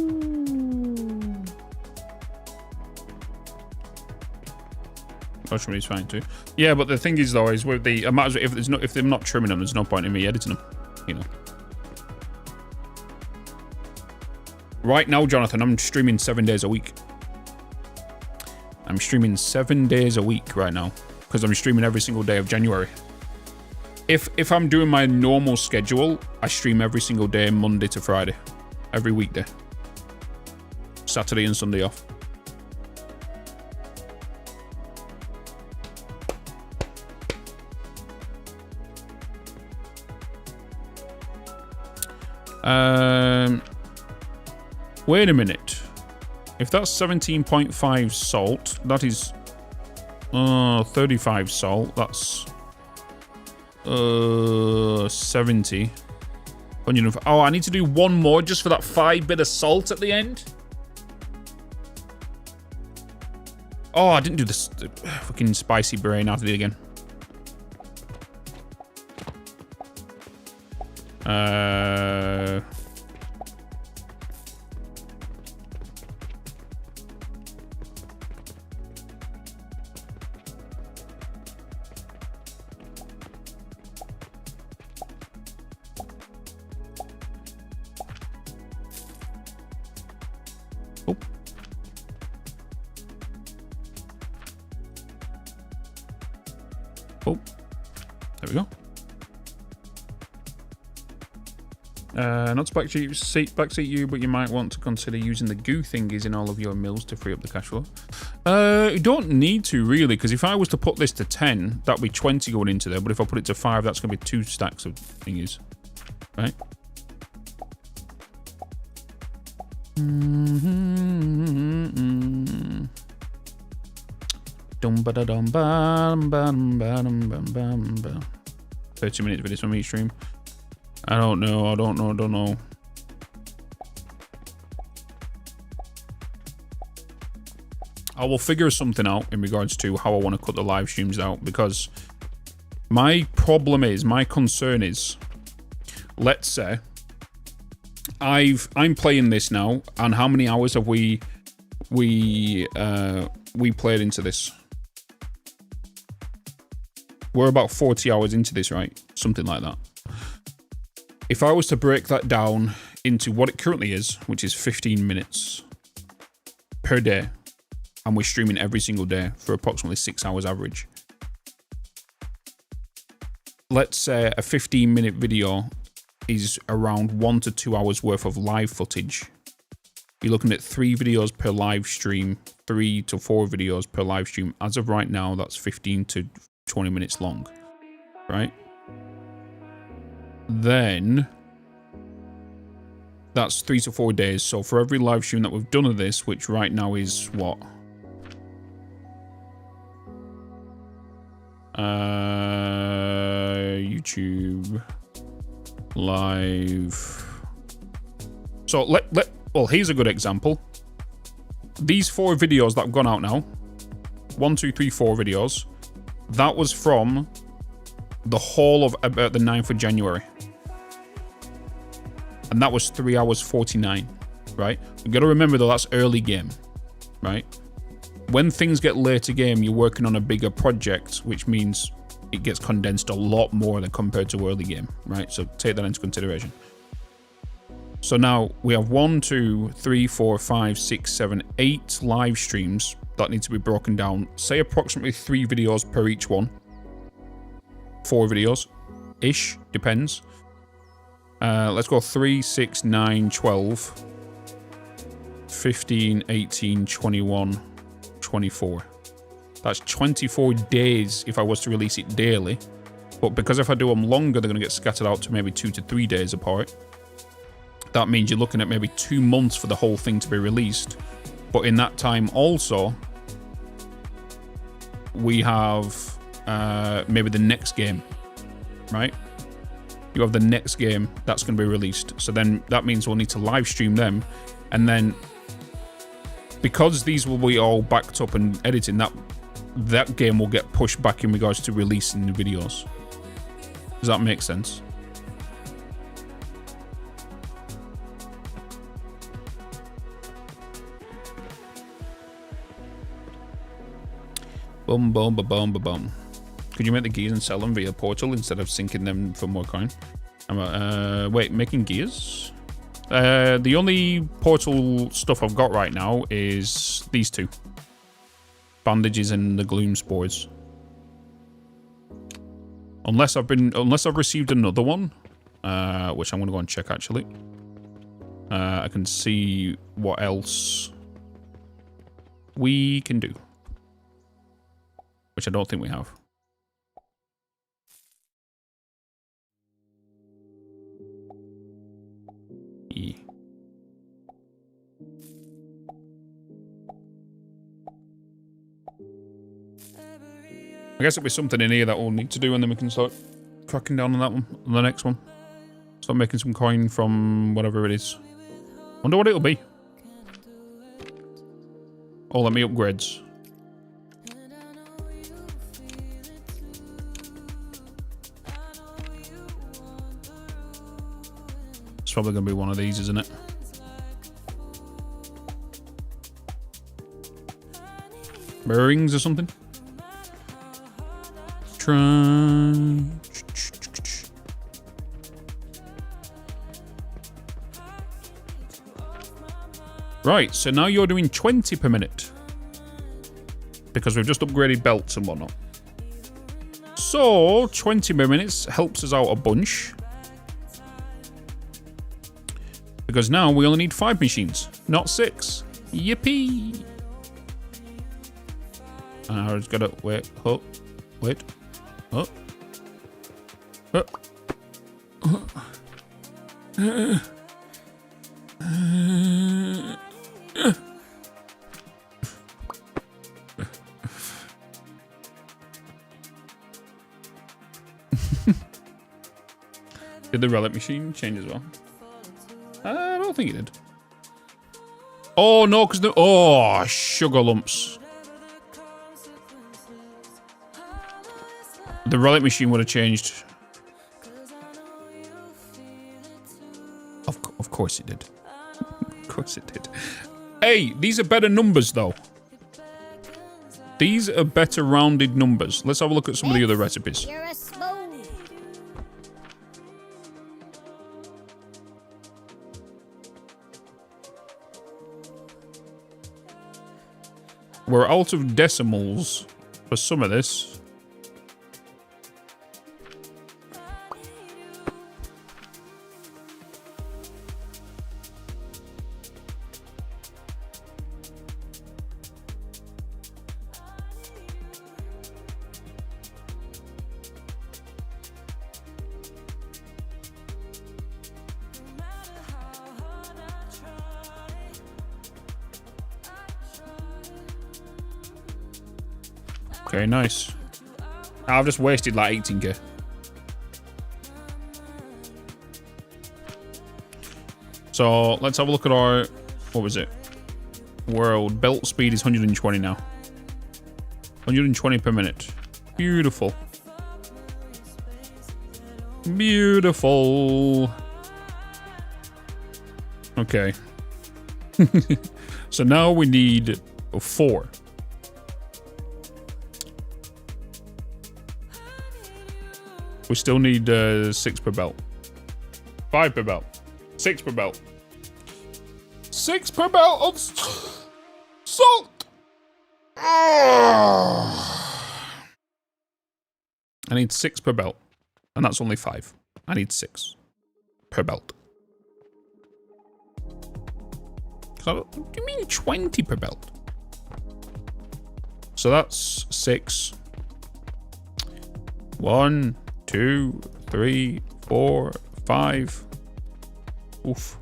Alchemy is fine too. Yeah, but the thing is though, is with the if they're not trimming them, there's no point in me editing them. You know. Right now, Jonathan, I'm streaming 7 days a week. I'm streaming 7 days a week right now because I'm streaming every single day of January. If I'm doing my normal schedule, I stream every single day, Monday to Friday, every weekday. Saturday and Sunday off. Wait a minute. If that's 17.5 salt, that is 35 salt. That's 70. 100. Oh, I need to do one more just for that 5 bit of salt at the end. Oh, I didn't do this fucking spicy brain. I have to do it again. Oh, there we go. Not to backseat you, but you might want to consider using the goo thingies in all of your mills to free up the cash flow. You don't need to really, because if I was to put this to 10, that'd be 20 going into there. But if I put it to 5, that's going to be 2 stacks of thingies, right? Dum ba da dum bam bam bam bam bam bam. 30 minutes videos from each stream. I don't know. I will figure something out in regards to how I want to cut the live streams out, because my concern is, let's say I'm playing this now, and how many hours have we played into this? We're about 40 hours into this, right? Something like that. If I was to break that down into what it currently is, which is 15 minutes per day, and we're streaming every single day for approximately 6 hours average. Let's say a 15-minute video is around 1 to 2 hours worth of live footage. You're looking at 3 videos per live stream, 3 to 4 videos per live stream. As of right now, that's 15 to 20 minutes long, right? Then that's 3 to 4 days. So for every live stream that we've done of this, which right now is what? YouTube live. So well, here's a good example. These 4 videos that have gone out now, 1, 2, 3, 4 videos, that was from the whole of about the 9th of January. And that was 3 hours 49, right? You got to remember though, that's early game, right? When things get later game, you're working on a bigger project, which means it gets condensed a lot more than compared to early game, right? So take that into consideration. So now we have 1, 2, 3, 4, 5, 6, 7, 8 live streams that need to be broken down. Say approximately 3 videos per each one. 4 videos-ish, depends. Let's go 3, 6, 9, 12, 15, 18, 21, 24. That's 24 days if I was to release it daily. But because if I do them longer, they're going to get scattered out to maybe 2 to 3 days apart. That means you're looking at maybe 2 months for the whole thing to be released. But in that time also, we have maybe the next game, right? You have the next game that's going to be released. So then that means we'll need to live stream them. And then because these will be all backed up and editing, that game will get pushed back in regards to releasing the videos. Does that make sense? Boom, boom, ba boom, ba boom. Could you make the gears and sell them via portal instead of sinking them for more coin? Wait, making gears? The only portal stuff I've got right now is these 2. Bandages and the gloom spores. Unless I've received another one, which I'm gonna go and check actually. I can see what else we can do. Which I don't think we have. E. I guess it'll be something in here that we'll need to do, and then we can start cracking down on that one, on the next one. Start making some coin from whatever it is. Wonder what it'll be. Oh, let me upgrades. It's probably going to be one of these, isn't it? Bearings or something? Try. Right, so now you're doing 20 per minute. Because we've just upgraded belts and whatnot. So, 20 per minute helps us out a bunch. Because now we only need 5 machines, not 6. Yippee! And I just gotta wait, oh, wait, oh, Did the relic machine change as well? I don't think it did. Oh no, because the sugar lumps. The relic machine would have changed. Of course it did. Of course it did. Hey, these are better numbers though. These are better rounded numbers. Let's have a look at some of the other recipes. You're a smooth. We're out of decimals for some of this. Okay, nice. I've just wasted like 18k. So let's have a look at our, what was it? World belt speed is 120 now. 120 per minute. Beautiful. Beautiful. Okay. So now we need 4. We still need 6 per belt. 5 per belt. 6 per belt. 6 per belt of salt! I need 6 per belt. And that's only 5. I need 6 per belt. What do you mean 20 per belt? So that's 6. 1, 2, 3, 4, 5. Oof.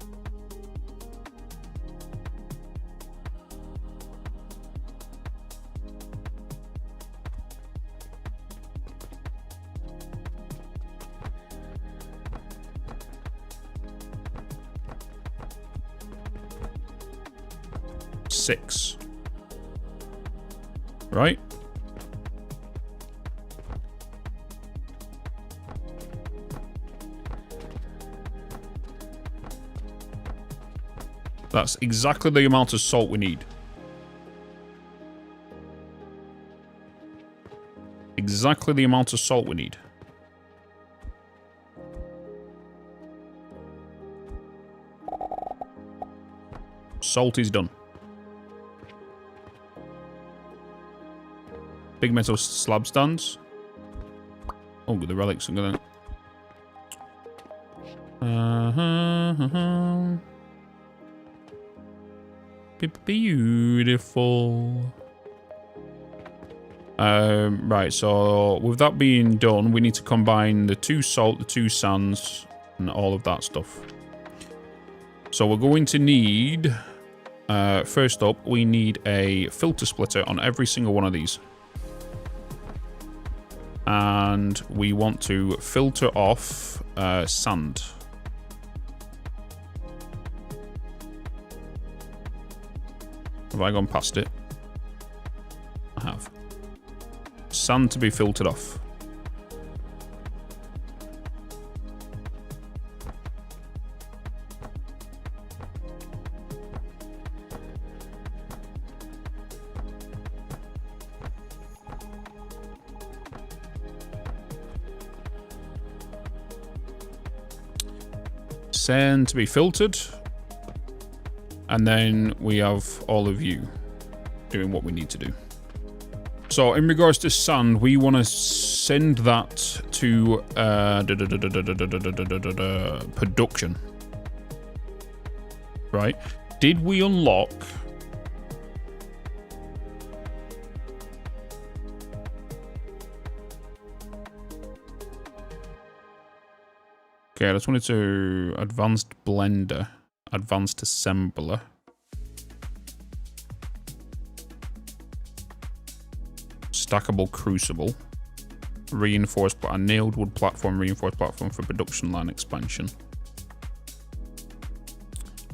Six. Right? That's exactly the amount of salt we need. Exactly the amount of salt we need. Salt is done. Big metal slab stands. Oh, the relics are gonna. Beautiful. Right, so with that being done, we need to combine the 2 salt, the 2 sands, and all of that stuff. So we're going to need, first up, we need a filter splitter on every single one of these. And we want to filter off sand. Have I gone past it? I have. Sand to be filtered off. Sand to be filtered. And then we have all of you doing what we need to do. So in regards to sand, we want to send that to production. Right? Did we unlock... Okay, I just wanted to advanced blender, advanced assembler. Stackable crucible. Reinforced, a nailed wood platform, reinforced platform for production line expansion.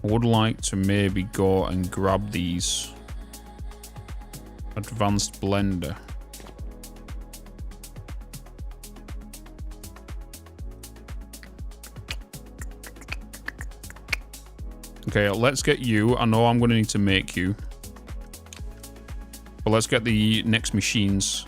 I would like to maybe go and grab these. Advanced blender. Okay, let's get you. I know I'm going to need to make you. But let's get the next machines.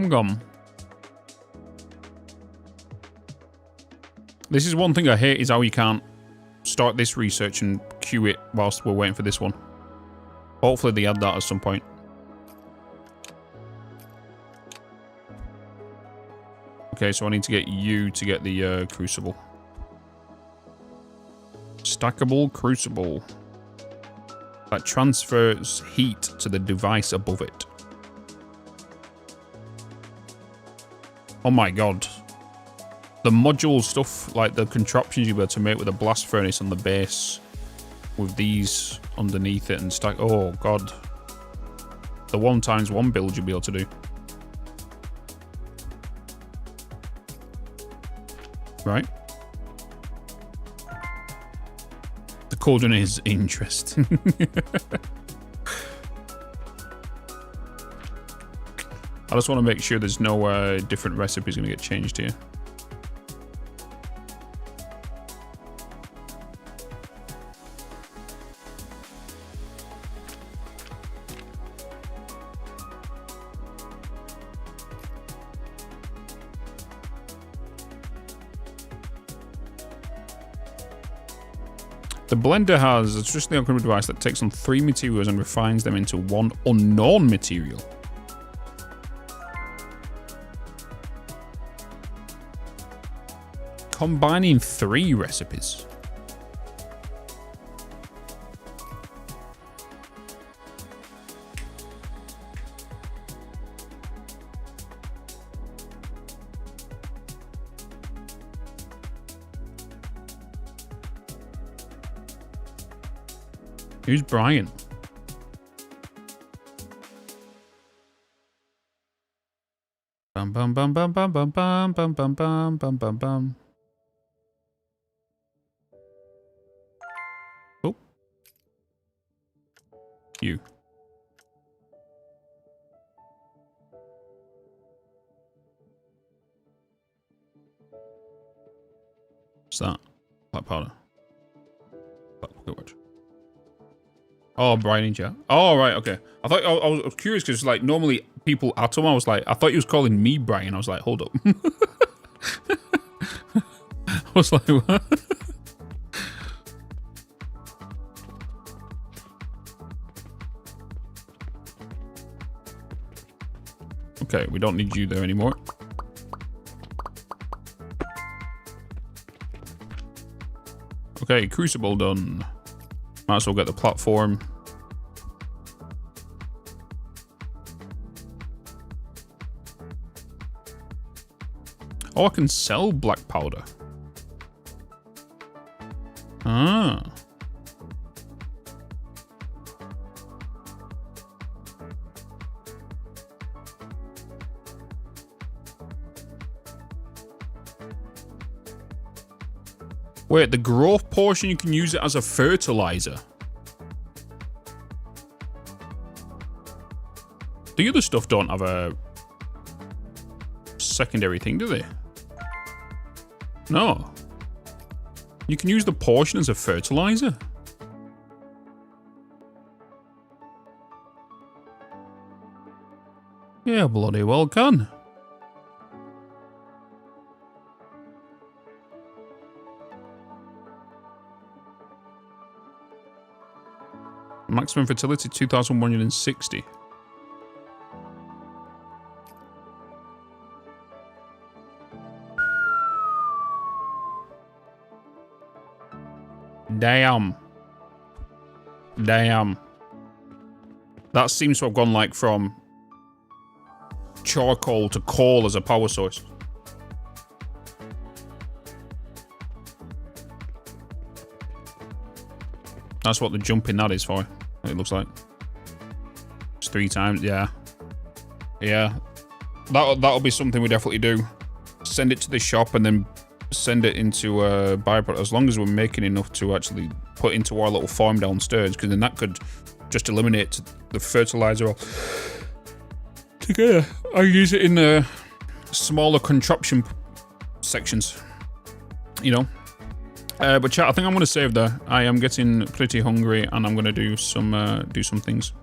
Gum. This is one thing I hate, is how you can't start this research and queue it whilst we're waiting for this one. Hopefully they add that at some point. Okay, so I need to get you to get the crucible. Stackable crucible. That transfers heat to the device above it. Oh my god. The module stuff, like the contraptions you'll be able to make with a blast furnace on the base, with these underneath it and stack. Oh god. The 1x1 build you'll be able to do. Right. The cauldron is interesting. I just want to make sure there's no different recipes going to get changed here. The blender has a traditionally alchemy device that takes on 3 materials and refines them into one unknown material. Combining 3 recipes. Who's Brian? Bum bum bum bum bum bum bum bum bum bum bum bum bum. Oh. You. What's that? Black powder. Black pocket watch. Oh, Brian in chat. Oh, right, okay. I thought I was curious because, like, normally people at him, I was like, I thought he was calling me Brian. I was like, hold up. I was like, what? Okay, we don't need you there anymore. Okay, crucible done. Might as well get the platform. Oh, I can sell black powder. Ah. Wait, the growth portion, you can use it as a fertilizer. The other stuff don't have a secondary thing, do they? No. You can use the portion as a fertilizer. Yeah, bloody well can. Maximum fertility 2,160. Damn. Damn. That seems to have gone like from charcoal to coal as a power source. That's what the jump in that is for, it looks like. It's 3 times, yeah. Yeah. That'll be something we definitely do. Send it to the shop and then send it into a byproduct, as long as we're making enough to actually put into our little farm downstairs, because then that could just eliminate the fertilizer together. I use it in the smaller contraption sections, you know. But chat, I think I'm going to save there. I am getting pretty hungry and I'm going to do some things.